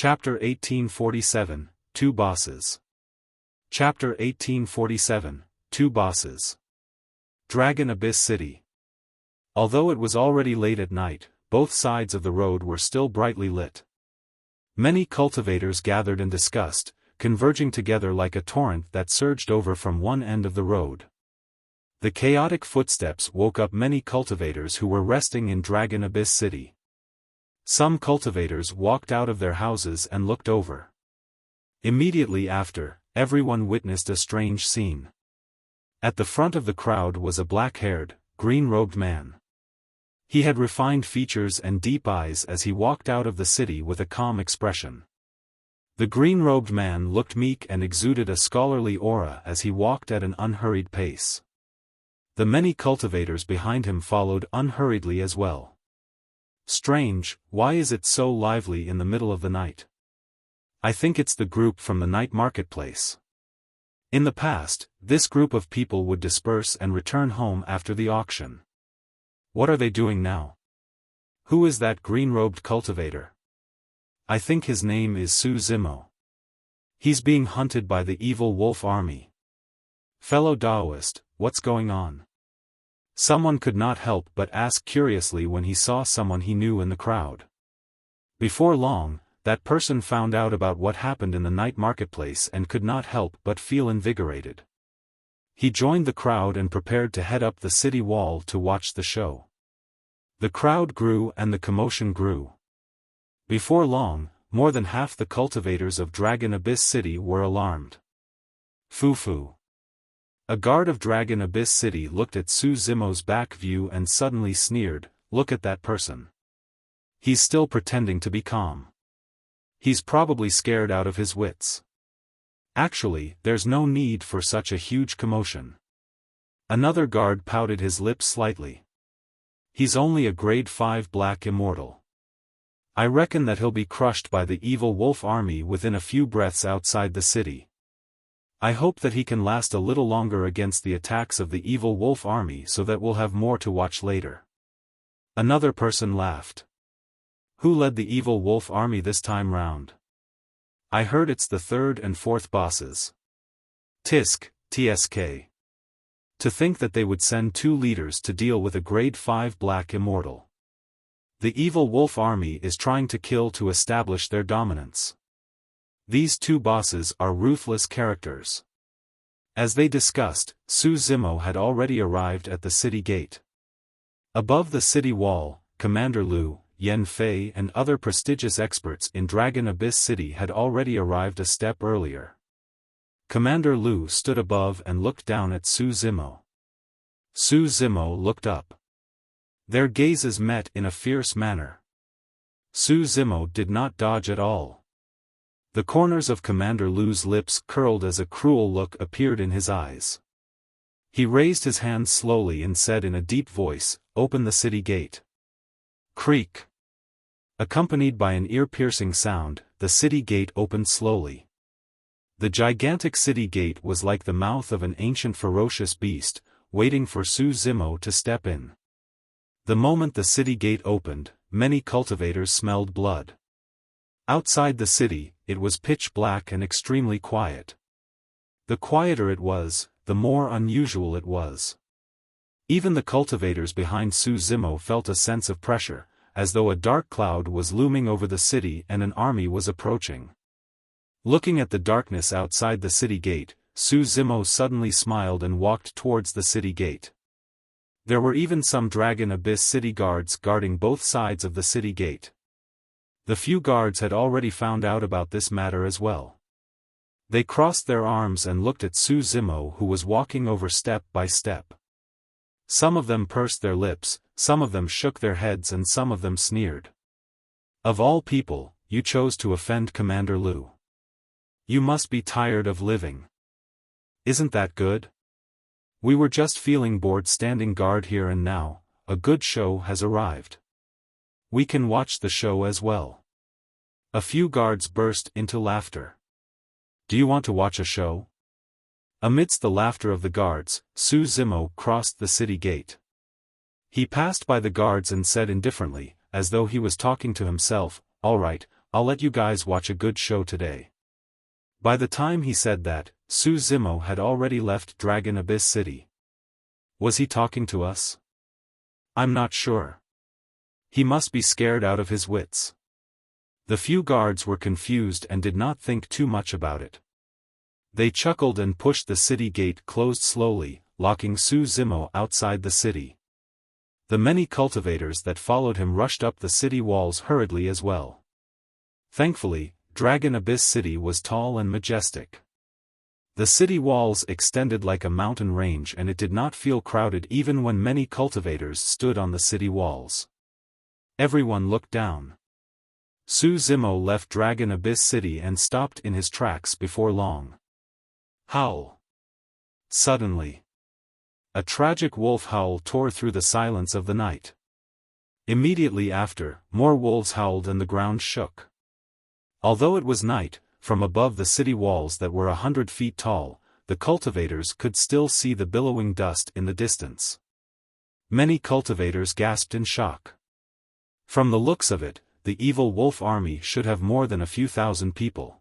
Chapter 1847, Two Bosses. Chapter 1847, Two Bosses. Dragon Abyss City. Although it was already late at night, both sides of the road were still brightly lit. Many cultivators gathered and discussed, converging together like a torrent that surged over from one end of the road. The chaotic footsteps woke up many cultivators who were resting in Dragon Abyss City. Some cultivators walked out of their houses and looked over. Immediately after, everyone witnessed a strange scene. At the front of the crowd was a black-haired, green-robed man. He had refined features and deep eyes as he walked out of the city with a calm expression. The green-robed man looked meek and exuded a scholarly aura as he walked at an unhurried pace. The many cultivators behind him followed unhurriedly as well. Strange, why is it so lively in the middle of the night? I think it's the group from the night marketplace. In the past, this group of people would disperse and return home after the auction. What are they doing now? Who is that green-robed cultivator? I think his name is Su Zimo. He's being hunted by the evil wolf army. Fellow Daoist, what's going on? Someone could not help but ask curiously when he saw someone he knew in the crowd. Before long, that person found out about what happened in the night marketplace and could not help but feel invigorated. He joined the crowd and prepared to head up the city wall to watch the show. The crowd grew and the commotion grew. Before long, more than half the cultivators of Dragon Abyss City were alarmed. Foo-foo. A guard of Dragon Abyss City looked at Su Zimo's back view and suddenly sneered, "Look at that person. He's still pretending to be calm. He's probably scared out of his wits. Actually, there's no need for such a huge commotion." Another guard pouted his lips slightly. "He's only a grade 5 black immortal. I reckon that he'll be crushed by the evil wolf army within a few breaths outside the city. I hope that he can last a little longer against the attacks of the evil wolf army so that we'll have more to watch later." Another person laughed. "Who led the evil wolf army this time round? I heard it's the third and fourth bosses. Tisk, TSK. To think that they would send two leaders to deal with a grade 5 black immortal. The evil wolf army is trying to kill to establish their dominance. These two bosses are ruthless characters." As they discussed, Su Zimo had already arrived at the city gate. Above the city wall, Commander Lu, Yan Fei and other prestigious experts in Dragon Abyss City had already arrived a step earlier. Commander Lu stood above and looked down at Su Zimo. Su Zimo looked up. Their gazes met in a fierce manner. Su Zimo did not dodge at all. The corners of Commander Lu's lips curled as a cruel look appeared in his eyes. He raised his hand slowly and said in a deep voice, "Open the city gate." Creak. Accompanied by an ear-piercing sound, the city gate opened slowly. The gigantic city gate was like the mouth of an ancient ferocious beast, waiting for Su Zimo to step in. The moment the city gate opened, many cultivators smelled blood. Outside the city, it was pitch black and extremely quiet. The quieter it was, the more unusual it was. Even the cultivators behind Su Zimo felt a sense of pressure, as though a dark cloud was looming over the city and an army was approaching. Looking at the darkness outside the city gate, Su Zimo suddenly smiled and walked towards the city gate. There were even some Dragon Abyss City guards guarding both sides of the city gate. The few guards had already found out about this matter as well. They crossed their arms and looked at Su Zimo, who was walking over step by step. Some of them pursed their lips, some of them shook their heads and some of them sneered. "Of all people, you chose to offend Commander Lu. You must be tired of living. Isn't that good? We were just feeling bored standing guard here and now, a good show has arrived. We can watch the show as well." A few guards burst into laughter. "Do you want to watch a show?" Amidst the laughter of the guards, Su Zimo crossed the city gate. He passed by the guards and said indifferently, as though he was talking to himself, "All right, I'll let you guys watch a good show today. By the time he said that, Su Zimo had already left Dragon Abyss City. Was he talking to us? I'm not sure. He must be scared out of his wits. The few guards were confused and did not think too much about it. They chuckled and pushed the city gate closed slowly, locking Su Zimo outside the city. The many cultivators that followed him rushed up the city walls hurriedly as well. Thankfully, Dragon Abyss City was tall and majestic. The city walls extended like a mountain range and it did not feel crowded even when many cultivators stood on the city walls. Everyone looked down. Su Zimo left Dragon Abyss City and stopped in his tracks before long. Howl. Suddenly, a tragic wolf howl tore through the silence of the night. Immediately after, more wolves howled and the ground shook. Although it was night, from above the city walls that were 100 feet tall, the cultivators could still see the billowing dust in the distance. Many cultivators gasped in shock. From the looks of it, the evil wolf army should have more than a few thousand people.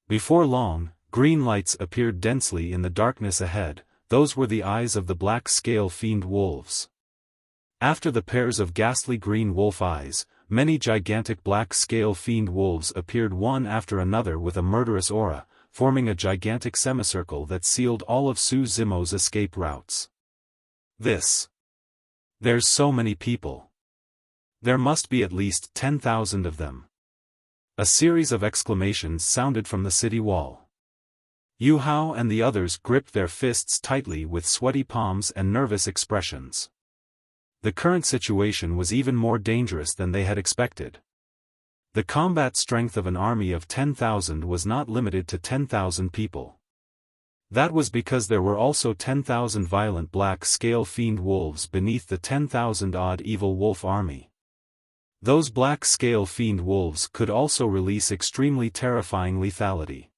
Before long, green lights appeared densely in the darkness ahead. Those were the eyes of the black-scale fiend wolves. After the pairs of ghastly green wolf eyes, many gigantic black-scale fiend wolves appeared one after another with a murderous aura, forming a gigantic semicircle that sealed all of Su Zimo's escape routes. There's so many people. There must be at least 10,000 of them. A series of exclamations sounded from the city wall. Yu Hao and the others gripped their fists tightly with sweaty palms and nervous expressions. The current situation was even more dangerous than they had expected. The combat strength of an army of 10,000 was not limited to 10,000 people. That was because there were also 10,000 violent black-scale fiend wolves beneath the 10,000-odd evil wolf army. Those black-scale fiend wolves could also release extremely terrifying lethality.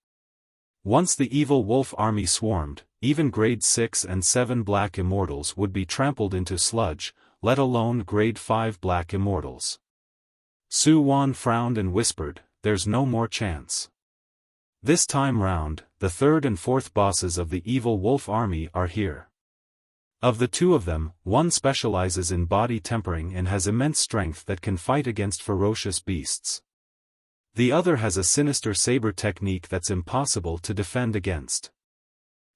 Once the evil wolf army swarmed, even grade 6 and 7 black immortals would be trampled into sludge, let alone grade 5 black immortals. Su Wan frowned and whispered, "There's no more chance. This time round, the third and fourth bosses of the evil wolf army are here. Of the two of them, one specializes in body tempering and has immense strength that can fight against ferocious beasts. The other has a sinister saber technique that's impossible to defend against."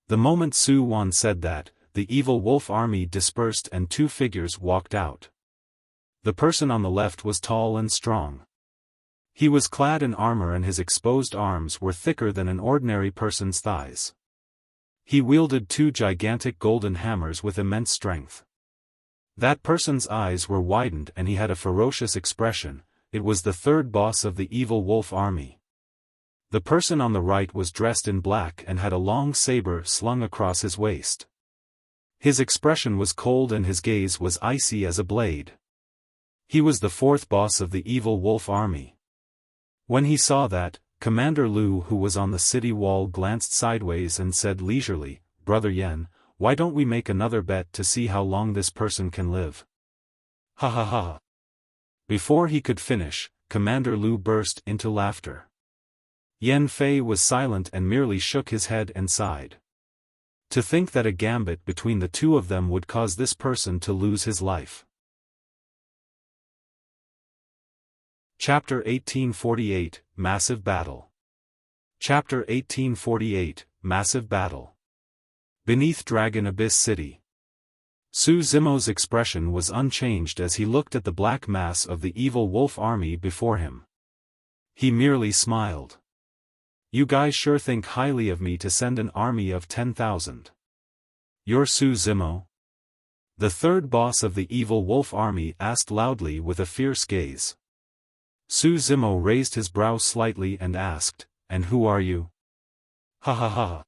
The moment Su Wan said that, the evil wolf army dispersed and two figures walked out. The person on the left was tall and strong. He was clad in armor and his exposed arms were thicker than an ordinary person's thighs. He wielded two gigantic golden hammers with immense strength. That person's eyes were widened and he had a ferocious expression. It was the third boss of the evil wolf army. The person on the right was dressed in black and had a long saber slung across his waist. His expression was cold and his gaze was icy as a blade. He was the fourth boss of the evil wolf army. When he saw that, Commander Lu, who was on the city wall, glanced sideways and said leisurely, "Brother Yen, why don't we make another bet to see how long this person can live?" Ha ha ha. Before he could finish, Commander Lu burst into laughter. Yen Fei was silent and merely shook his head and sighed. To think that a gambit between the two of them would cause this person to lose his life. Chapter 1848, Massive Battle. Chapter 1848, Massive Battle. Beneath Dragon Abyss City. Su Zimo's expression was unchanged as he looked at the black mass of the evil wolf army before him. He merely smiled. "You guys sure think highly of me to send an army of 10,000. You're Su Zimo?" The third boss of the evil wolf army asked loudly with a fierce gaze. Su Zimo raised his brow slightly and asked, "And who are you?" Ha ha ha.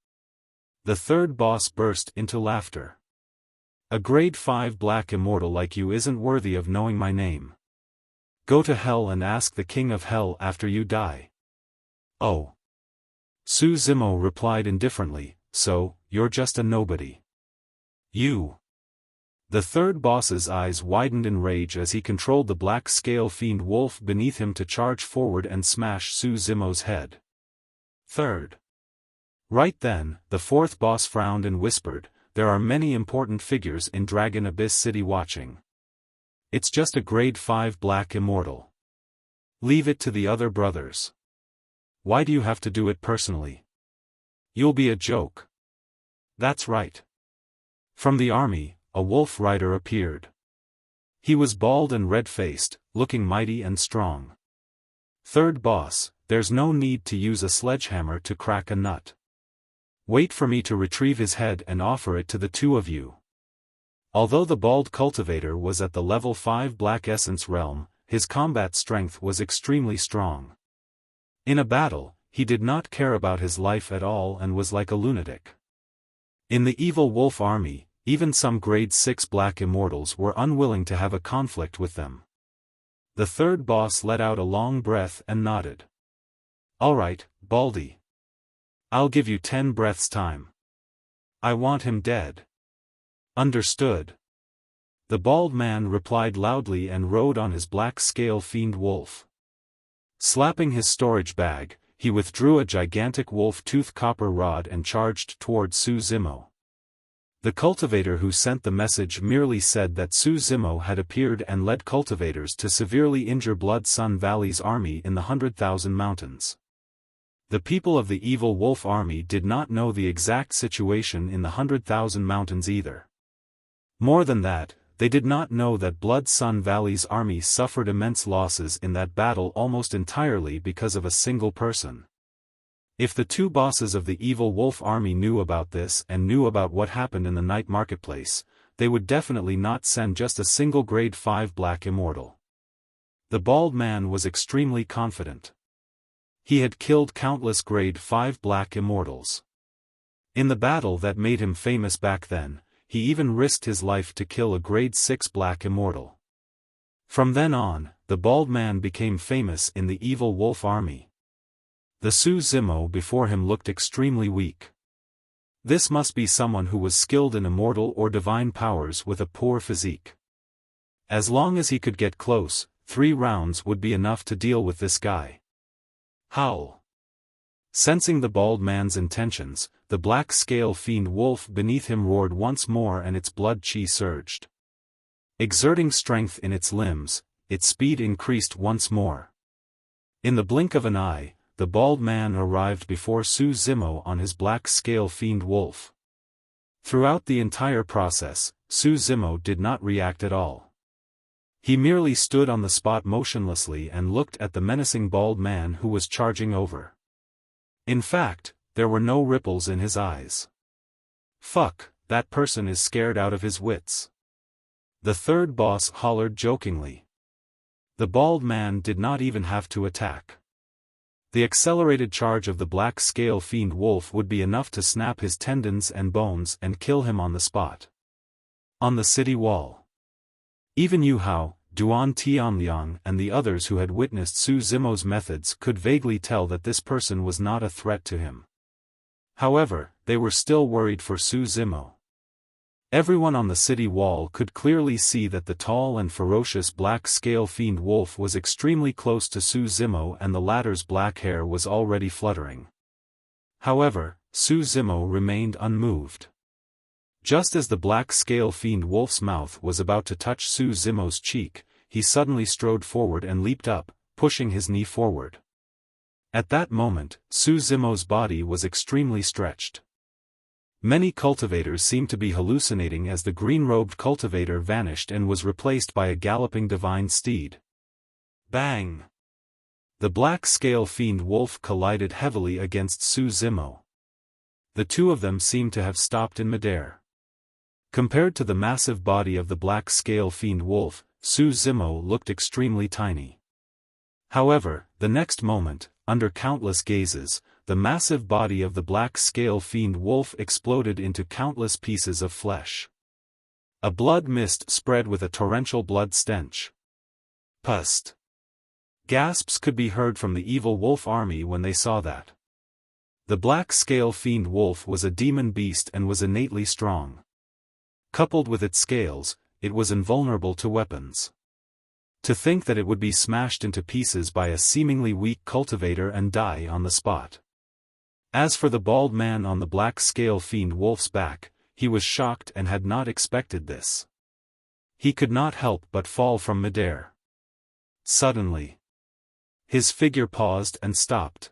The third boss burst into laughter. "A grade 5 black immortal like you isn't worthy of knowing my name. Go to hell and ask the king of hell after you die." "Oh." Su Zimo replied indifferently, "So, you're just a nobody. You The third boss's eyes widened in rage as he controlled the black scale fiend wolf beneath him to charge forward and smash Su Zimo's head. Third. Right then, the fourth boss frowned and whispered, "There are many important figures in Dragon Abyss City watching. It's just a grade 5 black immortal. Leave it to the other brothers. Why do you have to do it personally? You'll be a joke." "That's right." From the army, a wolf rider appeared. He was bald and red-faced, looking mighty and strong. "Third boss, there's no need to use a sledgehammer to crack a nut. Wait for me to retrieve his head and offer it to the two of you." Although the bald cultivator was at the level 5 Black Essence realm, his combat strength was extremely strong. In a battle, he did not care about his life at all and was like a lunatic. In the evil wolf army, even some grade 6 black immortals were unwilling to have a conflict with them. The third boss let out a long breath and nodded. "All right, Baldy. I'll give you 10 breaths time. I want him dead." "Understood." The bald man replied loudly and rode on his black scale fiend wolf. Slapping his storage bag, he withdrew a gigantic wolf-tooth copper rod and charged toward Su Zimo. The cultivator who sent the message merely said that Su Zimo had appeared and led cultivators to severely injure Blood Sun Valley's army in the 100,000 Mountains. The people of the evil wolf army did not know the exact situation in the 100,000 Mountains either. More than that, they did not know that Blood Sun Valley's army suffered immense losses in that battle almost entirely because of a single person. If the two bosses of the evil wolf army knew about this and knew about what happened in the night marketplace, they would definitely not send just a single grade 5 black immortal. The bald man was extremely confident. He had killed countless grade 5 black immortals. In the battle that made him famous back then, he even risked his life to kill a grade 6 black immortal. From then on, the bald man became famous in the evil wolf army. The Su Zimo before him looked extremely weak. This must be someone who was skilled in immortal or divine powers with a poor physique. As long as he could get close, 3 rounds would be enough to deal with this guy. Howl. Sensing the bald man's intentions, the black scale fiend wolf beneath him roared once more and its blood chi surged. Exerting strength in its limbs, its speed increased once more. In the blink of an eye, the bald man arrived before Su Zimo on his black scale fiend wolf. Throughout the entire process, Su Zimo did not react at all. He merely stood on the spot motionlessly and looked at the menacing bald man who was charging over. In fact, there were no ripples in his eyes. "Fuck, that person is scared out of his wits." The third boss hollered jokingly. The bald man did not even have to attack. The accelerated charge of the black scale fiend wolf would be enough to snap his tendons and bones and kill him on the spot. On the city wall. Even Yu Hao, Duan Tianliang and the others who had witnessed Su Zimo's methods could vaguely tell that this person was not a threat to him. However, they were still worried for Su Zimo. Everyone on the city wall could clearly see that the tall and ferocious black scale fiend wolf was extremely close to Su Zimo and the latter's black hair was already fluttering. However, Su Zimo remained unmoved. Just as the black scale fiend wolf's mouth was about to touch Su Zimo's cheek, he suddenly strode forward and leaped up, pushing his knee forward. At that moment, Su Zimo's body was extremely stretched. Many cultivators seemed to be hallucinating as the green-robed cultivator vanished and was replaced by a galloping divine steed. Bang! The black scale fiend wolf collided heavily against Su Zimo. The two of them seemed to have stopped in midair. Compared to the massive body of the black scale fiend wolf, Su Zimo looked extremely tiny. However, the next moment, under countless gazes, the massive body of the black scale fiend wolf exploded into countless pieces of flesh. A blood mist spread with a torrential blood stench. Pust! Gasps could be heard from the evil wolf army when they saw that. The black scale fiend wolf was a demon beast and was innately strong. Coupled with its scales, it was invulnerable to weapons. To think that it would be smashed into pieces by a seemingly weak cultivator and die on the spot. As for the bald man on the black scale fiend wolf's back, he was shocked and had not expected this. He could not help but fall from midair. Suddenly, his figure paused and stopped.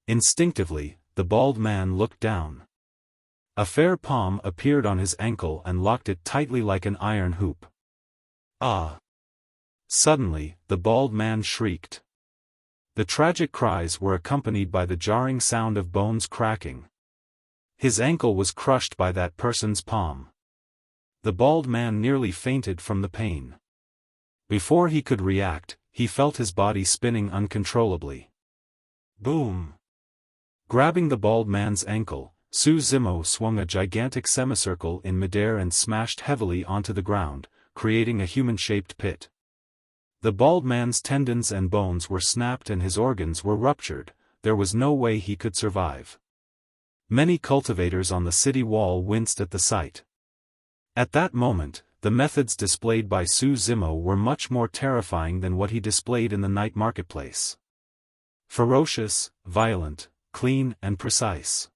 Instinctively, the bald man looked down. A fair palm appeared on his ankle and locked it tightly like an iron hoop. Ah! Suddenly, the bald man shrieked. The tragic cries were accompanied by the jarring sound of bones cracking. His ankle was crushed by that person's palm. The bald man nearly fainted from the pain. Before he could react, he felt his body spinning uncontrollably. Boom! Grabbing the bald man's ankle, Su Zimo swung a gigantic semicircle in midair and smashed heavily onto the ground, creating a human-shaped pit. The bald man's tendons and bones were snapped and his organs were ruptured. There was no way he could survive. Many cultivators on the city wall winced at the sight. At that moment, the methods displayed by Su Zimo were much more terrifying than what he displayed in the night marketplace. Ferocious, violent, clean and precise.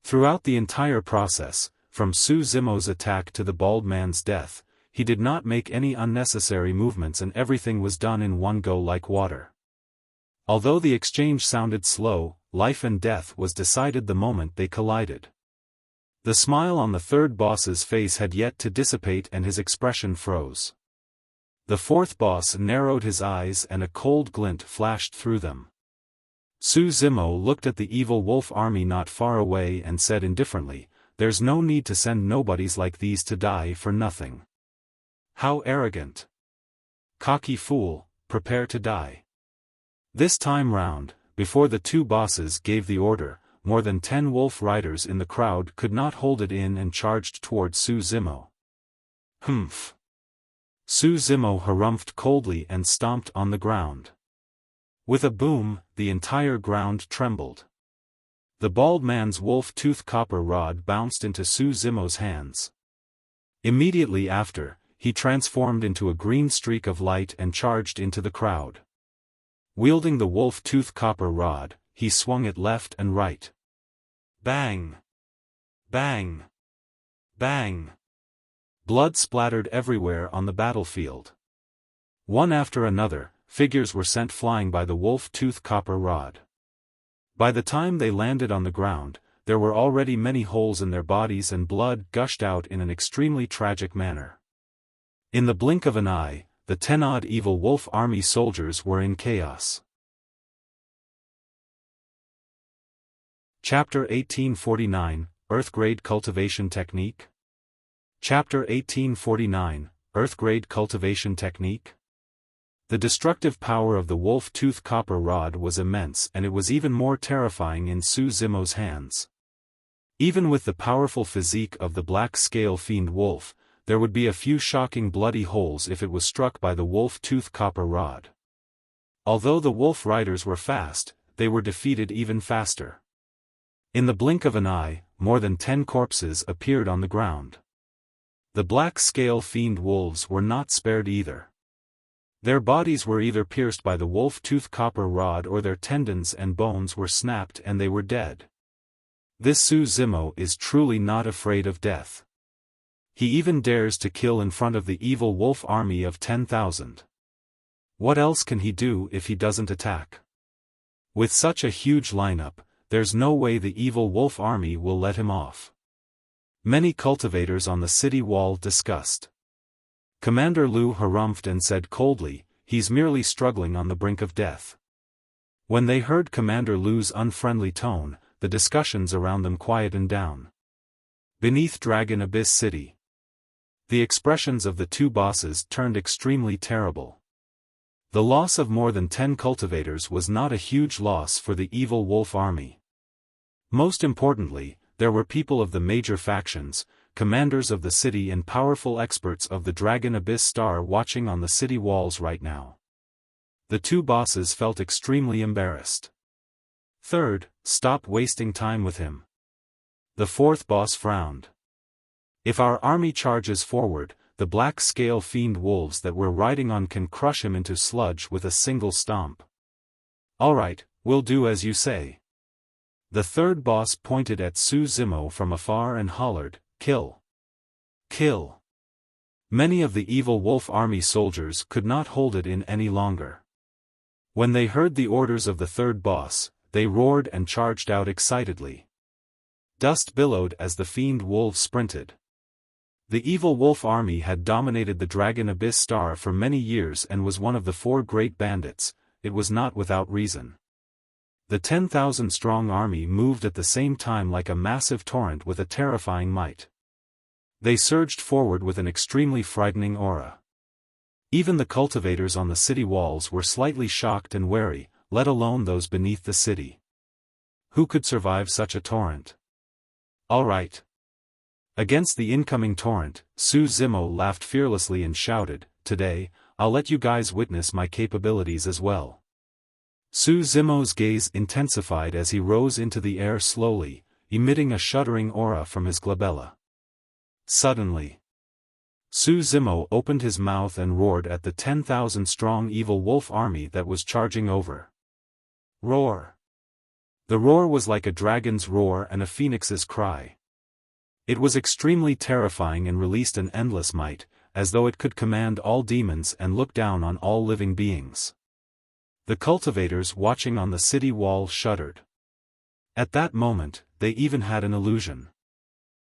Throughout the entire process, from Su Zimo's attack to the bald man's death, he did not make any unnecessary movements and everything was done in one go like water. Although the exchange sounded slow, life and death was decided the moment they collided. The smile on the third boss's face had yet to dissipate and his expression froze. The fourth boss narrowed his eyes and a cold glint flashed through them. Su Zimo looked at the evil wolf army not far away and said indifferently, "There's no need to send nobodies like these to die for nothing. How arrogant. Cocky fool, prepare to die." This time round, before the two bosses gave the order, more than 10 wolf riders in the crowd could not hold it in and charged toward Su Zimo. Humph. Su Zimo harumphed coldly and stomped on the ground. With a boom, the entire ground trembled. The bald man's wolf-tooth copper rod bounced into Su Zimo's hands. Immediately after, he transformed into a green streak of light and charged into the crowd. Wielding the wolf-tooth copper rod, he swung it left and right. Bang! Bang! Bang! Blood splattered everywhere on the battlefield. One after another, figures were sent flying by the wolf-tooth copper rod. By the time they landed on the ground, there were already many holes in their bodies and blood gushed out in an extremely tragic manner. In the blink of an eye, the 10-odd evil wolf army soldiers were in chaos. Chapter 1849, Earth-Grade Cultivation Technique. Chapter 1849, Earth-Grade Cultivation Technique. The destructive power of the wolf-tooth copper rod was immense and it was even more terrifying in Su Zimo's hands. Even with the powerful physique of the black scale fiend wolf, there would be a few shocking bloody holes if it was struck by the wolf-tooth copper rod. Although the wolf riders were fast, they were defeated even faster. In the blink of an eye, more than 10 corpses appeared on the ground. The black scale fiend wolves were not spared either. Their bodies were either pierced by the wolf-tooth copper rod or their tendons and bones were snapped and they were dead. This Su Zimo is truly not afraid of death. He even dares to kill in front of the evil wolf army of 10,000. What else can he do if he doesn't attack? With such a huge lineup, there's no way the evil wolf army will let him off. Many cultivators on the city wall discussed. Commander Lu harumphed and said coldly, "He's merely struggling on the brink of death." When they heard Commander Lu's unfriendly tone, the discussions around them quietened down. Beneath Dragon Abyss City, the expressions of the two bosses turned extremely terrible. The loss of more than 10 cultivators was not a huge loss for the evil wolf army. Most importantly, there were people of the major factions, commanders of the city and powerful experts of the Dragon Abyss Star watching on the city walls right now. The two bosses felt extremely embarrassed. Third, stop wasting time with him. The fourth boss frowned. If our army charges forward, the black-scale fiend wolves that we're riding on can crush him into sludge with a single stomp. Alright, we'll do as you say. The third boss pointed at Su Zimo from afar and hollered, "Kill! Kill!" Many of the evil wolf army soldiers could not hold it in any longer. When they heard the orders of the third boss, they roared and charged out excitedly. Dust billowed as the fiend wolves sprinted. The evil wolf army had dominated the Dragon Abyss Star for many years and was one of the 4 great bandits. It was not without reason. The 10,000-strong army moved at the same time like a massive torrent with a terrifying might. They surged forward with an extremely frightening aura. Even the cultivators on the city walls were slightly shocked and wary, let alone those beneath the city. Who could survive such a torrent? All right. Against the incoming torrent, Su Zimo laughed fearlessly and shouted, "Today, I'll let you guys witness my capabilities as well." Su Zimo's gaze intensified as he rose into the air slowly, emitting a shuddering aura from his glabella. Suddenly, Su Zimo opened his mouth and roared at the 10,000-strong evil wolf army that was charging over. Roar! The roar was like a dragon's roar and a phoenix's cry. It was extremely terrifying and released an endless might, as though it could command all demons and look down on all living beings. The cultivators watching on the city wall shuddered. At that moment, they even had an illusion.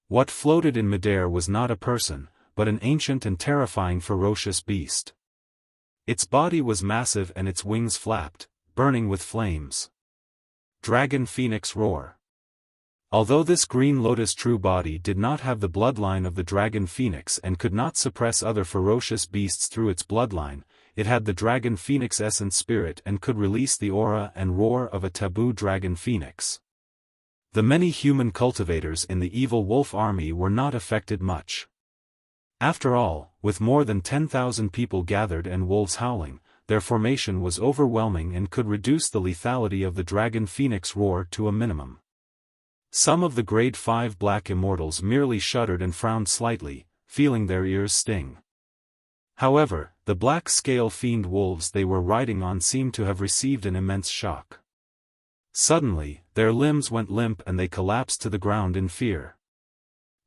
What floated in midair was not a person, but an ancient and terrifying ferocious beast. Its body was massive and its wings flapped, burning with flames. Dragon Phoenix Roar. Although this green lotus true body did not have the bloodline of the dragon phoenix and could not suppress other ferocious beasts through its bloodline, it had the dragon phoenix essence spirit and could release the aura and roar of a taboo dragon phoenix. The many human cultivators in the evil wolf army were not affected much. After all, with more than 10,000 people gathered and wolves howling, their formation was overwhelming and could reduce the lethality of the dragon phoenix roar to a minimum. Some of the grade 5 black immortals merely shuddered and frowned slightly, feeling their ears sting. However, the black-scale fiend wolves they were riding on seemed to have received an immense shock. Suddenly, their limbs went limp and they collapsed to the ground in fear.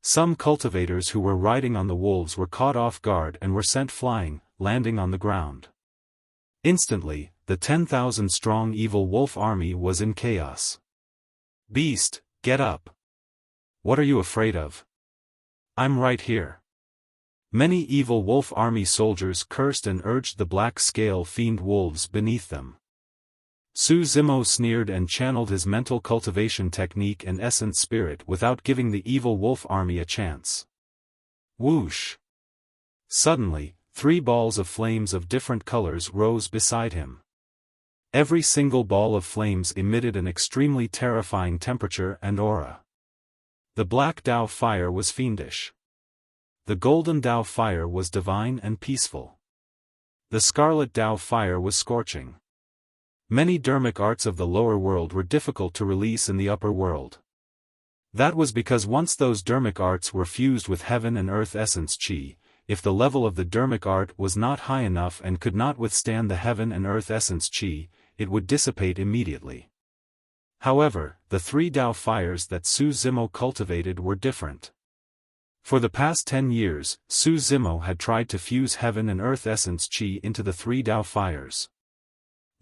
Some cultivators who were riding on the wolves were caught off guard and were sent flying, landing on the ground. Instantly, the 10,000-strong evil wolf army was in chaos. "Beast, get up! What are you afraid of? I'm right here." Many evil wolf army soldiers cursed and urged the black-scale fiend wolves beneath them. Su Zimo sneered and channeled his mental cultivation technique and essence spirit without giving the evil wolf army a chance. Whoosh! Suddenly, 3 balls of flames of different colors rose beside him. Every single ball of flames emitted an extremely terrifying temperature and aura. The black Dao fire was fiendish. The golden Dao fire was divine and peaceful. The scarlet Dao fire was scorching. Many Dharmic arts of the lower world were difficult to release in the upper world. That was because once those Dharmic arts were fused with heaven and earth essence chi, if the level of the Dharmic art was not high enough and could not withstand the heaven and earth essence chi, it would dissipate immediately. However, the 3 Dao fires that Su Zimo cultivated were different. For the past 10 years, Su Zimo had tried to fuse heaven and earth essence chi into the 3 Dao fires.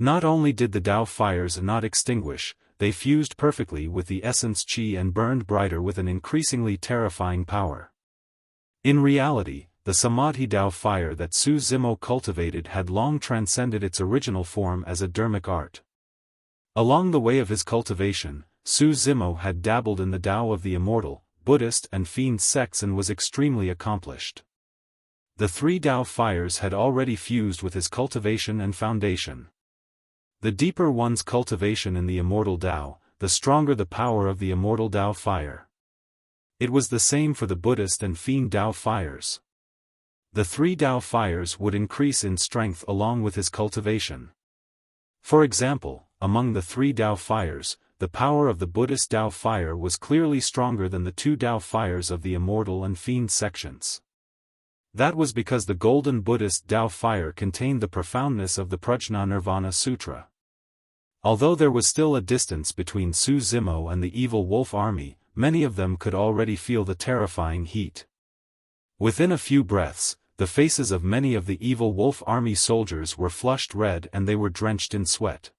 Not only did the Dao fires not extinguish, they fused perfectly with the essence chi and burned brighter with an increasingly terrifying power. In reality, the Samadhi Dao fire that Su Zimo cultivated had long transcended its original form as a Dharmic art. Along the way of his cultivation, Su Zimo had dabbled in the Dao of the Immortal, Buddhist and Fiend sects and was extremely accomplished. The 3 Dao fires had already fused with his cultivation and foundation. The deeper one's cultivation in the Immortal Dao, the stronger the power of the Immortal Dao fire. It was the same for the Buddhist and Fiend Dao fires. The 3 Dao fires would increase in strength along with his cultivation. For example, among the 3 Dao fires, the power of the Buddhist Tao fire was clearly stronger than the two Tao fires of the Immortal and Fiend sections. That was because the Golden Buddhist Tao fire contained the profoundness of the Prajna Nirvana Sutra. Although there was still a distance between Su Zimo and the evil wolf army, many of them could already feel the terrifying heat. Within a few breaths, the faces of many of the evil wolf army soldiers were flushed red and they were drenched in sweat.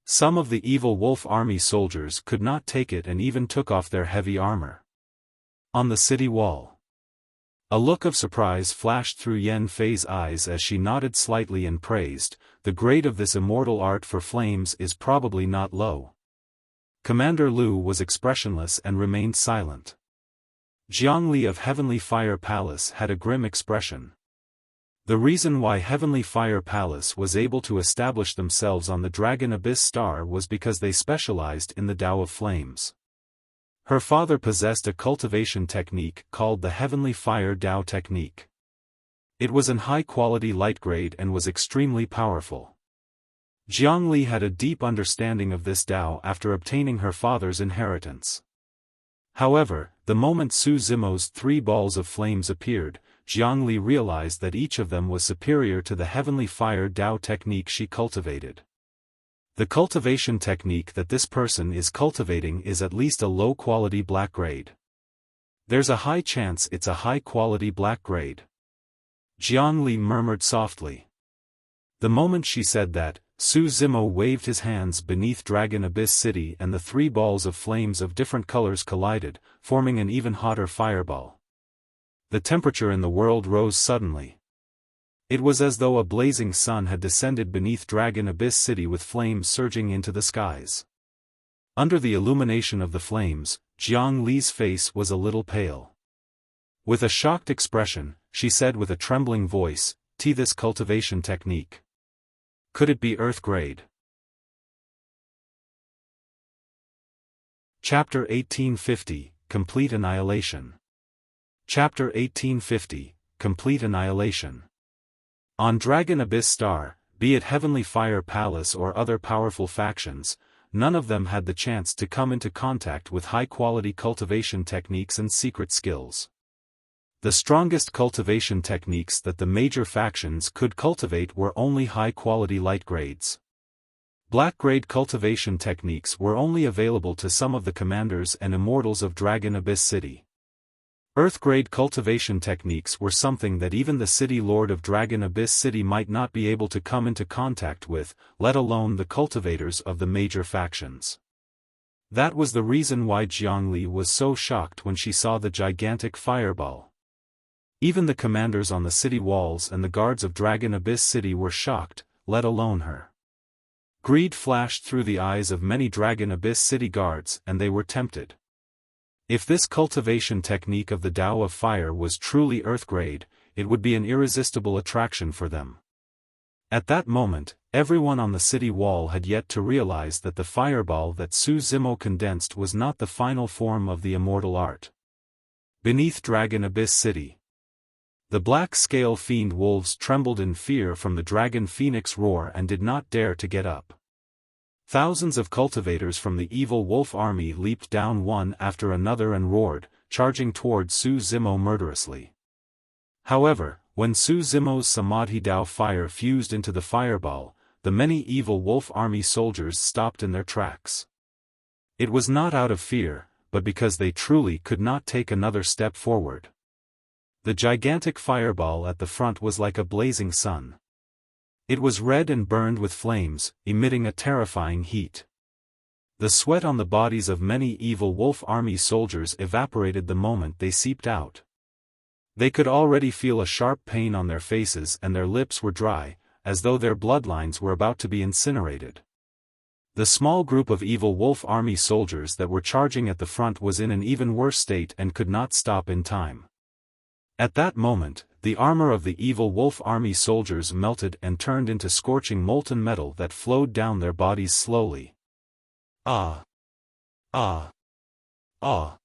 Some of the evil wolf army soldiers could not take it and even took off their heavy armor. On the city wall, a look of surprise flashed through Yen Fei's eyes as she nodded slightly and praised, "The grade of this immortal art for flames is probably not low." Commander Liu was expressionless and remained silent. Jiangli of Heavenly Fire Palace had a grim expression. The reason why Heavenly Fire Palace was able to establish themselves on the Dragon Abyss Star was because they specialized in the Tao of Flames. Her father possessed a cultivation technique called the Heavenly Fire Tao Technique. It was in high-quality light grade and was extremely powerful. Jiangli had a deep understanding of this Tao after obtaining her father's inheritance. However, the moment Su Zimo's 3 balls of flames appeared, Jiangli realized that each of them was superior to the Heavenly Fire Tao technique she cultivated. The cultivation technique that this person is cultivating is at least a low-quality black grade. There's a high chance it's a high-quality black grade. Jiangli murmured softly. The moment she said that, Su Zimo waved his hands beneath Dragon Abyss City and the 3 balls of flames of different colors collided, forming an even hotter fireball. The temperature in the world rose suddenly. It was as though a blazing sun had descended beneath Dragon Abyss City with flames surging into the skies. Under the illumination of the flames, Jiang Li's face was a little pale. With a shocked expression, she said with a trembling voice, "This cultivation technique. Could it be Earth grade?" Chapter 1850, Complete Annihilation. Chapter 1850, Complete Annihilation. On Dragon Abyss Star, be it Heavenly Fire Palace or other powerful factions, none of them had the chance to come into contact with high-quality cultivation techniques and secret skills. The strongest cultivation techniques that the major factions could cultivate were only high-quality light grades. Black-grade cultivation techniques were only available to some of the commanders and immortals of Dragon Abyss City. Earth-grade cultivation techniques were something that even the City Lord of Dragon Abyss City might not be able to come into contact with, let alone the cultivators of the major factions. That was the reason why Jiangli was so shocked when she saw the gigantic fireball. Even the commanders on the city walls and the guards of Dragon Abyss City were shocked, let alone her. Greed flashed through the eyes of many Dragon Abyss City guards and they were tempted. If this cultivation technique of the Tao of Fire was truly Earth grade, it would be an irresistible attraction for them. At that moment, everyone on the city wall had yet to realize that the fireball that Su Zimo condensed was not the final form of the immortal art. Beneath Dragon Abyss City, the black-scale fiend wolves trembled in fear from the dragon phoenix roar and did not dare to get up. Thousands of cultivators from the evil wolf army leaped down one after another and roared, charging toward Su Zimo murderously. However, when Su Zimo's Samadhi Tao fire fused into the fireball, the many evil wolf army soldiers stopped in their tracks. It was not out of fear, but because they truly could not take another step forward. The gigantic fireball at the front was like a blazing sun. It was red and burned with flames, emitting a terrifying heat. The sweat on the bodies of many evil wolf army soldiers evaporated the moment they seeped out. They could already feel a sharp pain on their faces and their lips were dry, as though their bloodlines were about to be incinerated. The small group of evil wolf army soldiers that were charging at the front was in an even worse state and could not stop in time. At that moment, the armor of the evil wolf army soldiers melted and turned into scorching molten metal that flowed down their bodies slowly. Ah! Ah! Ah!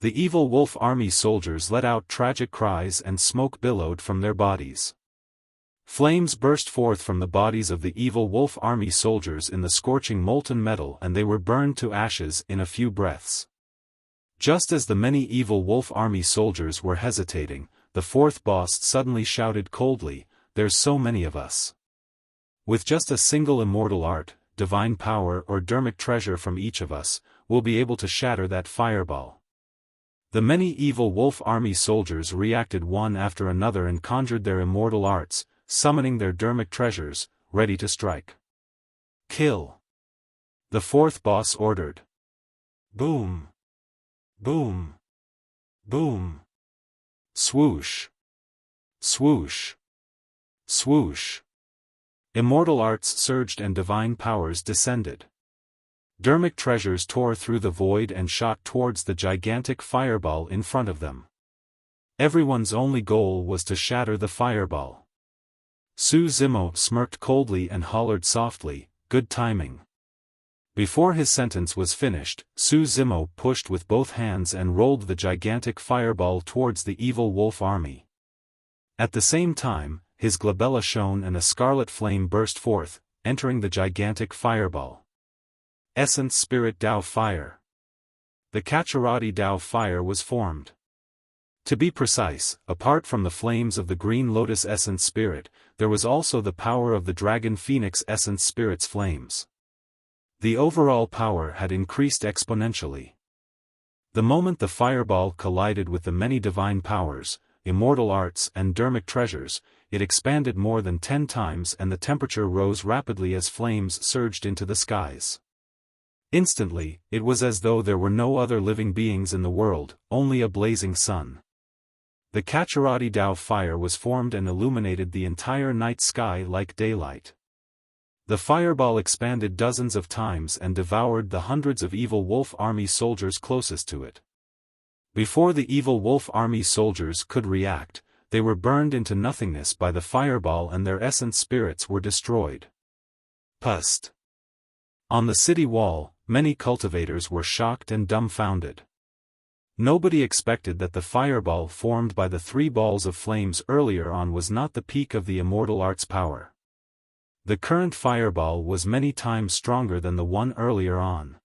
The evil wolf army soldiers let out tragic cries and smoke billowed from their bodies. Flames burst forth from the bodies of the evil wolf army soldiers in the scorching molten metal, and they were burned to ashes in a few breaths. Just as the many evil wolf army soldiers were hesitating, the fourth boss suddenly shouted coldly, "There's so many of us. With just a single immortal art, divine power or Dharmic treasure from each of us, we'll be able to shatter that fireball." The many evil wolf army soldiers reacted one after another and conjured their immortal arts, summoning their Dharmic treasures, ready to strike. "Kill!" the fourth boss ordered. Boom! Boom! Boom! Swoosh! Swoosh! Swoosh! Immortal arts surged and divine powers descended. Dharmic treasures tore through the void and shot towards the gigantic fireball in front of them. Everyone's only goal was to shatter the fireball. Su Zimo smirked coldly and hollered softly, "Good timing." Before his sentence was finished, Su Zimo pushed with both hands and rolled the gigantic fireball towards the evil wolf army. At the same time, his glabella shone and a scarlet flame burst forth, entering the gigantic fireball. Essence Spirit Dao Fire. The Kacharati Dao Fire was formed. To be precise, apart from the flames of the Green Lotus Essence Spirit, there was also the power of the Dragon Phoenix Essence Spirit's flames. The overall power had increased exponentially. The moment the fireball collided with the many divine powers, immortal arts and Dharmic treasures, it expanded more than 10 times and the temperature rose rapidly as flames surged into the skies. Instantly, it was as though there were no other living beings in the world, only a blazing sun. The Kacharati Dao fire was formed and illuminated the entire night sky like daylight. The fireball expanded dozens of times and devoured the hundreds of evil wolf army soldiers closest to it. Before the evil wolf army soldiers could react, they were burned into nothingness by the fireball and their essence spirits were destroyed. Pust. On the city wall, many cultivators were shocked and dumbfounded. Nobody expected that the fireball formed by the 3 balls of flames earlier on was not the peak of the immortal art's power. The current fireball was many times stronger than the one earlier on.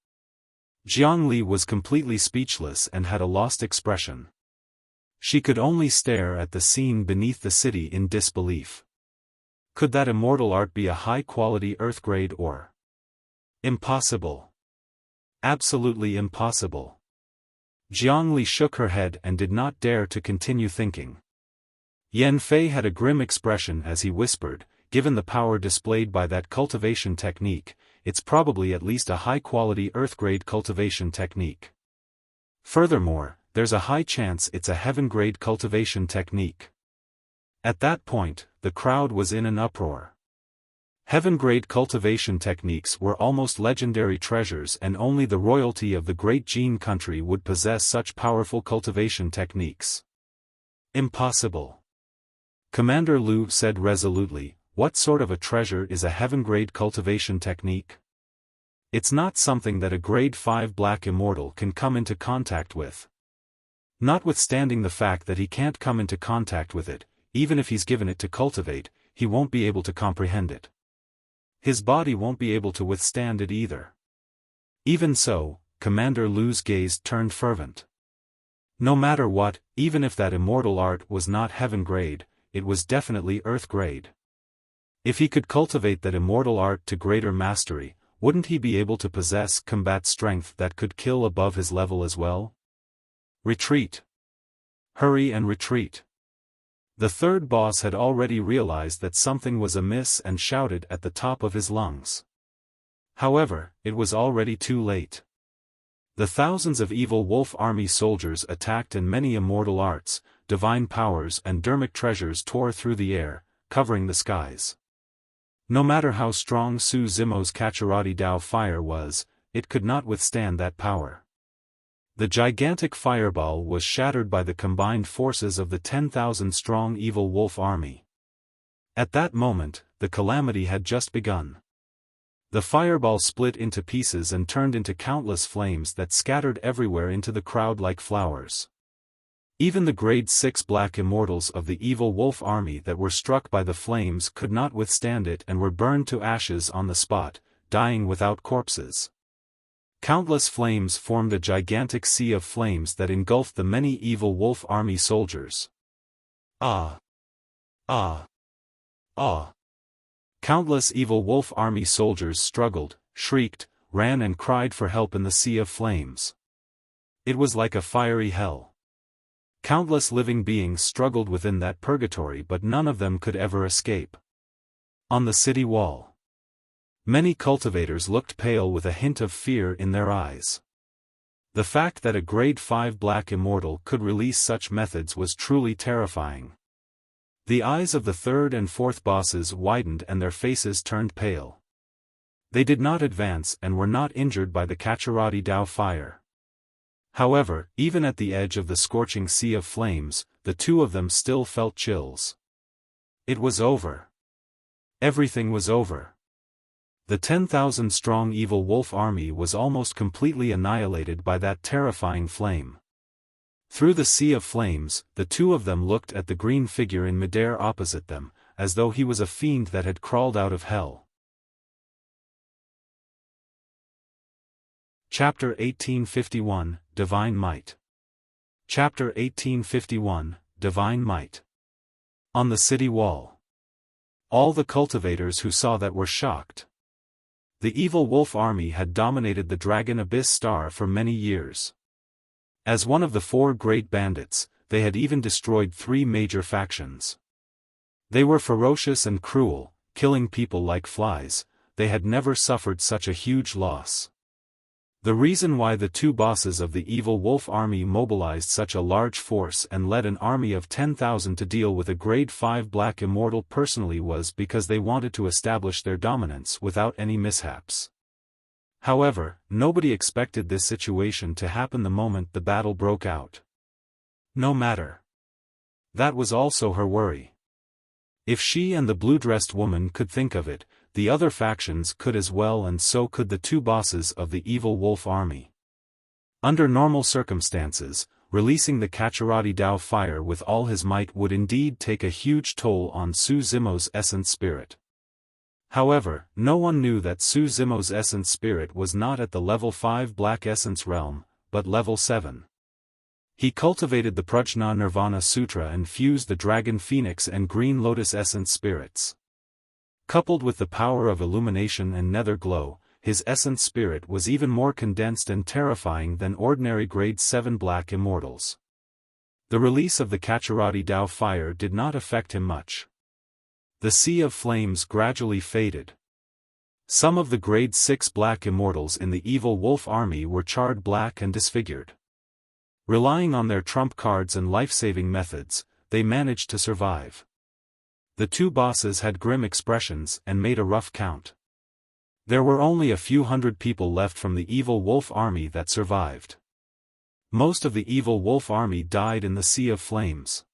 Jiangli was completely speechless and had a lost expression. She could only stare at the scene beneath the city in disbelief. Could that immortal art be a high-quality earth-grade ore? Impossible. Absolutely impossible. Jiangli shook her head and did not dare to continue thinking. Yan Fei had a grim expression as he whispered, "Given the power displayed by that cultivation technique, it's probably at least a high-quality earth-grade cultivation technique. Furthermore, there's a high chance it's a heaven-grade cultivation technique." At that point, the crowd was in an uproar. Heaven-grade cultivation techniques were almost legendary treasures and only the royalty of the Great Jin country would possess such powerful cultivation techniques. Impossible. Commander Liu said resolutely, "What sort of a treasure is a heaven-grade cultivation technique? It's not something that a grade 5 black immortal can come into contact with. Notwithstanding the fact that he can't come into contact with it, even if he's given it to cultivate, he won't be able to comprehend it. His body won't be able to withstand it either." Even so, Commander Liu's gaze turned fervent. No matter what, even if that immortal art was not heaven-grade, it was definitely earth-grade. If he could cultivate that immortal art to greater mastery, wouldn't he be able to possess combat strength that could kill above his level as well? Retreat. Hurry and retreat. The third boss had already realized that something was amiss and shouted at the top of his lungs. However, it was already too late. The thousands of evil wolf army soldiers attacked and many immortal arts, divine powers and Dharmic treasures tore through the air, covering the skies. No matter how strong Su Zimo's Kacharati Dao fire was, it could not withstand that power. The gigantic fireball was shattered by the combined forces of the 10,000-strong evil wolf army. At that moment, the calamity had just begun. The fireball split into pieces and turned into countless flames that scattered everywhere into the crowd like flowers. Even the grade 6 black immortals of the evil wolf army that were struck by the flames could not withstand it and were burned to ashes on the spot, dying without corpses. Countless flames formed a gigantic sea of flames that engulfed the many evil wolf army soldiers. Ah! Ah! Ah! Countless evil wolf army soldiers struggled, shrieked, ran and cried for help in the sea of flames. It was like a fiery hell. Countless living beings struggled within that purgatory, but none of them could ever escape. On the city wall, many cultivators looked pale with a hint of fear in their eyes. The fact that a grade 5 black immortal could release such methods was truly terrifying. The eyes of the third and fourth bosses widened and their faces turned pale. They did not advance and were not injured by the Kacharati Dao fire. However, even at the edge of the scorching sea of flames, the two of them still felt chills. It was over. Everything was over. The 10,000-strong evil wolf army was almost completely annihilated by that terrifying flame. Through the sea of flames, the two of them looked at the green figure in midair opposite them, as though he was a fiend that had crawled out of hell. Chapter 1851, Divine Might. Chapter 1851, Divine Might. On the city wall. All the cultivators who saw that were shocked. The evil wolf army had dominated the Dragon Abyss Star for many years. As one of the 4 great bandits, they had even destroyed 3 major factions. They were ferocious and cruel, killing people like flies. They had never suffered such a huge loss. The reason why the 2 bosses of the evil wolf army mobilized such a large force and led an army of 10,000 to deal with a grade 5 black immortal personally was because they wanted to establish their dominance without any mishaps. However, nobody expected this situation to happen the moment the battle broke out. No matter. That was also her worry. If she and the blue-dressed woman could think of it, the other factions could as well, and so could the 2 bosses of the evil wolf army. Under normal circumstances, releasing the Kacharati Dao fire with all his might would indeed take a huge toll on Su Zimo's essence spirit. However, no one knew that Su Zimo's essence spirit was not at the level 5 black essence realm, but level 7. He cultivated the Prajna Nirvana Sutra and fused the Dragon Phoenix and Green Lotus essence spirits. Coupled with the power of illumination and nether glow, his essence spirit was even more condensed and terrifying than ordinary grade 7 black immortals. The release of the Kacharati Dao fire did not affect him much. The sea of flames gradually faded. Some of the grade 6 black immortals in the evil wolf army were charred black and disfigured. Relying on their trump cards and life-saving methods, they managed to survive. The 2 bosses had grim expressions and made a rough count. There were only a few hundred people left from the evil wolf army that survived. Most of the evil wolf army died in the sea of flames.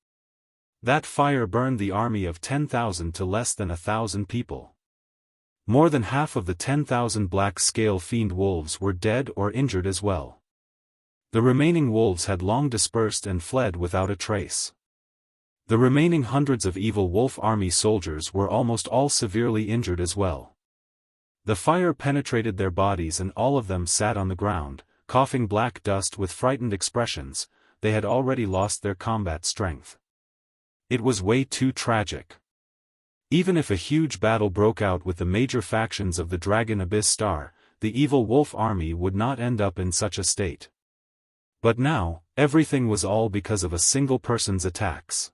That fire burned the army of 10,000 to less than 1,000 people. More than half of the 10,000 black-scale fiend wolves were dead or injured as well. The remaining wolves had long dispersed and fled without a trace. The remaining hundreds of evil wolf army soldiers were almost all severely injured as well. The fire penetrated their bodies and all of them sat on the ground, coughing black dust with frightened expressions. They had already lost their combat strength. It was way too tragic. Even if a huge battle broke out with the major factions of the Dragon Abyss Star, the evil wolf army would not end up in such a state. But now, everything was all because of a single person's attacks.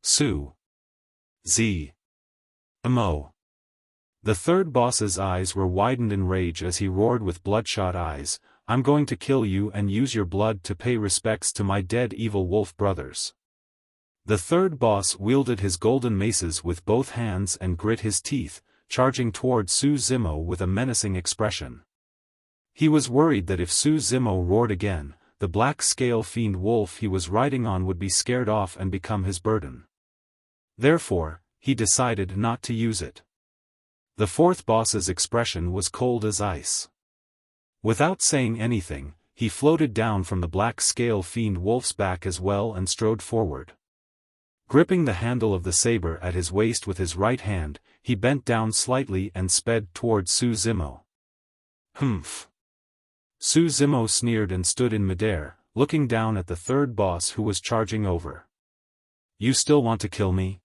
Su Zimo. The third boss's eyes were widened in rage as he roared with bloodshot eyes, "I'm going to kill you and use your blood to pay respects to my dead evil wolf brothers." The third boss wielded his golden maces with both hands and grit his teeth, charging toward Su Zimo with a menacing expression. He was worried that if Su Zimo roared again, the black-scale fiend wolf he was riding on would be scared off and become his burden. Therefore, he decided not to use it. The fourth boss's expression was cold as ice. Without saying anything, he floated down from the black scale Fiend Wolf's back as well and strode forward. Gripping the handle of the saber at his waist with his right hand, he bent down slightly and sped toward Su Zimo. Humph. Su Zimo sneered and stood in midair, looking down at the third boss who was charging over. You still want to kill me?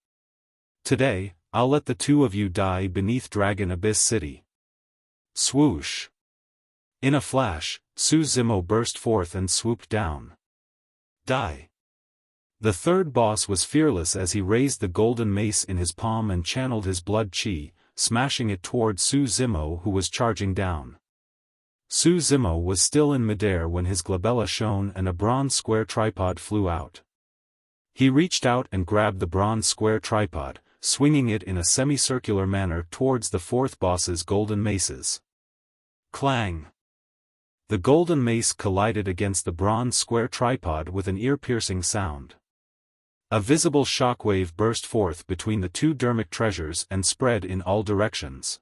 Today, I'll let the two of you die beneath Dragon Abyss City. Swoosh. In a flash, Su Zimo burst forth and swooped down. Die. The third boss was fearless as he raised the golden mace in his palm and channeled his blood chi, smashing it toward Su Zimo who was charging down. Su Zimo was still in midair when his glabella shone and a bronze square tripod flew out. He reached out and grabbed the bronze square tripod, swinging it in a semicircular manner towards the fourth boss's golden maces. Clang! The golden mace collided against the bronze square tripod with an ear-piercing sound. A visible shockwave burst forth between the two Dharmic treasures and spread in all directions.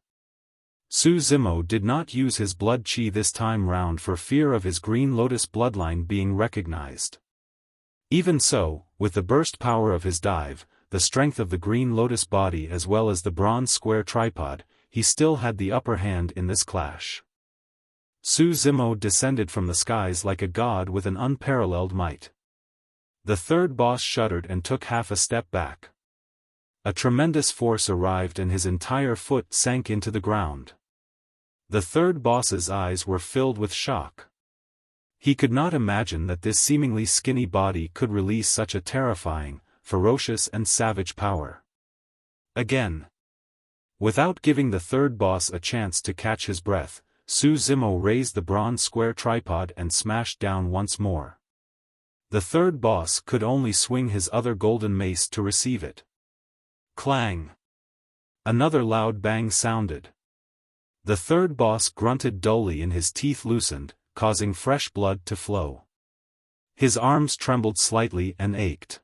Su Zimo did not use his blood chi this time round for fear of his Green Lotus bloodline being recognized. Even so, with the burst power of his dive, the strength of the Green Lotus body as well as the bronze square tripod, he still had the upper hand in this clash. Su Zimo descended from the skies like a god with an unparalleled might. The third boss shuddered and took half a step back. A tremendous force arrived and his entire foot sank into the ground. The third boss's eyes were filled with shock. He could not imagine that this seemingly skinny body could release such a terrifying, ferocious and savage power. Again. Without giving the third boss a chance to catch his breath, Su Zimo raised the bronze square tripod and smashed down once more. The third boss could only swing his other golden mace to receive it. Clang! Another loud bang sounded. The third boss grunted dully and his teeth loosened, causing fresh blood to flow. His arms trembled slightly and ached.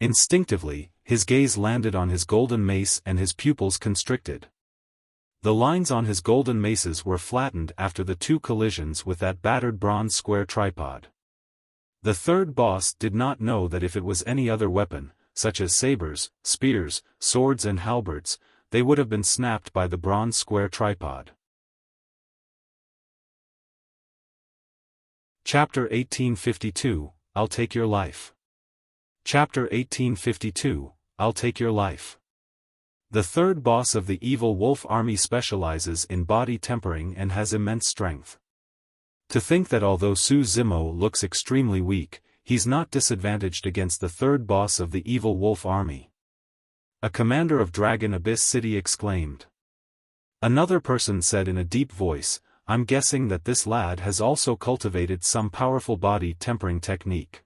Instinctively, his gaze landed on his golden mace and his pupils constricted. The lines on his golden maces were flattened after the two collisions with that battered bronze square tripod. The third boss did not know that if it was any other weapon, such as sabers, spears, swords and halberds, they would have been snapped by the bronze square tripod. Chapter 1852, I'll Take Your Life. Chapter 1852, I'll Take Your Life. The third boss of the evil wolf army specializes in body tempering and has immense strength. To think that although Su Zimo looks extremely weak, he's not disadvantaged against the third boss of the evil wolf army. A commander of Dragon Abyss City exclaimed. Another person said in a deep voice, I'm guessing that this lad has also cultivated some powerful body tempering technique.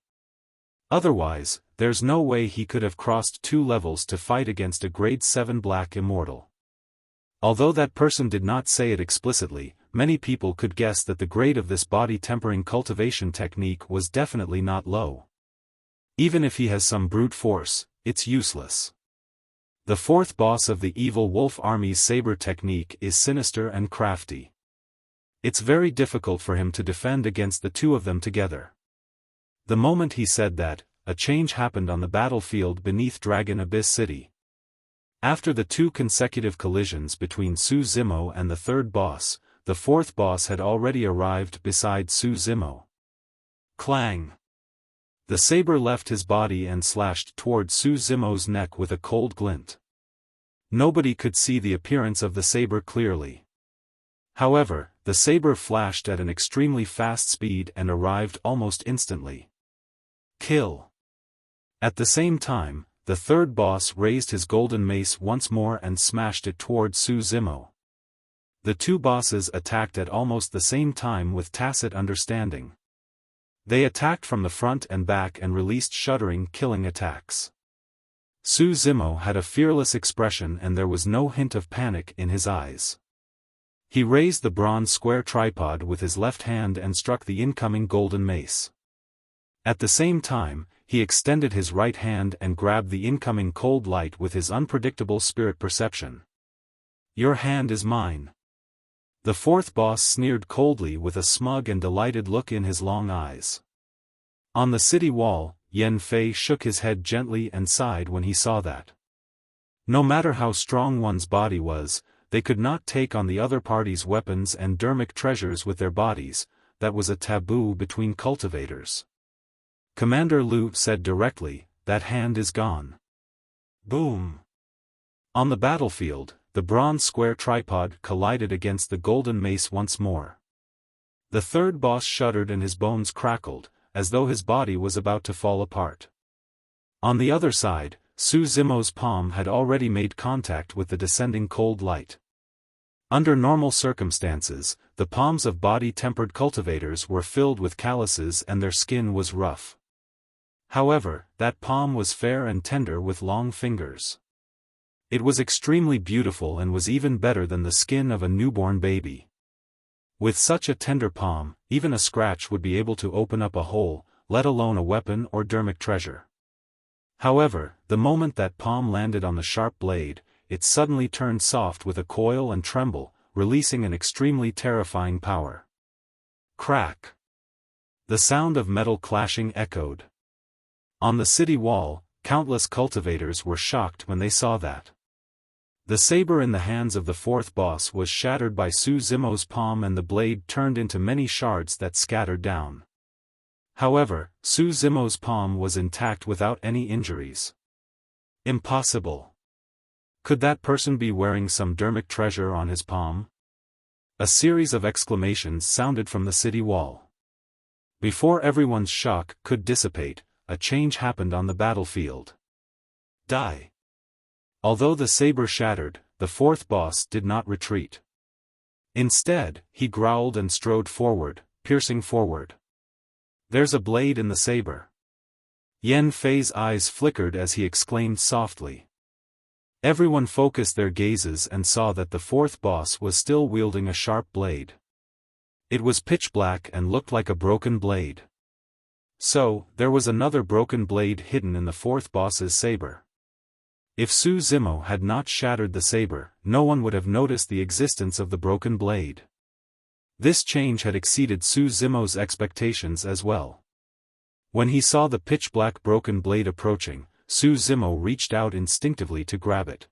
Otherwise, there's no way he could have crossed 2 levels to fight against a grade 7 black immortal. Although that person did not say it explicitly, many people could guess that the grade of this body tempering cultivation technique was definitely not low. Even if he has some brute force, it's useless. The fourth boss of the evil wolf army's saber technique is sinister and crafty. It's very difficult for him to defend against the two of them together. The moment he said that, a change happened on the battlefield beneath Dragon Abyss City. After the 2 consecutive collisions between Su Zimo and the third boss, the fourth boss had already arrived beside Su Zimo. Clang! The saber left his body and slashed toward Su Zimo's neck with a cold glint. Nobody could see the appearance of the saber clearly. However, the saber flashed at an extremely fast speed and arrived almost instantly. Kill! At the same time, the third boss raised his golden mace once more and smashed it toward Su Zimo. The 2 bosses attacked at almost the same time with tacit understanding. They attacked from the front and back and released shuddering killing attacks. Su Zimo had a fearless expression and there was no hint of panic in his eyes. He raised the bronze square tripod with his left hand and struck the incoming golden mace. At the same time, he extended his right hand and grabbed the incoming cold light with his unpredictable spirit perception. Your hand is mine. The fourth boss sneered coldly with a smug and delighted look in his long eyes. On the city wall, Yan Fei shook his head gently and sighed when he saw that. No matter how strong one's body was, they could not take on the other party's weapons and Dharmic treasures with their bodies. That was a taboo between cultivators. Commander Liu said directly, "That hand is gone." Boom! On the battlefield, the bronze square tripod collided against the golden mace once more. The third boss shuddered and his bones crackled, as though his body was about to fall apart. On the other side, Su Zimo's palm had already made contact with the descending cold light. Under normal circumstances, the palms of body-tempered cultivators were filled with calluses and their skin was rough. However, that palm was fair and tender with long fingers. It was extremely beautiful and was even better than the skin of a newborn baby. With such a tender palm, even a scratch would be able to open up a hole, let alone a weapon or Dharmic treasure. However, the moment that palm landed on the sharp blade, it suddenly turned soft with a coil and tremble, releasing an extremely terrifying power. Crack! The sound of metal clashing echoed. On the city wall, countless cultivators were shocked when they saw that. The saber in the hands of the fourth boss was shattered by Su Zimo's palm and the blade turned into many shards that scattered down. However, Su Zimo's palm was intact without any injuries. Impossible! Could that person be wearing some Dharmic treasure on his palm? A series of exclamations sounded from the city wall. Before everyone's shock could dissipate, a change happened on the battlefield. Die! Although the saber shattered, the fourth boss did not retreat. Instead, he growled and strode forward, piercing forward. There's a blade in the saber. Yan Fei's eyes flickered as he exclaimed softly. Everyone focused their gazes and saw that the fourth boss was still wielding a sharp blade. It was pitch black and looked like a broken blade. So, there was another broken blade hidden in the fourth boss's saber. If Su Zimo had not shattered the saber, no one would have noticed the existence of the broken blade. This change had exceeded Su Zimo's expectations as well. When he saw the pitch-black broken blade approaching, Su Zimo reached out instinctively to grab it.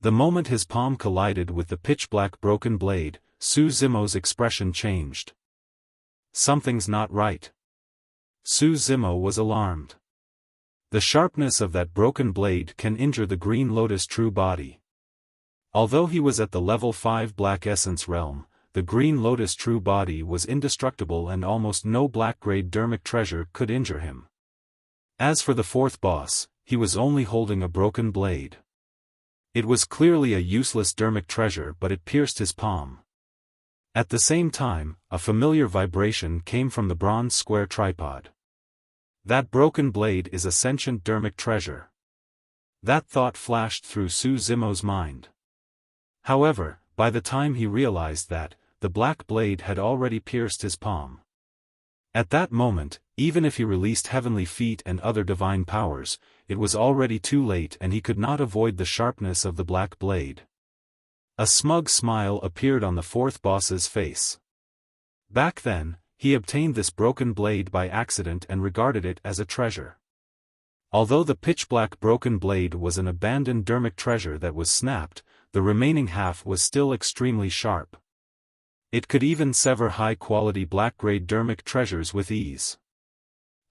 The moment his palm collided with the pitch-black broken blade, Su Zimo's expression changed. Something's not right. Su Zimo was alarmed. The sharpness of that broken blade can injure the Green Lotus true body. Although he was at the level 5 Black Essence realm, the Green Lotus true body was indestructible and almost no black-grade Dharmic treasure could injure him. As for the fourth boss, he was only holding a broken blade. It was clearly a useless Dharmic treasure but it pierced his palm. At the same time, a familiar vibration came from the bronze square tripod. That broken blade is a sentient Dharmic treasure. That thought flashed through Su Zimo's mind. However, by the time he realized that, the black blade had already pierced his palm. At that moment, even if he released heavenly feet and other divine powers, it was already too late and he could not avoid the sharpness of the black blade. A smug smile appeared on the fourth boss's face. Back then, he obtained this broken blade by accident and regarded it as a treasure. Although the pitch-black broken blade was an abandoned Dharmic treasure that was snapped, the remaining half was still extremely sharp. It could even sever high-quality black-grade Dharmic treasures with ease.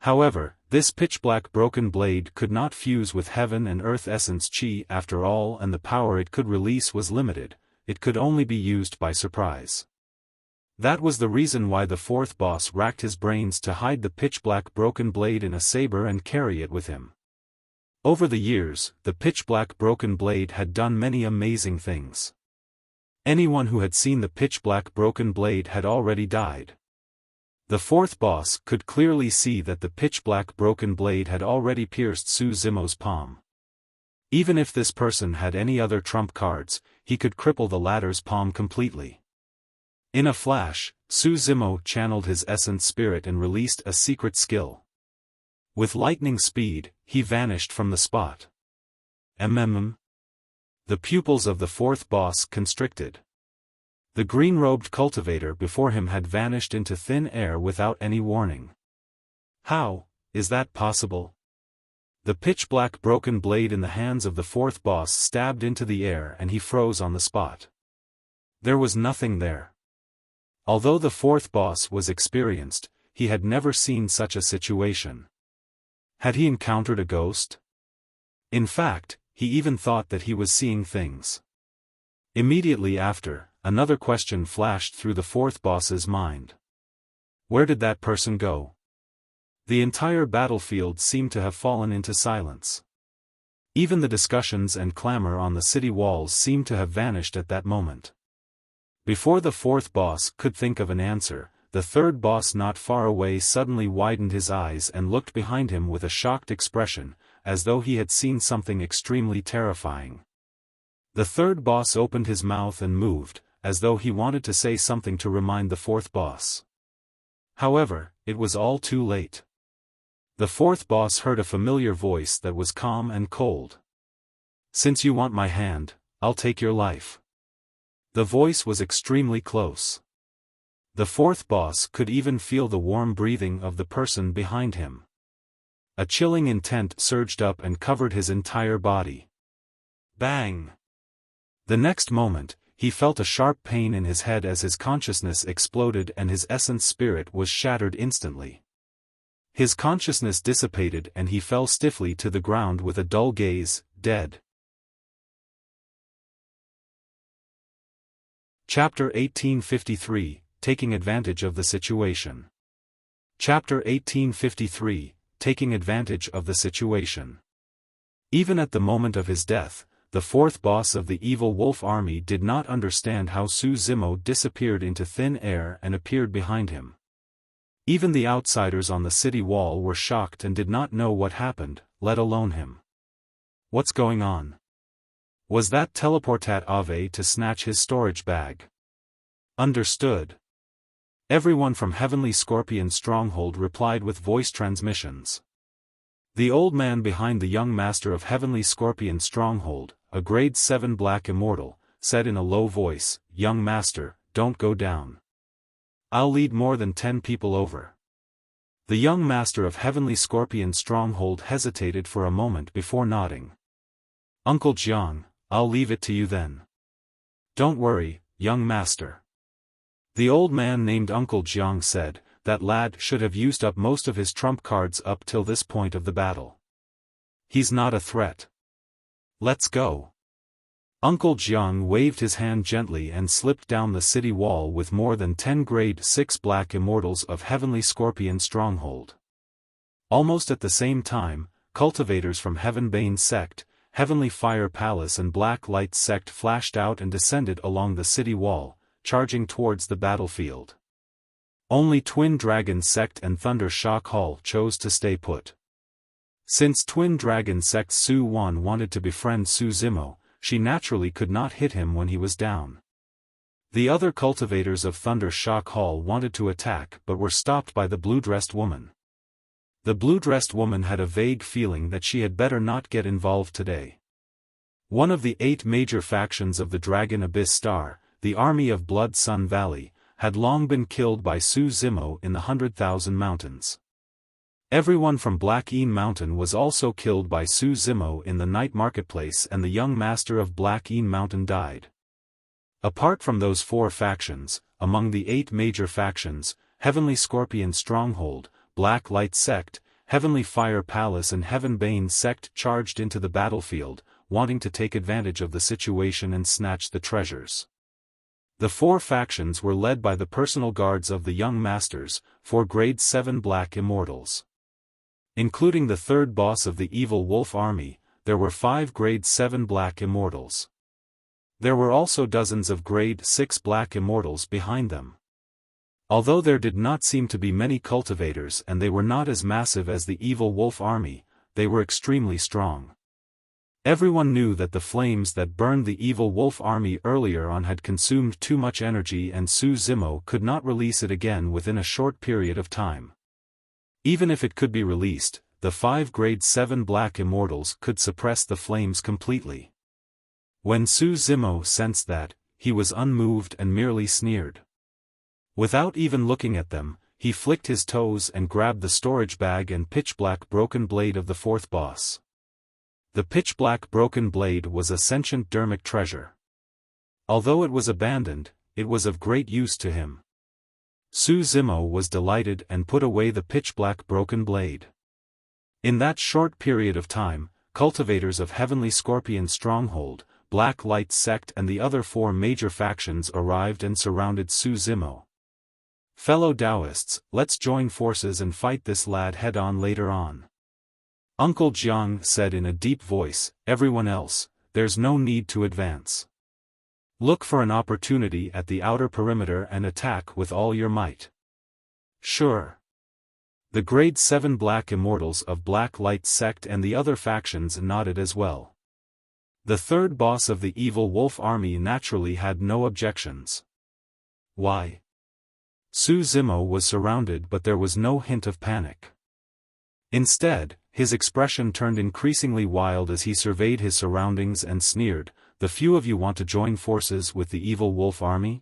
However, this pitch-black broken blade could not fuse with heaven and earth essence chi after all, and the power it could release was limited. It could only be used by surprise. That was the reason why the fourth boss racked his brains to hide the pitch-black broken blade in a saber and carry it with him. Over the years, the pitch-black broken blade had done many amazing things. Anyone who had seen the pitch-black broken blade had already died. The fourth boss could clearly see that the pitch-black broken blade had already pierced Su Zimo's palm. Even if this person had any other trump cards, he could cripple the latter's palm completely. In a flash, Su Zimo channeled his essence spirit and released a secret skill. With lightning speed, he vanished from the spot. The pupils of the fourth boss constricted. The green-robed cultivator before him had vanished into thin air without any warning. How is that possible? The pitch-black broken blade in the hands of the fourth boss stabbed into the air and he froze on the spot. There was nothing there. Although the fourth boss was experienced, he had never seen such a situation. Had he encountered a ghost? In fact, he even thought that he was seeing things. Immediately after, another question flashed through the fourth boss's mind. Where did that person go? The entire battlefield seemed to have fallen into silence. Even the discussions and clamor on the city walls seemed to have vanished at that moment. Before the fourth boss could think of an answer, the third boss not far away suddenly widened his eyes and looked behind him with a shocked expression, as though he had seen something extremely terrifying. The third boss opened his mouth and moved, as though he wanted to say something to remind the fourth boss. However, it was all too late. The fourth boss heard a familiar voice that was calm and cold. "Since you want my hand, I'll take your life." The voice was extremely close. The fourth boss could even feel the warm breathing of the person behind him. A chilling intent surged up and covered his entire body. Bang! The next moment, he felt a sharp pain in his head as his consciousness exploded and his essence spirit was shattered instantly. His consciousness dissipated and he fell stiffly to the ground with a dull gaze, dead. Chapter 1853, Taking Advantage of the Situation. Chapter 1853, Taking Advantage of the Situation. Even at the moment of his death, the fourth boss of the evil wolf army did not understand how Su Zimo disappeared into thin air and appeared behind him. Even the outsiders on the city wall were shocked and did not know what happened, let alone him. What's going on? Was that teleportat Ave to snatch his storage bag? Understood. Everyone from Heavenly Scorpion Stronghold replied with voice transmissions. The old man behind the young master of Heavenly Scorpion Stronghold, a grade 7 black immortal, said in a low voice, "Young master, don't go down. I'll lead more than 10 people over." The young master of Heavenly Scorpion Stronghold hesitated for a moment before nodding. "Uncle Jiang, I'll leave it to you then." "Don't worry, young master." The old man named Uncle Jiang said, "That lad should have used up most of his trump cards up till this point of the battle. He's not a threat. Let's go." Uncle Jiang waved his hand gently and slipped down the city wall with more than 10 grade 6 black immortals of Heavenly Scorpion Stronghold. Almost at the same time, cultivators from Heavenbane Sect, Heavenly Fire Palace and Black Light Sect flashed out and descended along the city wall, charging towards the battlefield. Only Twin Dragon Sect and Thunder Shock Hall chose to stay put. Since Twin Dragon Sect Su Wan wanted to befriend Su Zimo, she naturally could not hit him when he was down. The other cultivators of Thunder Shock Hall wanted to attack but were stopped by the blue-dressed woman. The blue-dressed woman had a vague feeling that she had better not get involved today. One of the 8 major factions of the Dragon Abyss Star, the Army of Blood Sun Valley, had long been killed by Su Zimo in the 100,000 Mountains. Everyone from Black Een Mountain was also killed by Su Zimo in the night marketplace and the young master of Black Een Mountain died. Apart from those 4 factions, among the 8 major factions, Heavenly Scorpion Stronghold, Black Light Sect, Heavenly Fire Palace and Heavenbane Sect charged into the battlefield, wanting to take advantage of the situation and snatch the treasures. The 4 factions were led by the personal guards of the young masters, 4 grade 7 black immortals. Including the third boss of the evil wolf army, there were 5 grade 7 black immortals. There were also dozens of grade 6 black immortals behind them. Although there did not seem to be many cultivators and they were not as massive as the evil wolf army, they were extremely strong. Everyone knew that the flames that burned the evil wolf army earlier on had consumed too much energy and Su Zimo could not release it again within a short period of time. Even if it could be released, the 5 grade 7 black immortals could suppress the flames completely. When Su Zimo sensed that, he was unmoved and merely sneered. Without even looking at them, he flicked his toes and grabbed the storage bag and pitch-black broken blade of the fourth boss. The pitch-black broken blade was a sentient Dharmic treasure. Although it was abandoned, it was of great use to him. Su Zimo was delighted and put away the pitch-black broken blade. In that short period of time, cultivators of Heavenly Scorpion Stronghold, Black Light Sect and the other 4 major factions arrived and surrounded Su Zimo. "Fellow Taoists, let's join forces and fight this lad head-on later on," Uncle Jiang said in a deep voice. "Everyone else, there's no need to advance. Look for an opportunity at the outer perimeter and attack with all your might." "Sure." The Grade 7 Black Immortals of Black Light Sect and the other factions nodded as well. The third boss of the Evil Wolf Army naturally had no objections. Why? Su Zimo was surrounded, but there was no hint of panic. Instead, his expression turned increasingly wild as he surveyed his surroundings and sneered, "The few of you want to join forces with the Evil Wolf Army?"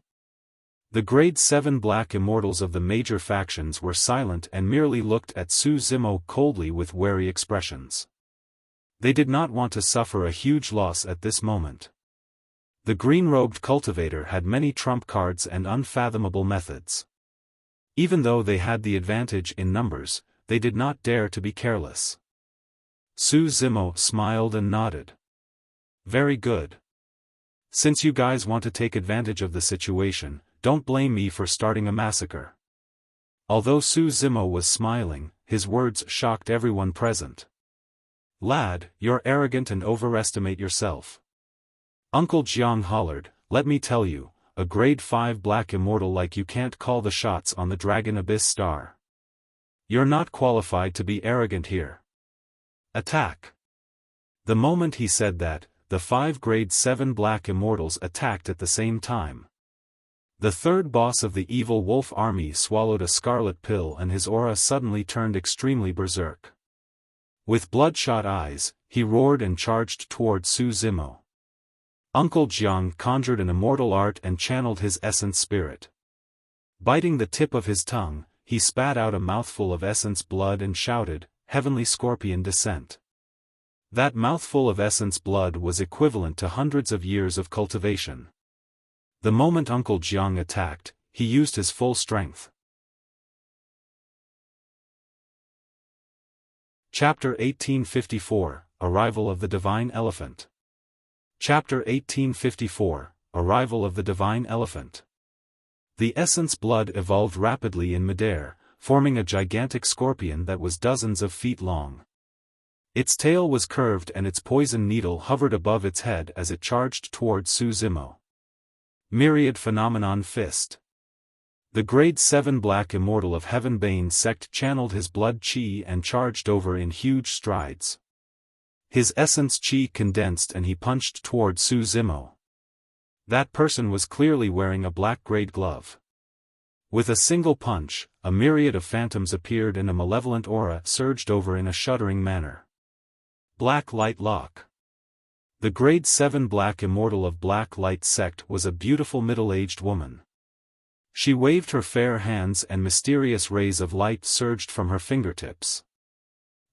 The Grade 7 Black Immortals of the major factions were silent and merely looked at Su Zimo coldly with wary expressions. They did not want to suffer a huge loss at this moment. The green-robed cultivator had many trump cards and unfathomable methods. Even though they had the advantage in numbers, they did not dare to be careless. Su Zimo smiled and nodded. "Very good. Since you guys want to take advantage of the situation, don't blame me for starting a massacre." Although Su Zimo was smiling, his words shocked everyone present. "Lad, you're arrogant and overestimate yourself." Uncle Jiang hollered, "Let me tell you, a Grade 5 Black Immortal like you can't call the shots on the Dragon Abyss Star. You're not qualified to be arrogant here. Attack." The moment he said that, the 5 Grade 7 Black Immortals attacked at the same time. The third boss of the Evil Wolf Army swallowed a scarlet pill and his aura suddenly turned extremely berserk. With bloodshot eyes, he roared and charged toward Su Zimo. Uncle Jiang conjured an immortal art and channeled his essence spirit. Biting the tip of his tongue, he spat out a mouthful of essence blood and shouted, "Heavenly Scorpion Descent." That mouthful of essence blood was equivalent to hundreds of years of cultivation. The moment Uncle Jiang attacked, he used his full strength. Chapter 1854, Arrival of the Divine Elephant. Chapter 1854, Arrival of the Divine Elephant. The essence blood evolved rapidly in midair, forming a gigantic scorpion that was dozens of feet long. Its tail was curved and its poison needle hovered above its head as it charged toward Su Zimo. Myriad Phenomenon Fist. The Grade 7 Black Immortal of Heavenbane Sect channeled his blood chi and charged over in huge strides. His essence chi condensed and he punched toward Su Zimo. That person was clearly wearing a black grade glove. With a single punch, a myriad of phantoms appeared and a malevolent aura surged over in a shuddering manner. Black Light Lock. The Grade 7 Black Immortal of Black Light Sect was a beautiful middle-aged woman. She waved her fair hands and mysterious rays of light surged from her fingertips.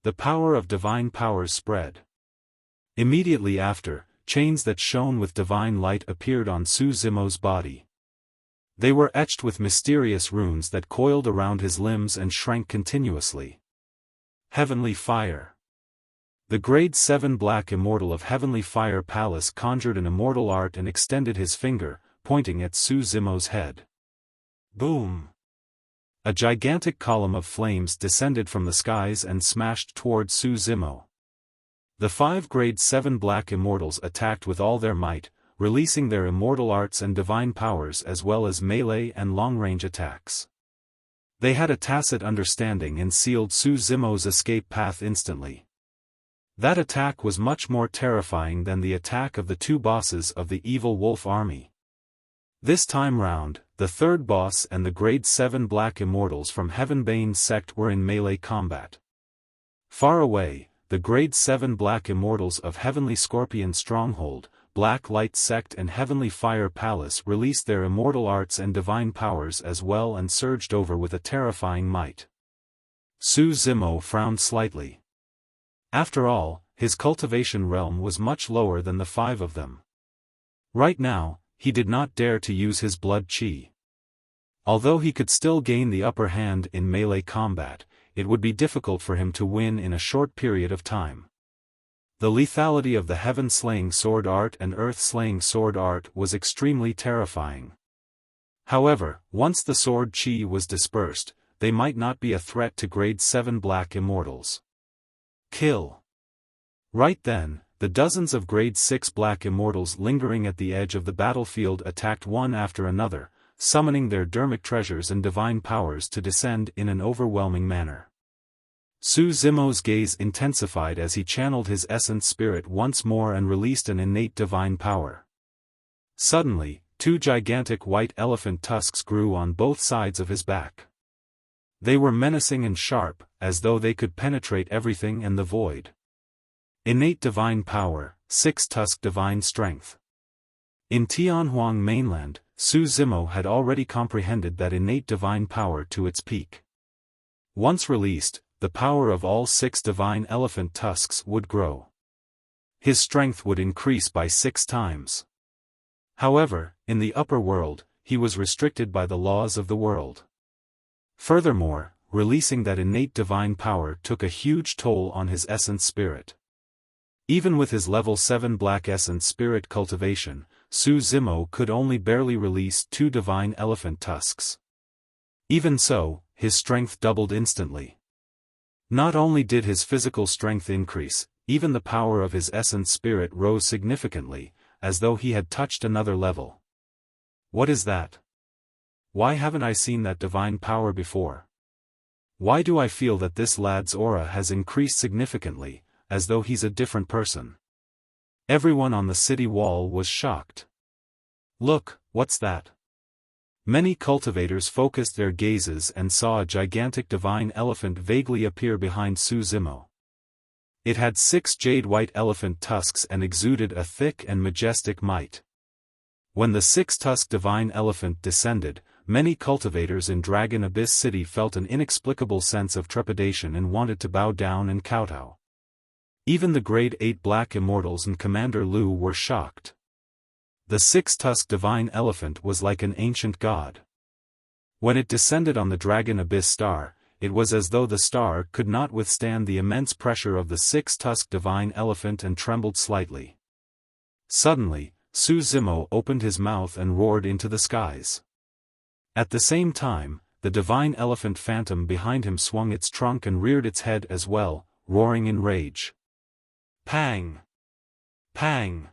The power of divine powers spread. Immediately after, chains that shone with divine light appeared on Su Zimo's body. They were etched with mysterious runes that coiled around his limbs and shrank continuously. Heavenly Fire. The Grade 7 Black Immortal of Heavenly Fire Palace conjured an immortal art and extended his finger, pointing at Su Zimo's head. Boom! A gigantic column of flames descended from the skies and smashed toward Su Zimo. The 5 Grade 7 Black Immortals attacked with all their might, releasing their immortal arts and divine powers as well as melee and long-range attacks. They had a tacit understanding and sealed Su Zimo's escape path instantly. That attack was much more terrifying than the attack of the 2 bosses of the Evil Wolf Army. This time round, the third boss and the Grade 7 Black Immortals from Heavenbane Sect were in melee combat. Far away, the Grade 7 Black Immortals of Heavenly Scorpion Stronghold, Black Light Sect and Heavenly Fire Palace released their immortal arts and divine powers as well and surged over with a terrifying might. Su Zimo frowned slightly. After all, his cultivation realm was much lower than the 5 of them. Right now, he did not dare to use his blood chi. Although he could still gain the upper hand in melee combat, it would be difficult for him to win in a short period of time. The lethality of the Heaven-slaying sword art and Earth-slaying sword art was extremely terrifying. However, once the sword chi was dispersed, they might not be a threat to grade 7 black immortals. Kill. Right then, the dozens of grade 6 black immortals lingering at the edge of the battlefield attacked one after another, summoning their Dharmic treasures and divine powers to descend in an overwhelming manner. Su Zimo's gaze intensified as he channeled his essence spirit once more and released an innate divine power. Suddenly, 2 gigantic white elephant tusks grew on both sides of his back. They were menacing and sharp, as though they could penetrate everything and the void. Innate divine power, 6-tusk divine strength. In Tianhuang mainland, Su Zimo had already comprehended that innate divine power to its peak. Once released, the power of all 6 divine elephant tusks would grow. His strength would increase by 6 times. However, in the upper world, he was restricted by the laws of the world. Furthermore, releasing that innate divine power took a huge toll on his essence spirit. Even with his level 7 black essence spirit cultivation, Su Zimo could only barely release 2 divine elephant tusks. Even so, his strength doubled instantly. Not only did his physical strength increase, even the power of his essence spirit rose significantly, as though he had touched another level. What is that? Why haven't I seen that divine power before? Why do I feel that this lad's aura has increased significantly, as though he's a different person? Everyone on the city wall was shocked. Look, what's that? Many cultivators focused their gazes and saw a gigantic divine elephant vaguely appear behind Su Zimo. It had 6 jade-white elephant tusks and exuded a thick and majestic might. When the 6-tusked divine elephant descended, many cultivators in Dragon Abyss City felt an inexplicable sense of trepidation and wanted to bow down and kowtow. Even the grade 8 black immortals and Commander Lu were shocked. The 6-tusked divine elephant was like an ancient god. When it descended on the Dragon Abyss star, it was as though the star could not withstand the immense pressure of the 6-tusked divine elephant and trembled slightly. Suddenly, Su Zimo opened his mouth and roared into the skies. At the same time, the divine elephant phantom behind him swung its trunk and reared its head as well, roaring in rage. Pang! Pang!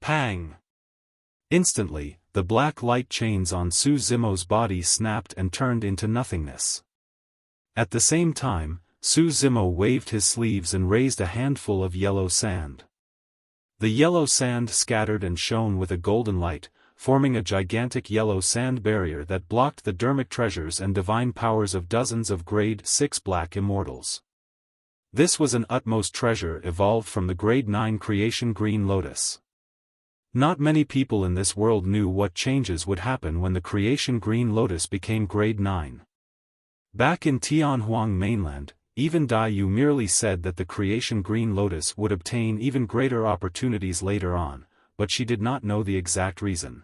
Pang! Instantly, the black light chains on Su Zimo's body snapped and turned into nothingness. At the same time, Su Zimo waved his sleeves and raised a handful of yellow sand. The yellow sand scattered and shone with a golden light, forming a gigantic yellow sand barrier that blocked the Dharmic treasures and divine powers of dozens of grade 6 black immortals. This was an utmost treasure evolved from the grade 9 creation green lotus. Not many people in this world knew what changes would happen when the creation green lotus became grade 9. Back in Tianhuang mainland, even Dai Yu merely said that the creation green lotus would obtain even greater opportunities later on, but she did not know the exact reason.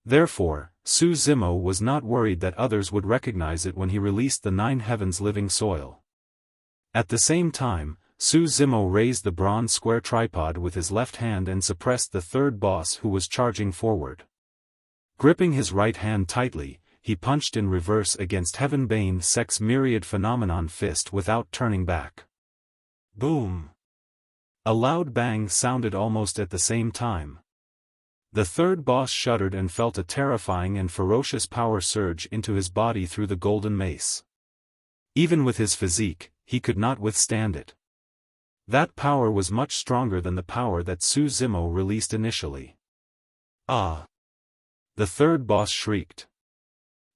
Therefore, Su Zimo was not worried that others would recognize it when he released the 9 heavens living soil. At the same time, Su Zimo raised the bronze square tripod with his left hand and suppressed the 3rd boss who was charging forward. Gripping his right hand tightly, he punched in reverse against Heavenbane Sect's myriad phenomenon fist without turning back. Boom! A loud bang sounded almost at the same time. The 3rd boss shuddered and felt a terrifying and ferocious power surge into his body through the golden mace. Even with his physique, he could not withstand it. That power was much stronger than the power that Su Zimo released initially. Ah! The 3rd boss shrieked.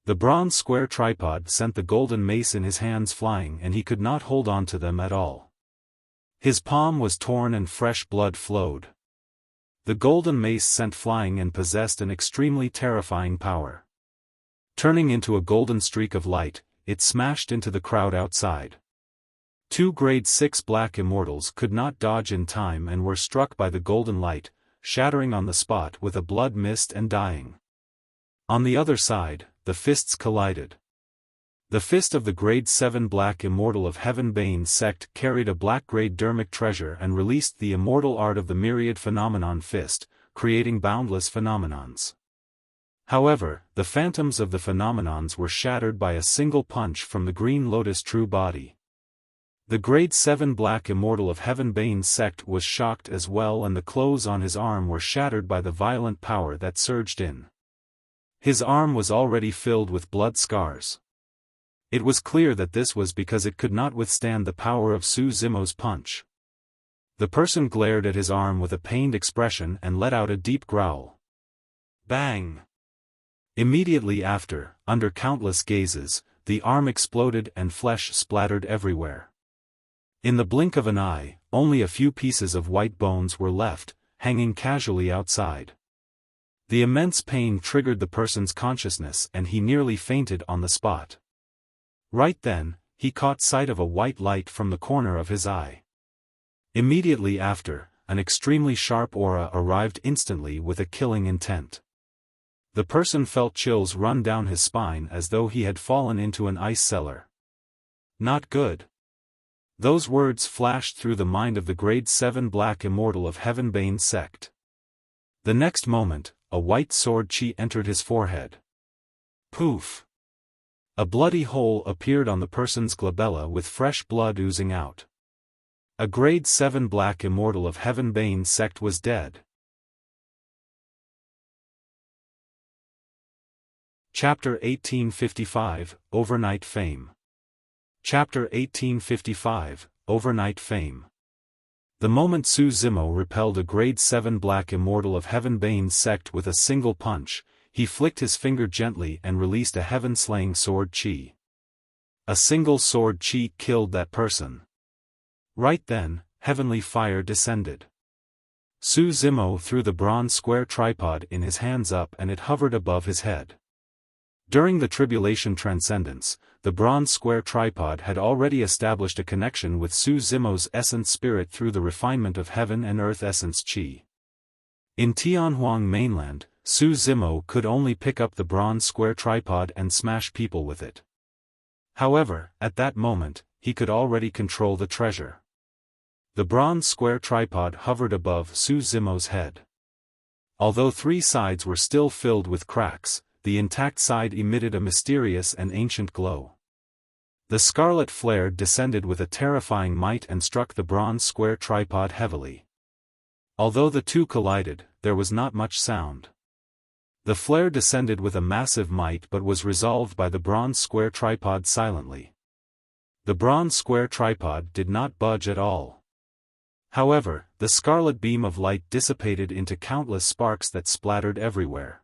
The bronze square tripod sent the golden mace in his hands flying and he could not hold on to them at all. His palm was torn and fresh blood flowed. The golden mace sent flying and possessed an extremely terrifying power. Turning into a golden streak of light, it smashed into the crowd outside. 2 grade 6 black immortals could not dodge in time and were struck by the golden light, shattering on the spot with a blood mist and dying. On the other side, the fists collided. The fist of the grade 7 black immortal of Heavenbane sect carried a black-grade Dharmic treasure and released the immortal art of the myriad phenomenon fist, creating boundless phenomenons. However, the phantoms of the phenomenons were shattered by a single punch from the green lotus true body. The grade 7 black immortal of Heavenbane sect was shocked as well, and the clothes on his arm were shattered by the violent power that surged in. His arm was already filled with blood scars. It was clear that this was because it could not withstand the power of Su Zimo's punch. The person glared at his arm with a pained expression and let out a deep growl. Bang! Immediately after, under countless gazes, the arm exploded and flesh splattered everywhere. In the blink of an eye, only a few pieces of white bones were left, hanging casually outside. The immense pain triggered the person's consciousness and he nearly fainted on the spot. Right then, he caught sight of a white light from the corner of his eye. Immediately after, an extremely sharp aura arrived instantly with a killing intent. The person felt chills run down his spine as though he had fallen into an ice cellar. Not good. Those words flashed through the mind of the grade 7 black immortal of Heavenbane sect. The next moment, a white sword chi entered his forehead. Poof! A bloody hole appeared on the person's glabella with fresh blood oozing out. A grade 7 black immortal of Heavenbane sect was dead. Chapter 1855, Overnight Fame. Chapter 1855, Overnight Fame. The moment Su Zimo repelled a grade 7 black immortal of Heavenbane sect with a single punch, he flicked his finger gently and released a heaven-slaying sword chi. A single sword chi killed that person. Right then, heavenly fire descended. Su Zimo threw the bronze square tripod in his hands up and it hovered above his head. During the tribulation transcendence, the bronze square tripod had already established a connection with Su Zimo's essence spirit through the refinement of heaven and earth essence chi. In Tianhuang mainland, Su Zimo could only pick up the bronze square tripod and smash people with it. However, at that moment, he could already control the treasure. The bronze square tripod hovered above Su Zimo's head. Although 3 sides were still filled with cracks, the intact side emitted a mysterious and ancient glow. The scarlet flare descended with a terrifying might and struck the bronze square tripod heavily. Although the two collided, there was not much sound. The flare descended with a massive might but was resolved by the bronze square tripod silently. The bronze square tripod did not budge at all. However, the scarlet beam of light dissipated into countless sparks that splattered everywhere.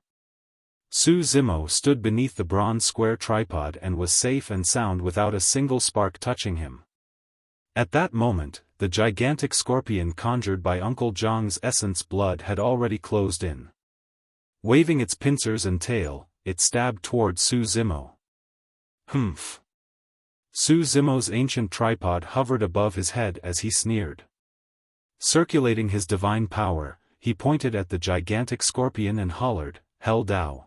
Su Zimo stood beneath the bronze square tripod and was safe and sound without a single spark touching him. At that moment, the gigantic scorpion conjured by Uncle Zhang's essence blood had already closed in. Waving its pincers and tail, it stabbed toward Su Zimo. Humph! Su Zimo's ancient tripod hovered above his head as he sneered. Circulating his divine power, he pointed at the gigantic scorpion and hollered, "Hell Dao."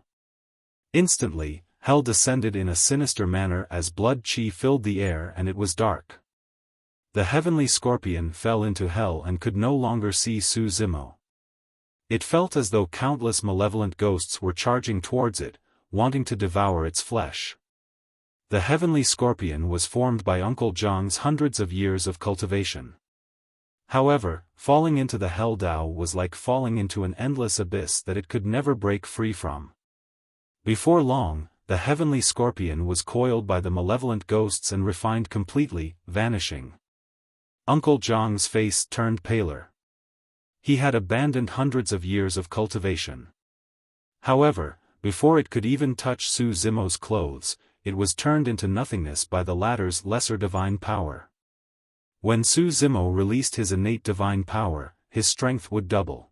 Instantly, hell descended in a sinister manner as blood chi filled the air and it was dark. The heavenly scorpion fell into hell and could no longer see Su Zimo. It felt as though countless malevolent ghosts were charging towards it, wanting to devour its flesh. The heavenly scorpion was formed by Uncle Zhang's hundreds of years of cultivation. However, falling into the Hell Dao was like falling into an endless abyss that it could never break free from. Before long, the heavenly scorpion was coiled by the malevolent ghosts and refined completely, vanishing. Uncle Zhang's face turned paler. He had abandoned hundreds of years of cultivation. However, before it could even touch Su Zimo's clothes, it was turned into nothingness by the latter's lesser divine power. When Su Zimo released his innate divine power, his strength would double.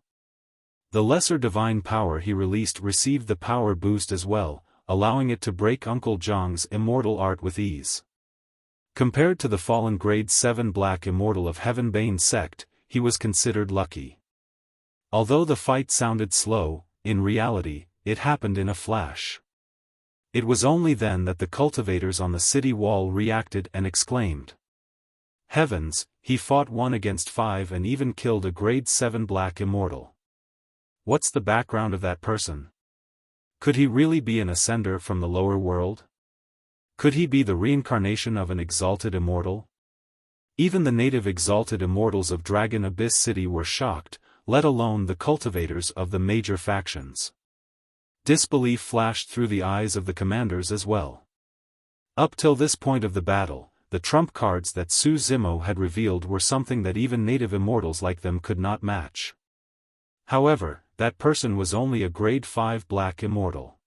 The lesser divine power he released received the power boost as well, allowing it to break Uncle Zhang's immortal art with ease. Compared to the fallen grade 7 Black Immortal of Heavenbane sect, he was considered lucky. Although the fight sounded slow, in reality, it happened in a flash. It was only then that the cultivators on the city wall reacted and exclaimed. Heavens, he fought 1 against 5 and even killed a grade 7 Black Immortal. What's the background of that person? Could he really be an ascender from the lower world? Could he be the reincarnation of an exalted immortal? Even the native exalted immortals of Dragon Abyss City were shocked, let alone the cultivators of the major factions. Disbelief flashed through the eyes of the commanders as well. Up till this point of the battle, the trump cards that Su Zimo had revealed were something that even native immortals like them could not match. However, that person was only a grade 5 Black Immortal.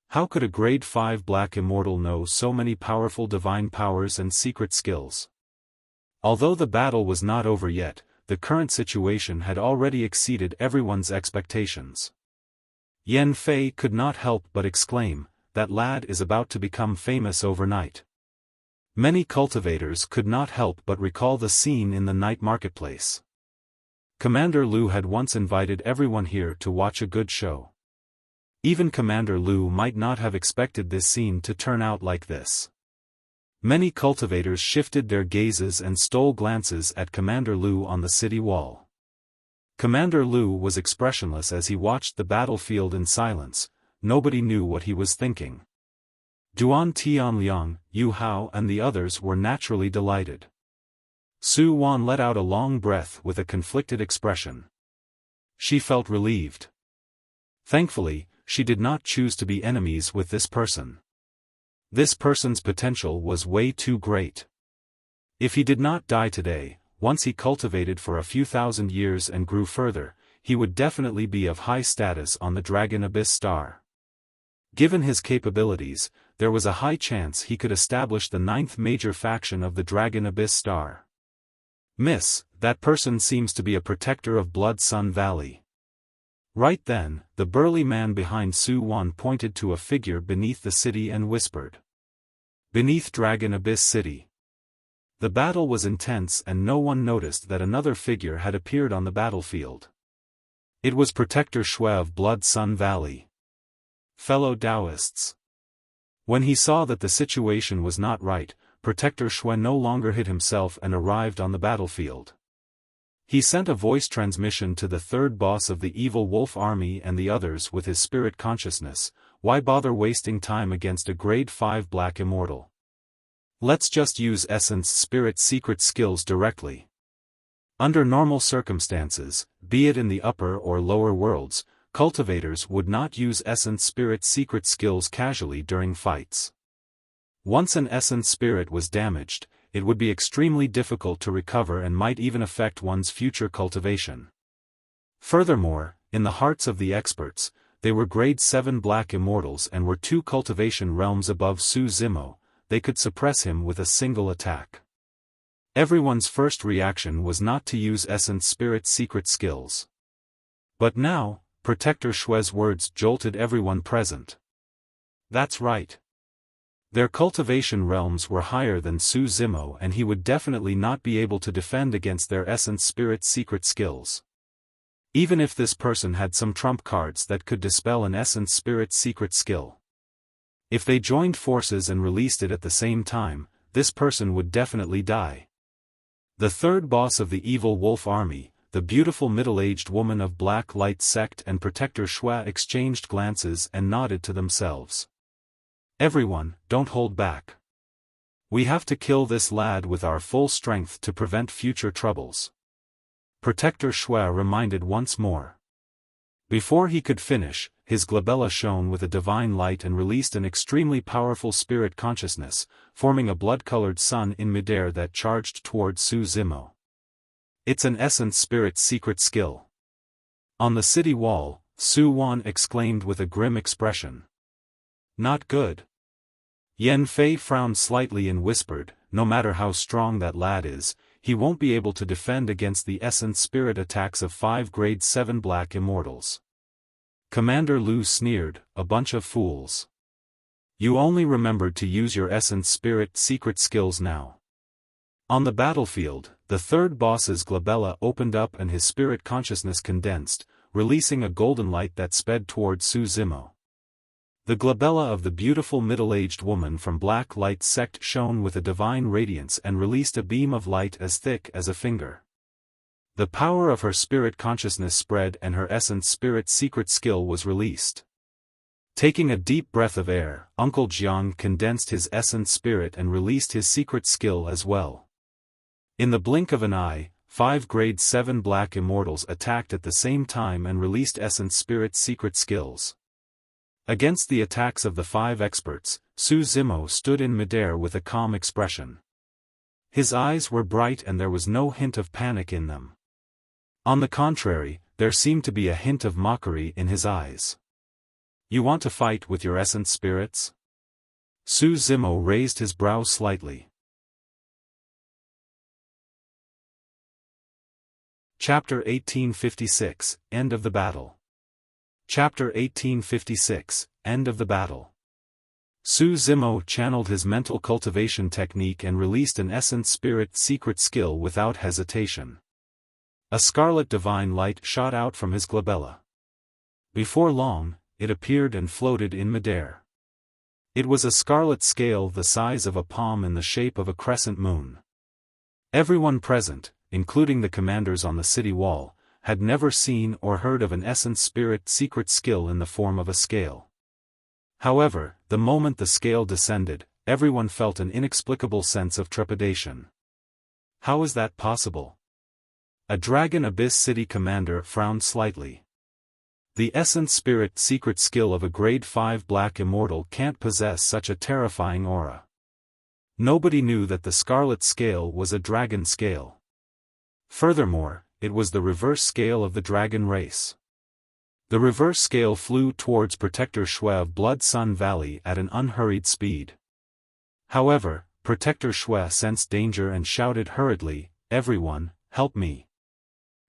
How could a grade 5 Black Immortal know so many powerful divine powers and secret skills? Although the battle was not over yet, the current situation had already exceeded everyone's expectations. Yan Fei could not help but exclaim, that lad is about to become famous overnight. Many cultivators could not help but recall the scene in the night marketplace. Commander Liu had once invited everyone here to watch a good show. Even Commander Liu might not have expected this scene to turn out like this. Many cultivators shifted their gazes and stole glances at Commander Liu on the city wall. Commander Liu was expressionless as he watched the battlefield in silence. Nobody knew what he was thinking. Duan Tianliang, Yu Hao and the others were naturally delighted. Su Wan let out a long breath with a conflicted expression. She felt relieved. Thankfully, she did not choose to be enemies with this person. This person's potential was way too great. If he did not die today, once he cultivated for a few thousand years and grew further, he would definitely be of high status on the Dragon Abyss Star. Given his capabilities, there was a high chance he could establish the 9th major faction of the Dragon Abyss Star. Miss, that person seems to be a protector of Blood Sun Valley. Right then, the burly man behind Su Wan pointed to a figure beneath the city and whispered. Beneath Dragon Abyss City. The battle was intense and no one noticed that another figure had appeared on the battlefield. It was Protector Shui of Blood Sun Valley. Fellow Taoists. When he saw that the situation was not right, Protector Shui no longer hid himself and arrived on the battlefield. He sent a voice transmission to the third boss of the evil wolf army and the others with his spirit consciousness. Why bother wasting time against a grade 5 Black Immortal? Let's just use Essence Spirit secret skills directly. Under normal circumstances, be it in the upper or lower worlds, cultivators would not use Essence Spirit secret skills casually during fights. Once an Essence Spirit was damaged, it would be extremely difficult to recover and might even affect one's future cultivation. Furthermore, in the hearts of the experts, they were grade 7 Black Immortals and were 2 cultivation realms above Su Zimo. They could suppress him with a single attack. Everyone's first reaction was not to use Essence Spirit secret skills. But now, Protector Shui's words jolted everyone present. That's right. Their cultivation realms were higher than Su Zimo and he would definitely not be able to defend against their Essence Spirit secret skills. Even if this person had some trump cards that could dispel an Essence Spirit secret skill. If they joined forces and released it at the same time, this person would definitely die. The third boss of the evil wolf army, the beautiful middle-aged woman of Black Light sect and Protector Shui exchanged glances and nodded to themselves. Everyone, don't hold back. We have to kill this lad with our full strength to prevent future troubles. Protector Shui reminded once more. Before he could finish, his glabella shone with a divine light and released an extremely powerful spirit consciousness, forming a blood-colored sun in midair that charged toward Su Zimo. It's an Essence Spirit secret skill. On the city wall, Su Wan exclaimed with a grim expression. Not good. Yan Fei frowned slightly and whispered, no matter how strong that lad is, he won't be able to defend against the Essence Spirit attacks of 5 Grade 7 Black Immortals. Commander Lu sneered, "A bunch of fools. You only remembered to use your Essence Spirit secret skills now." On the battlefield, the third boss's glabella opened up and his spirit consciousness condensed, releasing a golden light that sped toward Su Zimo. The glabella of the beautiful middle-aged woman from Black Light Sect shone with a divine radiance and released a beam of light as thick as a finger. The power of her spirit consciousness spread and her Essence Spirit secret skill was released. Taking a deep breath of air, Uncle Jiang condensed his Essence Spirit and released his secret skill as well. In the blink of an eye, 5 Grade 7 Black Immortals attacked at the same time and released Essence Spirit secret skills. Against the attacks of the 5 experts, Su Zimo stood in midair with a calm expression. His eyes were bright and there was no hint of panic in them. On the contrary, there seemed to be a hint of mockery in his eyes. "You want to fight with your Essence Spirits?" Su Zimo raised his brow slightly. Chapter 1856, End of the Battle. Chapter 1856, End of the Battle. Su Zimo channeled his mental cultivation technique and released an Essence Spirit secret skill without hesitation. A scarlet divine light shot out from his glabella. Before long, it appeared and floated in midair. It was a scarlet scale the size of a palm in the shape of a crescent moon. Everyone present, including the commanders on the city wall, had never seen or heard of an Essence Spirit secret skill in the form of a scale. However, the moment the scale descended, everyone felt an inexplicable sense of trepidation. How is that possible? A Dragon Abyss City commander frowned slightly. The Essence Spirit secret skill of a Grade 5 Black Immortal can't possess such a terrifying aura. Nobody knew that the Scarlet Scale was a dragon scale. Furthermore, it was the reverse scale of the dragon race. The reverse scale flew towards Protector Shui of Blood Sun Valley at an unhurried speed. However, Protector Shui sensed danger and shouted hurriedly, "Everyone, help me."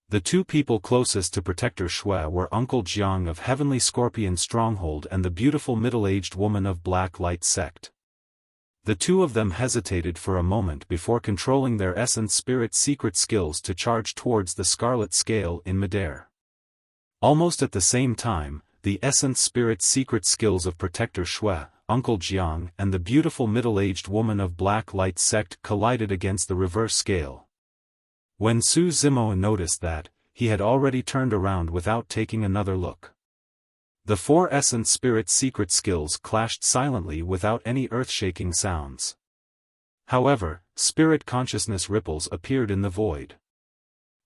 The two people closest to Protector Shui were Uncle Jiang of Heavenly Scorpion Stronghold and the beautiful middle-aged woman of Black Light Sect. The two of them hesitated for a moment before controlling their Essence Spirit secret skills to charge towards the Scarlet Scale in midair. Almost at the same time, the Essence Spirit secret skills of Protector Shui, Uncle Jiang and the beautiful middle-aged woman of Black Light Sect collided against the reverse scale. When Su Zimo noticed that, he had already turned around without taking another look. The 4 Essence Spirit secret skills clashed silently without any earth-shaking sounds. However, spirit consciousness ripples appeared in the void.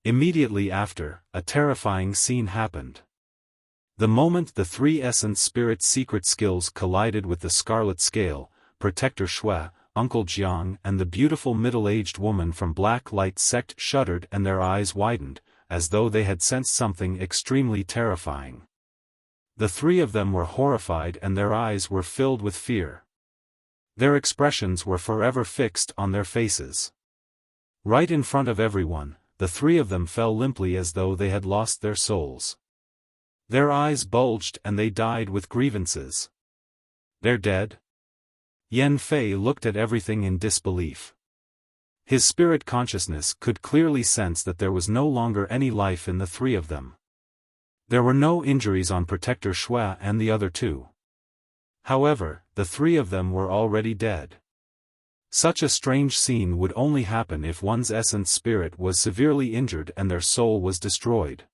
Immediately after, a terrifying scene happened. The moment the 3 Essence Spirit secret skills collided with the Scarlet Scale, Protector Shui, Uncle Jiang and the beautiful middle-aged woman from Black Light Sect shuddered and their eyes widened, as though they had sensed something extremely terrifying. The 3 of them were horrified and their eyes were filled with fear. Their expressions were forever fixed on their faces. Right in front of everyone, the 3 of them fell limply as though they had lost their souls. Their eyes bulged and they died with grievances. "They're dead?" Yan Fei looked at everything in disbelief. His spirit consciousness could clearly sense that there was no longer any life in the 3 of them. There were no injuries on Protector Shui and the other 2. However, the 3 of them were already dead. Such a strange scene would only happen if one's essence spirit was severely injured and their soul was destroyed.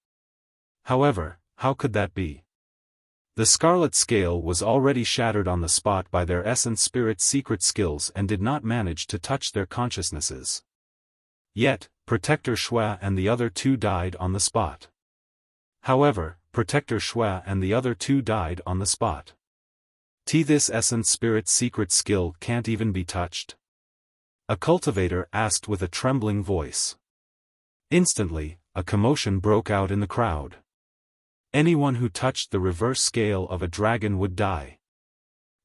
However, how could that be? The Scarlet Scale was already shattered on the spot by their essence spirit secret skills and did not manage to touch their consciousnesses. Yet, Protector Shui and the other 2 died on the spot. However, Protector Shui and the other 2 died on the spot. This essence spirit secret skill can't even be touched? A cultivator asked with a trembling voice. Instantly, a commotion broke out in the crowd. Anyone who touched the reverse scale of a dragon would die.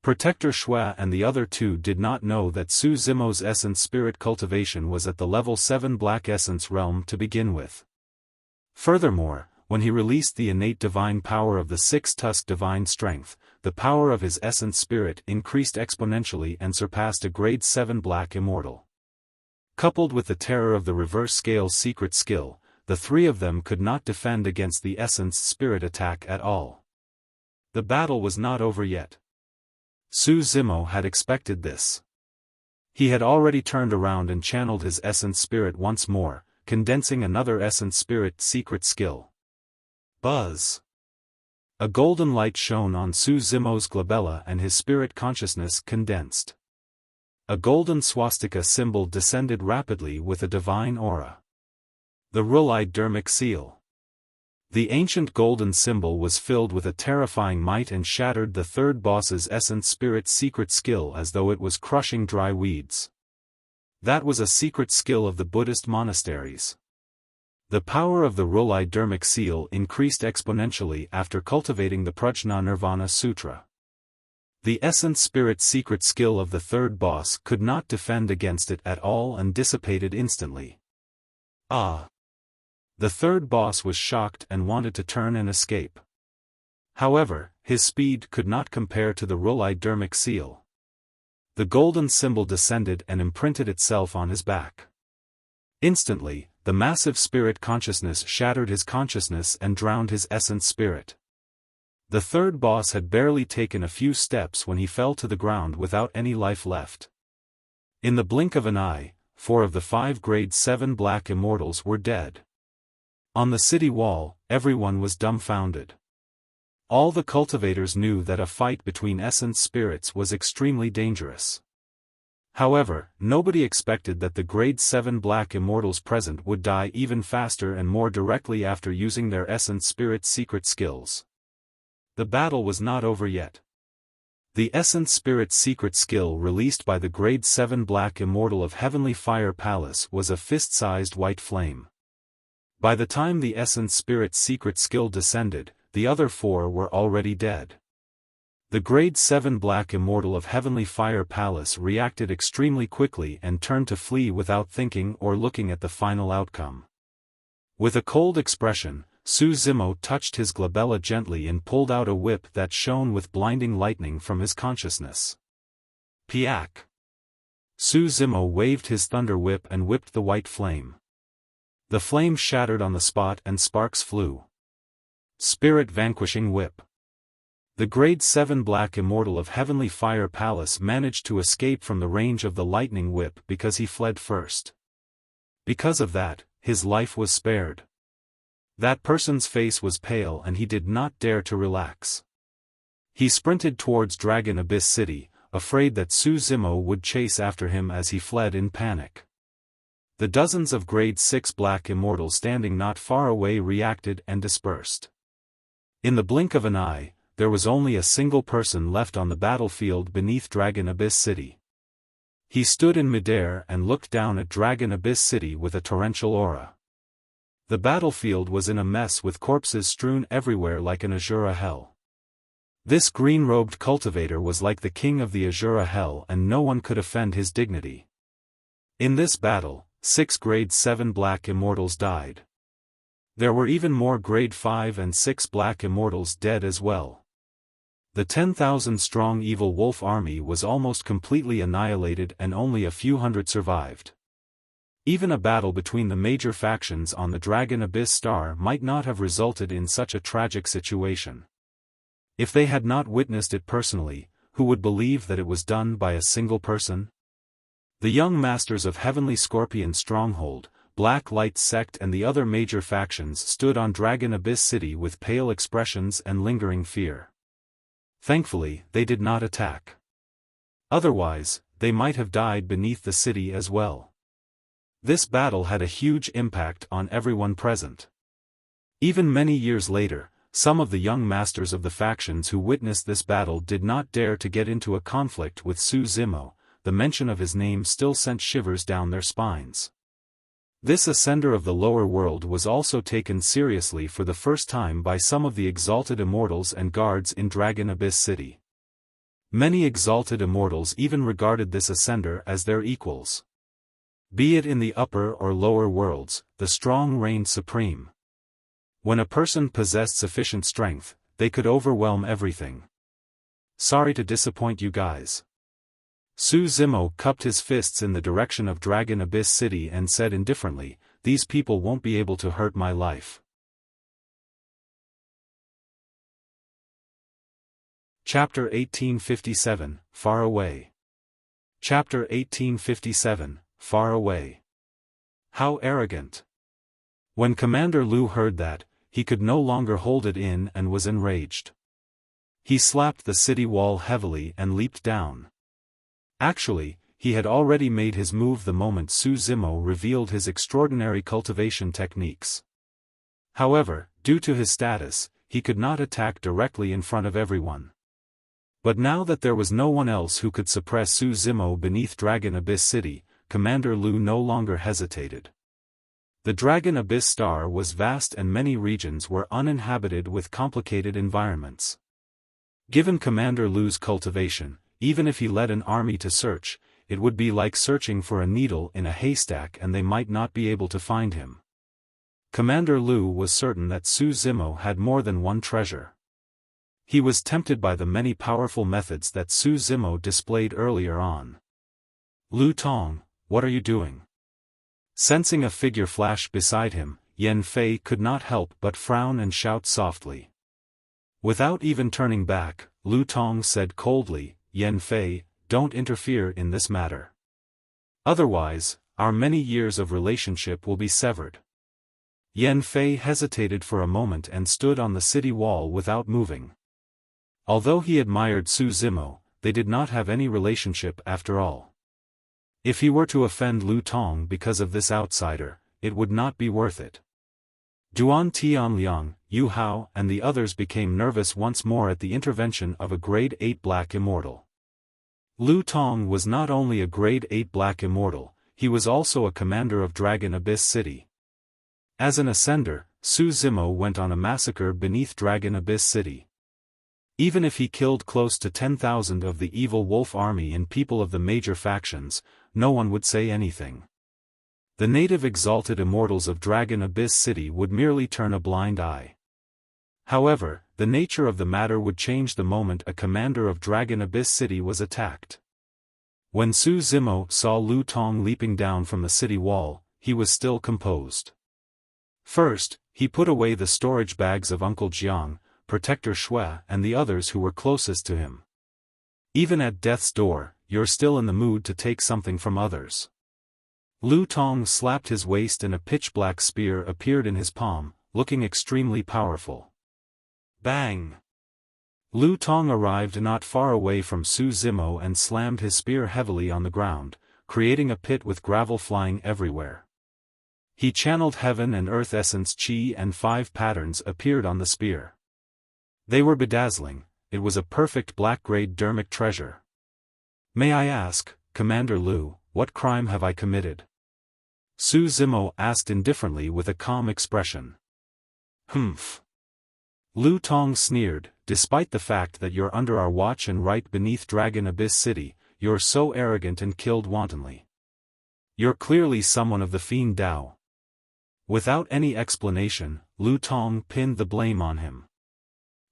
Protector Shui and the other two did not know that Su Zimo's essence spirit cultivation was at the level 7 Black Essence realm to begin with. Furthermore, when he released the innate divine power of the six-tusked divine strength, the power of his essence spirit increased exponentially and surpassed a grade 7 Black Immortal. Coupled with the terror of the reverse scale's secret skill, the three of them could not defend against the essence spirit attack at all. The battle was not over yet. Su Zimo had expected this. He had already turned around and channeled his essence spirit once more, condensing another essence spirit secret skill. Buzz! A golden light shone on Su Zimo's glabella and his spirit consciousness condensed. A golden swastika symbol descended rapidly with a divine aura. The Rulai Dharmic seal. The ancient golden symbol was filled with a terrifying might and shattered the third boss's essence spirit secret skill as though it was crushing dry weeds. That was a secret skill of the Buddhist monasteries. The power of the Rulai Dharmic seal increased exponentially after cultivating the Prajna Nirvana Sutra. The essence spirit secret skill of the third boss could not defend against it at all and dissipated instantly. Ah! The third boss was shocked and wanted to turn and escape. However, his speed could not compare to the Rulai Dharmic seal. The golden symbol descended and imprinted itself on his back. Instantly, the massive spirit consciousness shattered his consciousness and drowned his essence spirit. The third boss had barely taken a few steps when he fell to the ground without any life left. In the blink of an eye, 4 of the 5 grade 7 Black Immortals were dead. On the city wall, everyone was dumbfounded. All the cultivators knew that a fight between essence spirits was extremely dangerous. However, nobody expected that the grade 7 Black Immortals present would die even faster and more directly after using their essence spirit secret skills. The battle was not over yet. The essence spirit secret skill released by the grade 7 Black Immortal of Heavenly Fire Palace was a fist-sized white flame. By the time the essence spirit secret skill descended, the other 4 were already dead. The grade 7 Black Immortal of Heavenly Fire Palace reacted extremely quickly and turned to flee without thinking or looking at the final outcome. With a cold expression, Su Zimo touched his glabella gently and pulled out a whip that shone with blinding lightning from his consciousness. Piak! Su Zimo waved his thunder whip and whipped the white flame. The flame shattered on the spot and sparks flew. Spirit Vanquishing Whip. The grade 7 Black Immortal of Heavenly Fire Palace managed to escape from the range of the lightning whip because he fled first. Because of that, his life was spared. That person's face was pale and he did not dare to relax. He sprinted towards Dragon Abyss City, afraid that Su Zimo would chase after him as he fled in panic. The dozens of grade 6 Black Immortals standing not far away reacted and dispersed. In the blink of an eye, there was only a single person left on the battlefield beneath Dragon Abyss City. He stood in midair and looked down at Dragon Abyss City with a torrential aura. The battlefield was in a mess with corpses strewn everywhere like an Azura hell. This green-robed cultivator was like the king of the Azura hell and no one could offend his dignity. In this battle, 6 grade 7 Black Immortals died. There were even more grade 5 and 6 Black Immortals dead as well. The 10,000-strong evil wolf army was almost completely annihilated and only a few hundred survived. Even a battle between the major factions on the Dragon Abyss Star might not have resulted in such a tragic situation. If they had not witnessed it personally, who would believe that it was done by a single person? The young masters of Heavenly Scorpion Stronghold, Black Light Sect and the other major factions stood on Dragon Abyss City with pale expressions and lingering fear. Thankfully, they did not attack. Otherwise, they might have died beneath the city as well. This battle had a huge impact on everyone present. Even many years later, some of the young masters of the factions who witnessed this battle did not dare to get into a conflict with Su Zimo. The mention of his name still sent shivers down their spines. This ascender of the lower world was also taken seriously for the first time by some of the exalted immortals and guards in Dragon Abyss City. Many exalted immortals even regarded this ascender as their equals. Be it in the upper or lower worlds, the strong reigned supreme. When a person possessed sufficient strength, they could overwhelm everything. Sorry to disappoint you guys. Su Zimo cupped his fists in the direction of Dragon Abyss City and said indifferently, "These people won't be able to hurt my life." Chapter 1857, Far Away. Chapter 1857, Far Away. How arrogant. When Commander Lu heard that, he could no longer hold it in and was enraged. He slapped the city wall heavily and leaped down. Actually, he had already made his move the moment Su Zimo revealed his extraordinary cultivation techniques. However, due to his status, he could not attack directly in front of everyone. But now that there was no one else who could suppress Su Zimo beneath Dragon Abyss City, Commander Lu no longer hesitated. The Dragon Abyss Star was vast and many regions were uninhabited with complicated environments. Given Commander Lu's cultivation, even if he led an army to search, it would be like searching for a needle in a haystack and they might not be able to find him. Commander Lu was certain that Su Zimo had more than one treasure. He was tempted by the many powerful methods that Su Zimo displayed earlier on. "Lu Tong, what are you doing?" Sensing a figure flash beside him, Yan Fei could not help but frown and shout softly. Without even turning back, Lu Tong said coldly, "Yan Fei, don't interfere in this matter. Otherwise, our many years of relationship will be severed." Yan Fei hesitated for a moment and stood on the city wall without moving. Although he admired Su Zimo, they did not have any relationship after all. If he were to offend Lu Tong because of this outsider, it would not be worth it. Duan Tianliang, Yu Hao and the others became nervous once more at the intervention of a Grade 8 Black Immortal. Lu Tong was not only a Grade 8 Black Immortal, he was also a commander of Dragon Abyss City. As an ascender, Su Zimo went on a massacre beneath Dragon Abyss City. Even if he killed close to 10,000 of the evil wolf army and people of the major factions, no one would say anything. The native exalted immortals of Dragon Abyss City would merely turn a blind eye. However, the nature of the matter would change the moment a commander of Dragon Abyss City was attacked. When Su Zimo saw Lu Tong leaping down from the city wall, he was still composed. First, he put away the storage bags of Uncle Jiang, Protector Shui and the others who were closest to him. Even at death's door, you're still in the mood to take something from others. Lu Tong slapped his waist and a pitch-black spear appeared in his palm, looking extremely powerful. Bang! Lu Tong arrived not far away from Su Zimo and slammed his spear heavily on the ground, creating a pit with gravel flying everywhere. He channeled heaven and earth essence chi and 5 patterns appeared on the spear. They were bedazzling, it was a perfect black-grade Dharmic treasure. "May I ask, Commander Lu, what crime have I committed?" Su Zimo asked indifferently with a calm expression. "Humph." Lu Tong sneered, "Despite the fact that you're under our watch and right beneath Dragon Abyss City, you're so arrogant and killed wantonly. You're clearly someone of the Fiend Dao." Without any explanation, Lu Tong pinned the blame on him.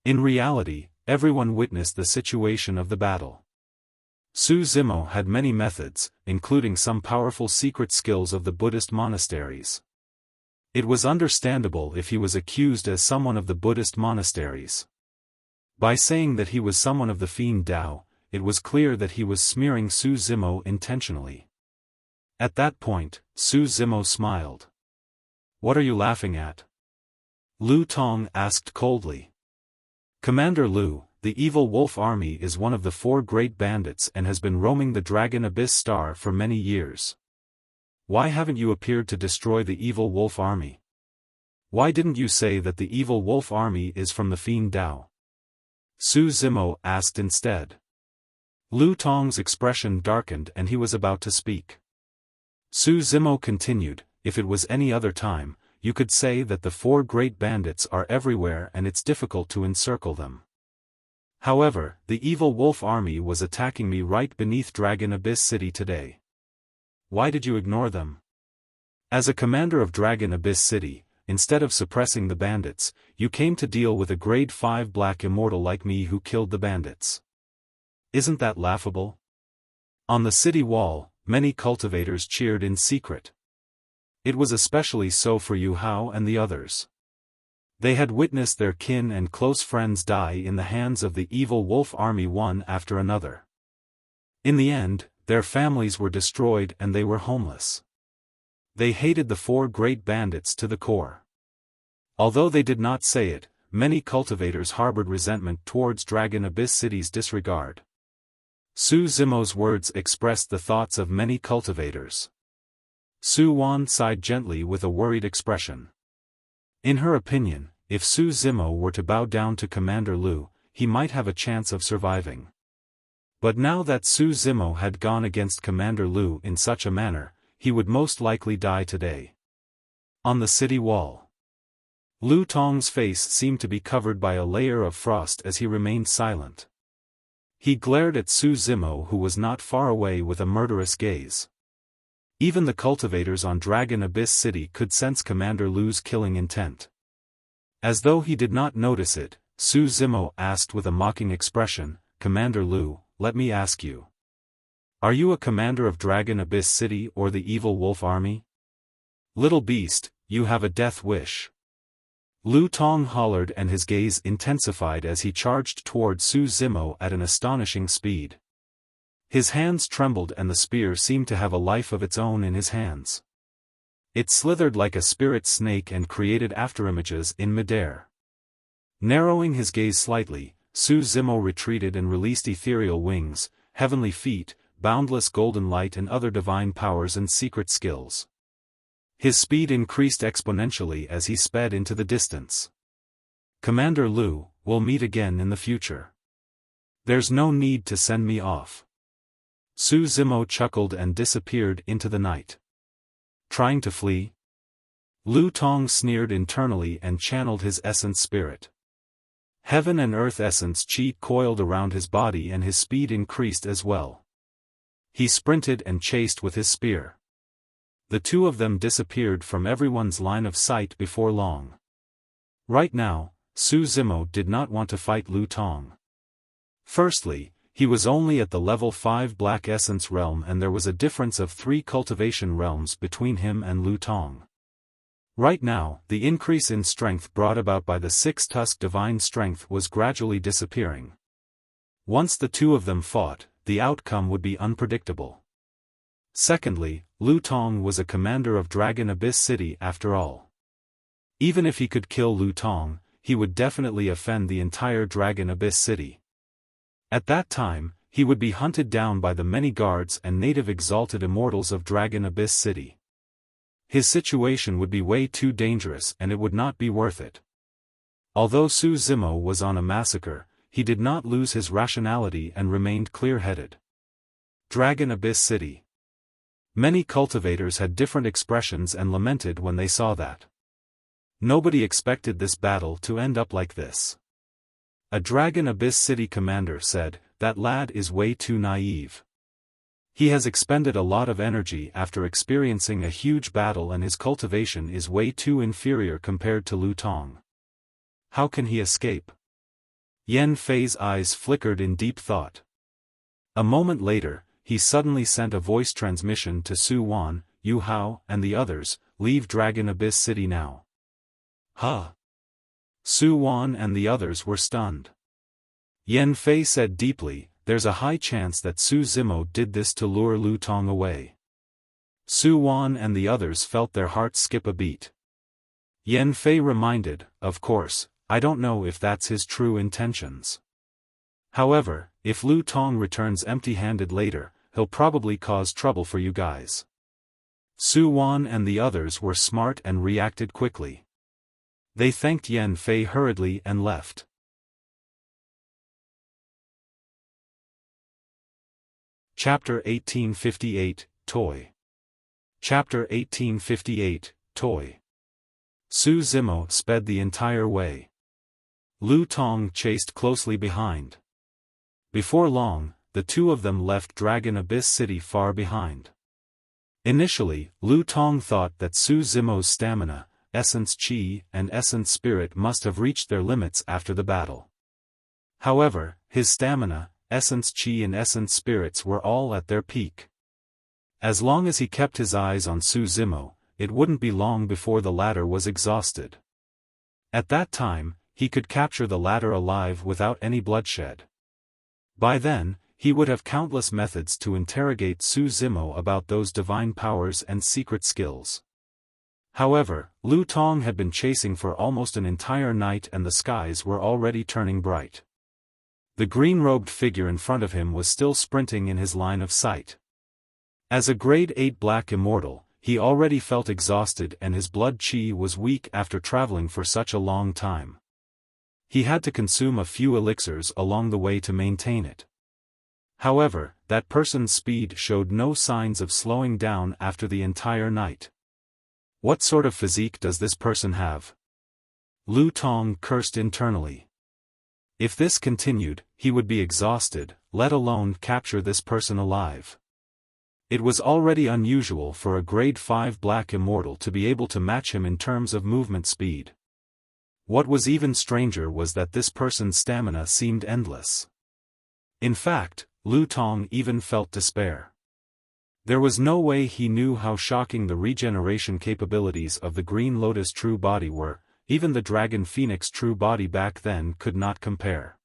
In reality, everyone witnessed the situation of the battle. Su Zimo had many methods, including some powerful secret skills of the Buddhist monasteries. It was understandable if he was accused as someone of the Buddhist monasteries. By saying that he was someone of the Fiend Dao, it was clear that he was smearing Su Zimo intentionally. At that point, Su Zimo smiled. "What are you laughing at?" Lu Tong asked coldly. "Commander Lu, the evil wolf army is one of the 4 great bandits and has been roaming the Dragon Abyss Star for many years. Why haven't you appeared to destroy the evil wolf army? Why didn't you say that the evil wolf army is from the Fiend Dao?" Su Zimo asked instead. Lu Tong's expression darkened and he was about to speak. Su Zimo continued, "If it was any other time, you could say that the 4 great bandits are everywhere and it's difficult to encircle them. However, the evil wolf army was attacking me right beneath Dragon Abyss City today. Why did you ignore them? As a commander of Dragon Abyss City, instead of suppressing the bandits, you came to deal with a grade 5 black immortal like me who killed the bandits. Isn't that laughable? On the city wall, many cultivators cheered in secret. It was especially so for Yu Hao and the others. They had witnessed their kin and close friends die in the hands of the evil wolf army one after another. In the end, their families were destroyed and they were homeless. They hated the 4 great bandits to the core. Although they did not say it, many cultivators harbored resentment towards Dragon Abyss City's disregard. Su Zimo's words expressed the thoughts of many cultivators. Su Wan sighed gently with a worried expression. In her opinion, if Su Zimo were to bow down to Commander Lu, he might have a chance of surviving. But now that Su Zimo had gone against Commander Lu in such a manner, he would most likely die today. On the city wall, Lu Tong's face seemed to be covered by a layer of frost as he remained silent. He glared at Su Zimo who was not far away with a murderous gaze. Even the cultivators on Dragon Abyss City could sense Commander Lu's killing intent. As though he did not notice it, Su Zimo asked with a mocking expression, "Commander Lu, let me ask you. Are you a commander of Dragon Abyss City or the evil wolf army? Little beast, you have a death wish." Lu Tong hollered and his gaze intensified as he charged toward Su Zimo at an astonishing speed. His hands trembled and the spear seemed to have a life of its own in his hands. It slithered like a spirit snake and created afterimages in midair. Narrowing his gaze slightly, Su Zimo retreated and released ethereal wings, heavenly feet, boundless golden light and other divine powers and secret skills. His speed increased exponentially as he sped into the distance. "Commander Lu, we'll meet again in the future. There's no need to send me off." Su Zimo chuckled and disappeared into the night. Trying to flee? Lu Tong sneered internally and channeled his essence spirit. Heaven and earth essence chi coiled around his body and his speed increased as well. He sprinted and chased with his spear. The two of them disappeared from everyone's line of sight before long. Right now, Su Zimo did not want to fight Lu Tong. Firstly, he was only at the level 5 Black Essence realm and there was a difference of 3 cultivation realms between him and Lu Tong. Right now, the increase in strength brought about by the 6-tusk divine strength was gradually disappearing. Once the two of them fought, the outcome would be unpredictable. Secondly, Lu Tong was a commander of Dragon Abyss City after all. Even if he could kill Lu Tong, he would definitely offend the entire Dragon Abyss City. At that time, he would be hunted down by the many guards and native exalted immortals of Dragon Abyss City. His situation would be way too dangerous and it would not be worth it. Although Su Zimo was on a massacre, he did not lose his rationality and remained clear-headed. Dragon Abyss City. Many cultivators had different expressions and lamented when they saw that. Nobody expected this battle to end up like this. A Dragon Abyss City commander said, "That lad is way too naive. He has expended a lot of energy after experiencing a huge battle and his cultivation is way too inferior compared to Lu Tong. How can he escape?" Yan Fei's eyes flickered in deep thought. A moment later, he suddenly sent a voice transmission to Su Wan, Yu Hao, and the others, "Leave Dragon Abyss City now." Huh? Su Wan and the others were stunned. Yan Fei said deeply, "There's a high chance that Su Zimo did this to lure Lu Tong away." Su Wan and the others felt their hearts skip a beat. Yan Fei reminded, "Of course, I don't know if that's his true intentions. However, if Lu Tong returns empty-handed later, he'll probably cause trouble for you guys." Su Wan and the others were smart and reacted quickly. They thanked Yan Fei hurriedly and left. Chapter 1858, Toy. Chapter 1858, Toy. Su Zimo sped the entire way. Lu Tong chased closely behind. Before long, the two of them left Dragon Abyss City far behind. Initially, Lu Tong thought that Su Zimo's stamina, essence qi, and essence spirit must have reached their limits after the battle. However, his stamina, essence qi and essence spirits were all at their peak. As long as he kept his eyes on Su Zimo, it wouldn't be long before the latter was exhausted. At that time, he could capture the latter alive without any bloodshed. By then, he would have countless methods to interrogate Su Zimo about those divine powers and secret skills. However, Lu Tong had been chasing for almost an entire night and the skies were already turning bright. The green-robed figure in front of him was still sprinting in his line of sight. As a grade 8 black immortal, he already felt exhausted and his blood qi was weak after traveling for such a long time. He had to consume a few elixirs along the way to maintain it. However, that person's speed showed no signs of slowing down after the entire night. What sort of physique does this person have? Lu Tong cursed internally. If this continued, he would be exhausted, let alone capture this person alive. It was already unusual for a grade 5 black immortal to be able to match him in terms of movement speed. What was even stranger was that this person's stamina seemed endless. In fact, Lu Tong even felt despair. There was no way he knew how shocking the regeneration capabilities of the Green Lotus True Body were, even the Dragon Phoenix True Body back then could not compare.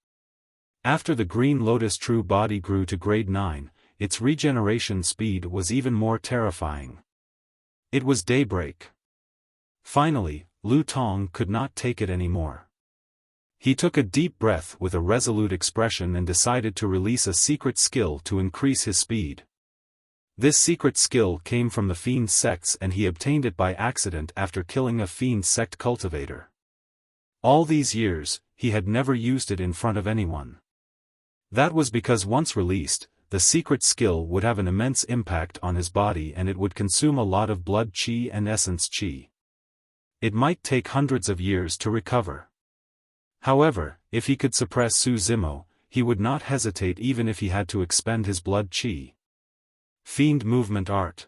After the Green Lotus True Body grew to grade 9, its regeneration speed was even more terrifying. It was daybreak. Finally, Lu Tong could not take it anymore. He took a deep breath with a resolute expression and decided to release a secret skill to increase his speed. This secret skill came from the Fiend sects and he obtained it by accident after killing a Fiend sect cultivator. All these years, he had never used it in front of anyone. That was because once released, the secret skill would have an immense impact on his body and it would consume a lot of blood qi and essence qi. It might take hundreds of years to recover. However, if he could suppress Su Zimo, he would not hesitate even if he had to expend his blood qi. Fiend Movement Art.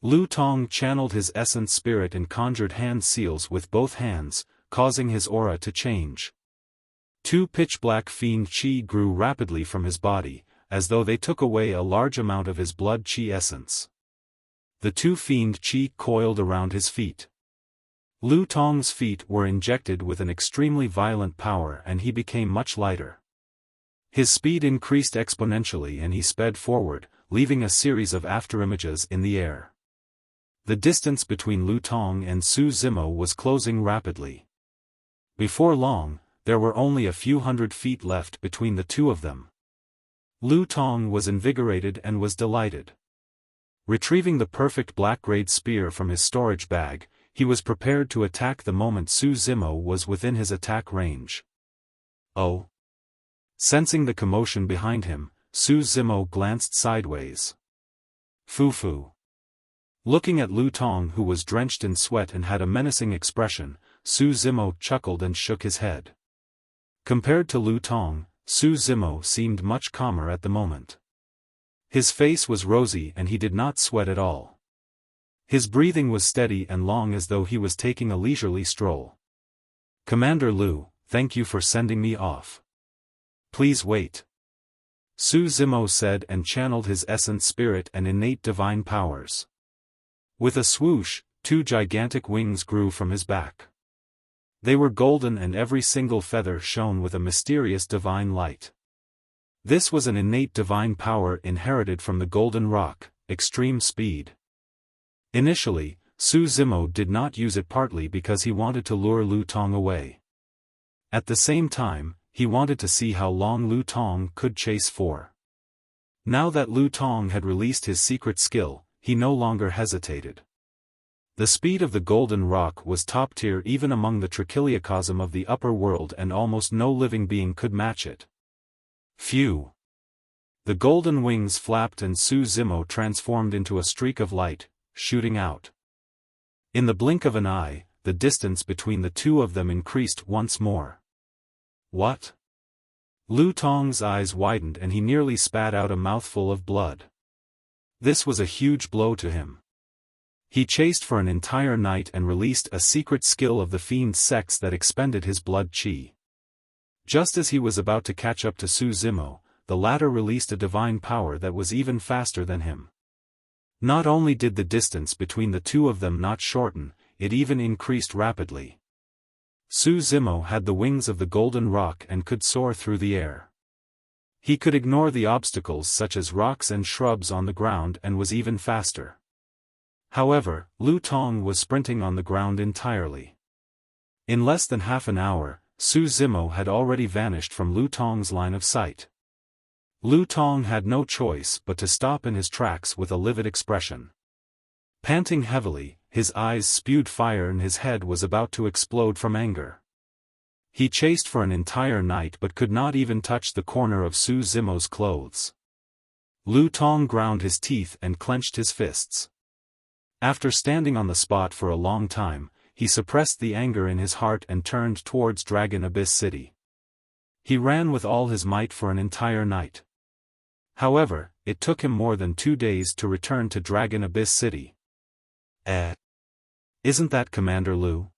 Lu Tong channeled his essence spirit and conjured hand seals with both hands, causing his aura to change. Two pitch-black fiend qi grew rapidly from his body, as though they took away a large amount of his blood qi essence. The two fiend qi coiled around his feet. Lu Tong's feet were injected with an extremely violent power and he became much lighter. His speed increased exponentially and he sped forward, leaving a series of afterimages in the air. The distance between Lu Tong and Su Zimo was closing rapidly. Before long, there were only a few hundred feet left between the two of them. Lu Tong was invigorated and was delighted. Retrieving the perfect black-grade spear from his storage bag, he was prepared to attack the moment Su Zimo was within his attack range. Oh! Sensing the commotion behind him, Su Zimo glanced sideways. Foo-foo. Looking at Lu Tong who was drenched in sweat and had a menacing expression, Su Zimo chuckled and shook his head. Compared to Lu Tong, Su Zimo seemed much calmer at the moment. His face was rosy and he did not sweat at all. His breathing was steady and long as though he was taking a leisurely stroll. Commander Lu, thank you for sending me off. Please wait. Su Zimo said and channeled his essence spirit and innate divine powers. With a swoosh, two gigantic wings grew from his back. They were golden and every single feather shone with a mysterious divine light. This was an innate divine power inherited from the golden rock, extreme speed. Initially, Su Zimo did not use it partly because he wanted to lure Lu Tong away. At the same time, he wanted to see how long Lu Tong could chase for. Now that Lu Tong had released his secret skill, he no longer hesitated. The speed of the golden rock was top tier even among the trichiliocosm of the upper world and almost no living being could match it. Phew! The golden wings flapped and Su Zimo transformed into a streak of light, shooting out. In the blink of an eye, the distance between the two of them increased once more. What? Lu Tong's eyes widened and he nearly spat out a mouthful of blood. This was a huge blow to him. He chased for an entire night and released a secret skill of the Fiend's sects that expended his blood chi. Just as he was about to catch up to Su Zimo, the latter released a divine power that was even faster than him. Not only did the distance between the two of them not shorten, it even increased rapidly. Su Zimo had the wings of the golden rock and could soar through the air. He could ignore the obstacles such as rocks and shrubs on the ground and was even faster. However, Lu Tong was sprinting on the ground entirely. In less than half an hour, Su Zimo had already vanished from Lu Tong's line of sight. Lu Tong had no choice but to stop in his tracks with a livid expression. Panting heavily, his eyes spewed fire and his head was about to explode from anger. He chased for an entire night but could not even touch the corner of Su Zimo's clothes. Lu Tong ground his teeth and clenched his fists. After standing on the spot for a long time, he suppressed the anger in his heart and turned towards Dragon Abyss City. He ran with all his might for an entire night. However, it took him more than 2 days to return to Dragon Abyss City. Isn't that Commander Lu?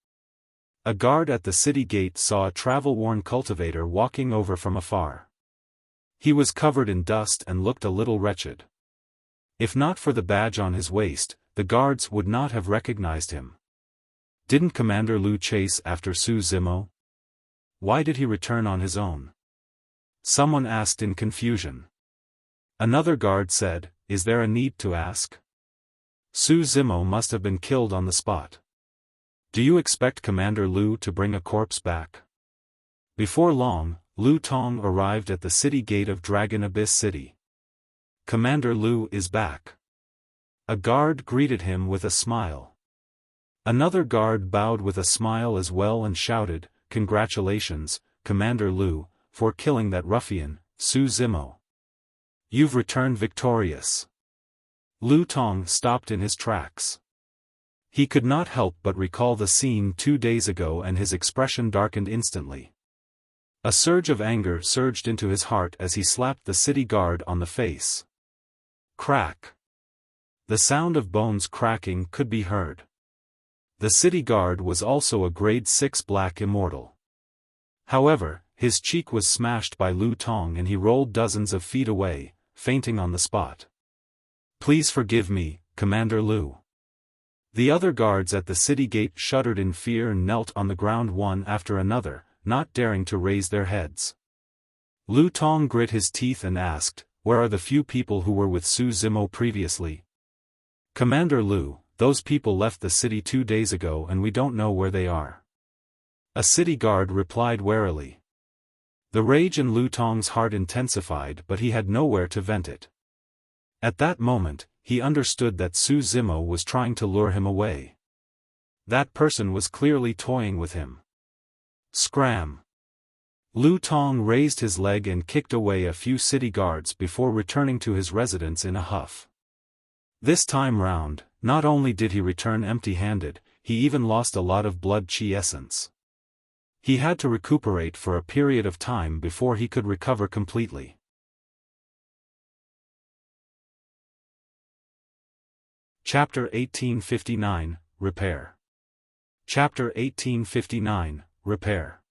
A guard at the city gate saw a travel-worn cultivator walking over from afar. He was covered in dust and looked a little wretched. If not for the badge on his waist, the guards would not have recognized him. Didn't Commander Lu chase after Su Zimo? Why did he return on his own? Someone asked in confusion. Another guard said, "Is there a need to ask? Su Zimo must have been killed on the spot. Do you expect Commander Lu to bring a corpse back?" Before long, Lu Tong arrived at the city gate of Dragon Abyss City. "Commander Lu is back." A guard greeted him with a smile. Another guard bowed with a smile as well and shouted, "Congratulations, Commander Lu, for killing that ruffian, Su Zimo. You've returned victorious." Lu Tong stopped in his tracks. He could not help but recall the scene 2 days ago and his expression darkened instantly. A surge of anger surged into his heart as he slapped the city guard on the face. Crack! The sound of bones cracking could be heard. The city guard was also a grade 6 black immortal. However, his cheek was smashed by Lu Tong and he rolled dozens of feet away, fainting on the spot. "Please forgive me, Commander Lu." The other guards at the city gate shuddered in fear and knelt on the ground one after another, not daring to raise their heads. Lu Tong grit his teeth and asked, "Where are the few people who were with Su Zimo previously?" "Commander Lu, those people left the city 2 days ago and we don't know where they are." A city guard replied warily. The rage in Lu Tong's heart intensified but he had nowhere to vent it. At that moment, he understood that Su Zimo was trying to lure him away. That person was clearly toying with him. Scram! Lu Tong raised his leg and kicked away a few city guards before returning to his residence in a huff. This time round, not only did he return empty-handed, he even lost a lot of blood chi essence. He had to recuperate for a period of time before he could recover completely. Chapter 1859, Repair. Chapter 1859, Repair.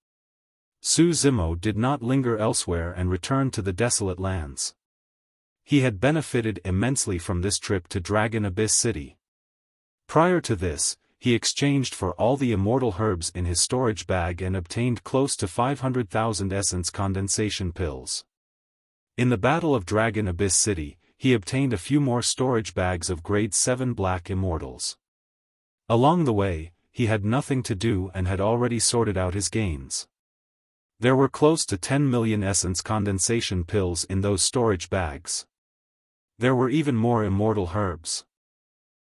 Su Zimo did not linger elsewhere and returned to the desolate lands. He had benefited immensely from this trip to Dragon Abyss City. Prior to this, he exchanged for all the immortal herbs in his storage bag and obtained close to 500,000 essence condensation pills. In the Battle of Dragon Abyss City, he obtained a few more storage bags of grade 7 black immortals. Along the way, he had nothing to do and had already sorted out his gains. There were close to 10 million essence condensation pills in those storage bags. There were even more immortal herbs.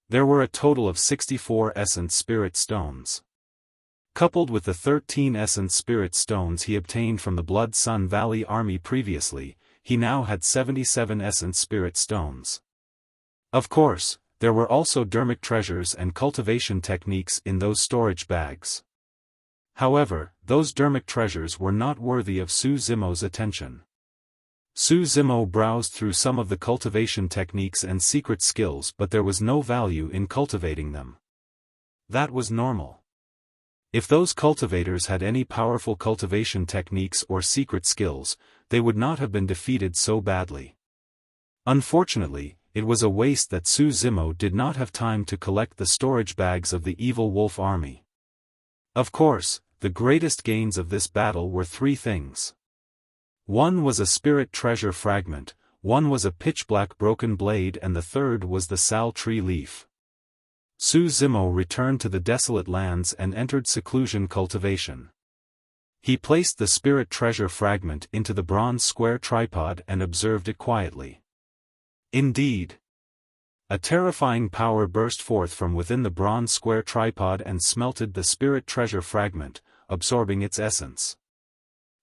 There were a total of 64 essence spirit stones. Coupled with the 13 essence spirit stones he obtained from the Blood Sun Valley army previously, he now had 77 essence spirit stones. Of course, there were also Dharmic treasures and cultivation techniques in those storage bags. However, those Dharmic treasures were not worthy of Su Zimo's attention. Su Zimo browsed through some of the cultivation techniques and secret skills, but there was no value in cultivating them. That was normal. If those cultivators had any powerful cultivation techniques or secret skills, they would not have been defeated so badly. Unfortunately, it was a waste that Su Zimo did not have time to collect the storage bags of the evil wolf army. Of course, the greatest gains of this battle were three things. One was a spirit treasure fragment, one was a pitch-black broken blade, and the third was the sal tree leaf. Su Zimo returned to the desolate lands and entered Seclusion cultivation. He placed the spirit treasure fragment into the bronze square tripod and observed it quietly. Indeed, a terrifying power burst forth from within the bronze square tripod and smelted the spirit treasure fragment, absorbing its essence.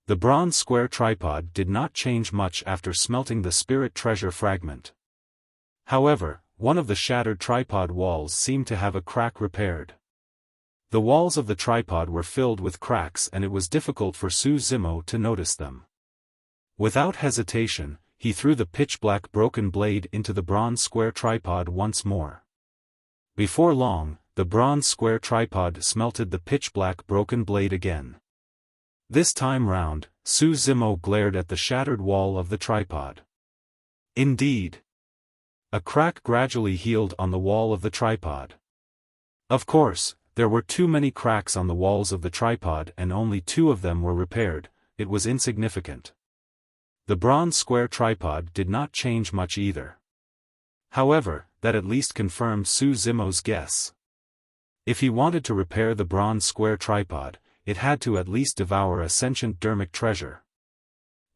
The bronze square tripod did not change much after smelting the spirit treasure fragment. However, one of the shattered tripod walls seemed to have a crack repaired. The walls of the tripod were filled with cracks and it was difficult for Su Zimo to notice them. Without hesitation, he threw the pitch-black broken blade into the bronze square tripod once more. Before long, the bronze square tripod smelted the pitch-black broken blade again. This time round, Su Zimo glared at the shattered wall of the tripod. Indeed, a crack gradually healed on the wall of the tripod. Of course, there were too many cracks on the walls of the tripod and only 2 of them were repaired. It was insignificant. The bronze square tripod did not change much either. However, that at least confirmed Su Zimo's guess. If he wanted to repair the bronze square tripod, it had to at least devour a sentient Dharmic treasure.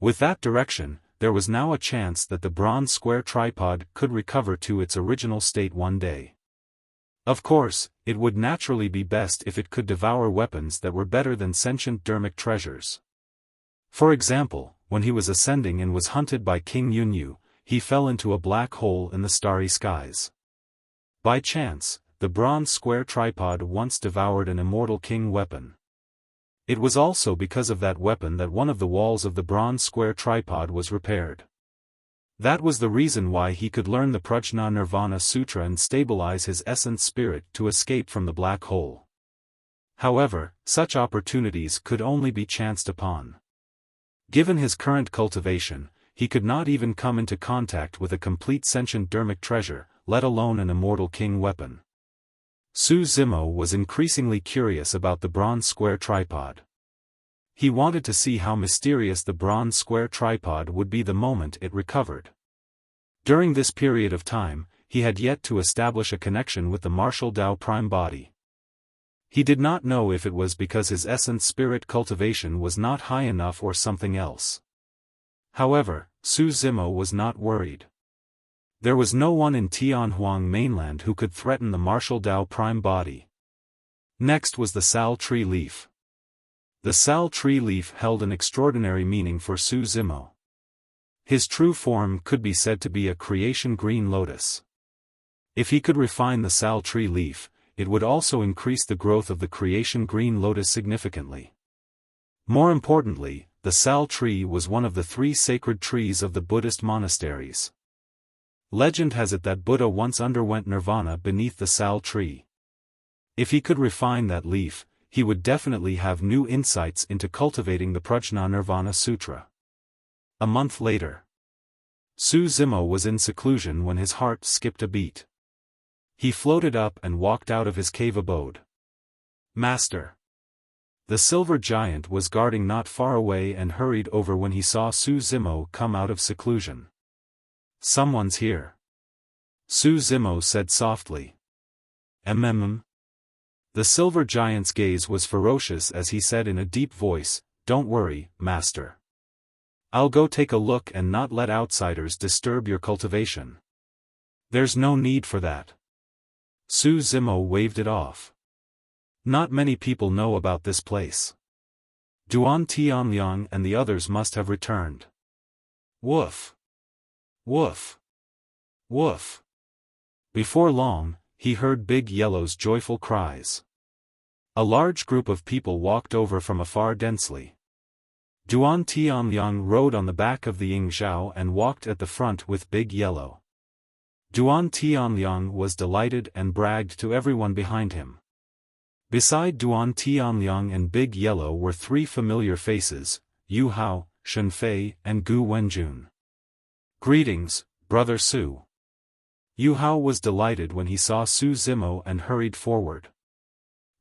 With that direction, there was now a chance that the bronze square tripod could recover to its original state one day. Of course, it would naturally be best if it could devour weapons that were better than sentient Dharmic treasures. For example, when he was ascending and was hunted by King Yunyu, he fell into a black hole in the starry skies. By chance, the bronze square tripod once devoured an immortal king weapon. It was also because of that weapon that one of the walls of the bronze square tripod was repaired. That was the reason why he could learn the Prajna Nirvana Sutra and stabilize his essence spirit to escape from the black hole. However, such opportunities could only be chanced upon. Given his current cultivation, he could not even come into contact with a complete sentient Dharmic treasure, let alone an immortal king weapon. Su Zimo was increasingly curious about the bronze square tripod. He wanted to see how mysterious the bronze square tripod would be the moment it recovered. During this period of time, he had yet to establish a connection with the martial Tao prime body. He did not know if it was because his essence spirit cultivation was not high enough or something else. However, Su Zimo was not worried. There was no one in Tianhuang mainland who could threaten the martial Tao prime body. Next was the sal tree leaf. The sal tree leaf held an extraordinary meaning for Su Zimo. His true form could be said to be a creation green lotus. If he could refine the sal tree leaf, it would also increase the growth of the creation green lotus significantly. More importantly, the sal tree was one of the 3 sacred trees of the Buddhist monasteries. Legend has it that Buddha once underwent nirvana beneath the sal tree. If he could refine that leaf, he would definitely have new insights into cultivating the Prajna Nirvana Sutra. A month later, Su Zimo was in seclusion when his heart skipped a beat. He floated up and walked out of his cave abode. Master! The silver giant was guarding not far away and hurried over when he saw Su Zimo come out of seclusion. Someone's here. Su Zimo said softly. The silver giant's gaze was ferocious as he said in a deep voice, "Don't worry, master. I'll go take a look and not let outsiders disturb your cultivation." "There's no need for that." Su Zimo waved it off. "Not many people know about this place. Duan Tianliang and the others must have returned." Woof! Woof! Woof! Before long, he heard Big Yellow's joyful cries. A large group of people walked over from afar densely. Duan Tianliang rode on the back of the Ying Zhao and walked at the front with Big Yellow. Duan Tianliang was delighted and bragged to everyone behind him. Beside Duan Tianliang and Big Yellow were three familiar faces, Yu Hao, Shen Fei and Gu Wenjun. "Greetings, Brother Su." Yu Hao was delighted when he saw Su Zimo and hurried forward.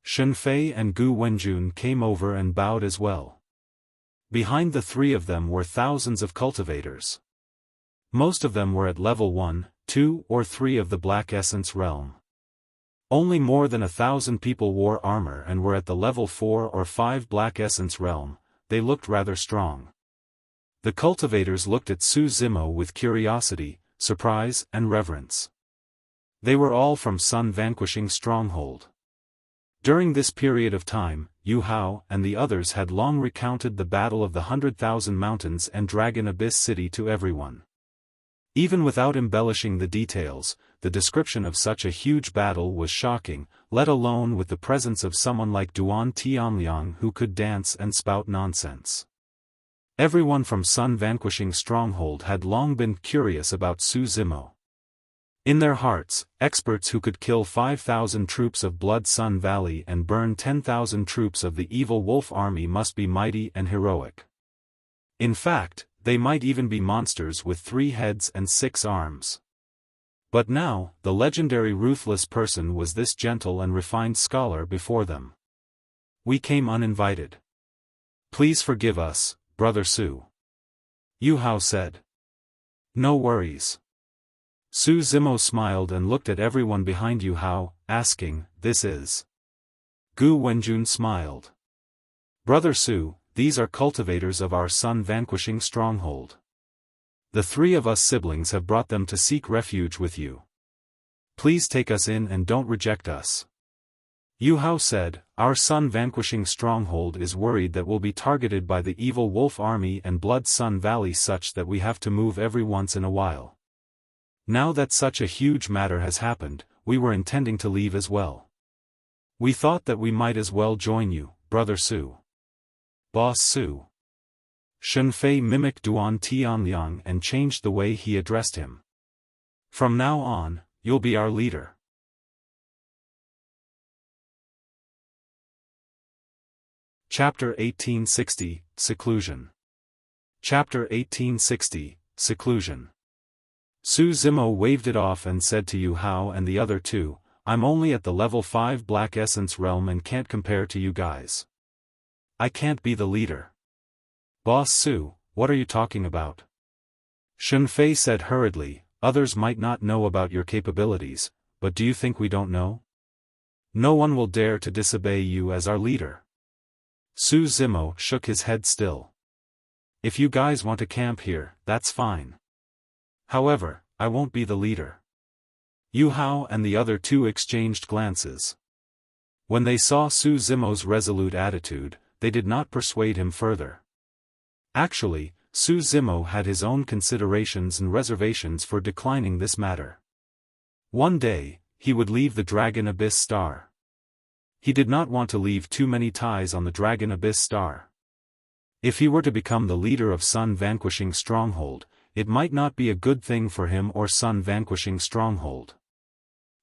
Shen Fei and Gu Wenjun came over and bowed as well. Behind the three of them were thousands of cultivators. Most of them were at level 1, 2 or 3 of the Black Essence realm. Only more than 1,000 people wore armor and were at the level 4 or 5 Black Essence realm. They looked rather strong. The cultivators looked at Su Zimo with curiosity, surprise and reverence. They were all from Sun Vanquishing Stronghold. During this period of time, Yu Hao and the others had long recounted the Battle of the 100,000 Mountains and Dragon Abyss City to everyone. Even without embellishing the details, the description of such a huge battle was shocking, let alone with the presence of someone like Duan Tianliang who could dance and spout nonsense. Everyone from Sun Vanquishing Stronghold had long been curious about Su Zimo. In their hearts, experts who could kill 5,000 troops of Blood Sun Valley and burn 10,000 troops of the Evil Wolf Army must be mighty and heroic. In fact, they might even be monsters with 3 heads and 6 arms. But now, the legendary ruthless person was this gentle and refined scholar before them. "We came uninvited. Please forgive us, Brother Su," Yu Hao said. "No worries." Su Zimo smiled and looked at everyone behind Yu Hao, asking, "This is?" Gu Wenjun smiled. "Brother Su, these are cultivators of our Sun Vanquishing Stronghold. The 3 of us siblings have brought them to seek refuge with you. Please take us in and don't reject us." Yu Hao said, "Our Sun Vanquishing Stronghold is worried that we'll be targeted by the Evil Wolf Army and Blood Sun Valley such that we have to move every once in a while. Now that such a huge matter has happened, we were intending to leave as well. We thought that we might as well join you, Brother Su." "Boss Su." Shen Fei mimicked Duan Tianliang and changed the way he addressed him. "From now on, you'll be our leader." Chapter 1860, Seclusion. Chapter 1860, Seclusion. Su Zimo waved it off and said to Yu Hao and the other 2, "I'm only at the level 5 Black Essence realm and can't compare to you guys. I can't be the leader." "Boss Su, what are you talking about?" Shen Fei said hurriedly, "Others might not know about your capabilities, but do you think we don't know? No one will dare to disobey you as our leader." Su Zimo shook his head still. "If you guys want to camp here, that's fine. However, I won't be the leader." Yu Hao and the other 2 exchanged glances. When they saw Su Zimo's resolute attitude, they did not persuade him further. Actually, Su Zimo had his own considerations and reservations for declining this matter. One day, he would leave the Dragon Abyss Star. He did not want to leave too many ties on the Dragon Abyss Star. If he were to become the leader of Sun Vanquishing Stronghold, it might not be a good thing for him or Sun Vanquishing Stronghold.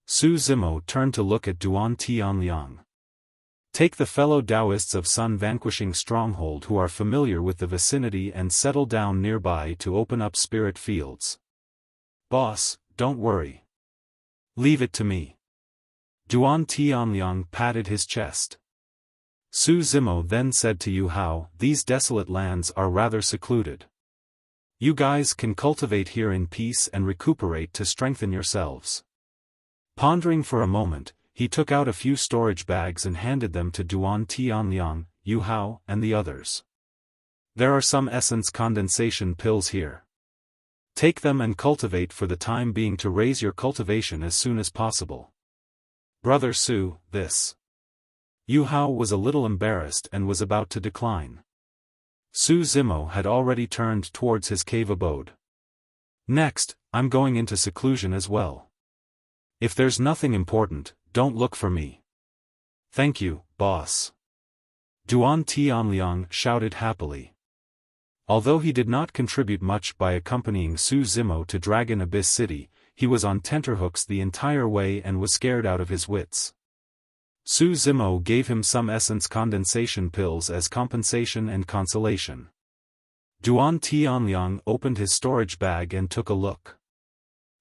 Su Zimo turned to look at Duan Tianliang. "Take the fellow Taoists of Sun Vanquishing Stronghold who are familiar with the vicinity and settle down nearby to open up spirit fields. Boss, don't worry. Leave it to me." Duan Tianliang patted his chest. Su Zimo then said to Yu Hao, "These desolate lands are rather secluded. You guys can cultivate here in peace and recuperate to strengthen yourselves." Pondering for a moment, he took out a few storage bags and handed them to Duan Tianliang, Yu Hao and the others. "There are some essence condensation pills here. Take them and cultivate for the time being to raise your cultivation as soon as possible." "Brother Su, this." Yu Hao was a little embarrassed and was about to decline. Su Zimo had already turned towards his cave abode. "Next, I'm going into seclusion as well. If there's nothing important, don't look for me." Thank you, boss. Duan Tianliang shouted happily. Although he did not contribute much by accompanying Su Zimo to Dragon Abyss City, he was on tenterhooks the entire way and was scared out of his wits. Su Zimo gave him some essence condensation pills as compensation and consolation. Duan Tianliang opened his storage bag and took a look.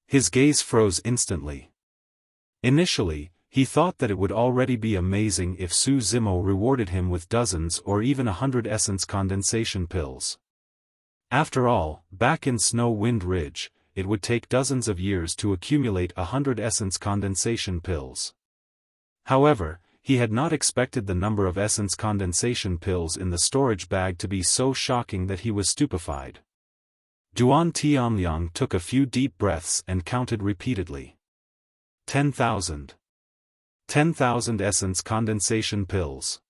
His gaze froze instantly. Initially, he thought that it would already be amazing if Su Zimo rewarded him with dozens or even 100 essence condensation pills. After all, back in Snow Wind Ridge, it would take dozens of years to accumulate 100 essence condensation pills. However, he had not expected the number of essence condensation pills in the storage bag to be so shocking that he was stupefied. Duan Tianliang took a few deep breaths and counted repeatedly. 10,000. 10,000 essence condensation pills.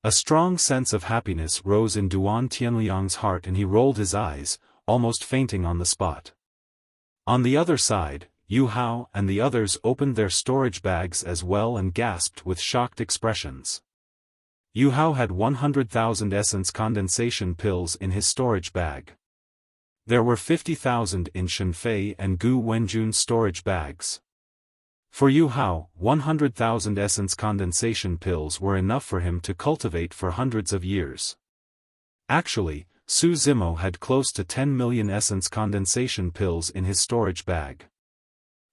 A strong sense of happiness rose in Duan Tianliang's heart and he rolled his eyes, almost fainting on the spot. On the other side, Yu Hao and the others opened their storage bags as well and gasped with shocked expressions. Yu Hao had 100,000 essence condensation pills in his storage bag. There were 50,000 in Shenfei and Gu Wenjun's storage bags. For Yu Hao, 100,000 essence condensation pills were enough for him to cultivate for hundreds of years. Actually, Su Zimo had close to 10 million essence condensation pills in his storage bag.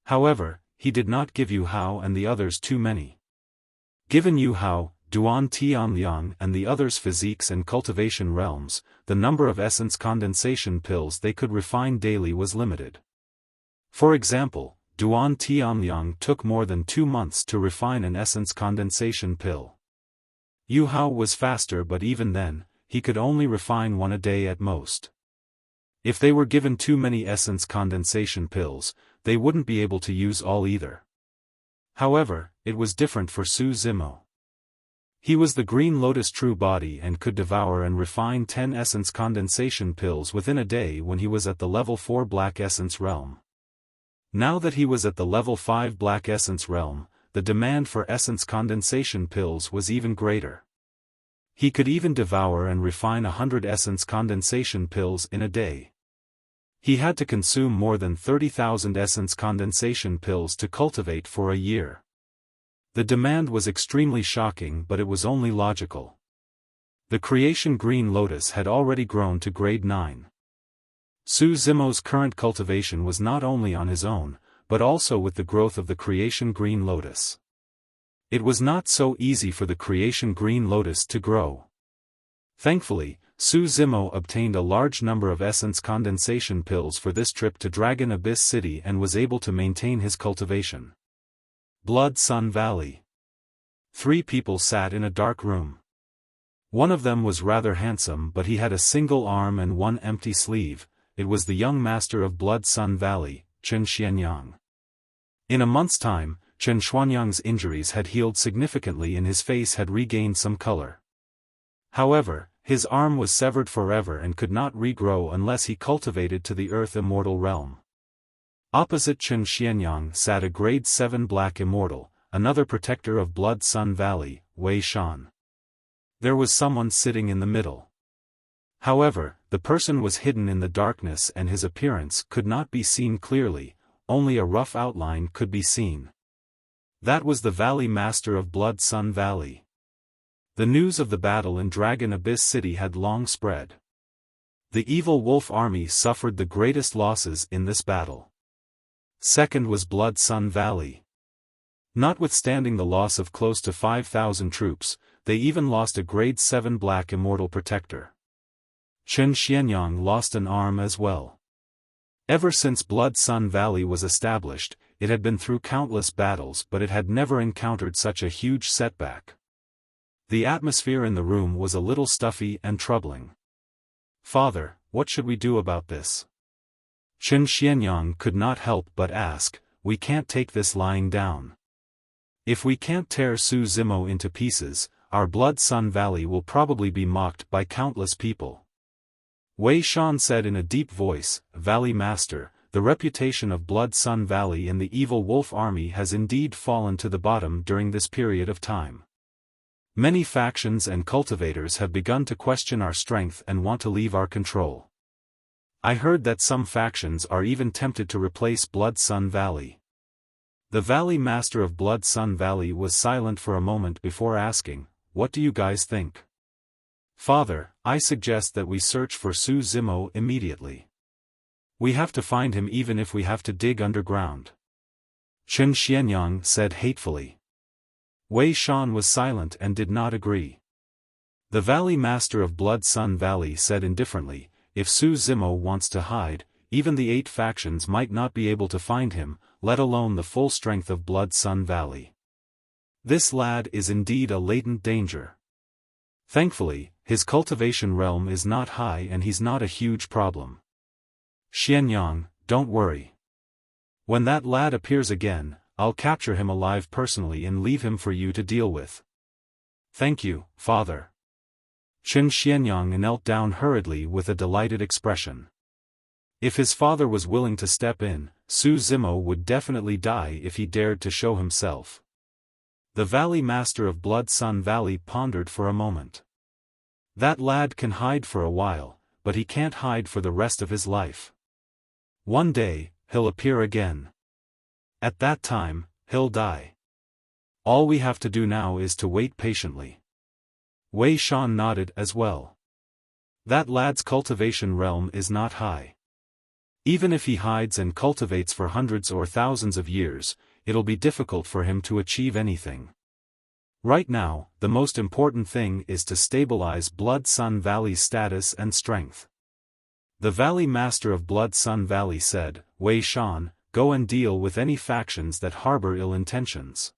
However, he did not give Yu Hao and the others too many. Given Yu Hao, Duan Tianliang and the others' physiques and cultivation realms, the number of essence condensation pills they could refine daily was limited. For example, Duan Tianliang took more than 2 months to refine an essence condensation pill. Yu Hao was faster, but even then, he could only refine one a day at most. If they were given too many essence condensation pills, they wouldn't be able to use all either. However, it was different for Su Zimo. He was the Green Lotus True Body and could devour and refine 10 essence condensation pills within a day when he was at the level 4 Black Essence realm. Now that he was at the level 5 Black Essence realm, the demand for essence condensation pills was even greater. He could even devour and refine 100 essence condensation pills in a day. He had to consume more than 30,000 essence condensation pills to cultivate for a year. The demand was extremely shocking, but it was only logical. The Creation Green Lotus had already grown to grade 9. Su Zimo's current cultivation was not only on his own, but also with the growth of the Creation Green Lotus. It was not so easy for the Creation Green Lotus to grow. Thankfully, Su Zimo obtained a large number of essence condensation pills for this trip to Dragon Abyss City and was able to maintain his cultivation. Blood Sun Valley. 3 people sat in a dark room. One of them was rather handsome, but he had a single arm and one empty sleeve. It was the young master of Blood Sun Valley, Chen Xianyang. In a month's time, Chen Xuanyang's injuries had healed significantly and his face had regained some color. However, his arm was severed forever and could not regrow unless he cultivated to the Earth Immortal realm. Opposite Chen Xianyang sat a grade 7 Black Immortal, another protector of Blood Sun Valley, Wei Shan. There was someone sitting in the middle. However, the person was hidden in the darkness and his appearance could not be seen clearly, only a rough outline could be seen. That was the Valley Master of Blood Sun Valley. The news of the battle in Dragon Abyss City had long spread. The evil wolf army suffered the greatest losses in this battle. Second was Blood Sun Valley. Notwithstanding the loss of close to 5,000 troops, they even lost a grade 7 Black Immortal protector. Chen Xianyang lost an arm as well. Ever since Blood Sun Valley was established, it had been through countless battles, but it had never encountered such a huge setback. The atmosphere in the room was a little stuffy and troubling. "Father, what should we do about this?" Chen Xianyang could not help but ask. "We can't take this lying down. If we can't tear Su Zimo into pieces, our Blood Sun Valley will probably be mocked by countless people." Wei Shan said in a deep voice, "Valley Master, the reputation of Blood Sun Valley and the evil wolf army has indeed fallen to the bottom during this period of time. Many factions and cultivators have begun to question our strength and want to leave our control. I heard that some factions are even tempted to replace Blood Sun Valley. The Valley Master of Blood Sun Valley was silent for a moment before asking, "What do you guys think?" "Father, I suggest that we search for Su Zimo immediately. We have to find him even if we have to dig underground," Chen Xianyang said hatefully. Wei Shan was silent and did not agree. The Valley Master of Blood Sun Valley said indifferently, "If Su Zimo wants to hide, even the 8 factions might not be able to find him, let alone the full strength of Blood Sun Valley. This lad is indeed a latent danger. Thankfully, his cultivation realm is not high and he's not a huge problem. Xianyang, don't worry. When that lad appears again, I'll capture him alive personally and leave him for you to deal with." "Thank you, father." Chen Xianyang knelt down hurriedly with a delighted expression. If his father was willing to step in, Su Zimo would definitely die if he dared to show himself. The Valley Master of Blood Sun Valley pondered for a moment. That lad can hide for a while, but he can't hide for the rest of his life. One day, he'll appear again. At that time, he'll die. All we have to do now is to wait patiently. Wei Shan nodded as well. That lad's cultivation realm is not high. Even if he hides and cultivates for hundreds or thousands of years, it'll be difficult for him to achieve anything. Right now, the most important thing is to stabilize Blood Sun Valley's status and strength. The Valley Master of Blood Sun Valley said, "Wei Shan, go and deal with any factions that harbor ill intentions.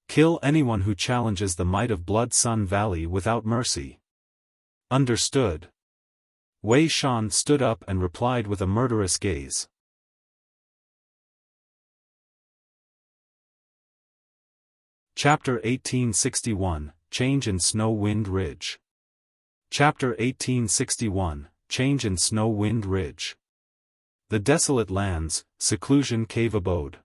Kill anyone who challenges the might of Blood Sun Valley without mercy." "Understood." Wei Shan stood up and replied with a murderous gaze. Chapter 1861, Change in Snow Wind Ridge. Chapter 1861, Change in Snow Wind Ridge. The Desolate Lands, Seclusion Cave Abode.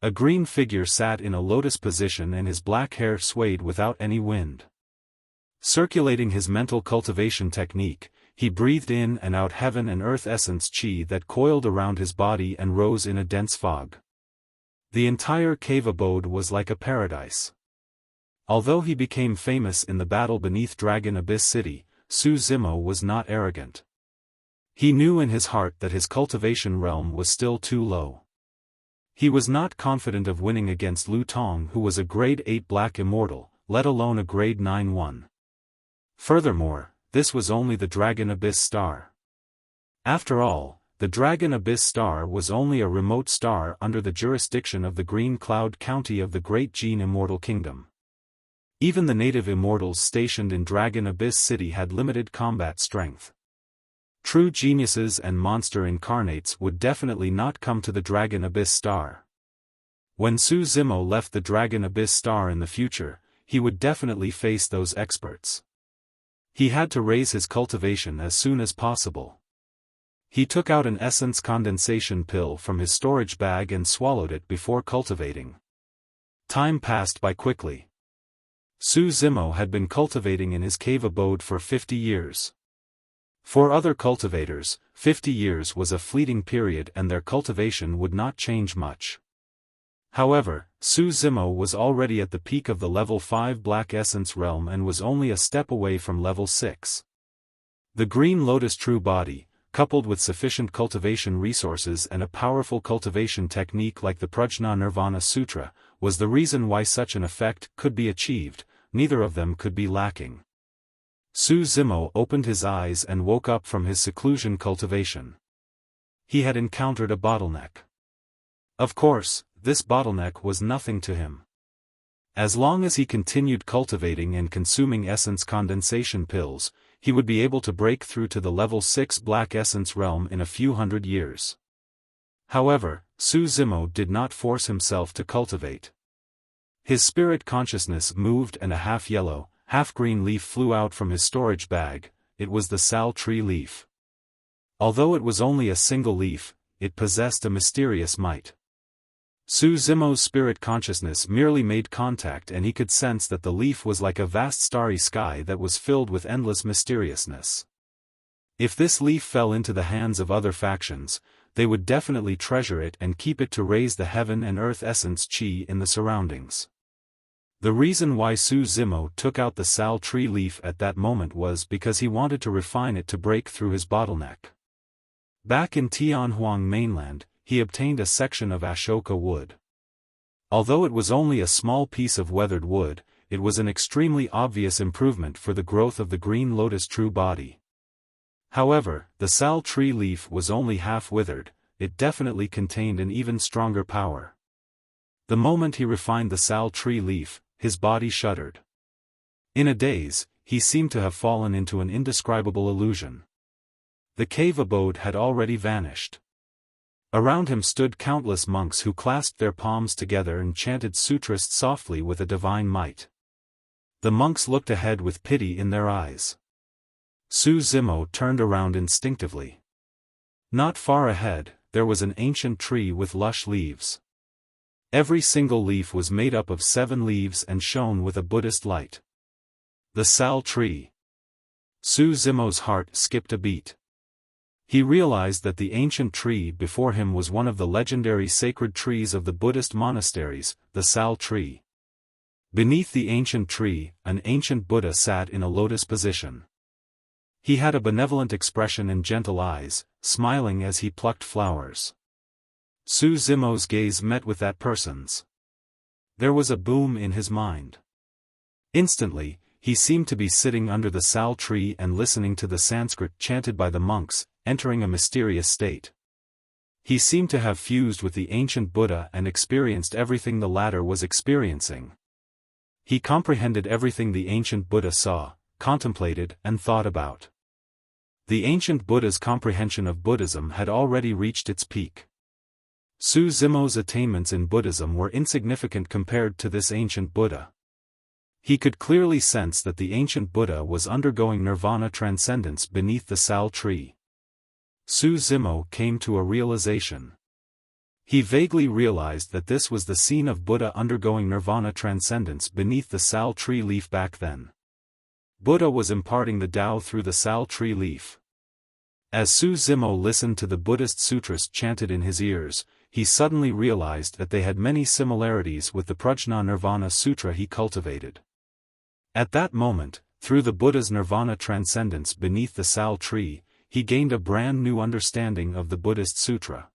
A green figure sat in a lotus position and his black hair swayed without any wind. Circulating his mental cultivation technique, he breathed in and out heaven and earth essence chi that coiled around his body and rose in a dense fog. The entire cave abode was like a paradise. Although he became famous in the battle beneath Dragon Abyss City, Su Zimo was not arrogant. He knew in his heart that his cultivation realm was still too low. He was not confident of winning against Lu Tong, who was a grade 8 black immortal, let alone a grade 9 one. Furthermore, this was only the Dragon Abyss star. After all, the Dragon Abyss star was only a remote star under the jurisdiction of the Green Cloud County of the Great Gene Immortal Kingdom. Even the native immortals stationed in Dragon Abyss City had limited combat strength. True geniuses and monster incarnates would definitely not come to the Dragon Abyss star. When Su Zimo left the Dragon Abyss star in the future, he would definitely face those experts. He had to raise his cultivation as soon as possible. He took out an essence condensation pill from his storage bag and swallowed it before cultivating. Time passed by quickly. Su Zimo had been cultivating in his cave abode for 50 years. For other cultivators, 50 years was a fleeting period and their cultivation would not change much. However, Su Zimo was already at the peak of the level 5 Black Essence realm and was only a step away from level 6. The Green Lotus True Body, coupled with sufficient cultivation resources and a powerful cultivation technique like the Prajna Nirvana Sutra, was the reason why such an effect could be achieved. Neither of them could be lacking. Su Zimo opened his eyes and woke up from his seclusion cultivation. He had encountered a bottleneck. Of course, this bottleneck was nothing to him. As long as he continued cultivating and consuming essence condensation pills, he would be able to break through to the level 6 Black Essence realm in a few hundred years. However, Su Zimo did not force himself to cultivate. His spirit consciousness moved and a half-yellow, half-green leaf flew out from his storage bag. It was the Sal tree leaf. Although it was only a single leaf, it possessed a mysterious might. Su Zimo's spirit consciousness merely made contact and he could sense that the leaf was like a vast starry sky that was filled with endless mysteriousness. If this leaf fell into the hands of other factions, they would definitely treasure it and keep it to raise the heaven and earth essence chi in the surroundings. The reason why Su Zimo took out the sal tree leaf at that moment was because he wanted to refine it to break through his bottleneck. Back in Tianhuang mainland, he obtained a section of Ashoka wood. Although it was only a small piece of weathered wood, it was an extremely obvious improvement for the growth of the green lotus true body. However, the sal tree leaf was only half withered, it definitely contained an even stronger power. The moment he refined the sal tree leaf, his body shuddered. In a daze, he seemed to have fallen into an indescribable illusion. The cave abode had already vanished. Around him stood countless monks who clasped their palms together and chanted sutras softly with a divine might. The monks looked ahead with pity in their eyes. Su Zimo turned around instinctively. Not far ahead, there was an ancient tree with lush leaves. Every single leaf was made up of 7 leaves and shone with a Buddhist light. The sal tree. Su Zimo's heart skipped a beat. He realized that the ancient tree before him was one of the legendary sacred trees of the Buddhist monasteries, the sal tree. Beneath the ancient tree, an ancient Buddha sat in a lotus position. He had a benevolent expression and gentle eyes, smiling as he plucked flowers. Su Zimo's gaze met with that person's. There was a boom in his mind. Instantly, he seemed to be sitting under the sal tree and listening to the Sanskrit chanted by the monks, entering a mysterious state. He seemed to have fused with the ancient Buddha and experienced everything the latter was experiencing. He comprehended everything the ancient Buddha saw, contemplated and thought about. The ancient Buddha's comprehension of Buddhism had already reached its peak. Su Zimo's attainments in Buddhism were insignificant compared to this ancient Buddha. He could clearly sense that the ancient Buddha was undergoing nirvana transcendence beneath the sal tree. Su Zimo came to a realization. He vaguely realized that this was the scene of Buddha undergoing nirvana transcendence beneath the sal tree leaf back then. Buddha was imparting the Tao through the sal tree leaf. As Su Zimo listened to the Buddhist sutras chanted in his ears, he suddenly realized that they had many similarities with the Prajna Nirvana Sutra he cultivated. At that moment, through the Buddha's nirvana transcendence beneath the sal tree, he gained a brand new understanding of the Buddhist sutra.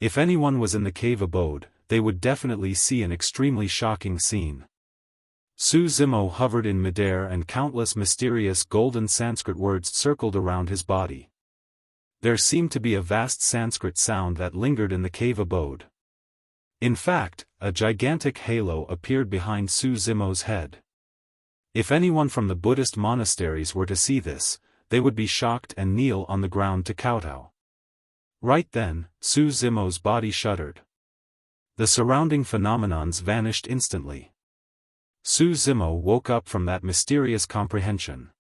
If anyone was in the cave abode, they would definitely see an extremely shocking scene. Su Zimo hovered in midair and countless mysterious golden Sanskrit words circled around his body. There seemed to be a vast Sanskrit sound that lingered in the cave abode. In fact, a gigantic halo appeared behind Su Zimo's head. If anyone from the Buddhist monasteries were to see this, they would be shocked and kneel on the ground to kowtow. Right then, Su Zimo's body shuddered. The surrounding phenomenons vanished instantly. Su Zimo woke up from that mysterious comprehension.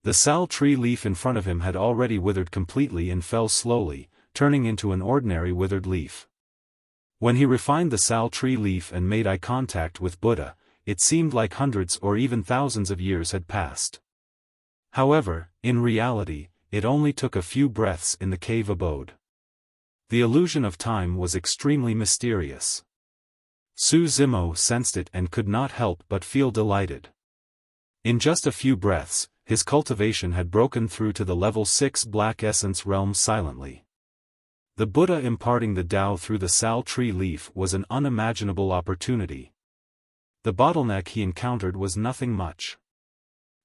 The sal tree leaf in front of him had already withered completely and fell slowly, turning into an ordinary withered leaf. When he refined the sal tree leaf and made eye contact with Buddha, it seemed like hundreds or even thousands of years had passed. However, in reality, it only took a few breaths in the cave abode. The illusion of time was extremely mysterious. Su Zimo sensed it and could not help but feel delighted. In just a few breaths, his cultivation had broken through to the level 6 black essence realm silently. The Buddha imparting the Tao through the sal tree leaf was an unimaginable opportunity. The bottleneck he encountered was nothing much.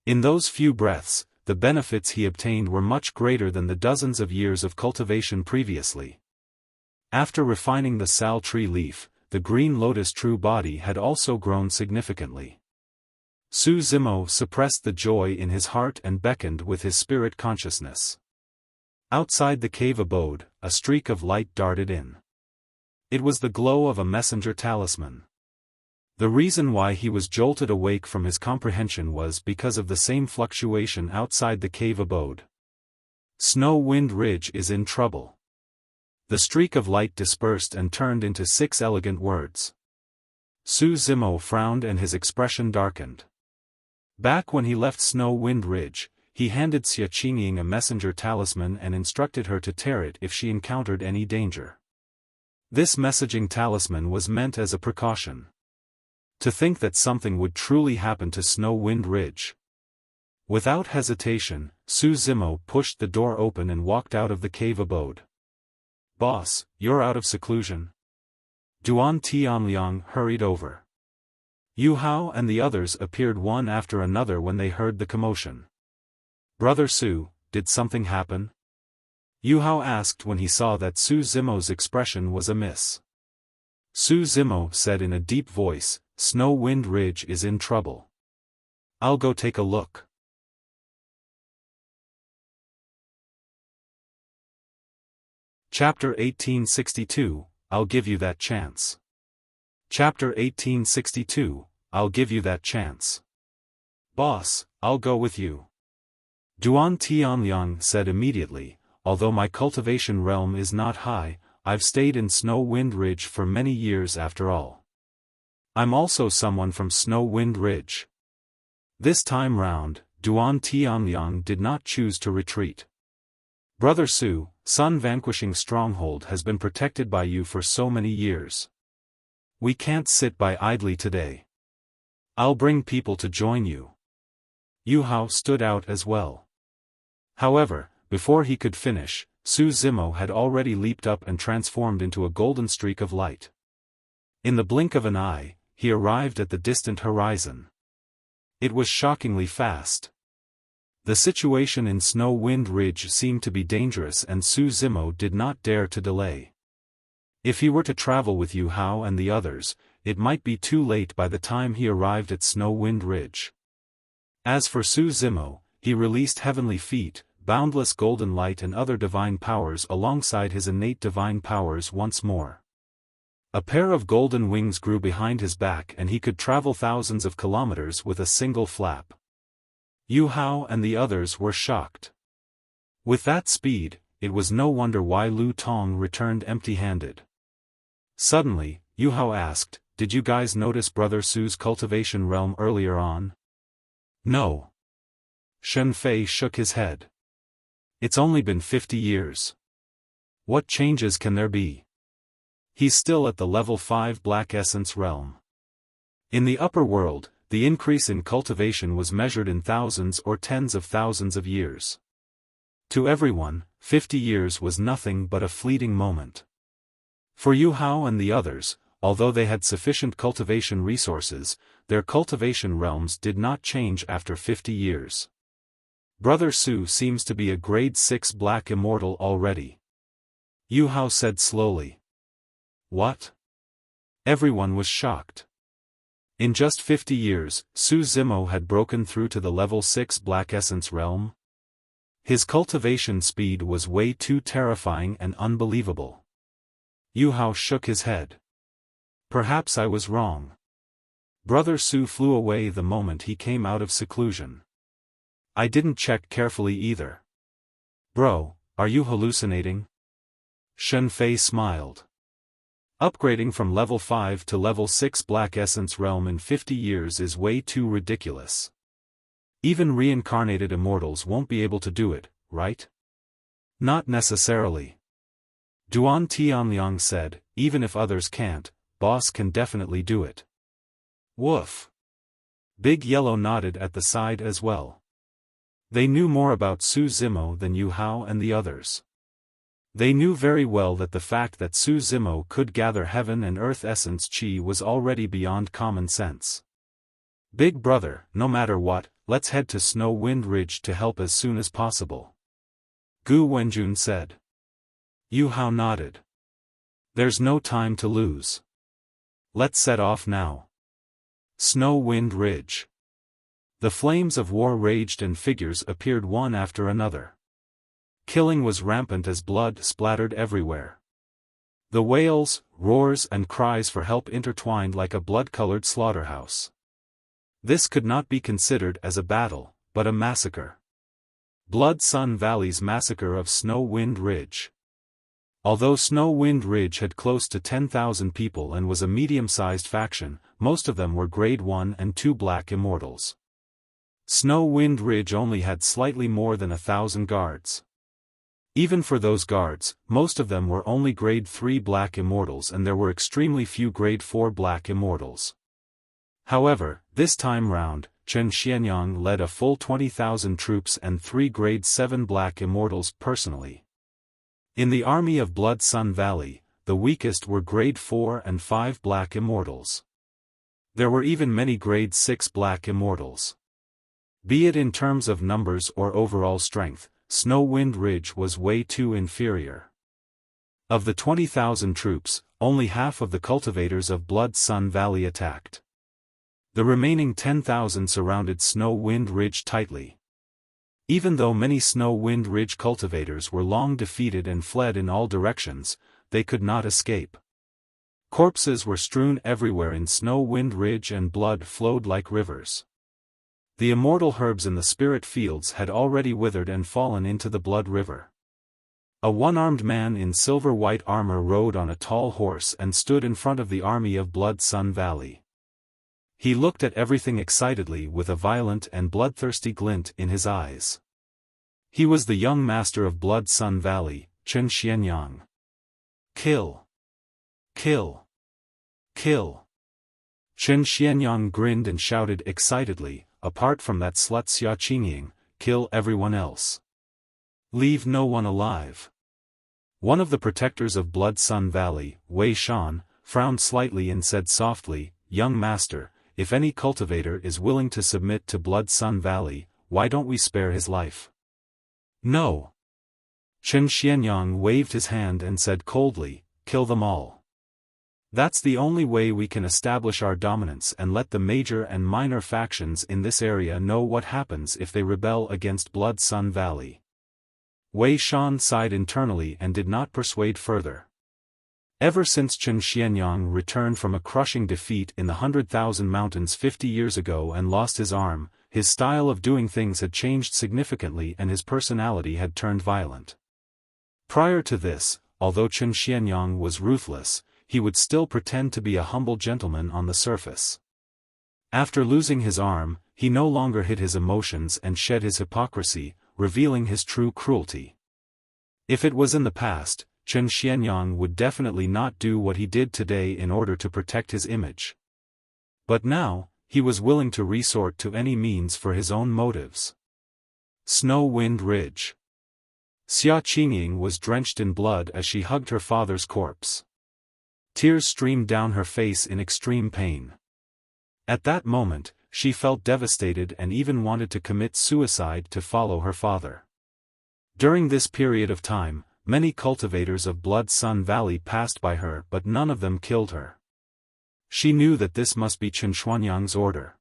In those few breaths, the benefits he obtained were much greater than the dozens of years of cultivation previously. After refining the sal tree leaf, the green lotus true body had also grown significantly. Su Zimo suppressed the joy in his heart and beckoned with his spirit consciousness. Outside the cave abode, a streak of light darted in. It was the glow of a messenger talisman. The reason why he was jolted awake from his comprehension was because of the same fluctuation outside the cave abode. Snow Wind Ridge is in trouble. The streak of light dispersed and turned into 6 elegant words. Su Zimo frowned and his expression darkened. Back when he left Snow Wind Ridge, he handed Xia Qingying a messenger talisman and instructed her to tear it if she encountered any danger. This messaging talisman was meant as a precaution. To think that something would truly happen to Snow Wind Ridge. Without hesitation, Su Zimo pushed the door open and walked out of the cave abode. "Boss, you're out of seclusion." Duan Tianliang hurried over. Yu Hao and the others appeared one after another when they heard the commotion. "Brother Su, did something happen?" Yu Hao asked when he saw that Su Zimo's expression was amiss. Su Zimo said in a deep voice, "Snow Wind Ridge is in trouble. I'll go take a look." Chapter 1862, I'll give you that chance. Chapter 1862, I'll give you that chance. "Boss, I'll go with you." Duan Tianliang said immediately, "Although my cultivation realm is not high, I've stayed in Snow Wind Ridge for many years after all. I'm also someone from Snow Wind Ridge." This time round, Duan Tianliang did not choose to retreat. "Brother Su, Sun Vanquishing Stronghold has been protected by you for so many years. We can't sit by idly today. I'll bring people to join you." Yu Hao stood out as well. However, before he could finish, Su Zimo had already leaped up and transformed into a golden streak of light. In the blink of an eye, he arrived at the distant horizon. It was shockingly fast. The situation in Snow Wind Ridge seemed to be dangerous and Su Zimo did not dare to delay. If he were to travel with Yu Hao and the others, it might be too late by the time he arrived at Snow Wind Ridge. As for Su Zimo, he released heavenly feet, boundless golden light and other divine powers alongside his innate divine powers once more. A pair of golden wings grew behind his back and he could travel thousands of kilometers with a single flap. Yu Hao and the others were shocked. With that speed, it was no wonder why Lu Tong returned empty-handed. Suddenly, Yu Hao asked, "Did you guys notice Brother Su's cultivation realm earlier on?" "No." Shen Fei shook his head. "It's only been 50 years. What changes can there be? He's still at the level 5 Black Essence realm. In the upper world, the increase in cultivation was measured in thousands or tens of thousands of years. To everyone, 50 years was nothing but a fleeting moment. For Yu Hao and the others, although they had sufficient cultivation resources, their cultivation realms did not change after 50 years. Brother Su seems to be a grade 6 Black Immortal already." Yu Hao said slowly. "What?" Everyone was shocked. In just 50 years, Su Zimo had broken through to the level 6 Black Essence realm. His cultivation speed was way too terrifying and unbelievable. Yu Hao shook his head. "Perhaps I was wrong." Brother Su flew away the moment he came out of seclusion. "I didn't check carefully either." "Bro, are you hallucinating?" Shen Fei smiled. "Upgrading from level 5 to level 6 Black Essence realm in 50 years is way too ridiculous. Even reincarnated immortals won't be able to do it, right?" "Not necessarily." Duan Tianliang said, "Even if others can't, boss can definitely do it." "Woof." Big Yellow nodded at the side as well. They knew more about Su Zimo than Yu Hao and the others. They knew very well that the fact that Su Zimo could gather heaven and earth essence chi was already beyond common sense. "Big brother, no matter what, let's head to Snow Wind Ridge to help as soon as possible," Gu Wenjun said. Yu Hao nodded. "There's no time to lose. Let's set off now." Snow Wind Ridge. The flames of war raged and figures appeared one after another. Killing was rampant as blood splattered everywhere. The wails, roars and cries for help intertwined like a blood-colored slaughterhouse. This could not be considered as a battle, but a massacre. Blood Sun Valley's massacre of Snow Wind Ridge. Although Snow Wind Ridge had close to 10,000 people and was a medium-sized faction, most of them were Grade 1 and 2 Black Immortals. Snow Wind Ridge only had slightly more than 1,000 guards. Even for those guards, most of them were only Grade 3 Black Immortals and there were extremely few Grade 4 Black Immortals. However, this time round, Chen Xianyang led a full 20,000 troops and 3 Grade 7 Black Immortals personally. In the army of Blood Sun Valley, the weakest were Grade 4 and 5 Black Immortals. There were even many Grade 6 Black Immortals. Be it in terms of numbers or overall strength, Snow Wind Ridge was way too inferior. Of the 20,000 troops, only half of the cultivators of Blood Sun Valley attacked. The remaining 10,000 surrounded Snow Wind Ridge tightly. Even though many Snow Wind Ridge cultivators were long defeated and fled in all directions, they could not escape. Corpses were strewn everywhere in Snow Wind Ridge and blood flowed like rivers. The immortal herbs in the spirit fields had already withered and fallen into the blood river. A one-armed man in silver-white armor rode on a tall horse and stood in front of the army of Blood Sun Valley. He looked at everything excitedly with a violent and bloodthirsty glint in his eyes. He was the young master of Blood Sun Valley, Chen Xianyang. Kill! Kill! Kill! Chen Xianyang grinned and shouted excitedly, apart from that slut Xia Qingying, kill everyone else. Leave no one alive. One of the protectors of Blood Sun Valley, Wei Shan, frowned slightly and said softly, young master, if any cultivator is willing to submit to Blood Sun Valley, why don't we spare his life? No. Chen Xianyang waved his hand and said coldly, kill them all. That's the only way we can establish our dominance and let the major and minor factions in this area know what happens if they rebel against Blood Sun Valley. Wei Shan sighed internally and did not persuade further. Ever since Chen Xianyang returned from a crushing defeat in the 100,000 Mountains 50 years ago and lost his arm, his style of doing things had changed significantly and his personality had turned violent. Prior to this, although Chen Xianyang was ruthless, he would still pretend to be a humble gentleman on the surface. After losing his arm, he no longer hid his emotions and shed his hypocrisy, revealing his true cruelty. If it was in the past, Chen Xianyang would definitely not do what he did today in order to protect his image. But now, he was willing to resort to any means for his own motives. Snow Wind Ridge. Xia Qingying was drenched in blood as she hugged her father's corpse. Tears streamed down her face in extreme pain. At that moment, she felt devastated and even wanted to commit suicide to follow her father. During this period of time, many cultivators of Blood Sun Valley passed by her but none of them killed her. She knew that this must be Chen Xianyang's order.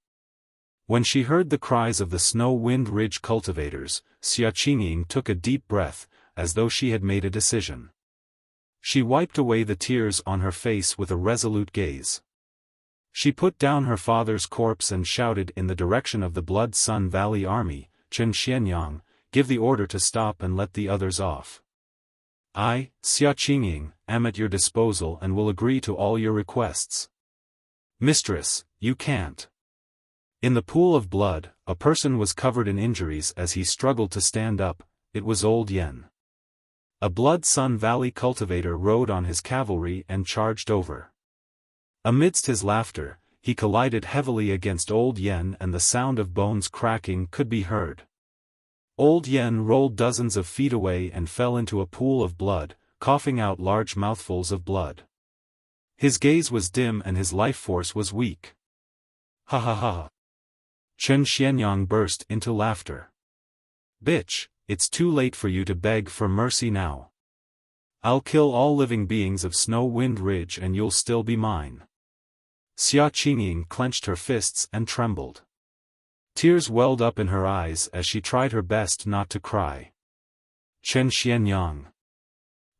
When she heard the cries of the Snow Wind Ridge cultivators, Xia Qingying took a deep breath, as though she had made a decision. She wiped away the tears on her face with a resolute gaze. She put down her father's corpse and shouted in the direction of the Blood Sun Valley army, Chen Xianyang, give the order to stop and let the others off. I, Xia Qingying, am at your disposal and will agree to all your requests. Mistress, you can't. In the pool of blood, a person was covered in injuries as he struggled to stand up. It was Old Yen. A Blood Sun Valley cultivator rode on his cavalry and charged over. Amidst his laughter, he collided heavily against Old Yen and the sound of bones cracking could be heard. Old Yen rolled dozens of feet away and fell into a pool of blood, coughing out large mouthfuls of blood. His gaze was dim and his life force was weak. Ha ha ha. Chen Xianyang burst into laughter. Bitch, it's too late for you to beg for mercy now. I'll kill all living beings of Snow Wind Ridge and you'll still be mine. Xia Qingying clenched her fists and trembled. Tears welled up in her eyes as she tried her best not to cry. Chen Xianyang.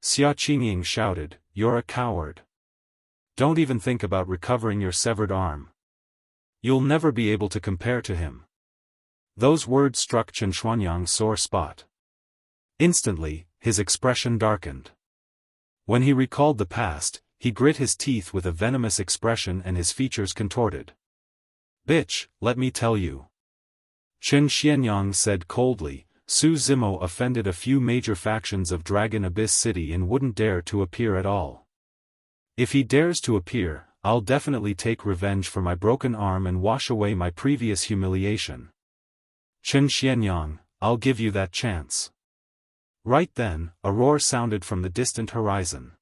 Xia Qingying shouted, you're a coward. Don't even think about recovering your severed arm. You'll never be able to compare to him. Those words struck Chen Xianyang's sore spot. Instantly, his expression darkened. When he recalled the past, he grit his teeth with a venomous expression and his features contorted. "Bitch, let me tell you." Chen Xianyang said coldly, "Su Zimo offended a few major factions of Dragon Abyss City and wouldn't dare to appear at all. If he dares to appear, I'll definitely take revenge for my broken arm and wash away my previous humiliation. Chen Xianyang, I'll give you that chance." Right then, a roar sounded from the distant horizon.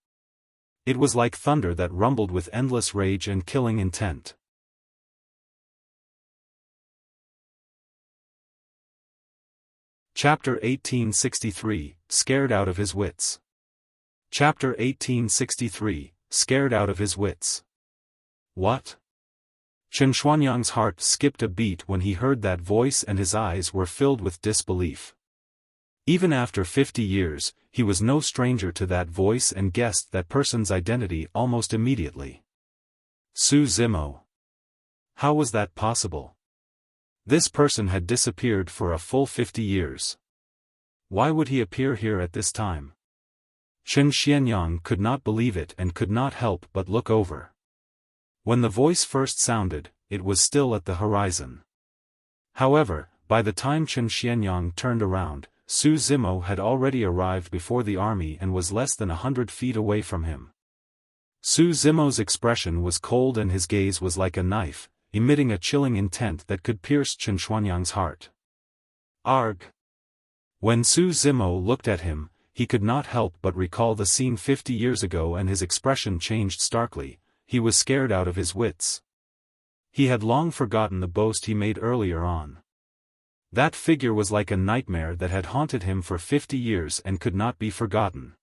It was like thunder that rumbled with endless rage and killing intent. Chapter 1863, Scared Out of His Wits. Chapter 1863, Scared Out of His Wits. What? Chen Xuanyang's heart skipped a beat when he heard that voice and his eyes were filled with disbelief. Even after 50 years, he was no stranger to that voice and guessed that person's identity almost immediately. Su Zimo. How was that possible? This person had disappeared for a full 50 years. Why would he appear here at this time? Chen Xianyang could not believe it and could not help but look over. When the voice first sounded, it was still at the horizon. However, by the time Chen Xianyang turned around, Su Zimo had already arrived before the army and was less than 100 feet away from him. Su Zimo's expression was cold and his gaze was like a knife, emitting a chilling intent that could pierce Chen Xuanyang's heart. Arg! When Su Zimo looked at him, he could not help but recall the scene 50 years ago and his expression changed starkly. He was scared out of his wits. He had long forgotten the boast he made earlier on. That figure was like a nightmare that had haunted him for 50 years and could not be forgotten.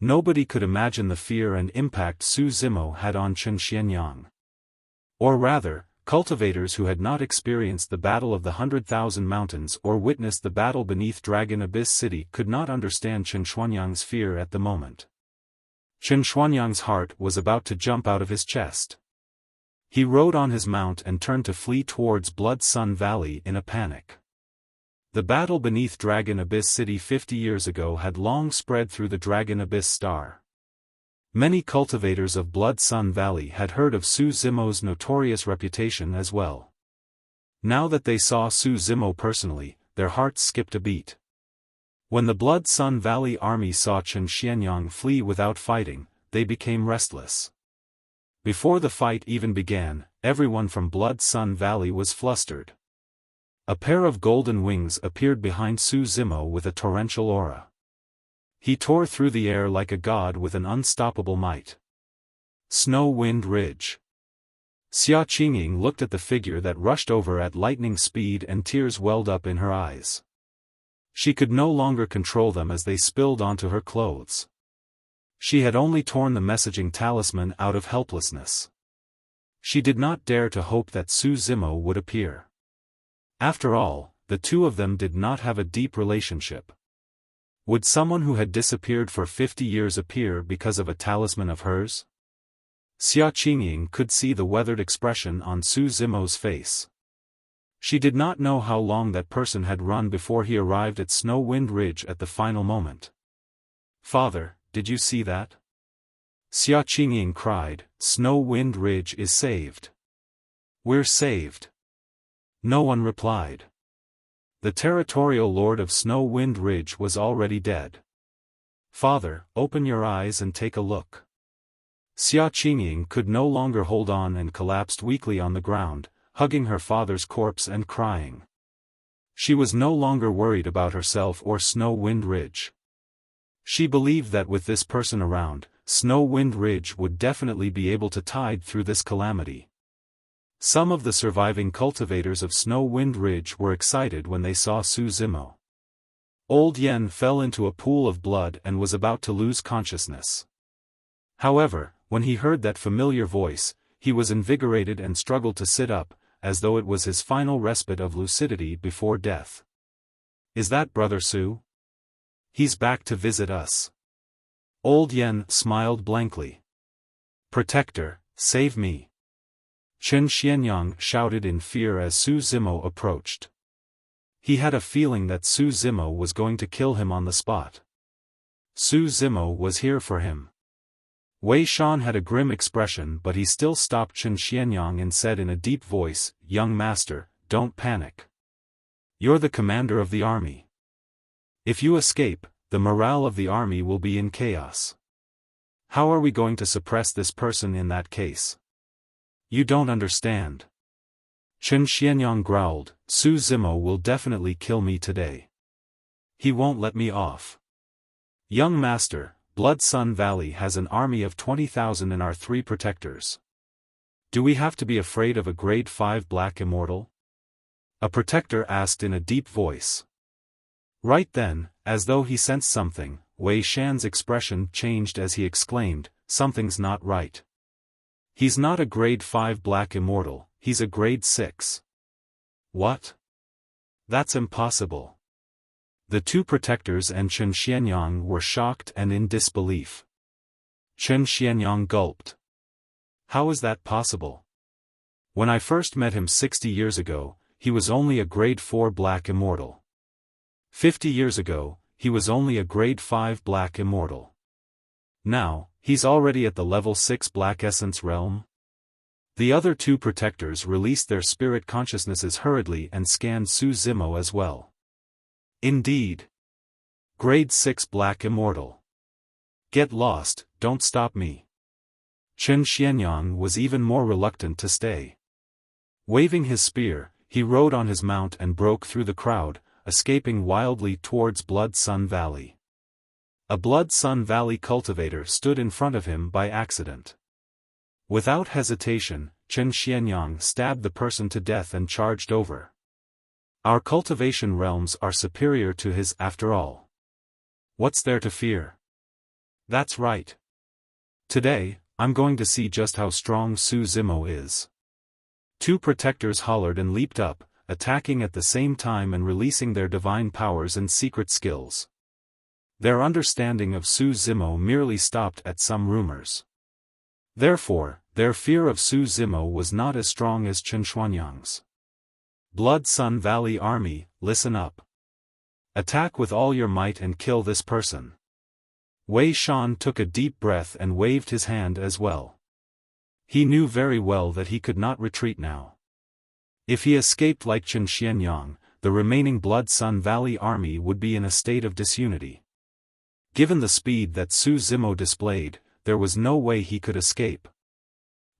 Nobody could imagine the fear and impact Su Zimo had on Chen Xianyang. Or rather, cultivators who had not experienced the Battle of the 100,000 Mountains or witnessed the battle beneath Dragon Abyss City could not understand Chen Xuanyang's fear at the moment. Chen Xuanyang's heart was about to jump out of his chest. He rode on his mount and turned to flee towards Blood Sun Valley in a panic. The battle beneath Dragon Abyss City 50 years ago had long spread through the Dragon Abyss Star. Many cultivators of Blood Sun Valley had heard of Su Zimo's notorious reputation as well. Now that they saw Su Zimo personally, their hearts skipped a beat. When the Blood Sun Valley army saw Chen Xianyang flee without fighting, they became restless. Before the fight even began, everyone from Blood Sun Valley was flustered. A pair of golden wings appeared behind Su Zimo with a torrential aura. He tore through the air like a god with an unstoppable might. Snow Wind Ridge. Xia Qingying looked at the figure that rushed over at lightning speed and tears welled up in her eyes. She could no longer control them as they spilled onto her clothes. She had only torn the messaging talisman out of helplessness. She did not dare to hope that Su Zimo would appear. After all, the two of them did not have a deep relationship. Would someone who had disappeared for 50 years appear because of a talisman of hers? Xia Qingying could see the weathered expression on Su Zimo's face. She did not know how long that person had run before he arrived at Snow Wind Ridge at the final moment. "Father, did you see that?" Xia Qingying cried, "Snow Wind Ridge is saved. We're saved." No one replied. The territorial lord of Snow Wind Ridge was already dead. "Father, open your eyes and take a look." Xia Qingying could no longer hold on and collapsed weakly on the ground, hugging her father's corpse and crying. She was no longer worried about herself or Snow Wind Ridge. She believed that with this person around, Snow Wind Ridge would definitely be able to tide through this calamity. Some of the surviving cultivators of Snow Wind Ridge were excited when they saw Su Zimo. Old Yen fell into a pool of blood and was about to lose consciousness. However, when he heard that familiar voice, he was invigorated and struggled to sit up, as though it was his final respite of lucidity before death. "Is that Brother Su? He's back to visit us." Old Yen smiled blankly. "Protector, save me!" Chen Xianyang shouted in fear as Su Zimo approached. He had a feeling that Su Zimo was going to kill him on the spot. Su Zimo was here for him. Wei Shan had a grim expression, but he still stopped Chen Xianyang and said in a deep voice, "Young master, don't panic. You're the commander of the army. If you escape, the morale of the army will be in chaos. How are we going to suppress this person in that case? You don't understand." Chen Xianyang growled, "Su Zimo will definitely kill me today. He won't let me off. Young master, Blood Sun Valley has an army of 20,000 and our 3 protectors. Do we have to be afraid of a grade 5 black immortal?" A protector asked in a deep voice. Right then, as though he sensed something, Wei Shan's expression changed as he exclaimed, "Something's not right. He's not a grade 5 black immortal, he's a grade 6. What? That's impossible." The 2 protectors and Chen Xianyang were shocked and in disbelief. Chen Xianyang gulped. "How is that possible? When I first met him 60 years ago, he was only a grade 4 black immortal. 50 years ago, he was only a grade 5 black immortal. Now, he's already at the level 6 black essence realm?" The other 2 protectors released their spirit consciousnesses hurriedly and scanned Su Zimo as well. Indeed. Grade 6 black immortal. Get lost, don't stop me. Chen Xianyang was even more reluctant to stay. Waving his spear, he rode on his mount and broke through the crowd, escaping wildly towards Blood Sun Valley. A Blood Sun Valley cultivator stood in front of him by accident. Without hesitation, Chen Xianyang stabbed the person to death and charged over. Our cultivation realms are superior to his after all. What's there to fear? That's right. Today, I'm going to see just how strong Su Zimo is. 2 protectors hollered and leaped up, attacking at the same time and releasing their divine powers and secret skills. Their understanding of Su Zimo merely stopped at some rumors. Therefore, their fear of Su Zimo was not as strong as Chen Xianyang's. Blood Sun Valley Army, listen up. Attack with all your might and kill this person. Wei Shan took a deep breath and waved his hand as well. He knew very well that he could not retreat now. If he escaped like Chen Xianyang, the remaining Blood Sun Valley army would be in a state of disunity. Given the speed that Su Zimo displayed, there was no way he could escape.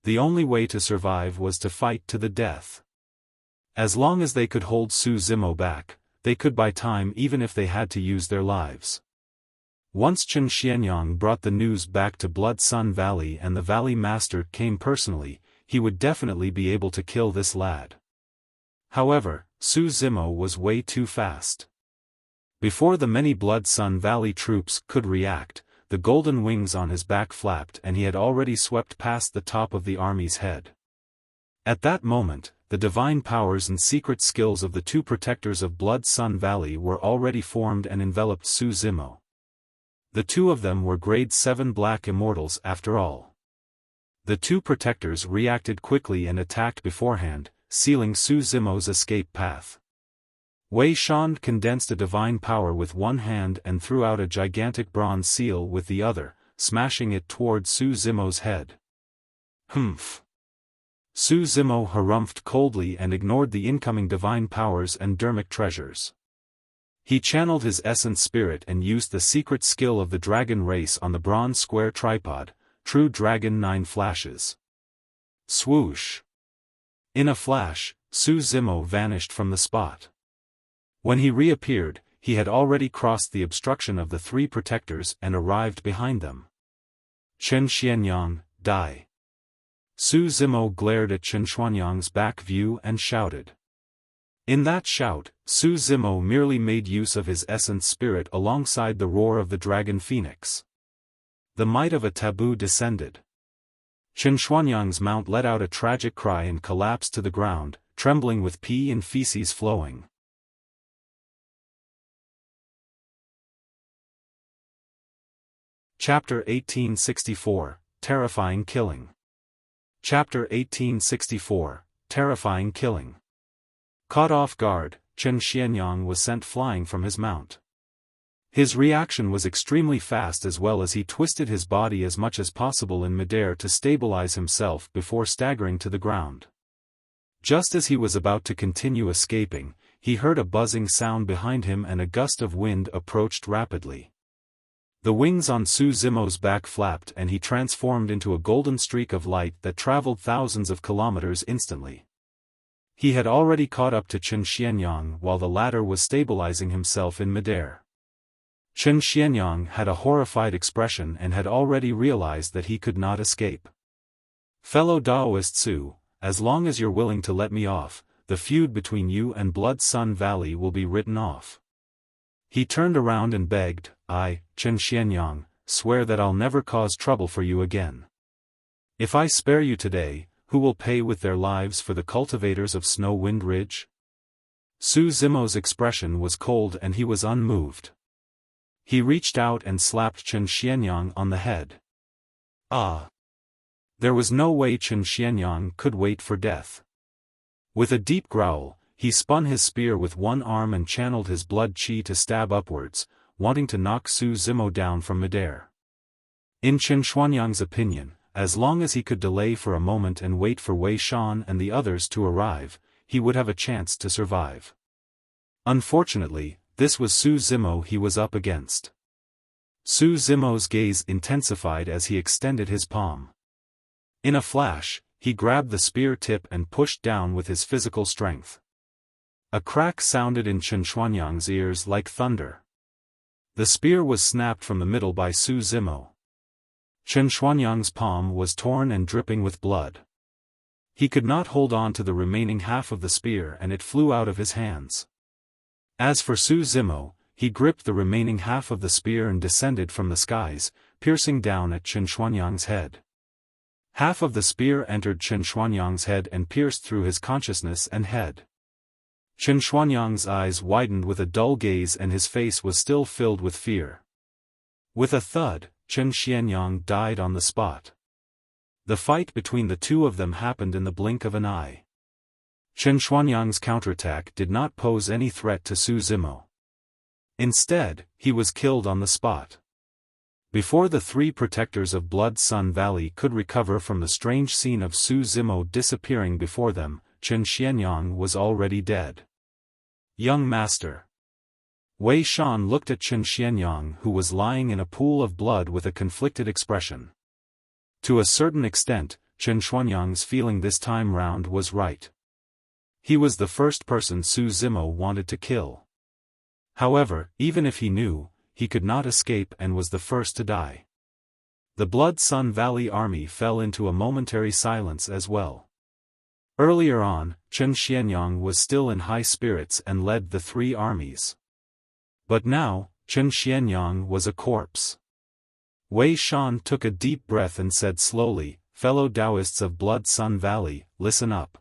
The only way to survive was to fight to the death. As long as they could hold Su Zimo back, they could buy time even if they had to use their lives. Once Chen Xianyang brought the news back to Blood Sun Valley and the Valley Master came personally, he would definitely be able to kill this lad. However, Su Zimo was way too fast. Before the many Blood Sun Valley troops could react, the golden wings on his back flapped and he had already swept past the top of the army's head. At that moment, the divine powers and secret skills of the 2 protectors of Blood Sun Valley were already formed and enveloped Su Zimo. The 2 of them were grade 7 black immortals after all. The 2 protectors reacted quickly and attacked beforehand, sealing Su Zimo's escape path. Wei Shan condensed a divine power with one hand and threw out a gigantic bronze seal with the other, smashing it toward Su Zimo's head. Humph! Su Zimo harumphed coldly and ignored the incoming divine powers and Dharmic treasures. He channeled his essence spirit and used the secret skill of the dragon race on the bronze square tripod, True Dragon 9 flashes. Swoosh! In a flash, Su Zimo vanished from the spot. When he reappeared, he had already crossed the obstruction of the 3 protectors and arrived behind them. Chen Xianyang, die! Su Zimo glared at Chen Xianyang's back view and shouted. In that shout, Su Zimo merely made use of his essence spirit alongside the roar of the dragon phoenix. The might of a taboo descended. Chen Xianyang's mount let out a tragic cry and collapsed to the ground, trembling with pee and feces flowing. Chapter 1864, Terrifying Killing. Chapter 1864, Terrifying Killing. Caught off guard, Chen Xianyang was sent flying from his mount. His reaction was extremely fast, as well as he twisted his body as much as possible in midair to stabilize himself before staggering to the ground. Just as he was about to continue escaping, he heard a buzzing sound behind him and a gust of wind approached rapidly. The wings on Su Zimo's back flapped and he transformed into a golden streak of light that traveled thousands of kilometers instantly. He had already caught up to Chen Xianyang while the latter was stabilizing himself in midair. Chen Xianyang had a horrified expression and had already realized that he could not escape. "Fellow Daoist Su, as long as you're willing to let me off, the feud between you and Blood Sun Valley will be written off." He turned around and begged, "I, Chen Xianyang, swear that I'll never cause trouble for you again. If I spare you today, who will pay with their lives for the cultivators of Snow Wind Ridge?" Su Zimo's expression was cold and he was unmoved. He reached out and slapped Chen Xianyang on the head. Ah! There was no way Chen Xianyang could wait for death. With a deep growl, he spun his spear with one arm and channeled his blood qi to stab upwards, wanting to knock Su Zimo down from midair. In Chen Xianyang's opinion, as long as he could delay for a moment and wait for Wei Shan and the others to arrive, he would have a chance to survive. Unfortunately, this was Su Zimo he was up against. Su Zimo's gaze intensified as he extended his palm. In a flash, he grabbed the spear tip and pushed down with his physical strength. A crack sounded in Chen Xianyang's ears like thunder. The spear was snapped from the middle by Su Zimo. Chen Xianyang's palm was torn and dripping with blood. He could not hold on to the remaining half of the spear and it flew out of his hands. As for Su Zimo, he gripped the remaining half of the spear and descended from the skies, piercing down at Chen Xianyang's head. Half of the spear entered Chen Xianyang's head and pierced through his consciousness and head. Chen Xianyang's eyes widened with a dull gaze and his face was still filled with fear. With a thud, Chen Xianyang died on the spot. The fight between the two of them happened in the blink of an eye. Chen Xianyang's counterattack did not pose any threat to Su Zimo. Instead, he was killed on the spot. Before the three protectors of Blood Sun Valley could recover from the strange scene of Su Zimo disappearing before them, Chen Xianyang was already dead. "Young master." Wei Shan looked at Chen Xianyang, who was lying in a pool of blood with a conflicted expression. To a certain extent, Chen Xianyang's feeling this time round was right. He was the first person Su Zimo wanted to kill. However, even if he knew, he could not escape and was the first to die. The Blood Sun Valley army fell into a momentary silence as well. Earlier on, Chen Xianyang was still in high spirits and led the three armies. But now, Chen Xianyang was a corpse. Wei Shan took a deep breath and said slowly, "Fellow Taoists of Blood Sun Valley, listen up.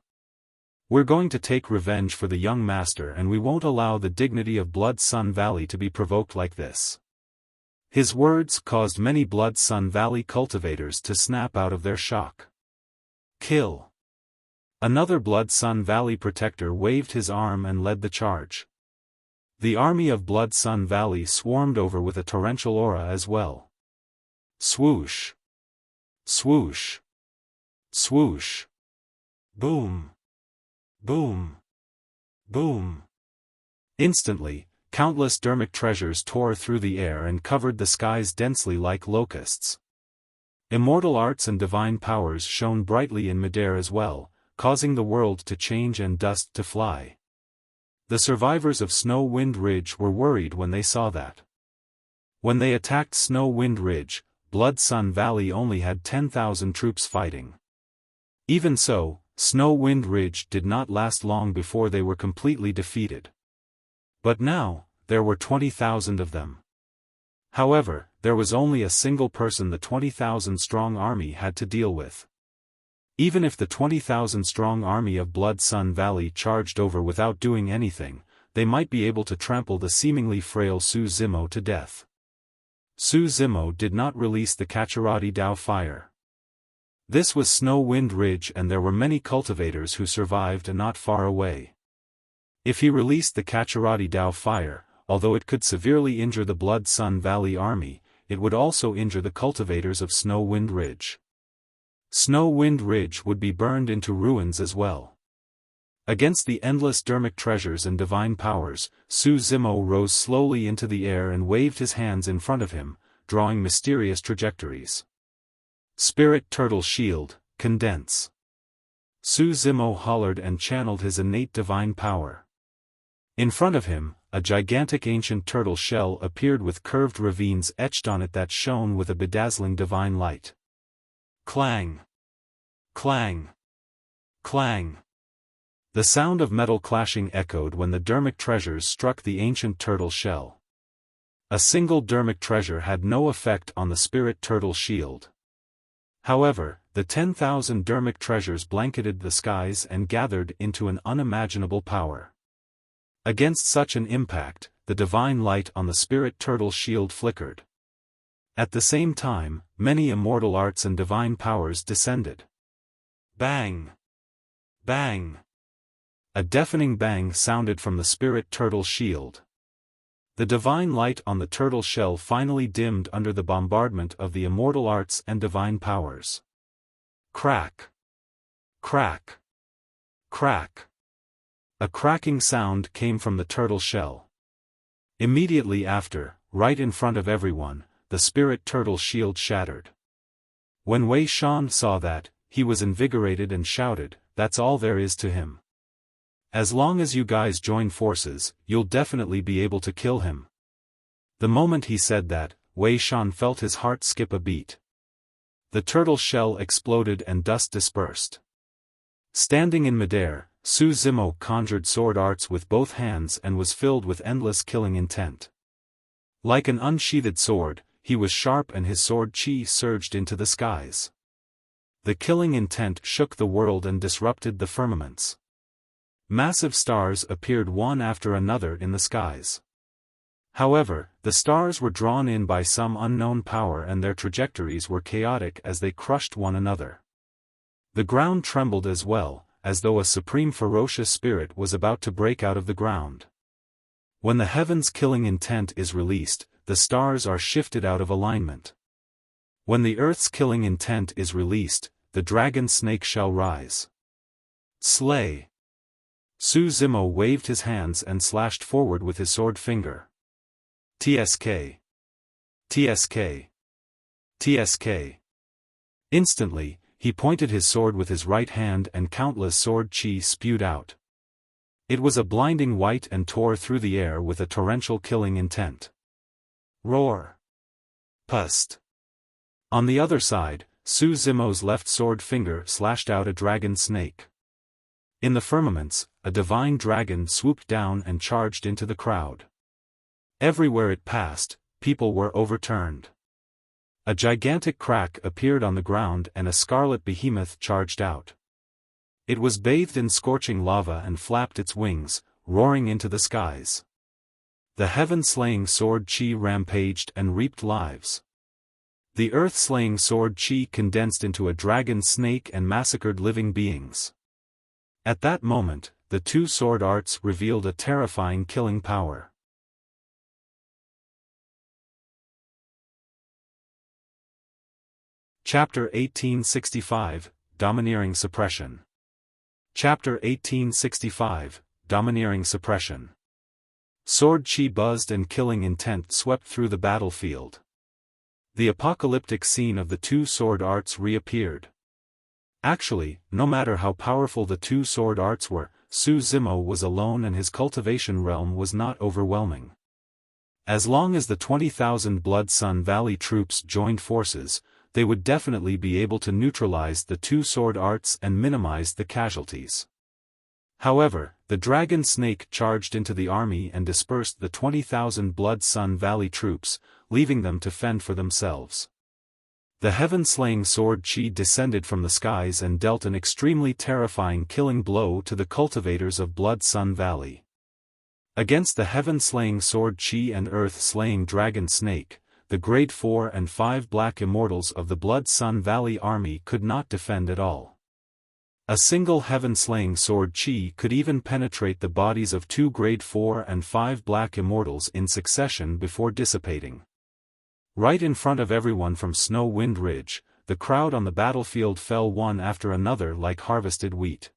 We're going to take revenge for the young master and we won't allow the dignity of Blood Sun Valley to be provoked like this." His words caused many Blood Sun Valley cultivators to snap out of their shock. "Kill." Another Blood Sun Valley protector waved his arm and led the charge. The army of Blood Sun Valley swarmed over with a torrential aura as well. Swoosh. Swoosh. Swoosh. Boom. Boom. Boom. Instantly, countless Dharmic treasures tore through the air and covered the skies densely like locusts. Immortal arts and divine powers shone brightly in midair as well, causing the world to change and dust to fly. The survivors of Snow Wind Ridge were worried when they saw that. When they attacked Snow Wind Ridge, Blood Sun Valley only had 10,000 troops fighting. Even so, Snow Wind Ridge did not last long before they were completely defeated. But now, there were 20,000 of them. However, there was only a single person the 20,000-strong army had to deal with. Even if the 20,000-strong army of Blood Sun Valley charged over without doing anything, they might be able to trample the seemingly frail Su Zimo to death. Su Zimo did not release the Kacharati Dao fire. This was Snow Wind Ridge and there were many cultivators who survived not far away. If he released the Kacharati Dao fire, although it could severely injure the Blood Sun Valley army, it would also injure the cultivators of Snow Wind Ridge. Snow Wind Ridge would be burned into ruins as well. Against the endless Dharmic treasures and divine powers, Su Zimo rose slowly into the air and waved his hands in front of him, drawing mysterious trajectories. Spirit Turtle Shield, condense. Su Zimo hollered and channeled his innate divine power. In front of him, a gigantic ancient turtle shell appeared with curved ravines etched on it that shone with a bedazzling divine light. Clang! Clang! Clang! The sound of metal clashing echoed when the Dharmic treasures struck the ancient turtle shell. A single Dharmic treasure had no effect on the Spirit Turtle Shield. However, the 10,000 Dharmic treasures blanketed the skies and gathered into an unimaginable power. Against such an impact, the divine light on the Spirit Turtle Shield flickered. At the same time, many immortal arts and divine powers descended. Bang! Bang! A deafening bang sounded from the Spirit Turtle Shield. The divine light on the turtle shell finally dimmed under the bombardment of the immortal arts and divine powers. Crack! Crack! Crack! A cracking sound came from the turtle shell. Immediately after, right in front of everyone, the Spirit Turtle Shield shattered. When Wei Shan saw that, he was invigorated and shouted, "That's all there is to him. As long as you guys join forces, you'll definitely be able to kill him." The moment he said that, Wei Shan felt his heart skip a beat. The turtle shell exploded and dust dispersed. Standing in midair, Su Zimo conjured sword arts with both hands and was filled with endless killing intent. Like an unsheathed sword, he was sharp and his sword chi surged into the skies. The killing intent shook the world and disrupted the firmaments. Massive stars appeared one after another in the skies. However, the stars were drawn in by some unknown power and their trajectories were chaotic as they crushed one another. The ground trembled as well, as though a supreme ferocious spirit was about to break out of the ground. When the heaven's killing intent is released, the stars are shifted out of alignment. When the earth's killing intent is released, the dragon snake shall rise. Slay! Su Zimo waved his hands and slashed forward with his sword finger. TSK! TSK! TSK! Instantly, he pointed his sword with his right hand and countless sword chi spewed out. It was a blinding white and tore through the air with a torrential killing intent. Roar! Pust! On the other side, Su Zimo's left sword finger slashed out a dragon snake. In the firmaments, a divine dragon swooped down and charged into the crowd. Everywhere it passed, people were overturned. A gigantic crack appeared on the ground and a scarlet behemoth charged out. It was bathed in scorching lava and flapped its wings, roaring into the skies. The heaven-slaying sword chi rampaged and reaped lives. The earth-slaying sword chi condensed into a dragon snake and massacred living beings. At that moment, the two sword arts revealed a terrifying killing power. Chapter 1865, Domineering Suppression. Chapter 1865, Domineering Suppression. Sword chi buzzed and killing intent swept through the battlefield. The apocalyptic scene of the two sword arts reappeared. Actually, no matter how powerful the two sword arts were, Su Zimo was alone and his cultivation realm was not overwhelming. As long as the 20,000 Blood Sun Valley troops joined forces, they would definitely be able to neutralize the two sword arts and minimize the casualties. However, the dragon snake charged into the army and dispersed the 20,000 Blood Sun Valley troops, leaving them to fend for themselves. The heaven-slaying sword chi descended from the skies and dealt an extremely terrifying killing blow to the cultivators of Blood Sun Valley. Against the heaven-slaying sword chi and earth-slaying dragon snake, the grade 4 and 5 black immortals of the Blood Sun Valley army could not defend at all. A single heaven-slaying sword chi could even penetrate the bodies of 2 grade 4 and 5 black immortals in succession before dissipating. Right in front of everyone from Snow Wind Ridge, the crowd on the battlefield fell one after another like harvested wheat.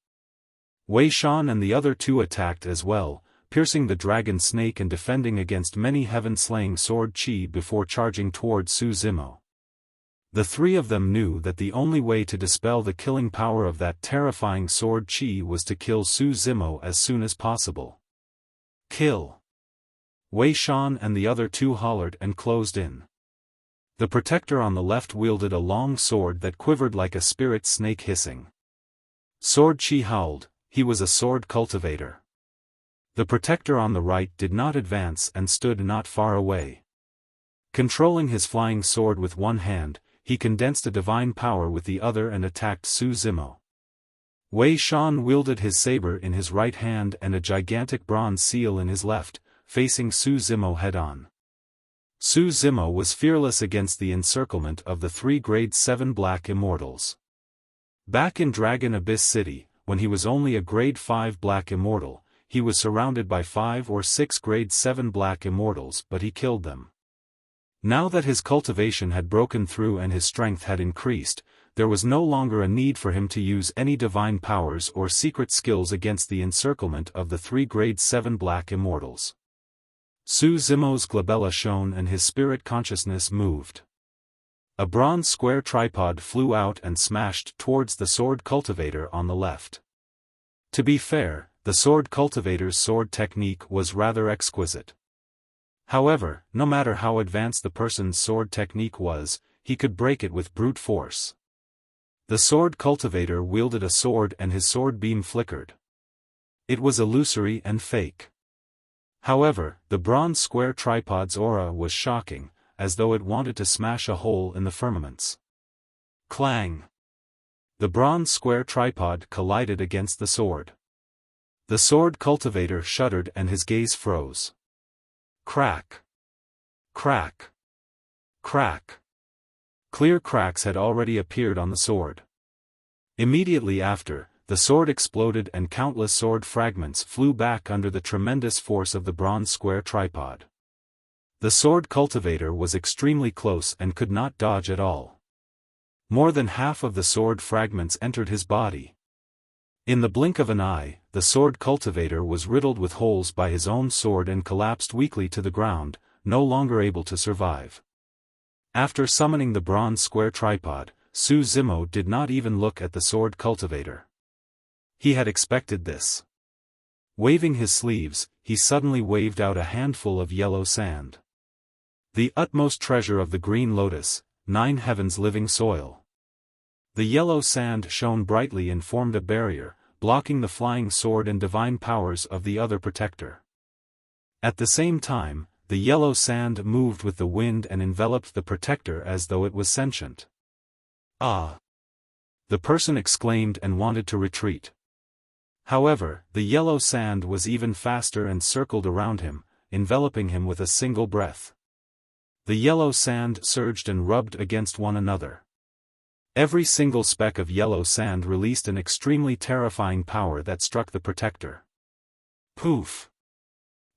Wei Shan and the other 2 attacked as well, piercing the dragon snake and defending against many heaven-slaying sword chi before charging toward Su Zimo. The 3 of them knew that the only way to dispel the killing power of that terrifying sword chi was to kill Su Zimo as soon as possible. Kill! Wei Shan and the other 2 hollered and closed in. The protector on the left wielded a long sword that quivered like a spirit snake hissing. Sword chi howled, he was a sword cultivator. The protector on the right did not advance and stood not far away. Controlling his flying sword with one hand, he condensed a divine power with the other and attacked Su Zimo. Wei Shan wielded his saber in his right hand and a gigantic bronze seal in his left, facing Su Zimo head-on. Su Zimo was fearless against the encirclement of the 3 grade 7 black immortals. Back in Dragon Abyss City, when he was only a grade 5 black immortal, he was surrounded by 5 or 6 grade 7 black immortals but he killed them. Now that his cultivation had broken through and his strength had increased, there was no longer a need for him to use any divine powers or secret skills against the encirclement of the 3 grade 7 black immortals. Su Zimo's glabella shone and his spirit consciousness moved. A bronze square tripod flew out and smashed towards the sword cultivator on the left. To be fair, the sword cultivator's sword technique was rather exquisite. However, no matter how advanced the person's sword technique was, he could break it with brute force. The sword cultivator wielded a sword and his sword beam flickered. It was illusory and fake. However, the bronze square tripod's aura was shocking, as though it wanted to smash a hole in the firmaments. Clang! The bronze square tripod collided against the sword. The sword cultivator shuddered and his gaze froze. Crack! Crack! Crack! Clear cracks had already appeared on the sword. Immediately after, the sword exploded and countless sword fragments flew back under the tremendous force of the bronze square tripod. The sword cultivator was extremely close and could not dodge at all. More than half of the sword fragments entered his body. In the blink of an eye, the sword cultivator was riddled with holes by his own sword and collapsed weakly to the ground, no longer able to survive. After summoning the bronze square tripod, Su Zimo did not even look at the sword cultivator. He had expected this. Waving his sleeves, he suddenly waved out a handful of yellow sand. The utmost treasure of the green lotus, 9 heavens living soil. The yellow sand shone brightly and formed a barrier, blocking the flying sword and divine powers of the other protector. At the same time, the yellow sand moved with the wind and enveloped the protector as though it was sentient. Ah! The person exclaimed and wanted to retreat. However, the yellow sand was even faster and circled around him, enveloping him with a single breath. The yellow sand surged and rubbed against one another. Every single speck of yellow sand released an extremely terrifying power that struck the protector. Poof!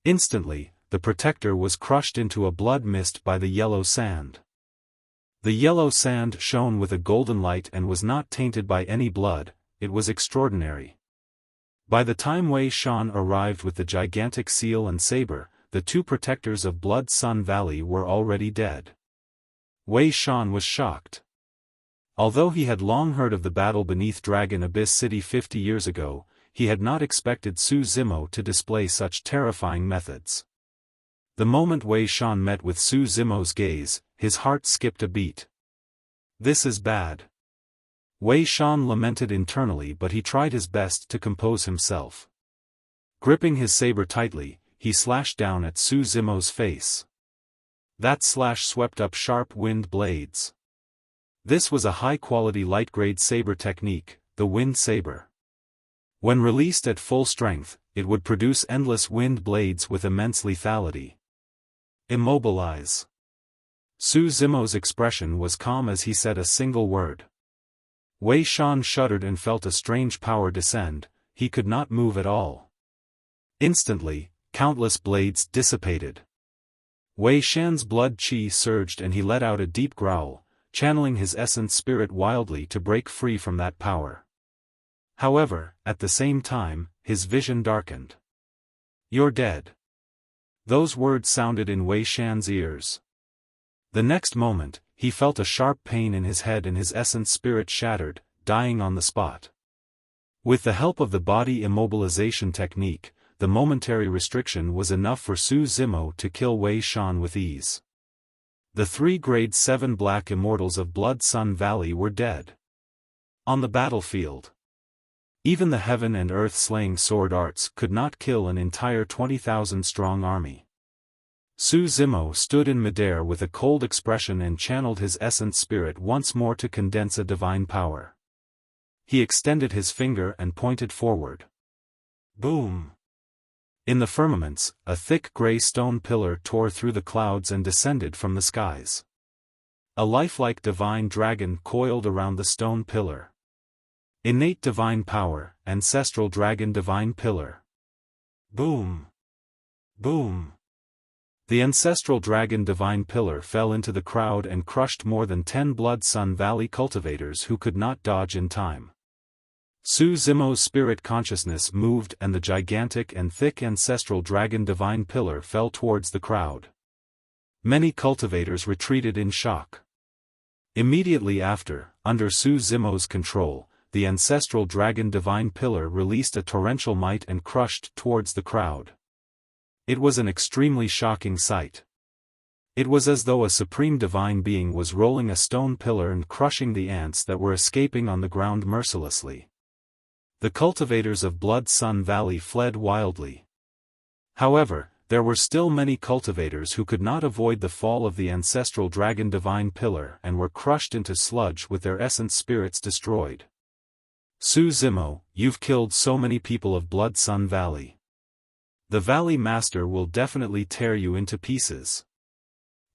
Instantly, the protector was crushed into a blood mist by the yellow sand. The yellow sand shone with a golden light and was not tainted by any blood. It was extraordinary. By the time Wei Shan arrived with the gigantic seal and saber, the 2 protectors of Blood Sun Valley were already dead. Wei Shan was shocked. Although he had long heard of the battle beneath Dragon Abyss City 50 years ago, he had not expected Su Zimo to display such terrifying methods. The moment Wei Shan met with Su Zimo's gaze, his heart skipped a beat. This is bad. Wei Shan lamented internally, but he tried his best to compose himself. Gripping his saber tightly, he slashed down at Su Zimo's face. That slash swept up sharp wind blades. This was a high-quality light-grade saber technique, the wind saber. When released at full strength, it would produce endless wind blades with immense lethality. Immobilize. Su Zimo's expression was calm as he said a single word. Wei Shan shuddered and felt a strange power descend. He could not move at all. Instantly, countless blades dissipated. Wei Shan's blood qi surged and he let out a deep growl, channeling his essence spirit wildly to break free from that power. However, at the same time, his vision darkened. "You're dead." Those words sounded in Wei Shan's ears. The next moment, he felt a sharp pain in his head and his essence spirit shattered, dying on the spot. With the help of the body immobilization technique, the momentary restriction was enough for Su Zimo to kill Wei Shan with ease. The 3 Grade 7 Black Immortals of Blood Sun Valley were dead. On the battlefield, even the heaven and earth slaying sword arts could not kill an entire 20,000-strong army. Su Zimo stood in midair with a cold expression and channeled his essence spirit once more to condense a divine power. He extended his finger and pointed forward. Boom! In the firmaments, a thick gray stone pillar tore through the clouds and descended from the skies. A lifelike divine dragon coiled around the stone pillar. Innate divine power, ancestral dragon divine pillar. Boom! Boom! The ancestral dragon divine pillar fell into the crowd and crushed more than 10 Blood Sun Valley cultivators who could not dodge in time. Su Zimo's spirit consciousness moved and the gigantic and thick ancestral dragon divine pillar fell towards the crowd. Many cultivators retreated in shock. Immediately after, under Su Zimo's control, the ancestral dragon divine pillar released a torrential might and crushed towards the crowd. It was an extremely shocking sight. It was as though a supreme divine being was rolling a stone pillar and crushing the ants that were escaping on the ground mercilessly. The cultivators of Blood Sun Valley fled wildly. However, there were still many cultivators who could not avoid the fall of the ancestral dragon divine pillar and were crushed into sludge with their essence spirits destroyed. Su Zimo, you've killed so many people of Blood Sun Valley. The Valley Master will definitely tear you into pieces.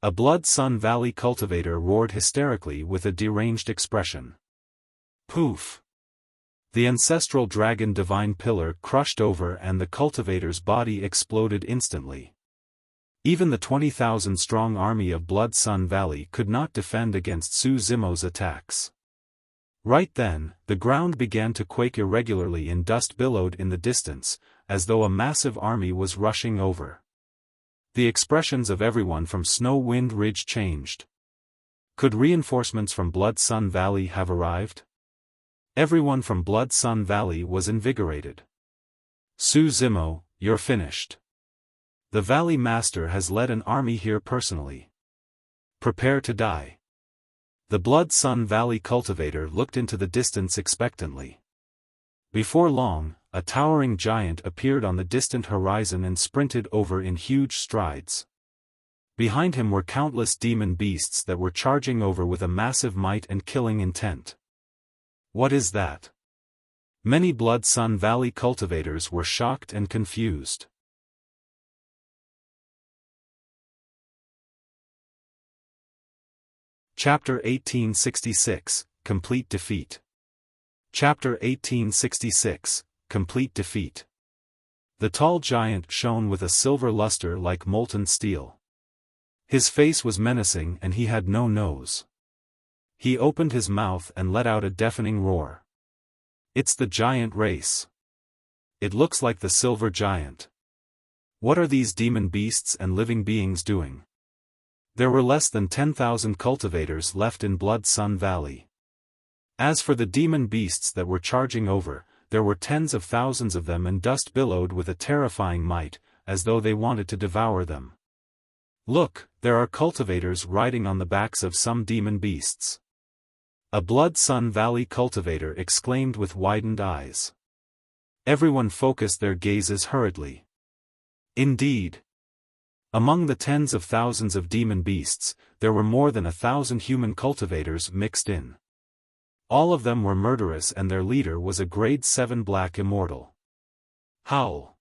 A Blood Sun Valley cultivator roared hysterically with a deranged expression. Poof! The ancestral dragon divine pillar crushed over and the cultivator's body exploded instantly. Even the 20,000-strong army of Blood Sun Valley could not defend against Su Zimo's attacks. Right then, the ground began to quake irregularly and dust billowed in the distance, as though a massive army was rushing over. The expressions of everyone from Snow Wind Ridge changed. Could reinforcements from Blood Sun Valley have arrived? Everyone from Blood Sun Valley was invigorated. Su Zimo, you're finished. The Valley Master has led an army here personally. Prepare to die. The Blood Sun Valley cultivator looked into the distance expectantly. Before long, a towering giant appeared on the distant horizon and sprinted over in huge strides. Behind him were countless demon beasts that were charging over with a massive might and killing intent. What is that? Many Blood Sun Valley cultivators were shocked and confused. Chapter 1866, Complete Defeat. Chapter 1866, Complete Defeat. The tall giant shone with a silver luster like molten steel. His face was menacing and he had no nose. He opened his mouth and let out a deafening roar. It's the giant race. It looks like the silver giant. What are these demon beasts and living beings doing? There were less than 10,000 cultivators left in Blood Sun Valley. As for the demon beasts that were charging over, there were tens of thousands of them and dust billowed with a terrifying might, as though they wanted to devour them. Look, there are cultivators riding on the backs of some demon beasts. A Blood Sun Valley cultivator exclaimed with widened eyes. Everyone focused their gazes hurriedly. Indeed. Among the tens of thousands of demon beasts, there were more than 1,000 human cultivators mixed in. All of them were murderous and their leader was a Grade 7 Black Immortal. Howl!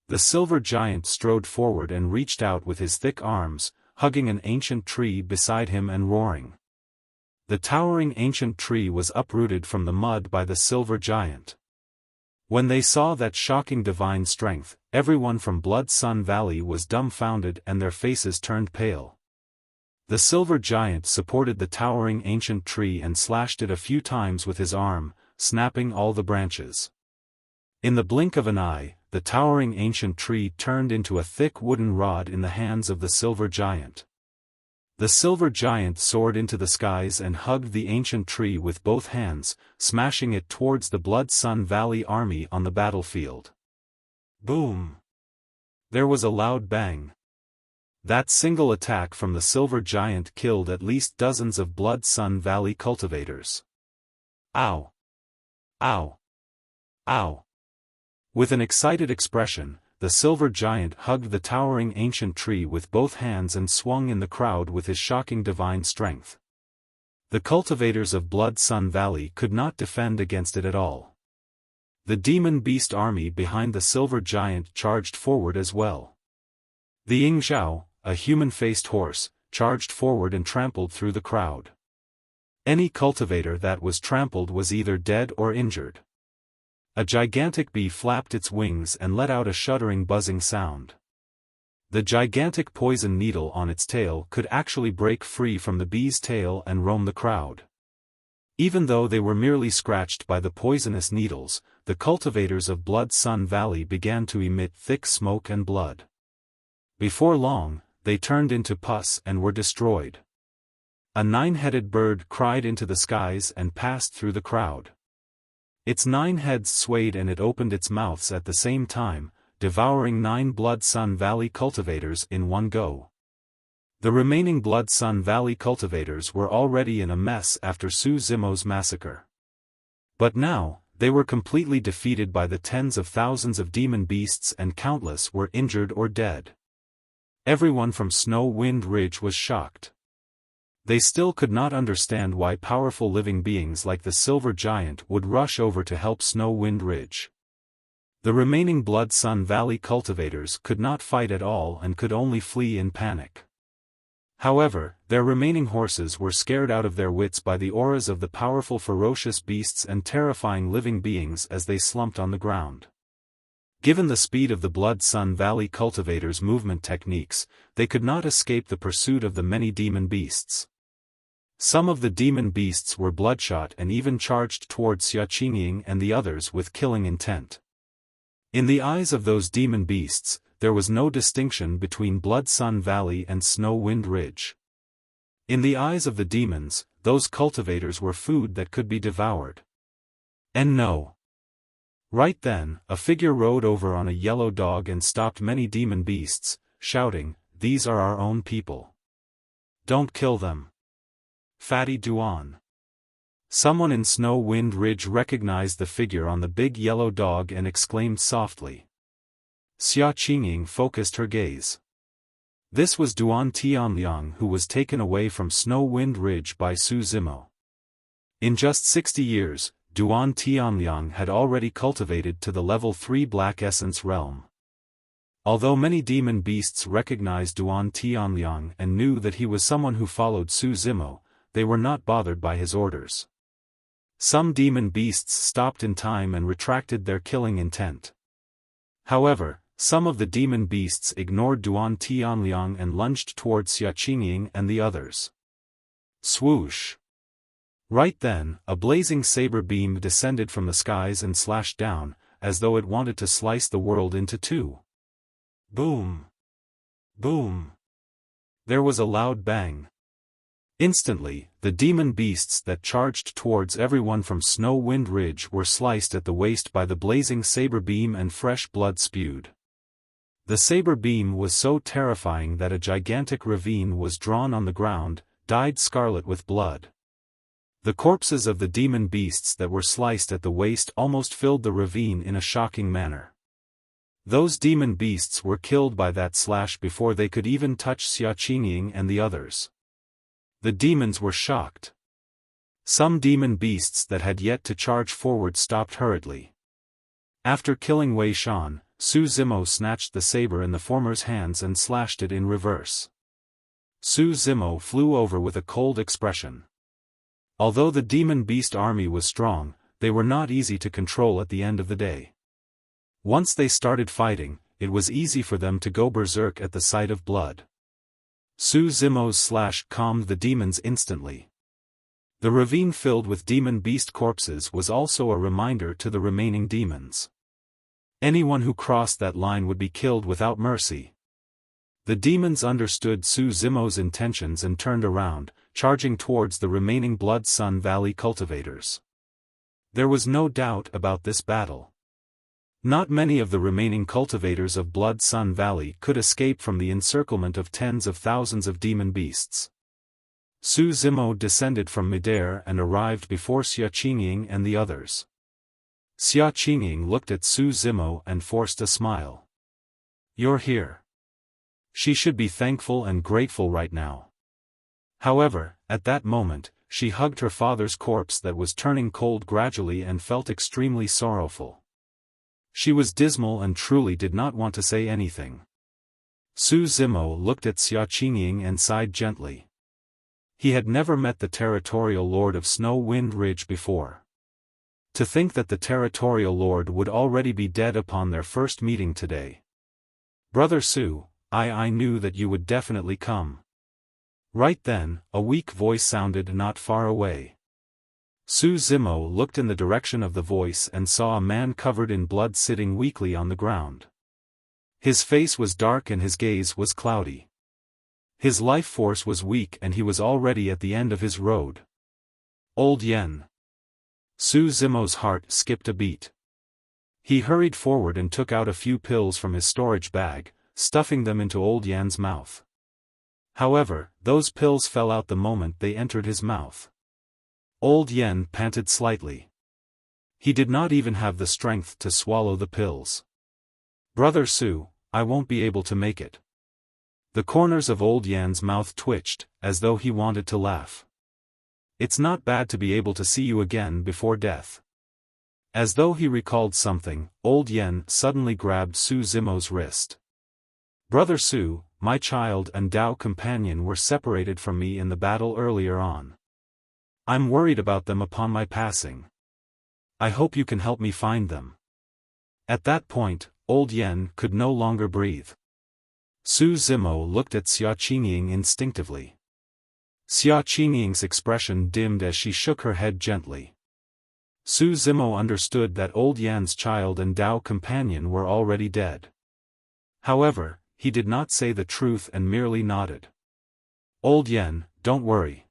The silver giant strode forward and reached out with his thick arms, hugging an ancient tree beside him and roaring. The towering ancient tree was uprooted from the mud by the silver giant. When they saw that shocking divine strength, everyone from Blood Sun Valley was dumbfounded and their faces turned pale. The silver giant supported the towering ancient tree and slashed it a few times with his arm, snapping all the branches. In the blink of an eye, the towering ancient tree turned into a thick wooden rod in the hands of the silver giant. The silver giant soared into the skies and hugged the ancient tree with both hands, smashing it towards the Blood Sun Valley army on the battlefield. Boom! There was a loud bang. That single attack from the silver giant killed at least dozens of Blood Sun Valley cultivators. Ow! Ow! Ow! With an excited expression, the silver giant hugged the towering ancient tree with both hands and swung in the crowd with his shocking divine strength. The cultivators of Blood Sun Valley could not defend against it at all. The demon beast army behind the silver giant charged forward as well. The Yingzhao, a human-faced horse, charged forward and trampled through the crowd. Any cultivator that was trampled was either dead or injured. A gigantic bee flapped its wings and let out a shuddering buzzing sound. The gigantic poison needle on its tail could actually break free from the bee's tail and roam the crowd. Even though they were merely scratched by the poisonous needles, the cultivators of Blood Sun Valley began to emit thick smoke and blood. Before long, they turned into pus and were destroyed. A nine-headed bird cried into the skies and passed through the crowd. Its 9 heads swayed and it opened its mouths at the same time, devouring 9 Blood Sun Valley cultivators in one go. The remaining Blood Sun Valley cultivators were already in a mess after Su Zimo's massacre. But now, they were completely defeated by the tens of thousands of demon beasts and countless were injured or dead. Everyone from Snow Wind Ridge was shocked. They still could not understand why powerful living beings like the Silver Giant would rush over to help Snow Wind Ridge. The remaining Blood Sun Valley cultivators could not fight at all and could only flee in panic. However, their remaining horses were scared out of their wits by the auras of the powerful ferocious beasts and terrifying living beings as they slumped on the ground. Given the speed of the Blood Sun Valley cultivators' movement techniques, they could not escape the pursuit of the many demon beasts. Some of the demon beasts were bloodshot and even charged towards Xiaoqing and the others with killing intent. In the eyes of those demon beasts, there was no distinction between Blood Sun Valley and Snow Wind Ridge. In the eyes of the demons, those cultivators were food that could be devoured. And no. Right then, a figure rode over on a yellow dog and stopped many demon beasts, shouting, "These are our own people. Don't kill them. Fatty Duan." Someone in Snow Wind Ridge recognized the figure on the big yellow dog and exclaimed softly. Xiaoqing focused her gaze. This was Duan Tianliang, who was taken away from Snow Wind Ridge by Su Zimo. In just 60 years, Duan Tianliang had already cultivated to the level 3 Black Essence realm. Although many demon beasts recognized Duan Tianliang and knew that he was someone who followed Su Zimo, they were not bothered by his orders. Some demon beasts stopped in time and retracted their killing intent. However, some of the demon beasts ignored Duan Tianliang and lunged towards Xiaoqing and the others. Swoosh! Right then, a blazing saber beam descended from the skies and slashed down, as though it wanted to slice the world into two. Boom! Boom! There was a loud bang. Instantly, the demon beasts that charged towards everyone from Snow Wind Ridge were sliced at the waist by the blazing saber beam and fresh blood spewed. The saber beam was so terrifying that a gigantic ravine was drawn on the ground, dyed scarlet with blood. The corpses of the demon beasts that were sliced at the waist almost filled the ravine in a shocking manner. Those demon beasts were killed by that slash before they could even touch Xiaoqing and the others. The demons were shocked. Some demon beasts that had yet to charge forward stopped hurriedly. After killing Wei Shan, Su Zimo snatched the saber in the former's hands and slashed it in reverse. Su Zimo flew over with a cold expression. Although the demon beast army was strong, they were not easy to control at the end of the day. Once they started fighting, it was easy for them to go berserk at the sight of blood. Su Zimo's slash calmed the demons instantly. The ravine filled with demon beast corpses was also a reminder to the remaining demons. Anyone who crossed that line would be killed without mercy. The demons understood Su Zimo's intentions and turned around, charging towards the remaining Blood Sun Valley cultivators. There was no doubt about this battle. Not many of the remaining cultivators of Blood Sun Valley could escape from the encirclement of tens of thousands of demon beasts. Su Zimo descended from midair and arrived before Xia Qingying and the others. Xia Qingying looked at Su Zimo and forced a smile. "You're here." She should be thankful and grateful right now. However, at that moment, she hugged her father's corpse that was turning cold gradually and felt extremely sorrowful. She was dismal and truly did not want to say anything. Su Zimo looked at Xia Qingying and sighed gently. He had never met the territorial lord of Snow Wind Ridge before. To think that the territorial lord would already be dead upon their first meeting today. "Brother Su, I knew that you would definitely come." Right then, a weak voice sounded not far away. Su Zimo looked in the direction of the voice and saw a man covered in blood sitting weakly on the ground. His face was dark and his gaze was cloudy. His life force was weak and he was already at the end of his road. Old Yen. Su Zimo's heart skipped a beat. He hurried forward and took out a few pills from his storage bag, stuffing them into Old Yan's mouth. However, those pills fell out the moment they entered his mouth. Old Yen panted slightly. He did not even have the strength to swallow the pills. "Brother Su, I won't be able to make it." The corners of Old Yan's mouth twitched, as though he wanted to laugh. "It's not bad to be able to see you again before death." As though he recalled something, Old Yen suddenly grabbed Su Zimo's wrist. "Brother Su, my child and Dao companion were separated from me in the battle earlier on. I'm worried about them upon my passing. I hope you can help me find them." At that point, Old Yen could no longer breathe. Su Zimo looked at Xia Qingying instinctively. Xia Qingying's expression dimmed as she shook her head gently. Su Zimo understood that Old Yan's child and Dao companion were already dead. However, he did not say the truth and merely nodded. "Old Yen, don't worry.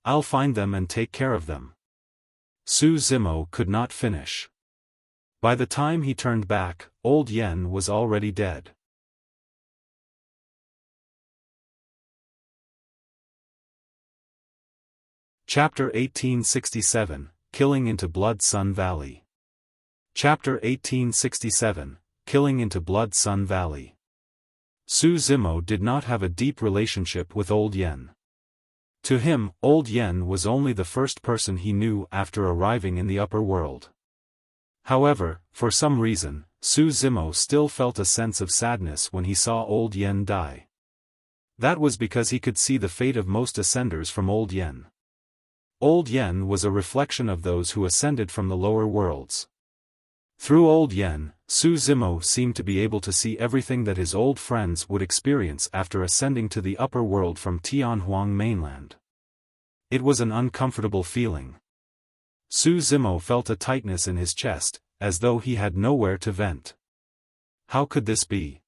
I'll find them and take care of them." Su Zimo could not finish. By the time he turned back, Old Yen was already dead. Chapter 1867, Killing into Blood Sun Valley. Chapter 1867, Killing into Blood Sun Valley. Su Zimo did not have a deep relationship with Old Yen. To him, Old Yen was only the first person he knew after arriving in the upper world. However, for some reason, Su Zimo still felt a sense of sadness when he saw Old Yen die. That was because he could see the fate of most ascenders from Old Yen. Old Yen was a reflection of those who ascended from the lower worlds. Through Old Yen, Su Zimo seemed to be able to see everything that his old friends would experience after ascending to the upper world from Tianhuang mainland. It was an uncomfortable feeling. Su Zimo felt a tightness in his chest, as though he had nowhere to vent. How could this be?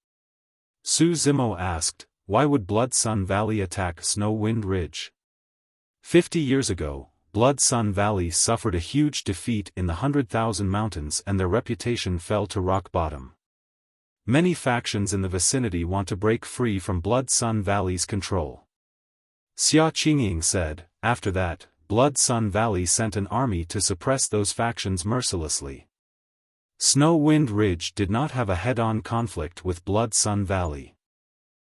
Su Zimo asked, why would Blood Sun Valley attack Snow Wind Ridge? 50 years ago, Blood Sun Valley suffered a huge defeat in the 100,000 Mountains and their reputation fell to rock bottom. Many factions in the vicinity want to break free from Blood Sun Valley's control. Xia Qingying said, after that, Blood Sun Valley sent an army to suppress those factions mercilessly. Snow Wind Ridge did not have a head-on conflict with Blood Sun Valley.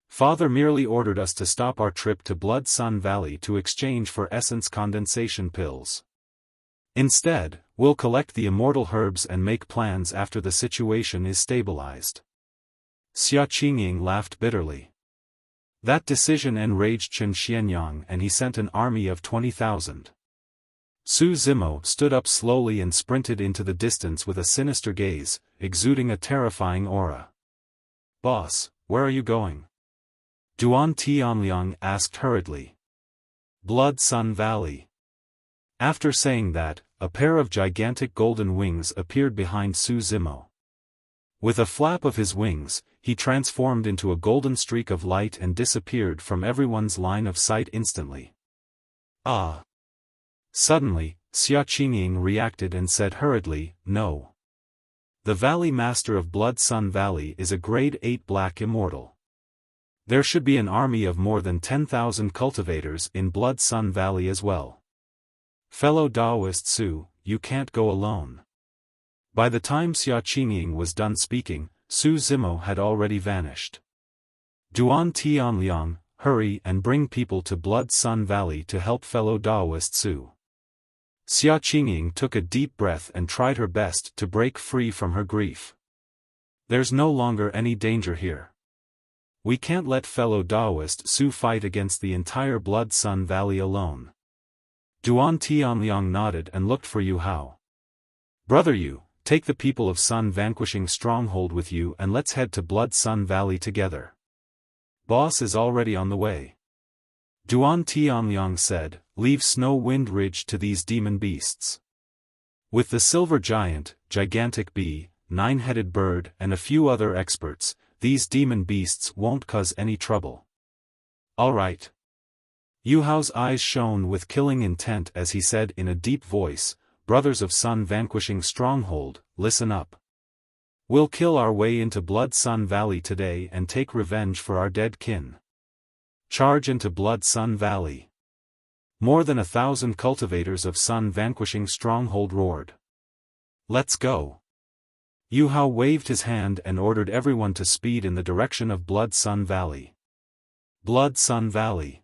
Father merely ordered us to stop our trip to Blood Sun Valley to exchange for essence condensation pills. Instead, we'll collect the immortal herbs and make plans after the situation is stabilized. Xia Qingying laughed bitterly. That decision enraged Chen Xianyang and he sent an army of 20,000. Su Zimo stood up slowly and sprinted into the distance with a sinister gaze, exuding a terrifying aura. "Boss, where are you going?" Duan Tianliang asked hurriedly. "Blood Sun Valley." After saying that, a pair of gigantic golden wings appeared behind Su Zimo. With a flap of his wings, he transformed into a golden streak of light and disappeared from everyone's line of sight instantly. "Ah!" Suddenly, Xia Qingying reacted and said hurriedly, "No. The Valley Master of Blood Sun Valley is a grade 8 black immortal. There should be an army of more than 10,000 cultivators in Blood Sun Valley as well. Fellow Daoist Su, you can't go alone." By the time Xia Qingying was done speaking, Su Zimo had already vanished. "Duan Tianliang, hurry and bring people to Blood Sun Valley to help fellow Daoist Su." Xia Qingying took a deep breath and tried her best to break free from her grief. "There's no longer any danger here. We can't let fellow Daoist Su fight against the entire Blood Sun Valley alone." Duan Tianliang nodded and looked for Yu Hao. "Brother Yu, take the people of Sun Vanquishing Stronghold with you and let's head to Blood Sun Valley together. Boss is already on the way." Duan Tianliang said, "Leave Snow Wind Ridge to these demon beasts. With the Silver Giant, Gigantic Bee, Nine-Headed Bird and a few other experts, these demon beasts won't cause any trouble." "All right." Yu Hao's eyes shone with killing intent as he said in a deep voice, "Brothers of Sun Vanquishing Stronghold, listen up. We'll kill our way into Blood Sun Valley today and take revenge for our dead kin. Charge into Blood Sun Valley." More than 1,000 cultivators of Sun Vanquishing Stronghold roared. "Let's go." Yu Hao waved his hand and ordered everyone to speed in the direction of Blood Sun Valley. Blood Sun Valley.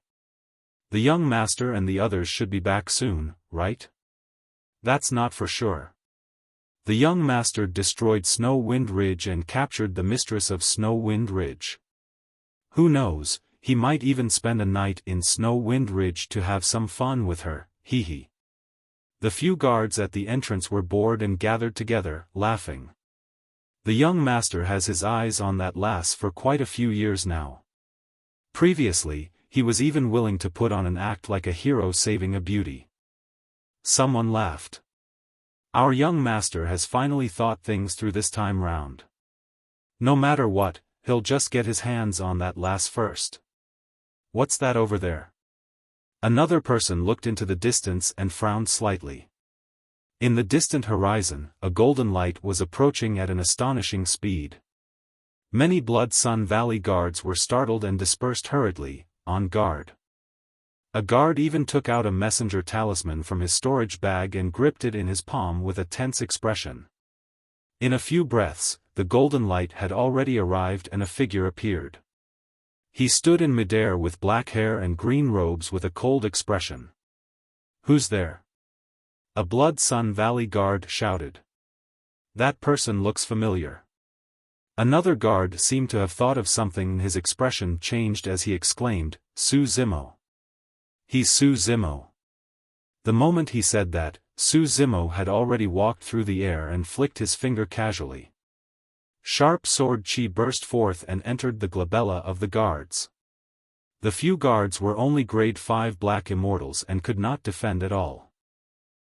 The young master and the others should be back soon, right? That's not for sure. The young master destroyed Snow Wind Ridge and captured the mistress of Snow Wind Ridge. Who knows, he might even spend a night in Snow Wind Ridge to have some fun with her, hee hee. The few guards at the entrance were bored and gathered together, laughing. The young master has his eyes on that lass for quite a few years now. Previously, he was even willing to put on an act like a hero saving a beauty. Someone laughed. "Our young master has finally thought things through this time round. No matter what, he'll just get his hands on that lass first." "What's that over there?" Another person looked into the distance and frowned slightly. In the distant horizon, a golden light was approaching at an astonishing speed. Many Blood Sun Valley guards were startled and dispersed hurriedly, on guard. A guard even took out a messenger talisman from his storage bag and gripped it in his palm with a tense expression. In a few breaths, the golden light had already arrived and a figure appeared. He stood in midair with black hair and green robes with a cold expression. "Who's there?" A Blood Sun Valley guard shouted. "That person looks familiar." Another guard seemed to have thought of something and his expression changed as he exclaimed, "Su Zimo. He's Su Zimo." The moment he said that, Su Zimo had already walked through the air and flicked his finger casually. Sharp sword chi burst forth and entered the glabella of the guards. The few guards were only grade 5 black immortals and could not defend at all.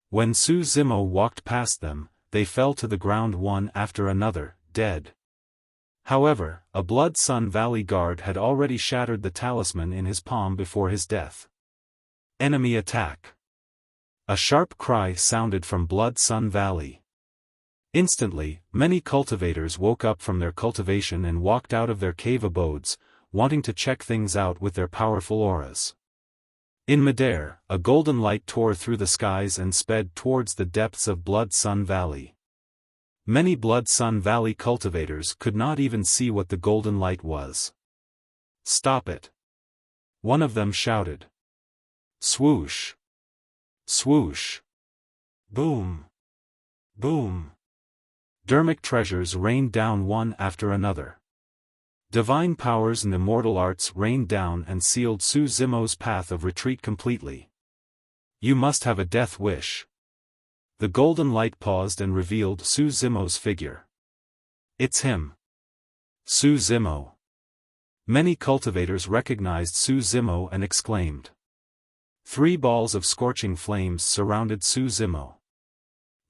When Su Zimo walked past them, they fell to the ground one after another, dead. However, a Blood Sun Valley guard had already shattered the talisman in his palm before his death. Enemy attack. A sharp cry sounded from Blood Sun Valley. Instantly, many cultivators woke up from their cultivation and walked out of their cave abodes, wanting to check things out with their powerful auras. In midair, a golden light tore through the skies and sped towards the depths of Blood Sun Valley. Many Blood Sun Valley cultivators could not even see what the golden light was. "Stop it!" one of them shouted. Swoosh! Swoosh! Boom! Boom! Dharmic treasures rained down one after another. Divine powers and immortal arts rained down and sealed Su Zimo's path of retreat completely. You must have a death wish. The golden light paused and revealed Su Zimo's figure. It's him. Su Zimo. Many cultivators recognized Su Zimo and exclaimed. 3 balls of scorching flames surrounded Su Zimo.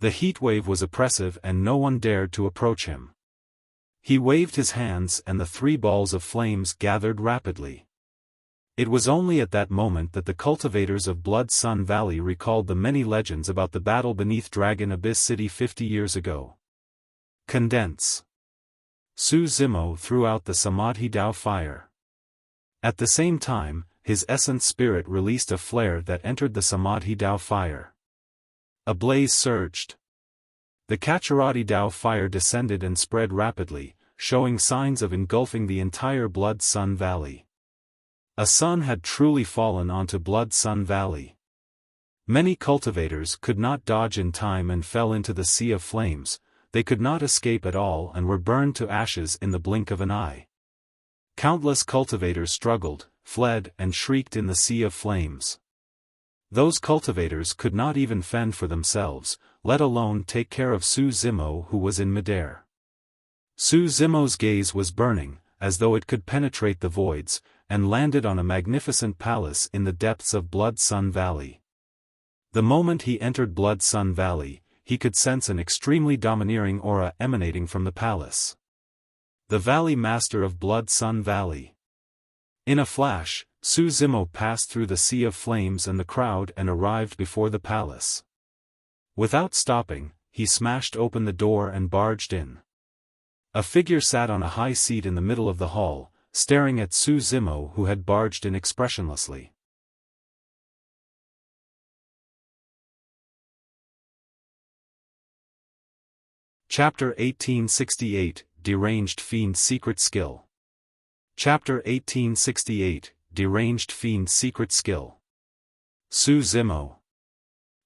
The heat wave was oppressive and no one dared to approach him. He waved his hands and the 3 balls of flames gathered rapidly. It was only at that moment that the cultivators of Blood Sun Valley recalled the many legends about the battle beneath Dragon Abyss City 50 years ago. Condense. Su Zimo threw out the Samadhi Dao fire. At the same time, his essence spirit released a flare that entered the Samadhi Dao fire. A blaze surged. The Kacharati Dao fire descended and spread rapidly, showing signs of engulfing the entire Blood Sun Valley. A sun had truly fallen onto Blood Sun Valley. Many cultivators could not dodge in time and fell into the sea of flames. They could not escape at all and were burned to ashes in the blink of an eye. Countless cultivators struggled, fled and shrieked in the sea of flames. Those cultivators could not even fend for themselves, let alone take care of Su Zimo who was in midair. Su Zimo's gaze was burning, as though it could penetrate the voids, and landed on a magnificent palace in the depths of Blood Sun Valley. The moment he entered Blood Sun Valley, he could sense an extremely domineering aura emanating from the palace. The Valley Master of Blood Sun Valley. In a flash, Su Zimo passed through the sea of flames and the crowd and arrived before the palace. Without stopping, he smashed open the door and barged in. A figure sat on a high seat in the middle of the hall, staring at Su Zimo who had barged in expressionlessly. Chapter 1868, Deranged Fiend Secret Skill. Chapter 1868, Deranged Fiend Secret Skill. Su Zimo.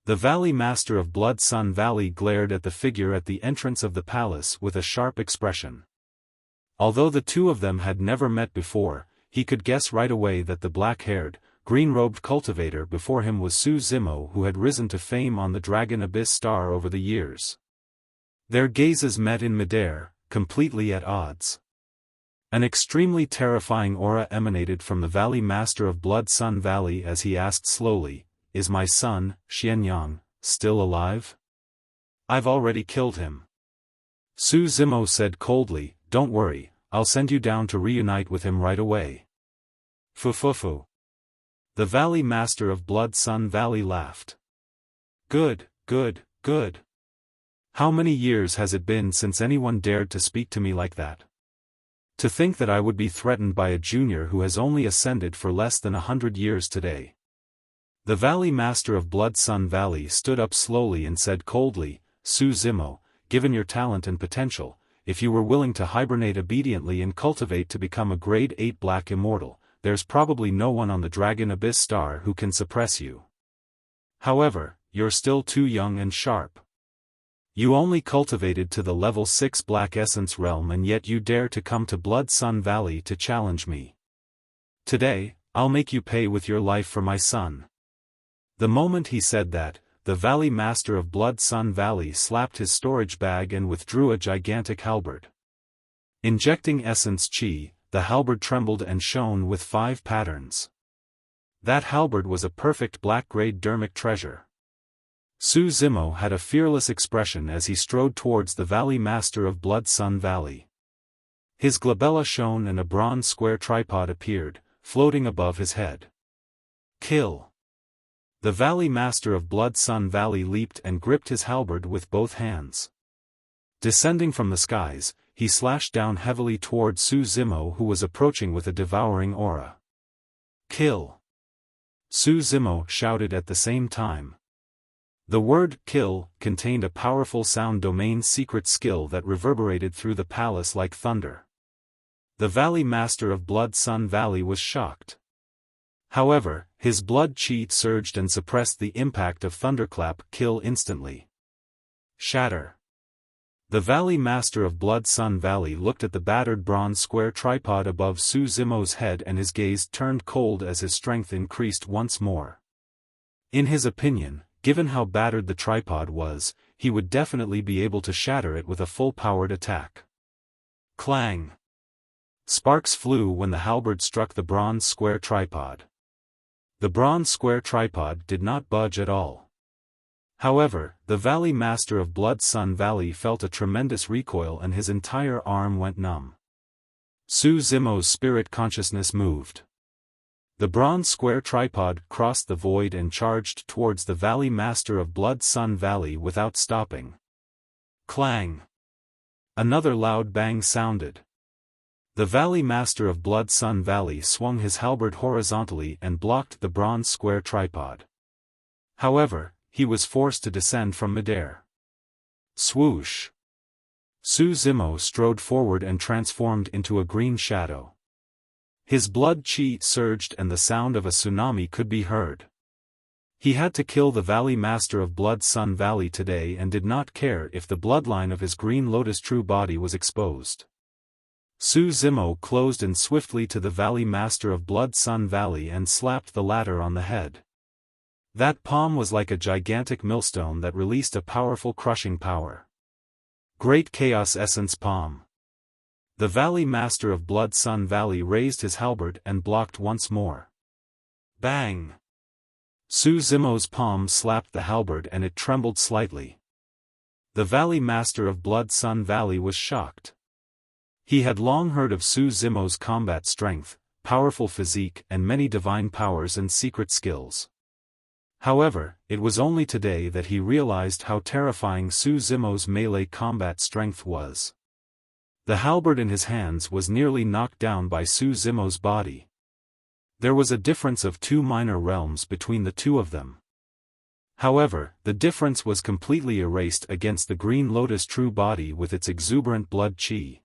The Valley Master of Blood Sun Valley glared at the figure at the entrance of the palace with a sharp expression. Although the two of them had never met before, he could guess right away that the black-haired, green-robed cultivator before him was Su Zimo who had risen to fame on the Dragon Abyss Star over the years. Their gazes met in midair, completely at odds. An extremely terrifying aura emanated from the Valley Master of Blood Sun Valley as he asked slowly, "Is my son, Xianyang, still alive?" "I've already killed him." Su Zimo said coldly, "Don't worry, I'll send you down to reunite with him right away." Fufufu. The Valley Master of Blood Sun Valley laughed. Good, good, good. How many years has it been since anyone dared to speak to me like that? To think that I would be threatened by a junior who has only ascended for less than 100 years today. The Valley Master of Blood Sun Valley stood up slowly and said coldly, "Su Zimo, given your talent and potential, if you were willing to hibernate obediently and cultivate to become a grade 8 black immortal, there's probably no one on the Dragon Abyss Star who can suppress you. However, you're still too young and sharp. You only cultivated to the level 6 Black Essence realm and yet you dare to come to Blood Sun Valley to challenge me. Today, I'll make you pay with your life for my son." The moment he said that, the Valley Master of Blood Sun Valley slapped his storage bag and withdrew a gigantic halberd. Injecting essence chi, the halberd trembled and shone with 5 patterns. That halberd was a perfect black-grade Dharmic treasure. Su Zimo had a fearless expression as he strode towards the Valley Master of Blood Sun Valley. His glabella shone and a bronze square tripod appeared, floating above his head. Kill. The Valley Master of Blood Sun Valley leaped and gripped his halberd with both hands. Descending from the skies, he slashed down heavily toward Su Zimo who was approaching with a devouring aura. Kill. Su Zimo shouted at the same time. The word kill contained a powerful sound domain secret skill that reverberated through the palace like thunder. The Valley Master of Blood Sun Valley was shocked. However, his blood chi surged and suppressed the impact of thunderclap kill instantly. Shatter. The Valley Master of Blood Sun Valley looked at the battered bronze square tripod above Su Zimo's head and his gaze turned cold as his strength increased once more. In his opinion, given how battered the tripod was, he would definitely be able to shatter it with a full-powered attack. Clang! Sparks flew when the halberd struck the bronze square tripod. The bronze square tripod did not budge at all. However, the Valley Master of Blood Sun Valley felt a tremendous recoil and his entire arm went numb. Su Zimo's spirit consciousness moved. The bronze square tripod crossed the void and charged towards the Valley Master of Blood Sun Valley without stopping. Clang! Another loud bang sounded. The Valley Master of Blood Sun Valley swung his halberd horizontally and blocked the bronze square tripod. However, he was forced to descend from midair. Swoosh! Su Zimo strode forward and transformed into a green shadow. His blood chi surged and the sound of a tsunami could be heard. He had to kill the Valley Master of Blood Sun Valley today and did not care if the bloodline of his Green Lotus true body was exposed. Su Zimo closed in swiftly to the Valley Master of Blood Sun Valley and slapped the latter on the head. That palm was like a gigantic millstone that released a powerful crushing power. Great Chaos Essence Palm. The Valley Master of Blood Sun Valley raised his halberd and blocked once more. Bang! Su Zimo's palm slapped the halberd and it trembled slightly. The Valley Master of Blood Sun Valley was shocked. He had long heard of Su Zimo's combat strength, powerful physique and many divine powers and secret skills. However, it was only today that he realized how terrifying Su Zimo's melee combat strength was. The halberd in his hands was nearly knocked down by Su Zimo's body. There was a difference of 2 minor realms between the two of them. However, the difference was completely erased against the Green Lotus true body with its exuberant blood chi.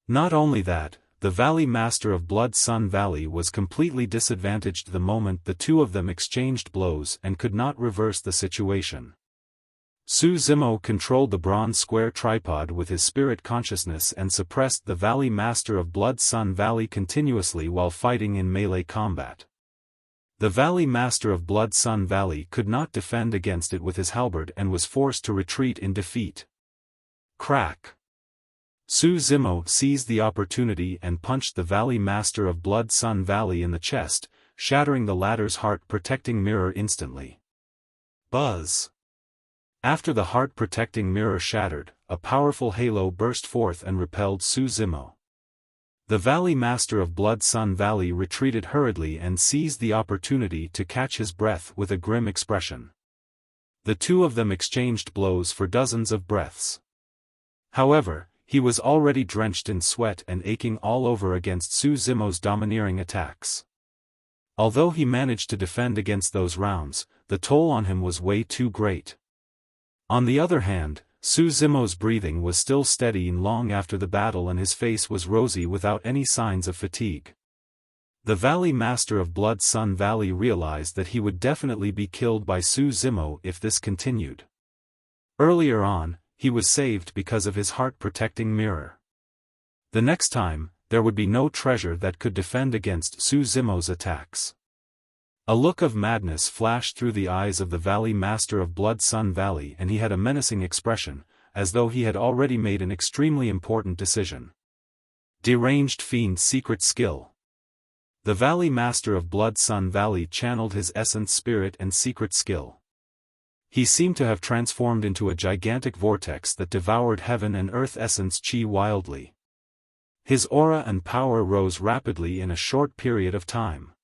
Not only that, the Valley Master of Blood Sun Valley was completely disadvantaged the moment the two of them exchanged blows and could not reverse the situation. Su Zimo controlled the bronze square tripod with his spirit consciousness and suppressed the Valley Master of Blood Sun Valley continuously while fighting in melee combat. The Valley Master of Blood Sun Valley could not defend against it with his halberd and was forced to retreat in defeat. Crack! Su Zimo seized the opportunity and punched the Valley Master of Blood Sun Valley in the chest, shattering the latter's heart-protecting mirror instantly. Buzz! After the heart-protecting mirror shattered, a powerful halo burst forth and repelled Su Zimo. The Valley Master of Blood Sun Valley retreated hurriedly and seized the opportunity to catch his breath with a grim expression. The two of them exchanged blows for dozens of breaths. However, he was already drenched in sweat and aching all over against Su Zimo's domineering attacks. Although he managed to defend against those rounds, the toll on him was way too great. On the other hand, Su Zimo's breathing was still steady long after the battle and his face was rosy without any signs of fatigue. The Valley Master of Blood Sun Valley realized that he would definitely be killed by Su Zimo if this continued. Earlier on, he was saved because of his heart-protecting mirror. The next time, there would be no treasure that could defend against Su Zimo's attacks. A look of madness flashed through the eyes of the Valley Master of Blood Sun Valley and he had a menacing expression, as though he had already made an extremely important decision. Deranged Fiend Secret Skill. The Valley Master of Blood Sun Valley channeled his essence spirit and secret skill. He seemed to have transformed into a gigantic vortex that devoured heaven and earth essence chi wildly. His aura and power rose rapidly in a short period of time.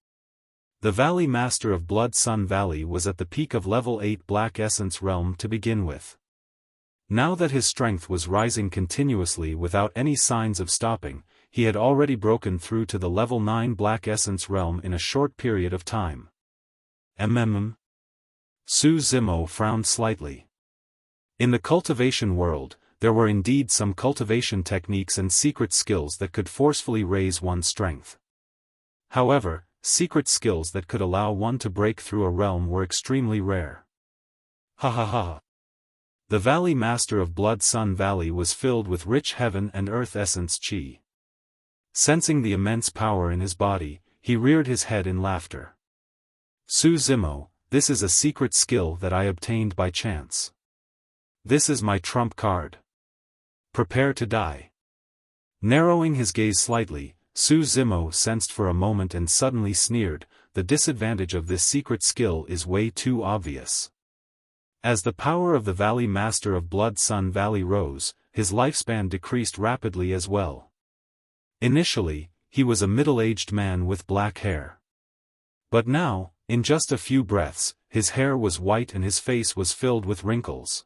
The Valley Master of Blood Sun Valley was at the peak of level 8 Black Essence realm to begin with. Now that his strength was rising continuously without any signs of stopping, he had already broken through to the level 9 Black Essence realm in a short period of time. Su Zimo frowned slightly. In the cultivation world, there were indeed some cultivation techniques and secret skills that could forcefully raise one's strength. However, secret skills that could allow one to break through a realm were extremely rare. Ha ha ha. The Valley Master of Blood Sun Valley was filled with rich heaven and earth essence chi. Sensing the immense power in his body, he reared his head in laughter. Su Zimo, this is a secret skill that I obtained by chance. This is my trump card. Prepare to die. Narrowing his gaze slightly, Su Zimo sensed for a moment and suddenly sneered, the disadvantage of this secret skill is way too obvious. As the power of the Valley Master of Blood Sun Valley rose, his lifespan decreased rapidly as well. Initially, he was a middle-aged man with black hair. But now, in just a few breaths, his hair was white and his face was filled with wrinkles.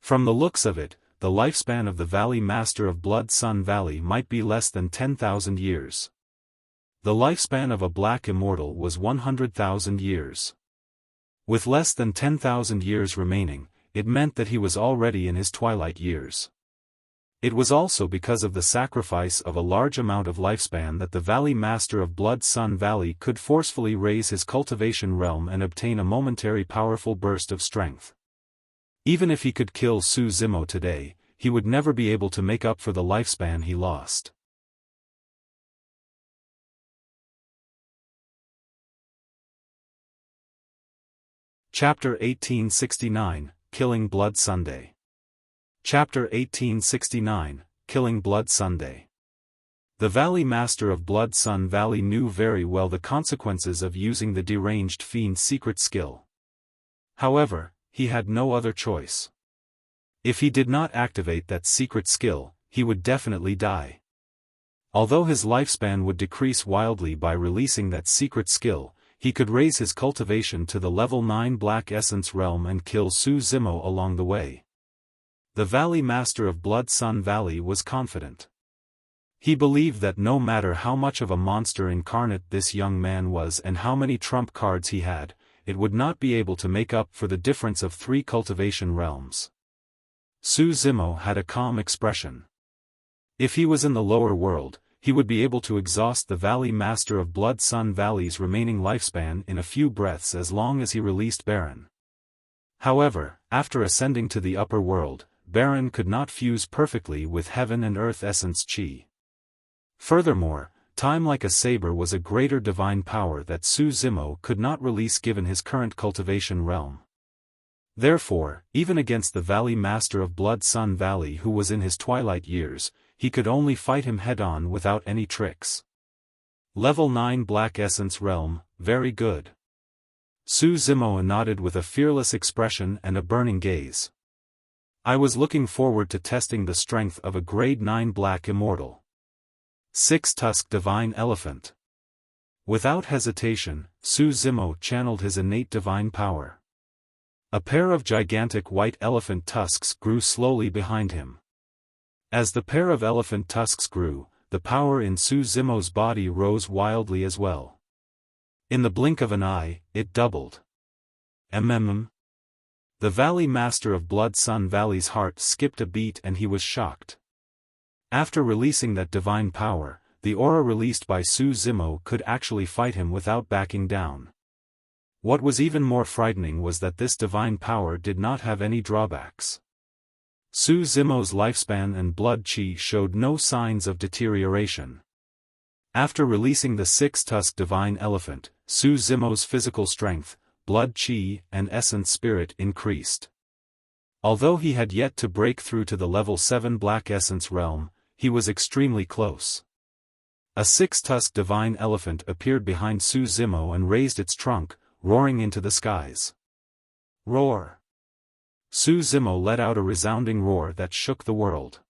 From the looks of it, the lifespan of the Valley Master of Blood Sun Valley might be less than 10,000 years. The lifespan of a black immortal was 100,000 years. With less than 10,000 years remaining, it meant that he was already in his twilight years. It was also because of the sacrifice of a large amount of lifespan that the Valley Master of Blood Sun Valley could forcefully raise his cultivation realm and obtain a momentary powerful burst of strength. Even if he could kill Su Zimo today, he would never be able to make up for the lifespan he lost. Chapter 1869, Killing Blood Sunday. Chapter 1869, Killing Blood Sunday. The Valley Master of Blood Sun Valley knew very well the consequences of using the Deranged Fiend secret skill. However, he had no other choice. If he did not activate that secret skill, he would definitely die. Although his lifespan would decrease wildly by releasing that secret skill, he could raise his cultivation to the level 9 Black Essence realm and kill Su Zimo along the way. The Valley Master of Blood Sun Valley was confident. He believed that no matter how much of a monster incarnate this young man was and how many trump cards he had, it would not be able to make up for the difference of 3 cultivation realms. Su Zimo had a calm expression. If he was in the lower world, he would be able to exhaust the Valley Master of Blood Sun Valley's remaining lifespan in a few breaths as long as he released Baron. However, after ascending to the upper world, Baron could not fuse perfectly with Heaven and Earth Essence Chi. Furthermore, Time Like a Saber was a greater divine power that Su Zimo could not release given his current cultivation realm. Therefore, even against the Valley Master of Blood Sun Valley who was in his twilight years, he could only fight him head-on without any tricks. Level 9 Black Essence Realm, very good. Su Zimo nodded with a fearless expression and a burning gaze. I was looking forward to testing the strength of a Grade 9 Black Immortal. 6-Tusked Divine Elephant. Without hesitation, Su Zimo channeled his innate divine power. A pair of gigantic white elephant tusks grew slowly behind him. As the pair of elephant tusks grew, the power in Su Zimo's body rose wildly as well. In the blink of an eye, it doubled. The Valley Master of Blood Sun Valley's heart skipped a beat and he was shocked. After releasing that divine power, the aura released by Su Zimo could actually fight him without backing down. What was even more frightening was that this divine power did not have any drawbacks. Su Zimo's lifespan and blood chi showed no signs of deterioration. After releasing the 6-tusked divine elephant, Su Zimo's physical strength, blood chi, and essence spirit increased. Although he had yet to break through to the level 7 Black Essence realm, he was extremely close. A 6-tusked divine elephant appeared behind Su Zimo and raised its trunk, roaring into the skies. Roar! Su Zimo let out a resounding roar that shook the world.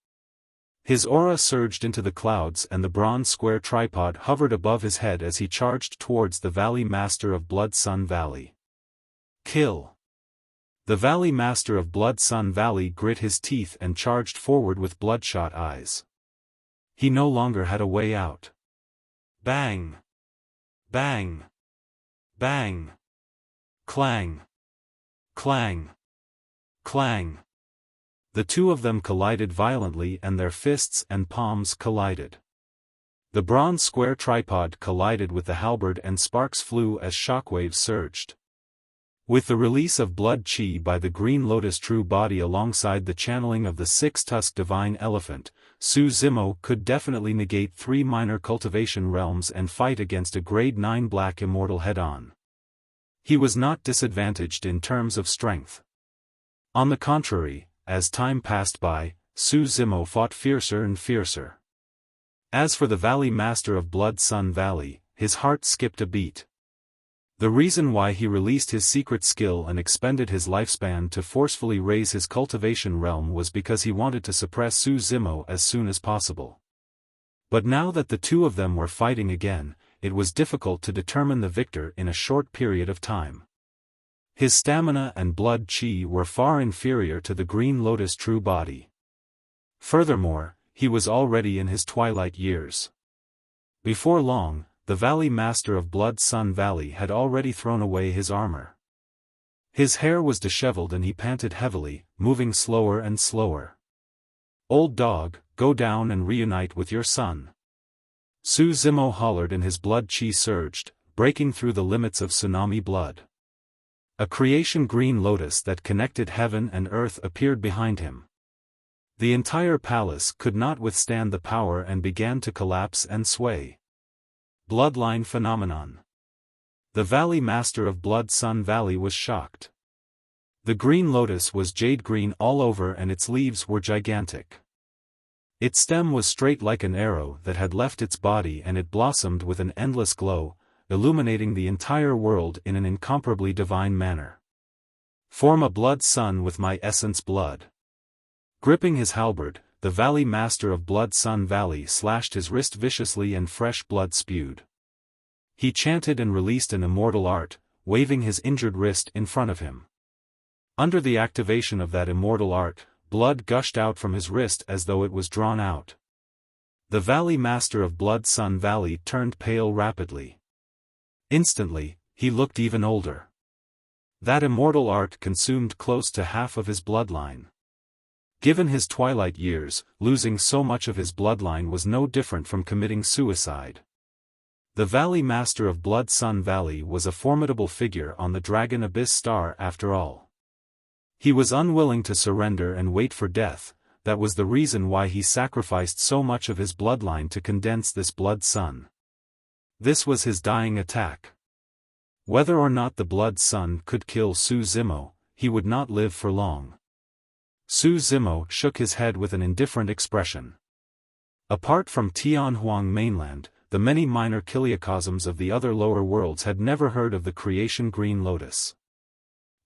His aura surged into the clouds and the bronze square tripod hovered above his head as he charged towards the Valley Master of Blood Sun Valley. Kill! The Valley Master of Blood Sun Valley grit his teeth and charged forward with bloodshot eyes. He no longer had a way out. Bang! Bang! Bang! Clang! Clang! Clang! The two of them collided violently and their fists and palms collided. The bronze square tripod collided with the halberd and sparks flew as shockwaves surged. With the release of blood chi by the Green Lotus True Body alongside the channeling of the 6-tusked Divine Elephant, Su Zimo could definitely negate 3 minor cultivation realms and fight against a Grade 9 Black Immortal head-on. He was not disadvantaged in terms of strength. On the contrary, as time passed by, Su Zimo fought fiercer and fiercer. As for the Valley Master of Blood Sun Valley, his heart skipped a beat. The reason why he released his secret skill and expended his lifespan to forcefully raise his cultivation realm was because he wanted to suppress Su Zimo as soon as possible. But now that the two of them were fighting again, it was difficult to determine the victor in a short period of time. His stamina and blood chi were far inferior to the Green Lotus true body. Furthermore, he was already in his twilight years. Before long, the Valley Master of Blood Sun Valley had already thrown away his armor. His hair was disheveled and he panted heavily, moving slower and slower. "Old dog, go down and reunite with your son." Su Zimo hollered and his blood chi surged, breaking through the limits of tsunami blood. A creation green lotus that connected heaven and earth appeared behind him. The entire palace could not withstand the power and began to collapse and sway. Bloodline phenomenon. The Valley Master of Blood Sun Valley was shocked. The green lotus was jade green all over and its leaves were gigantic. Its stem was straight like an arrow that had left its body and it blossomed with an endless glow, illuminating the entire world in an incomparably divine manner. "Form a blood sun with my essence blood." Gripping his halberd, the Valley Master of Blood Sun Valley slashed his wrist viciously and fresh blood spewed. He chanted and released an immortal art, waving his injured wrist in front of him. Under the activation of that immortal art, blood gushed out from his wrist as though it was drawn out. The Valley Master of Blood Sun Valley turned pale rapidly. Instantly, he looked even older. That immortal art consumed close to half of his bloodline. Given his twilight years, losing so much of his bloodline was no different from committing suicide. The Valley Master of Blood Sun Valley was a formidable figure on the Dragon Abyss Star after all. He was unwilling to surrender and wait for death. That was the reason why he sacrificed so much of his bloodline to condense this blood sun. This was his dying attack. Whether or not the blood sun could kill Su Zimo, he would not live for long. Su Zimo shook his head with an indifferent expression. Apart from Tianhuang mainland, the many minor kiliocosms of the other lower worlds had never heard of the creation green lotus.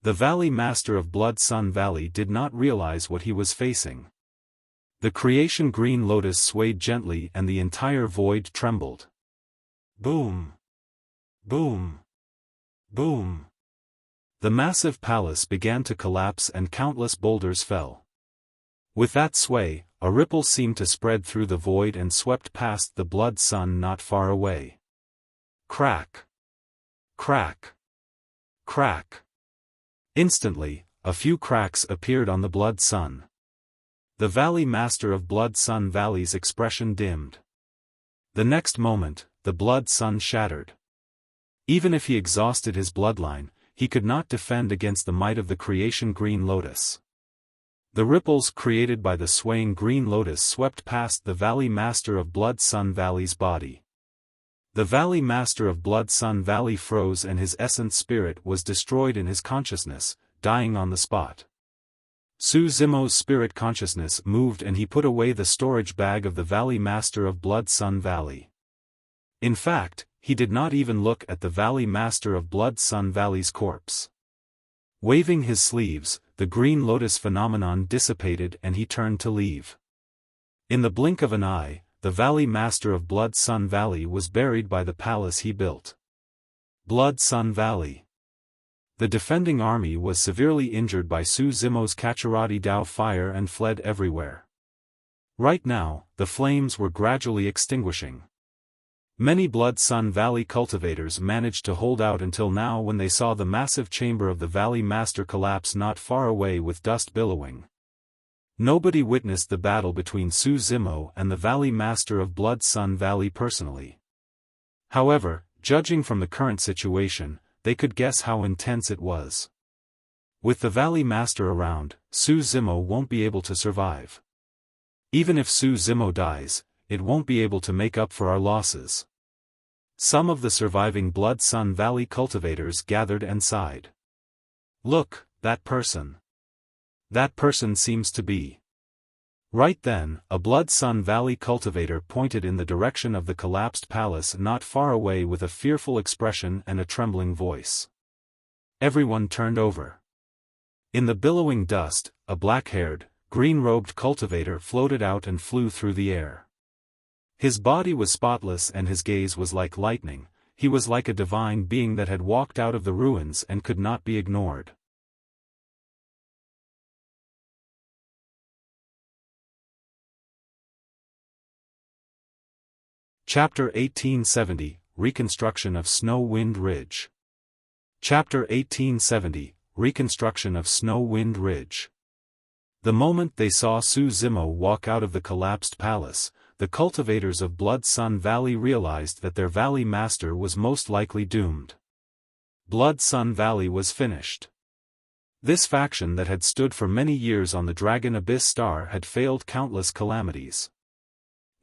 The Valley Master of Blood Sun Valley did not realize what he was facing. The creation green lotus swayed gently and the entire void trembled. Boom! Boom! Boom! The massive palace began to collapse and countless boulders fell. With that sway, a ripple seemed to spread through the void and swept past the blood sun not far away. Crack! Crack! Crack! Instantly, a few cracks appeared on the blood sun. The Valley Master of Blood Sun Valley's expression dimmed. The next moment, the blood sun shattered. Even if he exhausted his bloodline, he could not defend against the might of the creation green lotus. The ripples created by the swaying green lotus swept past the Valley Master of Blood Sun Valley's body. The Valley Master of Blood Sun Valley froze and his essence spirit was destroyed in his consciousness, dying on the spot. Su Zimo's spirit consciousness moved and he put away the storage bag of the Valley Master of Blood Sun Valley. In fact, he did not even look at the Valley Master of Blood Sun Valley's corpse. Waving his sleeves, the green lotus phenomenon dissipated and he turned to leave. In the blink of an eye, the Valley Master of Blood Sun Valley was buried by the palace he built. Blood Sun Valley. The defending army was severely injured by Su Zimo's Kacharati Dao fire and fled everywhere. Right now, the flames were gradually extinguishing. Many Blood Sun Valley cultivators managed to hold out until now when they saw the massive chamber of the Valley Master collapse not far away with dust billowing. Nobody witnessed the battle between Su Zimo and the Valley Master of Blood Sun Valley personally. However, judging from the current situation, they could guess how intense it was. With the Valley Master around, Su Zimo won't be able to survive. Even if Su Zimo dies, it won't be able to make up for our losses. Some of the surviving Blood Sun Valley cultivators gathered and sighed. Look, that person. That person seems to be. Right then, a Blood Sun Valley cultivator pointed in the direction of the collapsed palace not far away with a fearful expression and a trembling voice. Everyone turned over. In the billowing dust, a black-haired, green-robed cultivator floated out and flew through the air. His body was spotless and his gaze was like lightning. He was like a divine being that had walked out of the ruins and could not be ignored. Chapter 1870, Reconstruction of Snow Wind Ridge. Chapter 1870, Reconstruction of Snow Wind Ridge. The moment they saw Su Zimo walk out of the collapsed palace, the cultivators of Blood Sun Valley realized that their valley master was most likely doomed. Blood Sun Valley was finished. This faction that had stood for many years on the Dragon Abyss Star had failed countless calamities.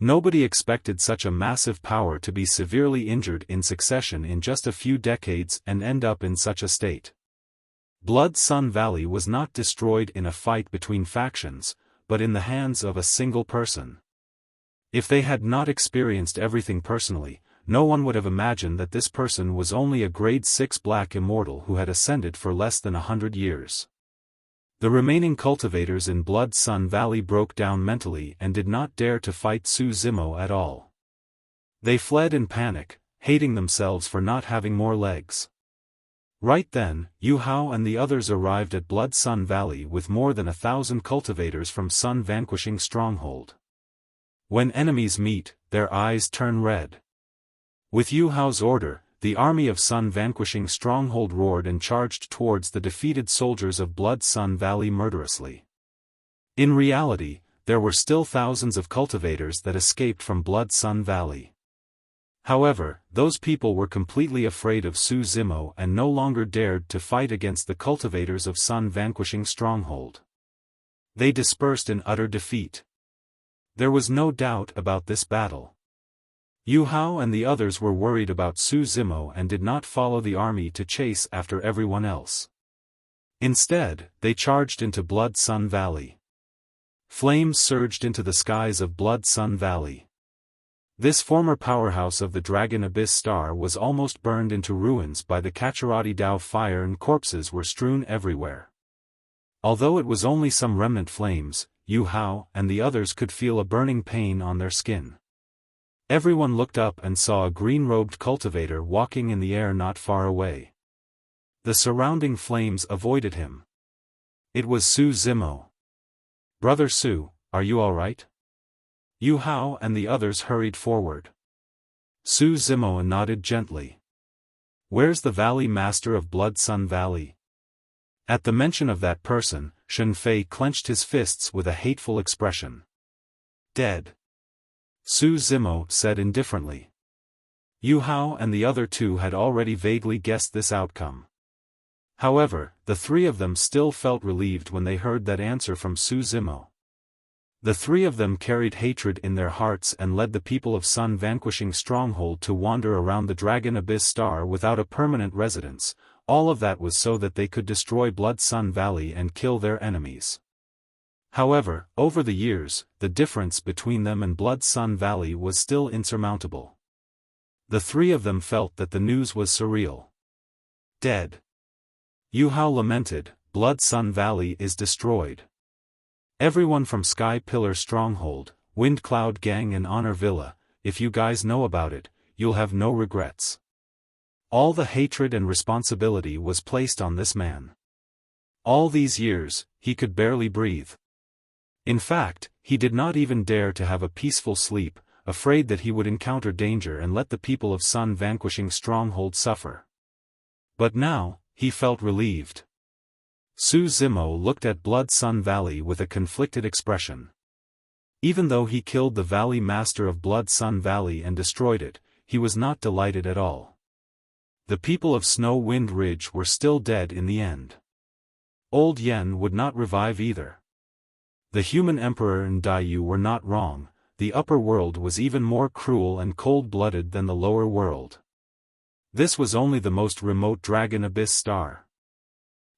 Nobody expected such a massive power to be severely injured in succession in just a few decades and end up in such a state. Blood Sun Valley was not destroyed in a fight between factions, but in the hands of a single person. If they had not experienced everything personally, no one would have imagined that this person was only a grade 6 black immortal who had ascended for less than 100 years. The remaining cultivators in Blood Sun Valley broke down mentally and did not dare to fight Su Zimo at all. They fled in panic, hating themselves for not having more legs. Right then, Yu Hao and the others arrived at Blood Sun Valley with more than 1,000 cultivators from Sun Vanquishing Stronghold. When enemies meet, their eyes turn red. With Yu Hao's order, the army of Sun Vanquishing Stronghold roared and charged towards the defeated soldiers of Blood Sun Valley murderously. In reality, there were still thousands of cultivators that escaped from Blood Sun Valley. However, those people were completely afraid of Su Zimo and no longer dared to fight against the cultivators of Sun Vanquishing Stronghold. They dispersed in utter defeat. There was no doubt about this battle. Yu Hao and the others were worried about Su Zimo and did not follow the army to chase after everyone else. Instead, they charged into Blood Sun Valley. Flames surged into the skies of Blood Sun Valley. This former powerhouse of the Dragon Abyss Star was almost burned into ruins by the Kacharati Dao fire and corpses were strewn everywhere. Although it was only some remnant flames, Yu Hao and the others could feel a burning pain on their skin. Everyone looked up and saw a green-robed cultivator walking in the air not far away. The surrounding flames avoided him. It was Su Zimo. "Brother Su, are you all right?" Yu Hao and the others hurried forward. Su Zimo nodded gently. "Where's the Valley Master of Blood Sun Valley?" At the mention of that person, Shen Fei clenched his fists with a hateful expression. "Dead," Su Zimo said indifferently. Yu Hao and the other two had already vaguely guessed this outcome. However, the three of them still felt relieved when they heard that answer from Su Zimo. The three of them carried hatred in their hearts and led the people of Sun Vanquishing Stronghold to wander around the Dragon Abyss Star without a permanent residence. All of that was so that they could destroy Blood Sun Valley and kill their enemies. However, over the years, the difference between them and Blood Sun Valley was still insurmountable. The three of them felt that the news was surreal. "Dead." Yu Hao lamented, "Blood Sun Valley is destroyed. Everyone from Sky Pillar Stronghold, Wind Cloud Gang and Honor Villa, if you guys know about it, you'll have no regrets." All the hatred and responsibility was placed on this man. All these years, he could barely breathe. In fact, he did not even dare to have a peaceful sleep, afraid that he would encounter danger and let the people of Sun Vanquishing Stronghold suffer. But now, he felt relieved. Su Zimo looked at Blood Sun Valley with a conflicted expression. Even though he killed the Valley Master of Blood Sun Valley and destroyed it, he was not delighted at all. The people of Snow Wind Ridge were still dead in the end. Old Yen would not revive either. The human emperor and Daiyu were not wrong, the upper world was even more cruel and cold-blooded than the lower world. This was only the most remote dragon abyss star.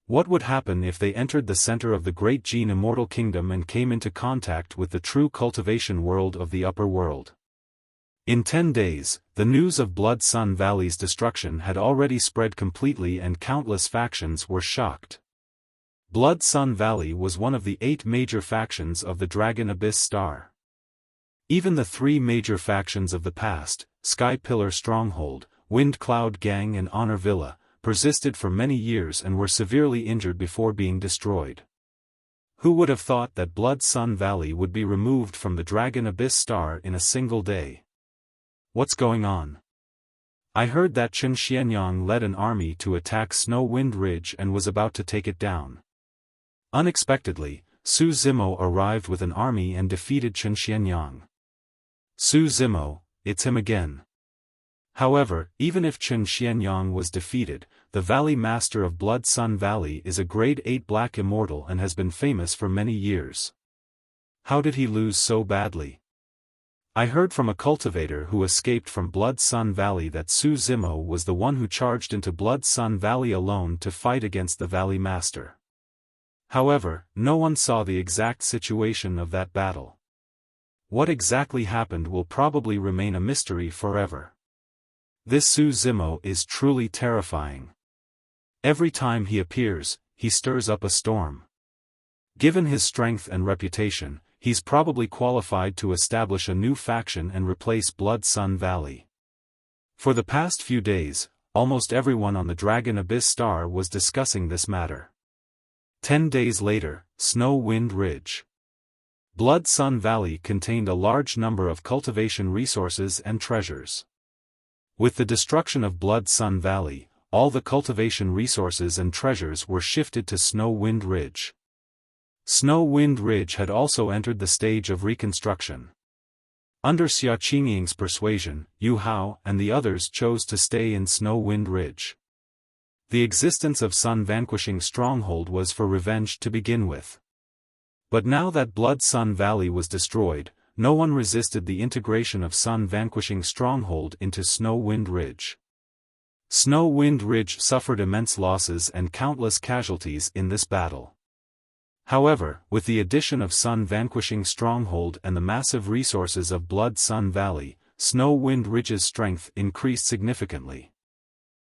What would happen if they entered the center of the great Gene Immortal Kingdom and came into contact with the true cultivation world of the upper world? In 10 days, the news of Blood Sun Valley's destruction had already spread completely and countless factions were shocked. Blood Sun Valley was one of the 8 major factions of the Dragon Abyss Star. Even the 3 major factions of the past, Sky Pillar Stronghold, Wind Cloud Gang and Honor Villa, persisted for many years and were severely injured before being destroyed. Who would have thought that Blood Sun Valley would be removed from the Dragon Abyss Star in a single day? What's going on? I heard that Chen Xianyang led an army to attack Snow Wind Ridge and was about to take it down. Unexpectedly, Su Zimo arrived with an army and defeated Chen Xianyang. Su Zimo, it's him again. However, even if Chen Xianyang was defeated, the Valley Master of Blood Sun Valley is a Grade 8 Black Immortal and has been famous for many years. How did he lose so badly? I heard from a cultivator who escaped from Blood Sun Valley that Su Zimo was the one who charged into Blood Sun Valley alone to fight against the Valley Master. However, no one saw the exact situation of that battle. What exactly happened will probably remain a mystery forever. This Su Zimo is truly terrifying. Every time he appears, he stirs up a storm. Given his strength and reputation, he's probably qualified to establish a new faction and replace Blood Sun Valley. For the past few days, almost everyone on the Dragon Abyss Star was discussing this matter. 10 days later, Snow Wind Ridge. Blood Sun Valley contained a large number of cultivation resources and treasures. With the destruction of Blood Sun Valley, all the cultivation resources and treasures were shifted to Snow Wind Ridge. Snow Wind Ridge had also entered the stage of reconstruction. Under Xia Qingying's persuasion, Yu Hao and the others chose to stay in Snow Wind Ridge. The existence of Sun Vanquishing Stronghold was for revenge to begin with. But now that Blood Sun Valley was destroyed, no one resisted the integration of Sun Vanquishing Stronghold into Snow Wind Ridge. Snow Wind Ridge suffered immense losses and countless casualties in this battle. However, with the addition of Sun Vanquishing Stronghold and the massive resources of Blood Sun Valley, Snow Wind Ridge's strength increased significantly.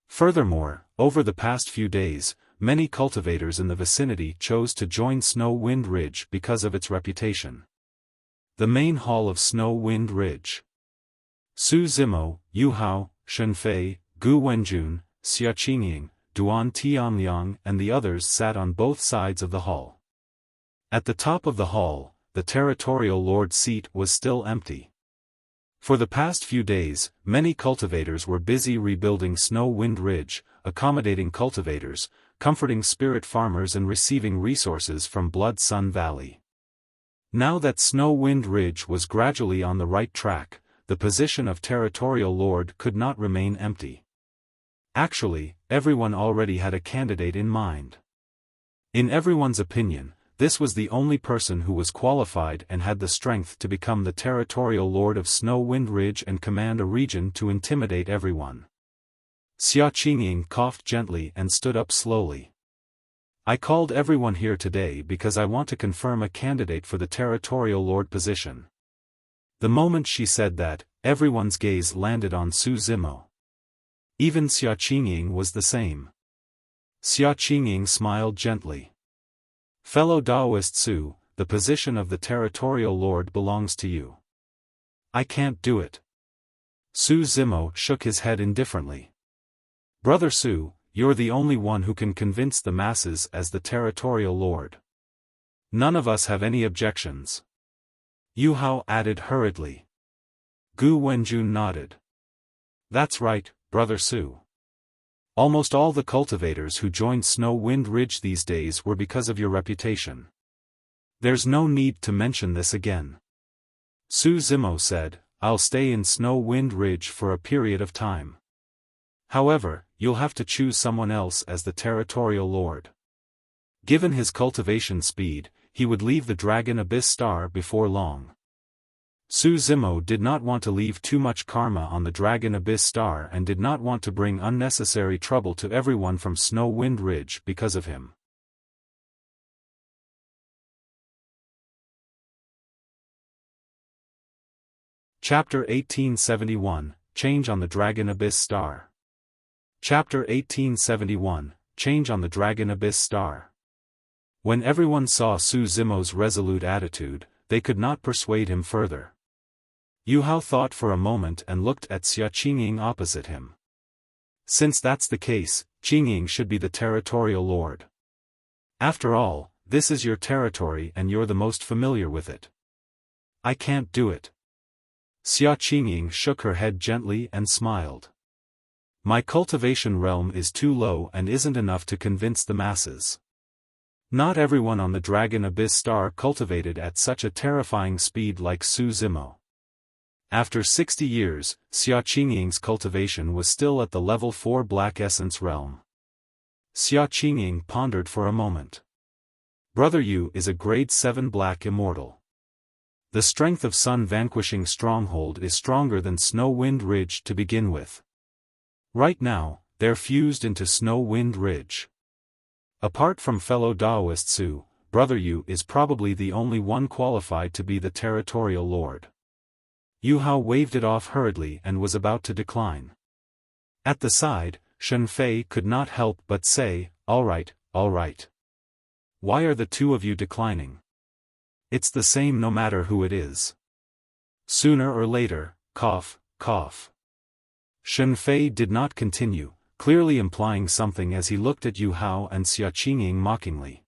Furthermore, over the past few days, many cultivators in the vicinity chose to join Snow Wind Ridge because of its reputation. The main hall of Snow Wind Ridge. Su Zimo, Yu Hao, Shen Fei, Gu Wenjun, Xia Qingying, Duan Tianliang and the others sat on both sides of the hall. At the top of the hall, the territorial lord's seat was still empty. For the past few days, many cultivators were busy rebuilding Snow Wind Ridge, accommodating cultivators, comforting spirit farmers and receiving resources from Blood Sun Valley. Now that Snow Wind Ridge was gradually on the right track, the position of Territorial Lord could not remain empty. Actually, everyone already had a candidate in mind. In everyone's opinion, this was the only person who was qualified and had the strength to become the Territorial Lord of Snow Wind Ridge and command a region to intimidate everyone. Xia Qingying coughed gently and stood up slowly. I called everyone here today because I want to confirm a candidate for the Territorial Lord position. The moment she said that, everyone's gaze landed on Su Zimo. Even Xia Qingying was the same. Xia Qingying smiled gently. Fellow Daoist Su, the position of the Territorial Lord belongs to you. I can't do it. Su Zimo shook his head indifferently. Brother Su, you're the only one who can convince the masses as the Territorial Lord. None of us have any objections. Yu Hao added hurriedly. Gu Wenjun nodded. That's right, Brother Su. Almost all the cultivators who joined Snow Wind Ridge these days were because of your reputation. There's no need to mention this again. Su Zimo said, I'll stay in Snow Wind Ridge for a period of time. However, you'll have to choose someone else as the Territorial Lord. Given his cultivation speed, he would leave the Dragon Abyss Star before long. Su Zimo did not want to leave too much karma on the Dragon Abyss Star and did not want to bring unnecessary trouble to everyone from Snow Wind Ridge because of him. Chapter 1871, Change on the Dragon Abyss Star. Chapter 1871, Change on the Dragon Abyss Star. When everyone saw Su Zimo's resolute attitude, they could not persuade him further. Yu Hao thought for a moment and looked at Xia Qingying opposite him. Since that's the case, Qingying should be the territorial lord. After all, this is your territory and you're the most familiar with it. I can't do it. Xia Qingying shook her head gently and smiled. My cultivation realm is too low and isn't enough to convince the masses. Not everyone on the Dragon Abyss Star cultivated at such a terrifying speed like Su Zimo. After 60 years, Xia Qingying's cultivation was still at the level 4 Black Essence realm. Xia Qingying pondered for a moment. Brother Yu is a grade 7 Black Immortal. The strength of Sun Vanquishing Stronghold is stronger than Snow Wind Ridge to begin with. Right now, they're fused into Snow Wind Ridge. Apart from fellow Daoist Su, Brother Yu is probably the only one qualified to be the territorial lord. Yu Hao waved it off hurriedly and was about to decline. At the side, Shen Fei could not help but say, all right. Why are the two of you declining? It's the same no matter who it is. Sooner or later, cough. Shen Fei did not continue, clearly implying something as he looked at Yu Hao and Xia Qingying mockingly.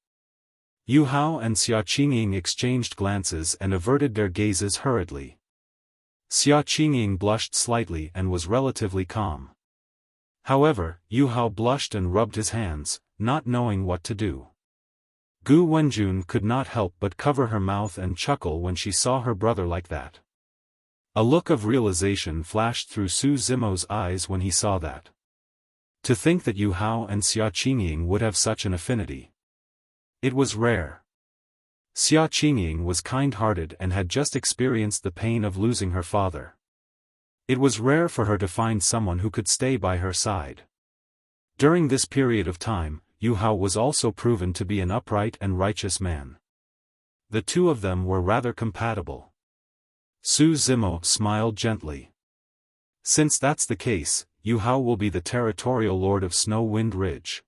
Yu Hao and Xia Qingying exchanged glances and averted their gazes hurriedly. Xia Qingying blushed slightly and was relatively calm. However, Yu Hao blushed and rubbed his hands, not knowing what to do. Gu Wenjun could not help but cover her mouth and chuckle when she saw her brother like that. A look of realization flashed through Su Zimo's eyes when he saw that. To think that Yu Hao and Xia Qingying would have such an affinity. It was rare. Xia Qingying was kind-hearted and had just experienced the pain of losing her father. It was rare for her to find someone who could stay by her side. During this period of time, Yu Hao was also proven to be an upright and righteous man. The two of them were rather compatible. Su Zimo smiled gently. Since that's the case, Yu Hao will be the territorial lord of Snow Wind Ridge.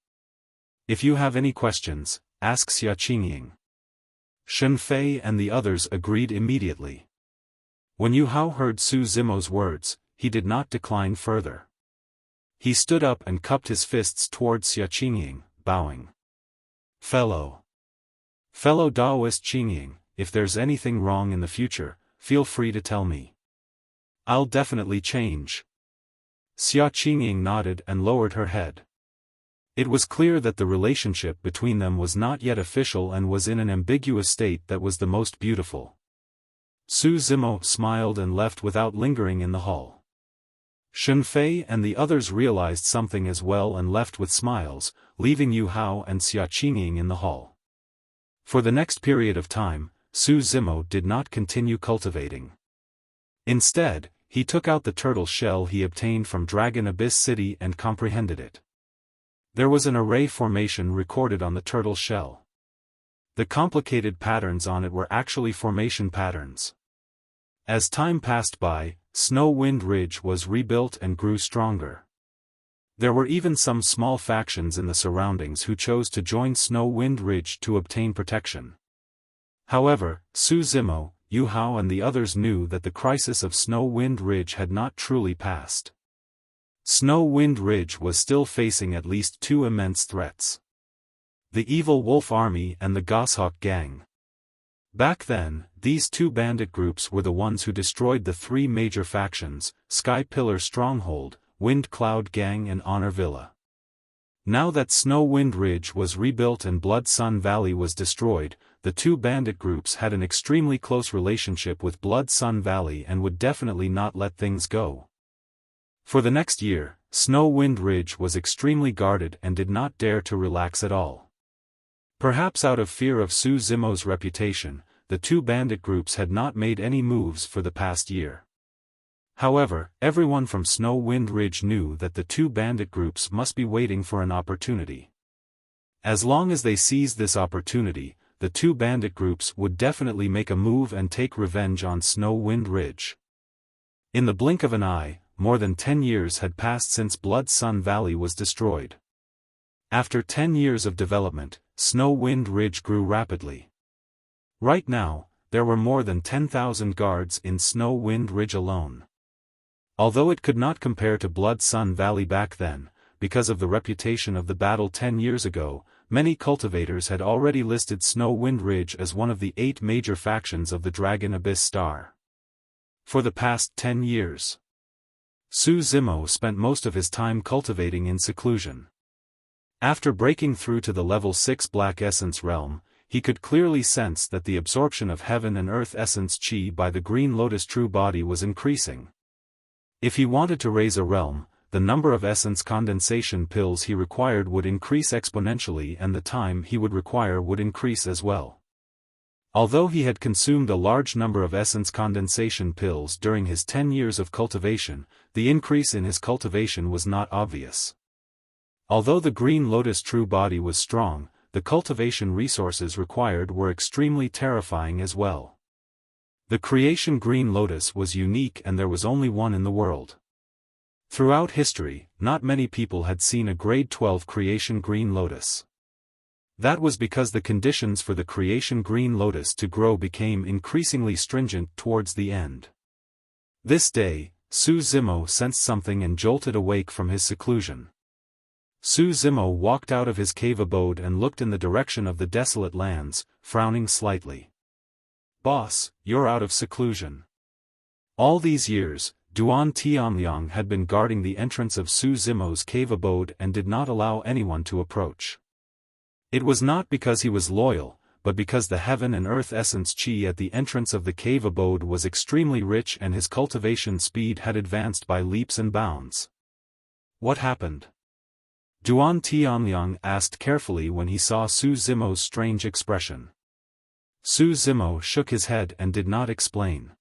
If you have any questions, ask Xia Qingying. Shen Fei and the others agreed immediately. When Yu Hao heard Su Zimo's words, he did not decline further. He stood up and cupped his fists towards Xia Qingying, bowing. Fellow Daoist Qingying, if there's anything wrong in the future, feel free to tell me. I'll definitely change. Xia Qingying nodded and lowered her head. It was clear that the relationship between them was not yet official and was in an ambiguous state that was the most beautiful. Su Zimo smiled and left without lingering in the hall. Shen Fei and the others realized something as well and left with smiles, leaving Yu Hao and Xia Qingying in the hall. For the next period of time, Su Zimo did not continue cultivating. Instead, he took out the turtle shell he obtained from Dragon Abyss City and comprehended it. There was an array formation recorded on the turtle shell. The complicated patterns on it were actually formation patterns. As time passed by, Snow Wind Ridge was rebuilt and grew stronger. There were even some small factions in the surroundings who chose to join Snow Wind Ridge to obtain protection. However, Su Zimo, Yu Hao and the others knew that the crisis of Snow Wind Ridge had not truly passed. Snow Wind Ridge was still facing at least two immense threats. The Evil Wolf Army and the Goshawk Gang. Back then, these two bandit groups were the ones who destroyed the three major factions, Sky Pillar Stronghold, Wind Cloud Gang and Honor Villa. Now that Snow Wind Ridge was rebuilt and Blood Sun Valley was destroyed, the two bandit groups had an extremely close relationship with Blood Sun Valley and would definitely not let things go. For the next year, Snow Wind Ridge was extremely guarded and did not dare to relax at all. Perhaps out of fear of Su Zimo's reputation, the two bandit groups had not made any moves for the past year. However, everyone from Snow Wind Ridge knew that the two bandit groups must be waiting for an opportunity. As long as they seized this opportunity, the two bandit groups would definitely make a move and take revenge on Snow Wind Ridge. In the blink of an eye, more than 10 years had passed since Blood Sun Valley was destroyed. After 10 years of development, Snow Wind Ridge grew rapidly. Right now, there were more than 10,000 guards in Snow Wind Ridge alone. Although it could not compare to Blood Sun Valley back then, because of the reputation of the battle 10 years ago, many cultivators had already listed Snow Wind Ridge as one of the 8 major factions of the Dragon Abyss Star. For the past 10 years, Su Zimo spent most of his time cultivating in seclusion. After breaking through to the level 6 Black Essence realm, he could clearly sense that the absorption of Heaven and Earth Essence Chi by the Green Lotus True Body was increasing. If he wanted to raise a realm, the number of essence condensation pills he required would increase exponentially and the time he would require would increase as well. Although he had consumed a large number of essence condensation pills during his 10 years of cultivation, the increase in his cultivation was not obvious. Although the Green Lotus True Body was strong, the cultivation resources required were extremely terrifying as well. The Creation Green Lotus was unique and there was only one in the world. Throughout history, not many people had seen a grade 12 Creation Green Lotus. That was because the conditions for the Creation Green Lotus to grow became increasingly stringent towards the end. This day, Su Zimo sensed something and jolted awake from his seclusion. Su Zimo walked out of his cave abode and looked in the direction of the desolate lands, frowning slightly. "Boss, you're out of seclusion." All these years, Duan Tianliang had been guarding the entrance of Su Zimo's cave abode and did not allow anyone to approach. It was not because he was loyal, but because the Heaven and Earth Essence Chi at the entrance of the cave abode was extremely rich and his cultivation speed had advanced by leaps and bounds. What happened? Duan Tianliang asked carefully when he saw Su Zimo's strange expression. Su Zimo shook his head and did not explain.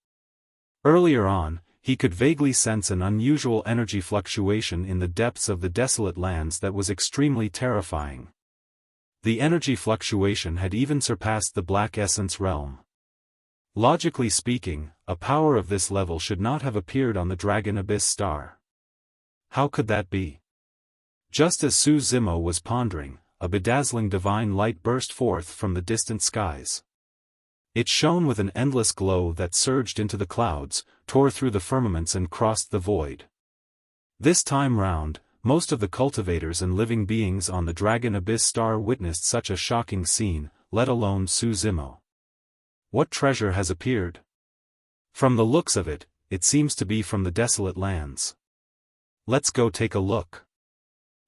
Earlier on, he could vaguely sense an unusual energy fluctuation in the depths of the desolate lands that was extremely terrifying. The energy fluctuation had even surpassed the Black Essence realm. Logically speaking, a power of this level should not have appeared on the Dragon Abyss Star. How could that be? Just as Su Zimo was pondering, a bedazzling divine light burst forth from the distant skies. It shone with an endless glow that surged into the clouds, tore through the firmaments and crossed the void. This time round, most of the cultivators and living beings on the Dragon Abyss Star witnessed such a shocking scene, let alone Su Zimo. What treasure has appeared? From the looks of it, it seems to be from the desolate lands. Let's go take a look.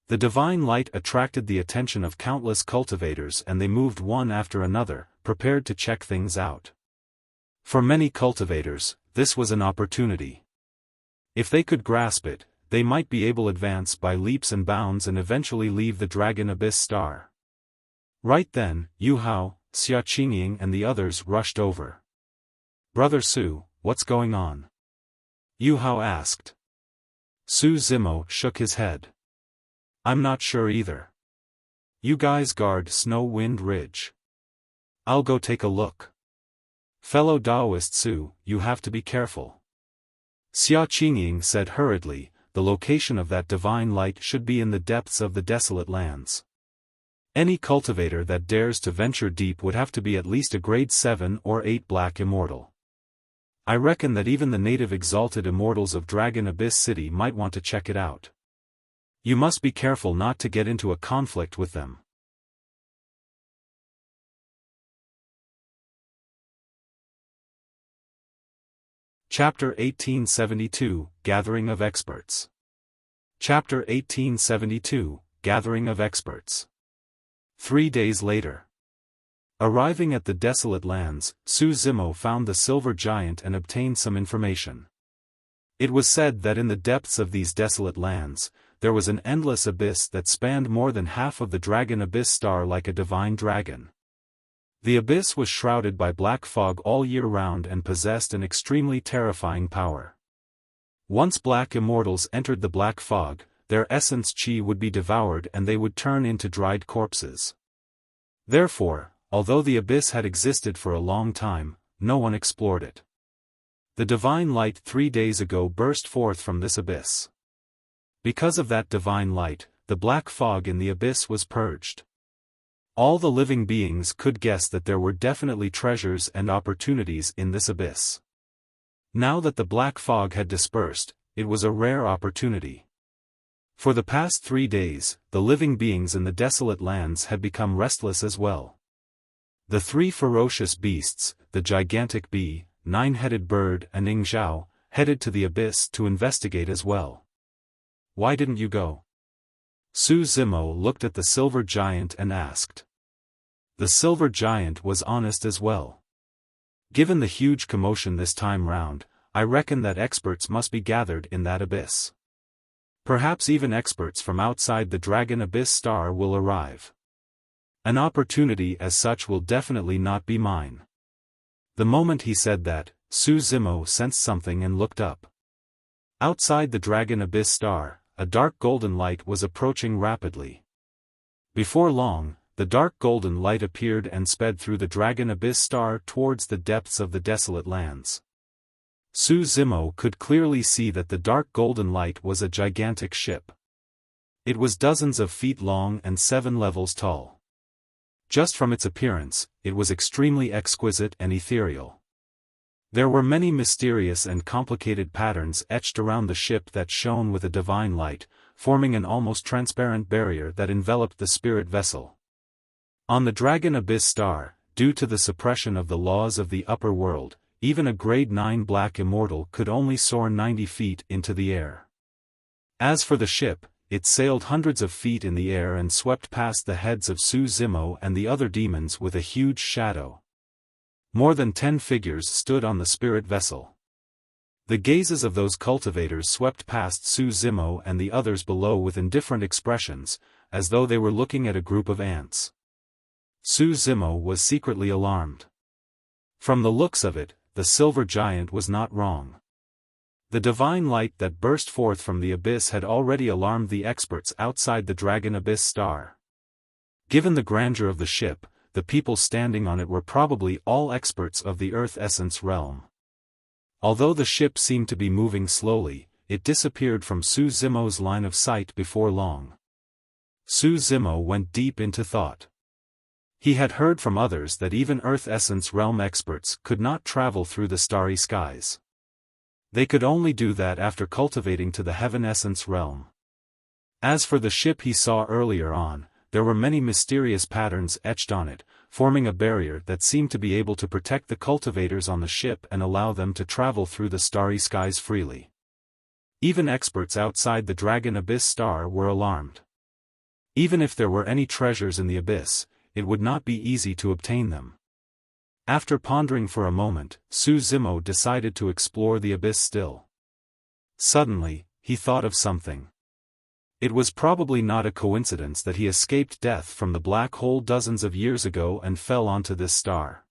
The divine light attracted the attention of countless cultivators and they moved one after another, prepared to check things out. For many cultivators, this was an opportunity. If they could grasp it, they might be able to advance by leaps and bounds and eventually leave the Dragon Abyss Star. Right then, Yu Hao, Xia Qingying and the others rushed over. "Brother Su, what's going on?" Yu Hao asked. Su Zimo shook his head. "I'm not sure either. You guys guard Snow Wind Ridge. I'll go take a look. Fellow Daoist Su, you have to be careful." Xia Qingying said hurriedly, "The location of that divine light should be in the depths of the desolate lands. Any cultivator that dares to venture deep would have to be at least a grade 7 or 8 Black Immortal. I reckon that even the native exalted immortals of Dragon Abyss City might want to check it out. You must be careful not to get into a conflict with them." Chapter 1872, Gathering of Experts. Chapter 1872, Gathering of Experts. 3 days later. Arriving at the desolate lands, Su Zimo found the Silver Giant and obtained some information. It was said that in the depths of these desolate lands, there was an endless abyss that spanned more than half of the Dragon Abyss Star like a divine dragon. The abyss was shrouded by black fog all year round and possessed an extremely terrifying power. Once black immortals entered the black fog, their essence chi would be devoured and they would turn into dried corpses. Therefore, although the abyss had existed for a long time, no one explored it. The divine light 3 days ago burst forth from this abyss. Because of that divine light, the black fog in the abyss was purged. All the living beings could guess that there were definitely treasures and opportunities in this abyss. Now that the black fog had dispersed, it was a rare opportunity. For the past 3 days, the living beings in the desolate lands had become restless as well. The 3 ferocious beasts, the gigantic bee, 9-headed bird and Ning Zhao, headed to the abyss to investigate as well. Why didn't you go? Su Zimo looked at the silver giant and asked. The silver giant was honest as well. Given the huge commotion this time round, I reckon that experts must be gathered in that abyss. Perhaps even experts from outside the Dragon Abyss Star will arrive. An opportunity as such will definitely not be mine. The moment he said that, Su Zimo sensed something and looked up. Outside the Dragon Abyss Star, a dark golden light was approaching rapidly. Before long, the dark golden light appeared and sped through the Dragon Abyss Star towards the depths of the desolate lands. Su Zimo could clearly see that the dark golden light was a gigantic ship. It was dozens of feet long and 7 levels tall. Just from its appearance, it was extremely exquisite and ethereal. There were many mysterious and complicated patterns etched around the ship that shone with a divine light, forming an almost transparent barrier that enveloped the spirit vessel. On the Dragon Abyss Star, due to the suppression of the laws of the upper world, even a grade 9 black immortal could only soar 90 feet into the air. As for the ship, it sailed hundreds of feet in the air and swept past the heads of Su Zimo and the other demons with a huge shadow. More than 10 figures stood on the spirit vessel. The gazes of those cultivators swept past Su Zimo and the others below with indifferent expressions, as though they were looking at a group of ants. Su Zimo was secretly alarmed. From the looks of it, the silver giant was not wrong. The divine light that burst forth from the abyss had already alarmed the experts outside the Dragon Abyss Star. Given the grandeur of the ship, the people standing on it were probably all experts of the Earth Essence realm. Although the ship seemed to be moving slowly, it disappeared from Su Zimo's line of sight before long. Su Zimo went deep into thought. He had heard from others that even Earth Essence realm experts could not travel through the starry skies. They could only do that after cultivating to the Heaven Essence realm. As for the ship he saw earlier on, there were many mysterious patterns etched on it, forming a barrier that seemed to be able to protect the cultivators on the ship and allow them to travel through the starry skies freely. Even experts outside the Dragon Abyss Star were alarmed. Even if there were any treasures in the abyss, it would not be easy to obtain them. After pondering for a moment, Su Zimo decided to explore the abyss still. Suddenly, he thought of something. It was probably not a coincidence that he escaped death from the black hole dozens of years ago and fell onto this star.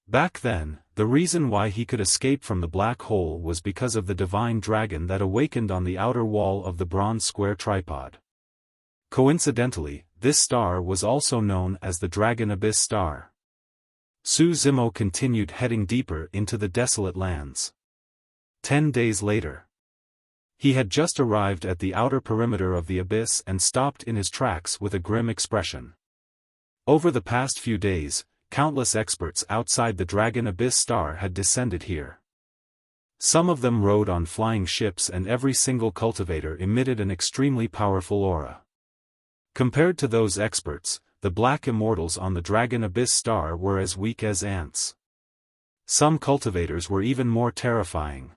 Back then, the reason why he could escape from the black hole was because of the divine dragon that awakened on the outer wall of the bronze square tripod. Coincidentally, this star was also known as the Dragon Abyss Star. Su Zimo continued heading deeper into the desolate lands. 10 days later. He had just arrived at the outer perimeter of the abyss and stopped in his tracks with a grim expression. Over the past few days, countless experts outside the Dragon Abyss Star had descended here. Some of them rode on flying ships and every single cultivator emitted an extremely powerful aura. Compared to those experts, the black immortals on the Dragon Abyss Star were as weak as ants. Some cultivators were even more terrifying.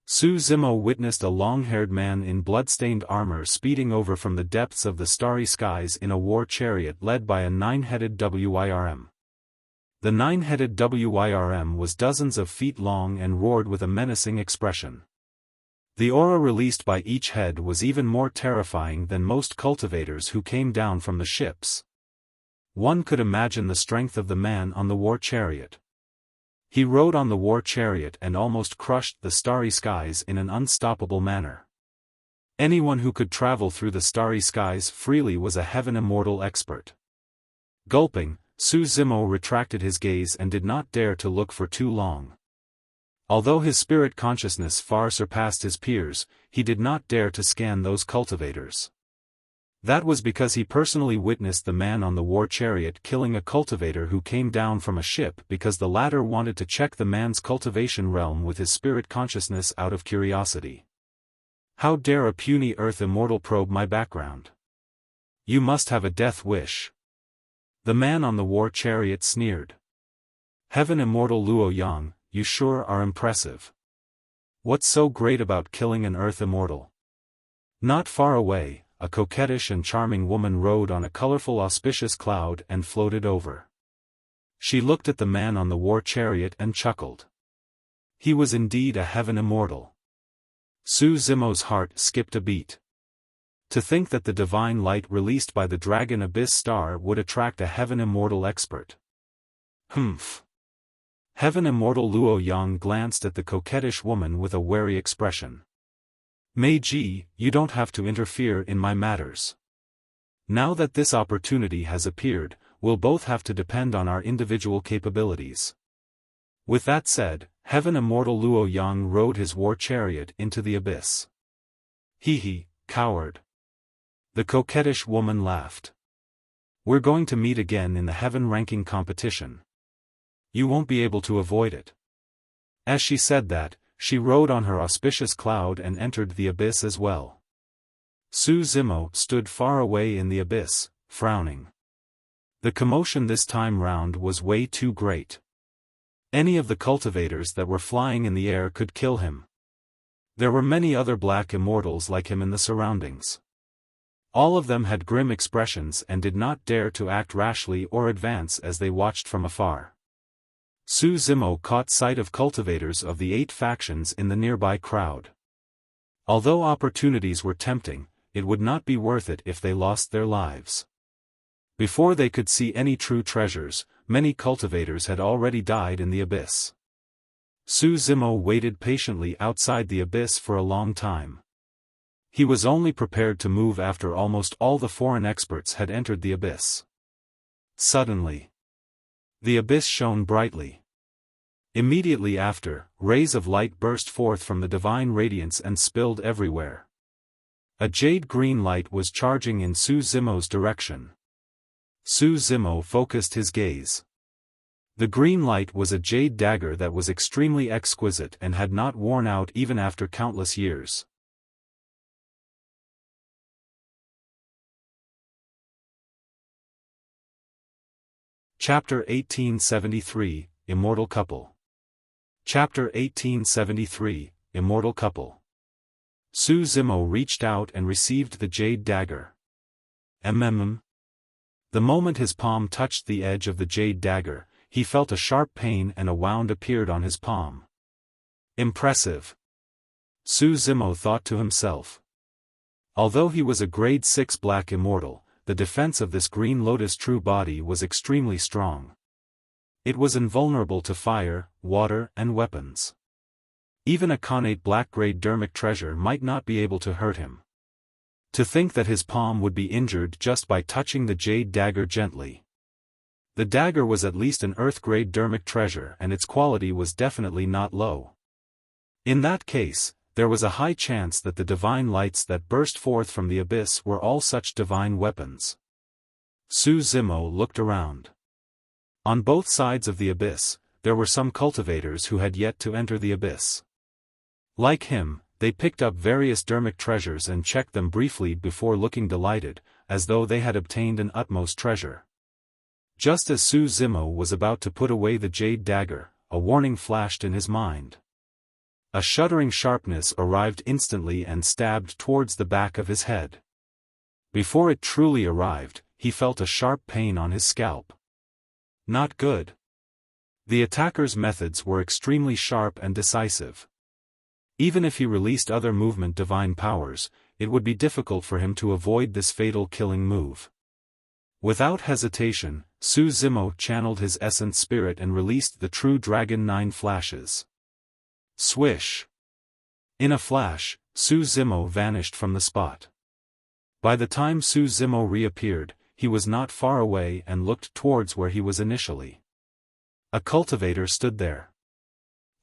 Su Zimo witnessed a long-haired man in blood-stained armor speeding over from the depths of the starry skies in a war chariot led by a 9-headed WYRM. The 9-headed WYRM was dozens of feet long and roared with a menacing expression. The aura released by each head was even more terrifying than most cultivators who came down from the ships. One could imagine the strength of the man on the war chariot. He rode on the war chariot and almost crushed the starry skies in an unstoppable manner. Anyone who could travel through the starry skies freely was a heaven immortal expert. Gulping, Su Zimo retracted his gaze and did not dare to look for too long. Although his spirit consciousness far surpassed his peers, he did not dare to scan those cultivators. That was because he personally witnessed the man on the war chariot killing a cultivator who came down from a ship because the latter wanted to check the man's cultivation realm with his spirit consciousness out of curiosity. How dare a puny earth immortal probe my background? You must have a death wish. The man on the war chariot sneered. Heaven immortal Luo Yang, you sure are impressive. What's so great about killing an earth immortal? Not far away, a coquettish and charming woman rode on a colorful auspicious cloud and floated over. She looked at the man on the war chariot and chuckled. He was indeed a heaven immortal. Su Zimo's heart skipped a beat. To think that the divine light released by the dragon abyss star would attract a heaven immortal expert. Humph. Heaven immortal Luo Yang glanced at the coquettish woman with a wary expression. Meiji, you don't have to interfere in my matters. Now that this opportunity has appeared, we'll both have to depend on our individual capabilities. With that said, Heaven immortal Luo Yang rode his war chariot into the abyss. Hee, coward. The coquettish woman laughed. We're going to meet again in the heaven ranking competition. You won't be able to avoid it. As she said that, she rode on her auspicious cloud and entered the abyss as well. Su Zimo stood far away in the abyss, frowning. The commotion this time round was way too great. Any of the cultivators that were flying in the air could kill him. There were many other black immortals like him in the surroundings. All of them had grim expressions and did not dare to act rashly or advance as they watched from afar. Su Zimo caught sight of cultivators of the 8 factions in the nearby crowd. Although opportunities were tempting, it would not be worth it if they lost their lives. Before they could see any true treasures, many cultivators had already died in the abyss. Su Zimo waited patiently outside the abyss for a long time. He was only prepared to move after almost all the foreign experts had entered the abyss. Suddenly, the abyss shone brightly. Immediately after, rays of light burst forth from the divine radiance and spilled everywhere. A jade-green light was charging in Su Zimo's direction. Su Zimo focused his gaze. The green light was a jade dagger that was extremely exquisite and had not worn out even after countless years. Chapter 1873, Immortal Couple. Chapter 1873, Immortal Couple. Su Zimo reached out and received the jade dagger. The moment his palm touched the edge of the jade dagger, he felt a sharp pain and a wound appeared on his palm. Impressive. Su Zimo thought to himself. Although he was a grade 6 black immortal, the defense of this green lotus true body was extremely strong. It was invulnerable to fire, water, and weapons. Even a connate black-grade Dharmic treasure might not be able to hurt him. To think that his palm would be injured just by touching the jade dagger gently. The dagger was at least an earth-grade Dharmic treasure and its quality was definitely not low. In that case, there was a high chance that the divine lights that burst forth from the abyss were all such divine weapons. Su Zimo looked around. On both sides of the abyss, there were some cultivators who had yet to enter the abyss. Like him, they picked up various Dharmic treasures and checked them briefly before looking delighted, as though they had obtained an utmost treasure. Just as Su Zimo was about to put away the jade dagger, a warning flashed in his mind. A shuddering sharpness arrived instantly and stabbed towards the back of his head. Before it truly arrived, he felt a sharp pain on his scalp. Not good. The attacker's methods were extremely sharp and decisive. Even if he released other movement divine powers, it would be difficult for him to avoid this fatal killing move. Without hesitation, Su Zimo channeled his essence spirit and released the true dragon 9 flashes. Swish! In a flash, Su Zimo vanished from the spot. By the time Su Zimo reappeared, he was not far away and looked towards where he was initially. A cultivator stood there.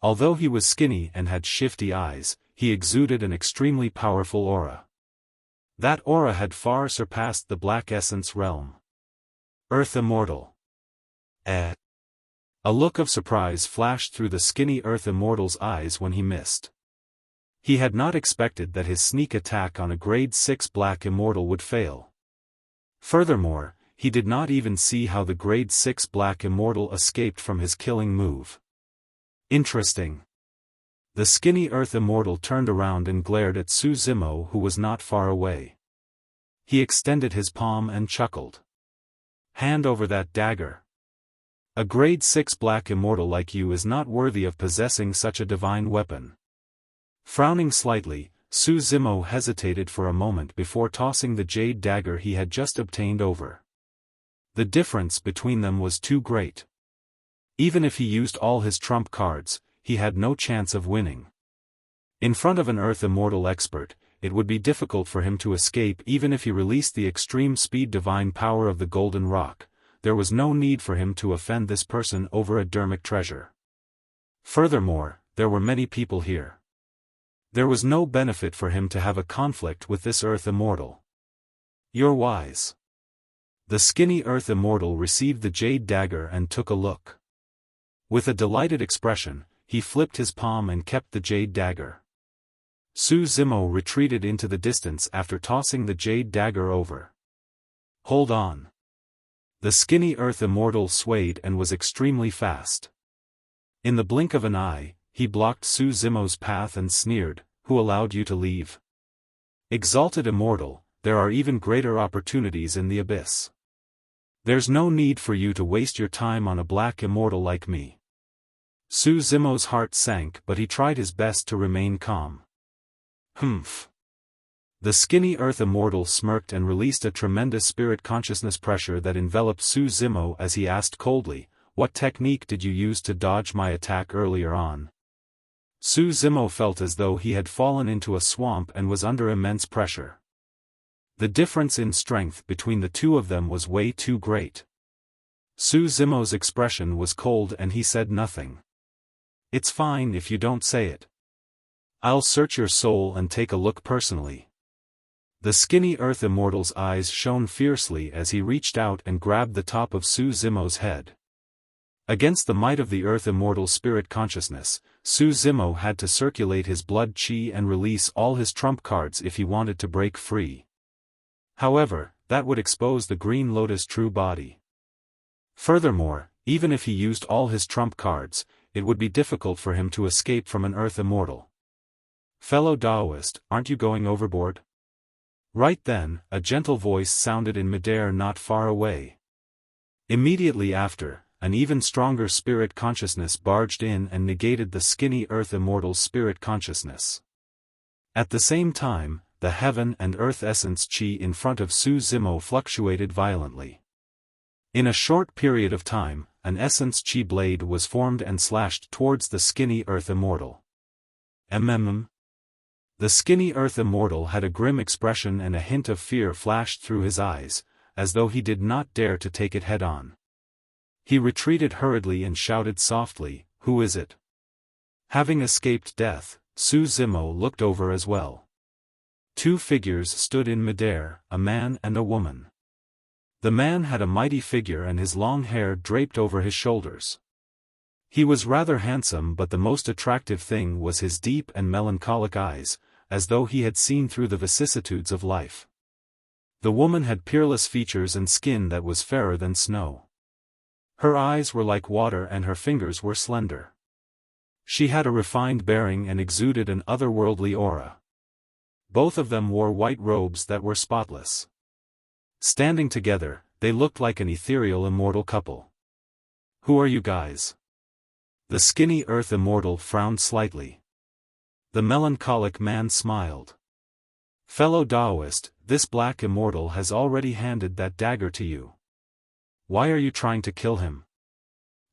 Although he was skinny and had shifty eyes, he exuded an extremely powerful aura. That aura had far surpassed the Black Essence realm. Earth Immortal. A look of surprise flashed through the skinny Earth Immortal's eyes when he missed. He had not expected that his sneak attack on a grade 6 Black Immortal would fail. Furthermore, he did not even see how the grade 6 Black Immortal escaped from his killing move. Interesting. The skinny Earth Immortal turned around and glared at Su Zimo, who was not far away. He extended his palm and chuckled. Hand over that dagger. A grade 6 Black Immortal like you is not worthy of possessing such a divine weapon. Frowning slightly, Su Zimo hesitated for a moment before tossing the jade dagger he had just obtained over. The difference between them was too great. Even if he used all his trump cards, he had no chance of winning. In front of an Earth Immortal expert, it would be difficult for him to escape even if he released the extreme speed divine power of the Golden Rock. There was no need for him to offend this person over a Dharmic treasure. Furthermore, there were many people here. There was no benefit for him to have a conflict with this Earth Immortal. You're wise. The skinny Earth Immortal received the jade dagger and took a look. With a delighted expression, he flipped his palm and kept the jade dagger. Su Zimo retreated into the distance after tossing the jade dagger over. Hold on. The skinny Earth Immortal swayed and was extremely fast. In the blink of an eye, he blocked Su Zimo's path and sneered, "Who allowed you to leave? Exalted Immortal, there are even greater opportunities in the abyss. There's no need for you to waste your time on a Black Immortal like me." Su Zimo's heart sank, but he tried his best to remain calm. Humph. The skinny Earth Immortal smirked and released a tremendous spirit consciousness pressure that enveloped Su Zimo as he asked coldly, "What technique did you use to dodge my attack earlier on?" Su Zimo felt as though he had fallen into a swamp and was under immense pressure. The difference in strength between the two of them was way too great. Su Zimo's expression was cold and he said nothing. "It's fine if you don't say it. I'll search your soul and take a look personally." The skinny Earth Immortal's eyes shone fiercely as he reached out and grabbed the top of Su Zimo's head. Against the might of the Earth Immortal's spirit consciousness, Su Zimo had to circulate his blood chi and release all his trump cards if he wanted to break free. However, that would expose the Green Lotus true body. Furthermore, even if he used all his trump cards, it would be difficult for him to escape from an Earth Immortal. "Fellow Daoist, aren't you going overboard?" Right then, a gentle voice sounded in midair not far away. Immediately after, an even stronger spirit consciousness barged in and negated the skinny Earth Immortal's spirit consciousness. At the same time, the heaven and earth essence chi in front of Su Zimo fluctuated violently. In a short period of time, an essence chi blade was formed and slashed towards the skinny Earth Immortal. The skinny Earth Immortal had a grim expression and a hint of fear flashed through his eyes, as though he did not dare to take it head-on. He retreated hurriedly and shouted softly, "Who is it?" Having escaped death, Su Zimo looked over as well. Two figures stood in midair, a man and a woman. The man had a mighty figure and his long hair draped over his shoulders. He was rather handsome, but the most attractive thing was his deep and melancholic eyes, as though he had seen through the vicissitudes of life. The woman had peerless features and skin that was fairer than snow. Her eyes were like water and her fingers were slender. She had a refined bearing and exuded an otherworldly aura. Both of them wore white robes that were spotless. Standing together, they looked like an ethereal immortal couple. "Who are you guys?" The skinny Earth Immortal frowned slightly. The melancholic man smiled. "Fellow Daoist, this Black Immortal has already handed that dagger to you. why are you trying to kill him?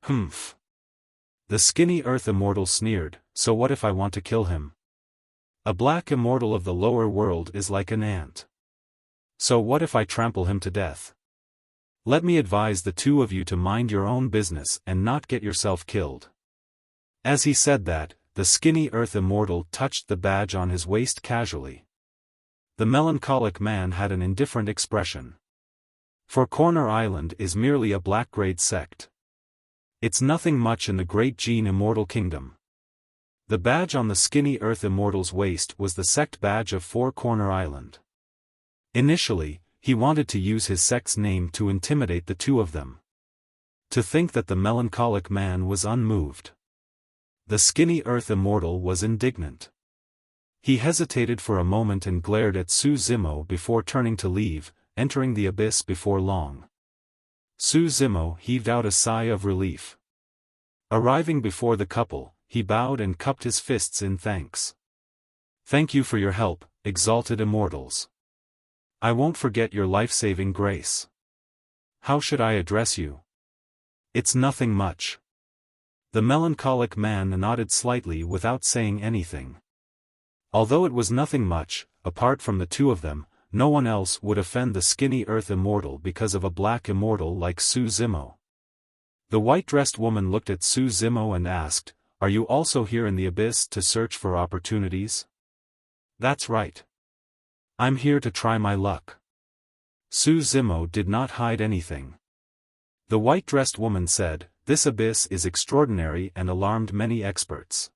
Humph. The skinny Earth Immortal sneered, so what if I want to kill him? A black immortal of the lower world is like an ant. So what if I trample him to death? Let me advise the two of you to mind your own business and not get yourself killed. As he said that, the skinny Earth Immortal touched the badge on his waist casually. The melancholic man had an indifferent expression. For Corner Island is merely a black-grade sect. It's nothing much in the Great Gene Immortal Kingdom. The badge on the skinny Earth Immortal's waist was the sect badge of Four Corner Island. Initially, he wanted to use his sect's name to intimidate the two of them. To think that the melancholic man was unmoved. The skinny Earth Immortal was indignant. He hesitated for a moment and glared at Su Zimo before turning to leave, entering the abyss before long. Su Zimo heaved out a sigh of relief. Arriving before the couple, he bowed and cupped his fists in thanks. Thank you for your help, exalted immortals. I won't forget your life-saving grace. How should I address you? It's nothing much. The melancholic man nodded slightly without saying anything. Although it was nothing much, apart from the two of them, no one else would offend the skinny Earth Immortal because of a black immortal like Su Zimo. The white-dressed woman looked at Su Zimo and asked, "Are you also here in the abyss to search for opportunities?" "That's right. I'm here to try my luck." Su Zimo did not hide anything. The white-dressed woman said, "This abyss is extraordinary and alarmed many experts.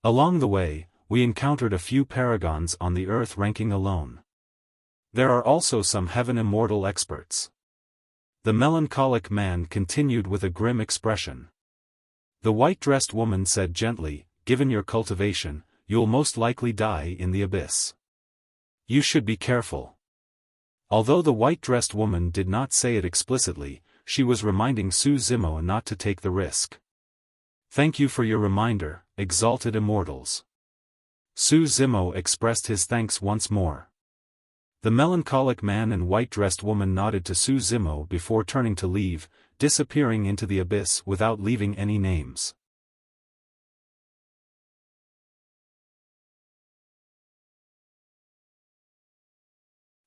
Along the way, we encountered a few paragons on the earth ranking alone. There are also some heaven immortal experts." The melancholic man continued with a grim expression. The white-dressed woman said gently, "Given your cultivation, you'll most likely die in the abyss. You should be careful." Although the white-dressed woman did not say it explicitly, she was reminding Su Zimo not to take the risk. "Thank you for your reminder, exalted immortals." Su Zimo expressed his thanks once more. The melancholic man and white-dressed woman nodded to Su Zimo before turning to leave, disappearing into the abyss without leaving any names.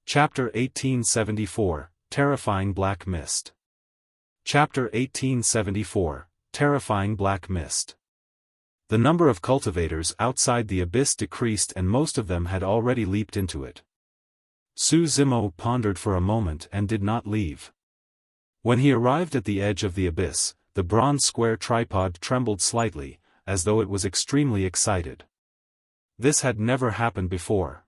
Chapter 1874, Terrifying Black Mist. Chapter 1874, Terrifying Black Mist. The number of cultivators outside the abyss decreased and most of them had already leaped into it. Su Zimo pondered for a moment and did not leave. When he arrived at the edge of the abyss, the bronze square tripod trembled slightly, as though it was extremely excited. This had never happened before.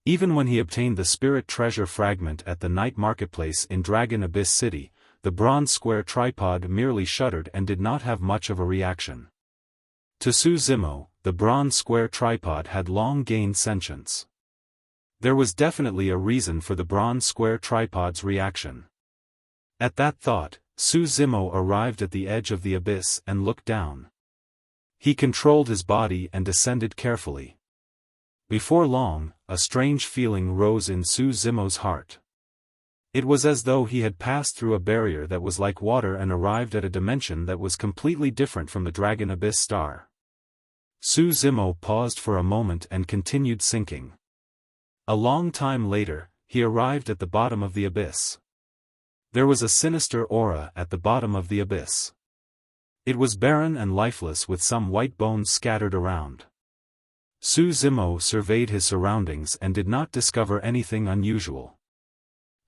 Even when he obtained the spirit treasure fragment at the night marketplace in Dragon Abyss City, the bronze square tripod merely shuddered and did not have much of a reaction. To Su Zimo, the bronze square tripod had long gained sentience. There was definitely a reason for the bronze square tripod's reaction. At that thought, Su Zimo arrived at the edge of the abyss and looked down. He controlled his body and descended carefully. Before long, a strange feeling rose in Su Zimo's heart. It was as though he had passed through a barrier that was like water and arrived at a dimension that was completely different from the Dragon Abyss star. Su Zimo paused for a moment and continued sinking. A long time later, he arrived at the bottom of the abyss. There was a sinister aura at the bottom of the abyss. It was barren and lifeless with some white bones scattered around. Su Zimo surveyed his surroundings and did not discover anything unusual.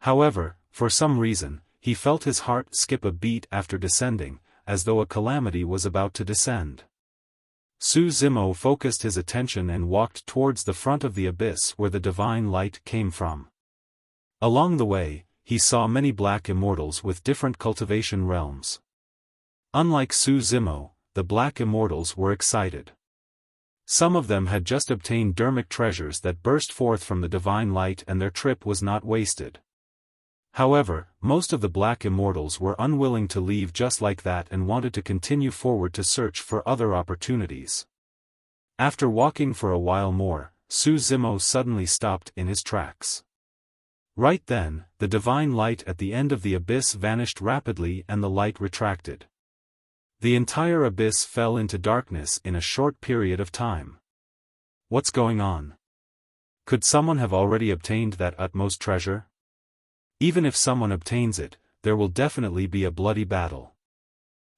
However, for some reason, he felt his heart skip a beat after descending, as though a calamity was about to descend. Su Zimo focused his attention and walked towards the front of the abyss where the divine light came from. Along the way, he saw many black immortals with different cultivation realms. Unlike Su Zimo, the black immortals were excited. Some of them had just obtained Dharmic treasures that burst forth from the divine light and their trip was not wasted. However, most of the black immortals were unwilling to leave just like that and wanted to continue forward to search for other opportunities. After walking for a while more, Su Zimo suddenly stopped in his tracks. Right then, the divine light at the end of the abyss vanished rapidly and the light retracted. The entire abyss fell into darkness in a short period of time. What's going on? Could someone have already obtained that utmost treasure? Even if someone obtains it, there will definitely be a bloody battle.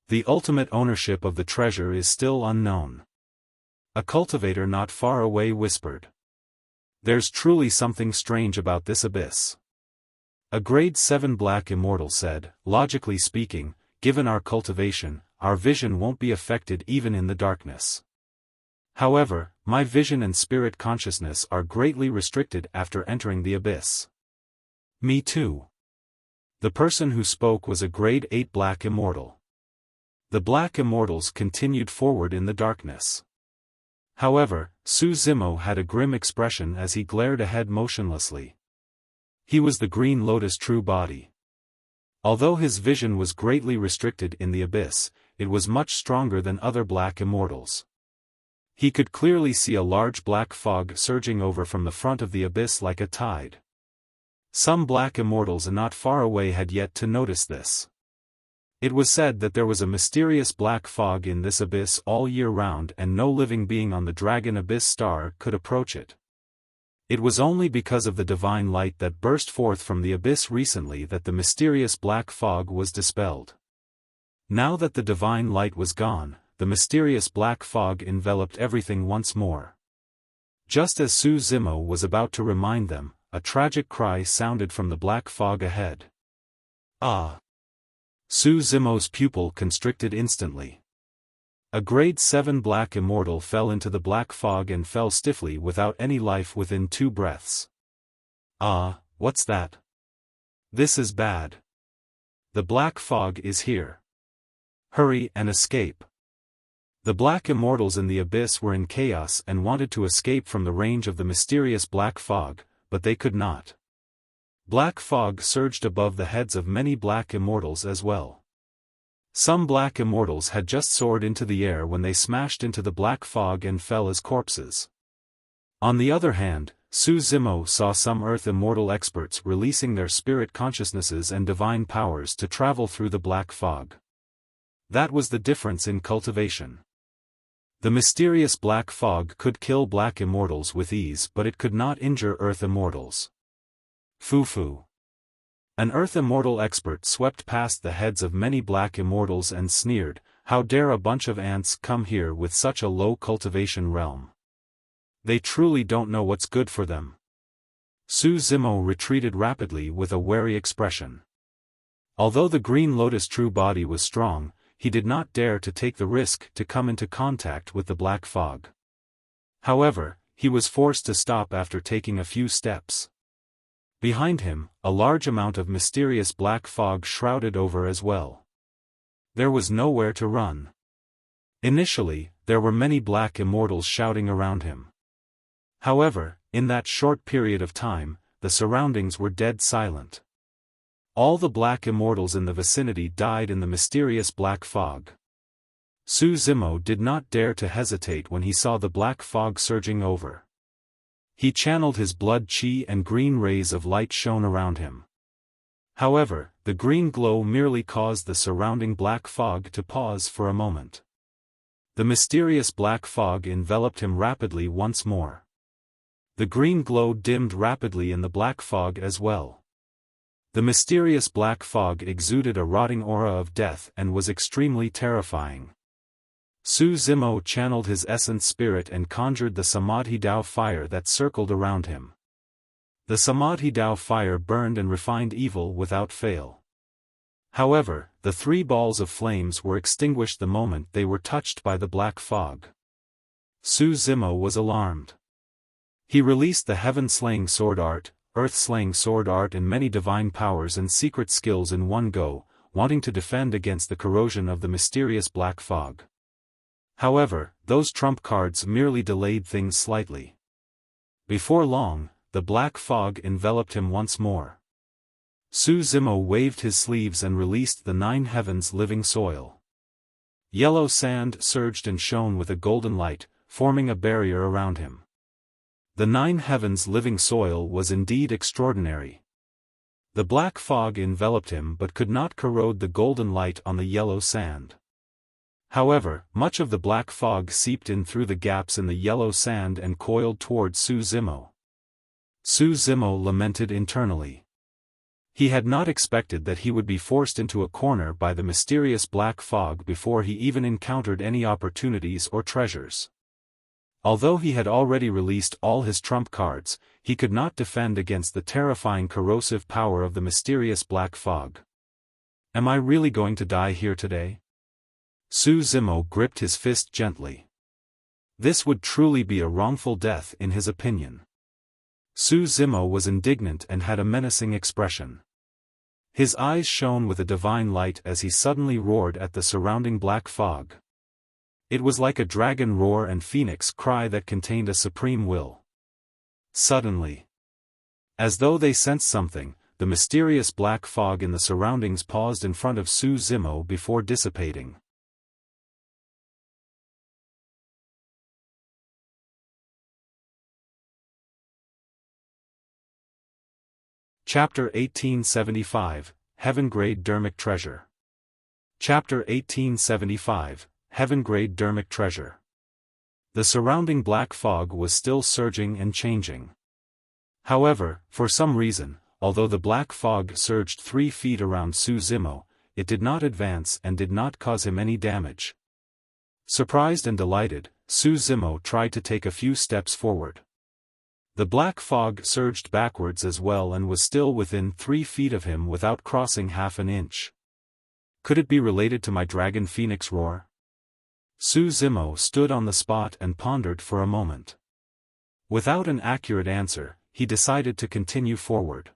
The ultimate ownership of the treasure is still unknown. A cultivator not far away whispered. There's truly something strange about this abyss. A grade 7 black immortal said, logically speaking, given our cultivation, our vision won't be affected even in the darkness. However, my vision and spirit consciousness are greatly restricted after entering the abyss. Me too. The person who spoke was a grade 8 black immortal. The black immortals continued forward in the darkness. However, Su Zimo had a grim expression as he glared ahead motionlessly. He was the Green Lotus true body. Although his vision was greatly restricted in the abyss, it was much stronger than other black immortals. He could clearly see a large black fog surging over from the front of the abyss like a tide. Some black immortals not far away had yet to notice this. It was said that there was a mysterious black fog in this abyss all year round and no living being on the Dragon Abyss star could approach it. It was only because of the divine light that burst forth from the abyss recently that the mysterious black fog was dispelled. Now that the divine light was gone, the mysterious black fog enveloped everything once more. Just as Su Zimo was about to remind them, a tragic cry sounded from the black fog ahead. Ah! Su Zimo's pupil constricted instantly. A grade 7 black immortal fell into the black fog and fell stiffly without any life within 2 breaths. Ah, what's that? This is bad. The black fog is here. Hurry and escape. The black immortals in the abyss were in chaos and wanted to escape from the range of the mysterious black fog, but they could not. Black fog surged above the heads of many black immortals as well. Some black immortals had just soared into the air when they smashed into the black fog and fell as corpses. On the other hand, Su Zimo saw some earth immortal experts releasing their spirit consciousnesses and divine powers to travel through the black fog. That was the difference in cultivation. The mysterious black fog could kill black immortals with ease, but it could not injure earth immortals. Foo-foo. An earth immortal expert swept past the heads of many black immortals and sneered, how dare a bunch of ants come here with such a low cultivation realm. They truly don't know what's good for them. Su Zimo retreated rapidly with a wary expression. Although the Green Lotus true body was strong, he did not dare to take the risk to come into contact with the black fog. However, he was forced to stop after taking a few steps. Behind him, a large amount of mysterious black fog shrouded over as well. There was nowhere to run. Initially, there were many black immortals shouting around him. However, in that short period of time, the surroundings were dead silent. All the black immortals in the vicinity died in the mysterious black fog. Su Zimo did not dare to hesitate when he saw the black fog surging over. He channeled his blood chi and green rays of light shone around him. However, the green glow merely caused the surrounding black fog to pause for a moment. The mysterious black fog enveloped him rapidly once more. The green glow dimmed rapidly in the black fog as well. The mysterious black fog exuded a rotting aura of death and was extremely terrifying. Su Zimo channeled his essence spirit and conjured the Samadhi Dao fire that circled around him. The Samadhi Dao fire burned and refined evil without fail. However, the 3 balls of flames were extinguished the moment they were touched by the black fog. Su Zimo was alarmed. He released the heaven-slaying sword art, earth-slaying sword art and many divine powers and secret skills in one go, wanting to defend against the corrosion of the mysterious black fog. However, those trump cards merely delayed things slightly. Before long, the black fog enveloped him once more. Su Zimo waved his sleeves and released the 9 heavens living soil. Yellow sand surged and shone with a golden light, forming a barrier around him. The 9 heavens living soil was indeed extraordinary. The black fog enveloped him but could not corrode the golden light on the yellow sand. However, much of the black fog seeped in through the gaps in the yellow sand and coiled toward Su Zimo. Su Zimo lamented internally. He had not expected that he would be forced into a corner by the mysterious black fog before he even encountered any opportunities or treasures. Although he had already released all his trump cards, he could not defend against the terrifying corrosive power of the mysterious black fog. Am I really going to die here today? Su Zimo gripped his fist gently. This would truly be a wrongful death in his opinion. Su Zimo was indignant and had a menacing expression. His eyes shone with a divine light as he suddenly roared at the surrounding black fog. It was like a dragon roar and phoenix cry that contained a supreme will. Suddenly, as though they sensed something, the mysterious black fog in the surroundings paused in front of Su Zimo before dissipating. Chapter 1875, Heaven-Grade Dharmic Treasure. Chapter 1875, Heaven-Grade Dharmic Treasure. The surrounding black fog was still surging and changing. However, for some reason, although the black fog surged 3 feet around Su Zimo, it did not advance and did not cause him any damage. Surprised and delighted, Su Zimo tried to take a few steps forward. The black fog surged backwards as well and was still within 3 feet of him without crossing half an inch. Could it be related to my dragon phoenix roar? Su Zimo stood on the spot and pondered for a moment. Without an accurate answer, he decided to continue forward.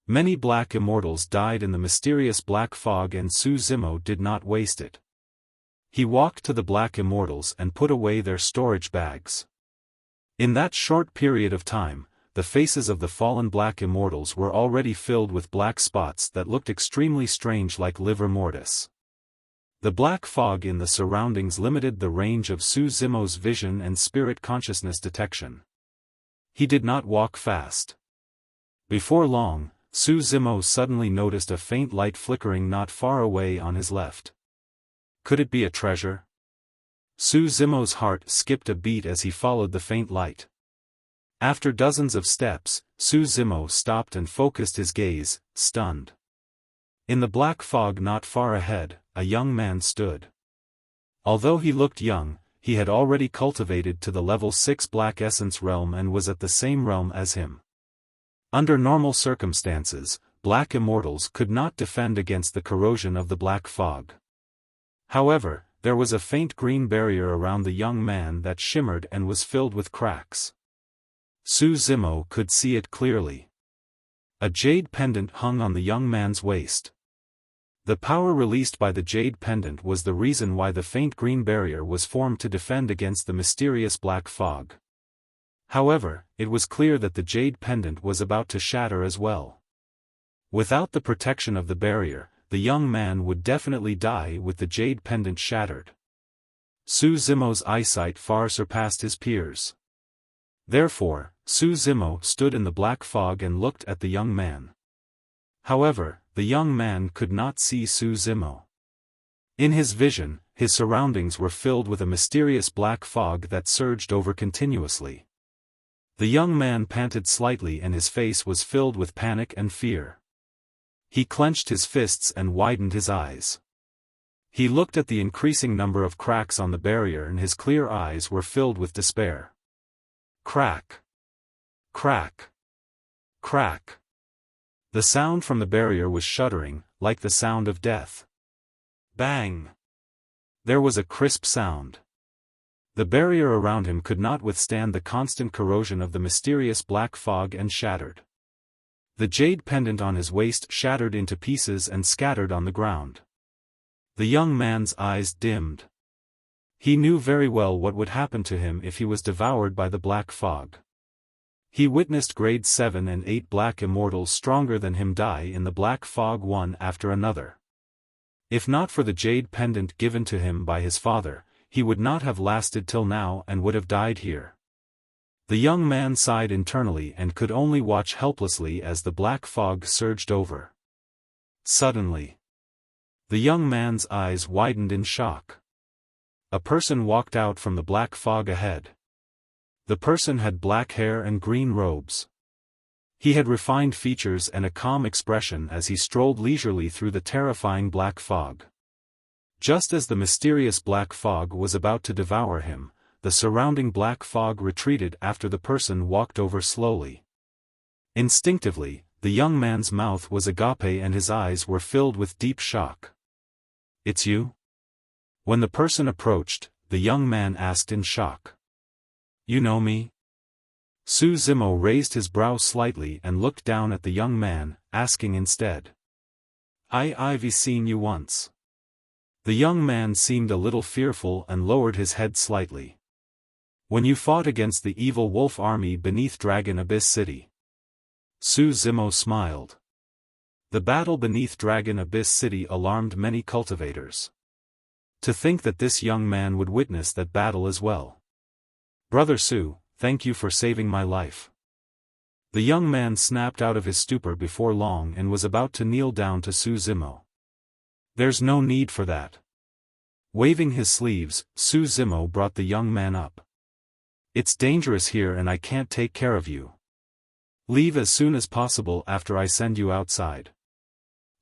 Many black immortals died in the mysterious black fog and Su Zimo did not waste it. He walked to the black immortals and put away their storage bags. In that short period of time, the faces of the fallen black immortals were already filled with black spots that looked extremely strange like livor mortis. The black fog in the surroundings limited the range of Su Zimo's vision and spirit consciousness detection. He did not walk fast. Before long, Su Zimo suddenly noticed a faint light flickering not far away on his left. Could it be a treasure? Su Zimo's heart skipped a beat as he followed the faint light. After dozens of steps, Su Zimo stopped and focused his gaze, stunned. In the black fog not far ahead, a young man stood. Although he looked young, he had already cultivated to the level 6 Black Essence realm and was at the same realm as him. Under normal circumstances, black immortals could not defend against the corrosion of the black fog. However, there was a faint green barrier around the young man that shimmered and was filled with cracks. Su Zimo could see it clearly. A jade pendant hung on the young man's waist. The power released by the jade pendant was the reason why the faint green barrier was formed to defend against the mysterious black fog. However, it was clear that the jade pendant was about to shatter as well. Without the protection of the barrier, the young man would definitely die with the jade pendant shattered. Su Zimo's eyesight far surpassed his peers. Therefore, Su Zimo stood in the black fog and looked at the young man. However, the young man could not see Su Zimo. In his vision, his surroundings were filled with a mysterious black fog that surged over continuously. The young man panted slightly and his face was filled with panic and fear. He clenched his fists and widened his eyes. He looked at the increasing number of cracks on the barrier and his clear eyes were filled with despair. Crack. Crack. Crack. The sound from the barrier was shuddering, like the sound of death. Bang! There was a crisp sound. The barrier around him could not withstand the constant corrosion of the mysterious black fog and shattered. The jade pendant on his waist shattered into pieces and scattered on the ground. The young man's eyes dimmed. He knew very well what would happen to him if he was devoured by the black fog. He witnessed grade 7 and 8 black immortals stronger than him die in the black fog one after another. If not for the jade pendant given to him by his father, he would not have lasted till now and would have died here. The young man sighed internally and could only watch helplessly as the black fog surged over. Suddenly, the young man's eyes widened in shock. A person walked out from the black fog ahead. The person had black hair and green robes. He had refined features and a calm expression as he strolled leisurely through the terrifying black fog. Just as the mysterious black fog was about to devour him, the surrounding black fog retreated after the person walked over slowly. Instinctively, the young man's mouth was agape and his eyes were filled with deep shock. "It's you?" When the person approached, the young man asked in shock. "You know me?" Su Zimo raised his brow slightly and looked down at the young man, asking instead. I've seen you once." The young man seemed a little fearful and lowered his head slightly. "When you fought against the evil wolf army beneath Dragon Abyss City." Su Zimo smiled. The battle beneath Dragon Abyss City alarmed many cultivators. To think that this young man would witness that battle as well. "Brother Su, thank you for saving my life." The young man snapped out of his stupor before long and was about to kneel down to Su Zimo. "There's no need for that." Waving his sleeves, Su Zimo brought the young man up. "It's dangerous here and I can't take care of you. Leave as soon as possible after I send you outside."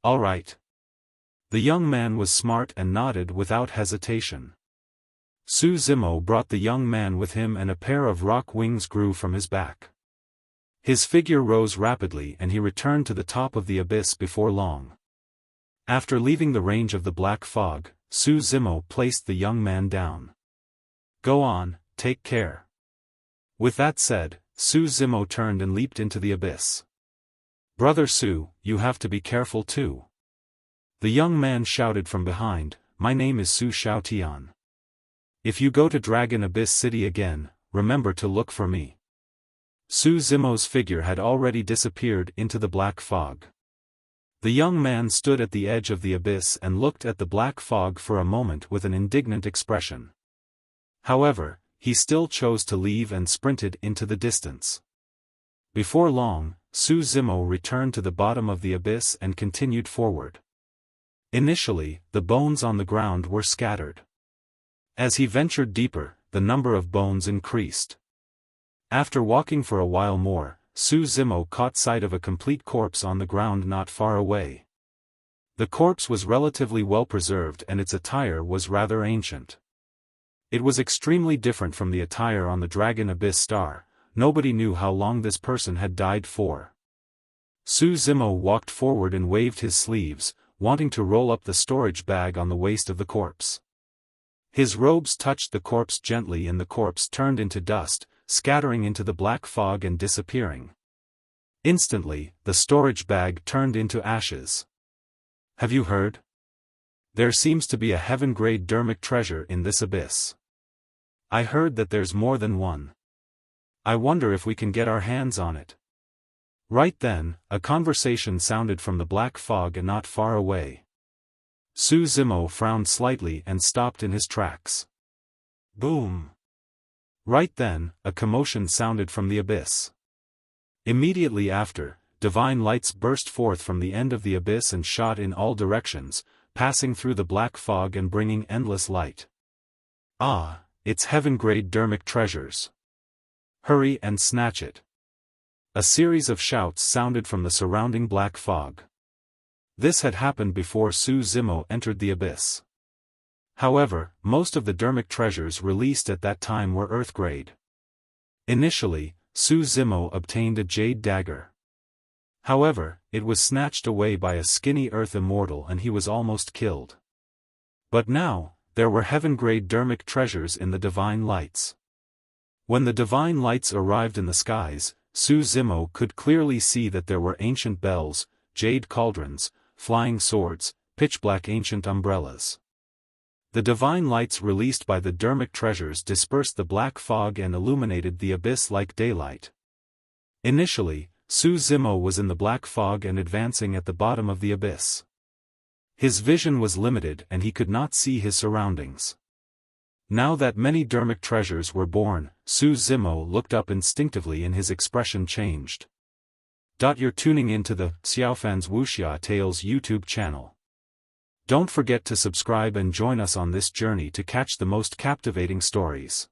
"All right." The young man was smart and nodded without hesitation. Su Zimo brought the young man with him and a pair of rock wings grew from his back. His figure rose rapidly and he returned to the top of the abyss before long. After leaving the range of the black fog, Su Zimo placed the young man down. "Go on, take care." With that said, Su Zimo turned and leaped into the abyss. "Brother Su, you have to be careful too." The young man shouted from behind, "My name is Su Xiaotian. If you go to Dragon Abyss City again, remember to look for me." Su Zimo's figure had already disappeared into the black fog. The young man stood at the edge of the abyss and looked at the black fog for a moment with an indignant expression. However, he still chose to leave and sprinted into the distance. Before long, Su Zimo returned to the bottom of the abyss and continued forward. Initially, the bones on the ground were scattered. As he ventured deeper, the number of bones increased. After walking for a while more, Su Zimo caught sight of a complete corpse on the ground not far away. The corpse was relatively well preserved and its attire was rather ancient. It was extremely different from the attire on the Dragon Abyss Star. Nobody knew how long this person had died for. Su Zimo walked forward and waved his sleeves, wanting to roll up the storage bag on the waist of the corpse. His robes touched the corpse gently and the corpse turned into dust, scattering into the black fog and disappearing. Instantly, the storage bag turned into ashes. "Have you heard? There seems to be a heaven-grade Dharmic treasure in this abyss. I heard that there's more than one. I wonder if we can get our hands on it." Right then, a conversation sounded from the black fog and not far away. Su Zimo frowned slightly and stopped in his tracks. Boom! Right then, a commotion sounded from the abyss. Immediately after, divine lights burst forth from the end of the abyss and shot in all directions, passing through the black fog and bringing endless light. "Ah, it's heaven-grade Dharmic treasures. Hurry and snatch it." A series of shouts sounded from the surrounding black fog. This had happened before Su Zimo entered the abyss. However, most of the Dharmic treasures released at that time were earth-grade. Initially, Su Zimo obtained a jade dagger. However, it was snatched away by a skinny earth immortal and he was almost killed. But now, there were heaven-grade Dharmic treasures in the divine lights. When the divine lights arrived in the skies, Su Zimo could clearly see that there were ancient bells, jade cauldrons, flying swords, pitch-black ancient umbrellas. The divine lights released by the Dharmic treasures dispersed the black fog and illuminated the abyss like daylight. Initially, Su Zimo was in the black fog and advancing at the bottom of the abyss. His vision was limited and he could not see his surroundings. Now that many Dharmic treasures were born, Su Zimo looked up instinctively and his expression changed. You're tuning into the Xiaofan's Wuxia Tales YouTube channel. Don't forget to subscribe and join us on this journey to catch the most captivating stories.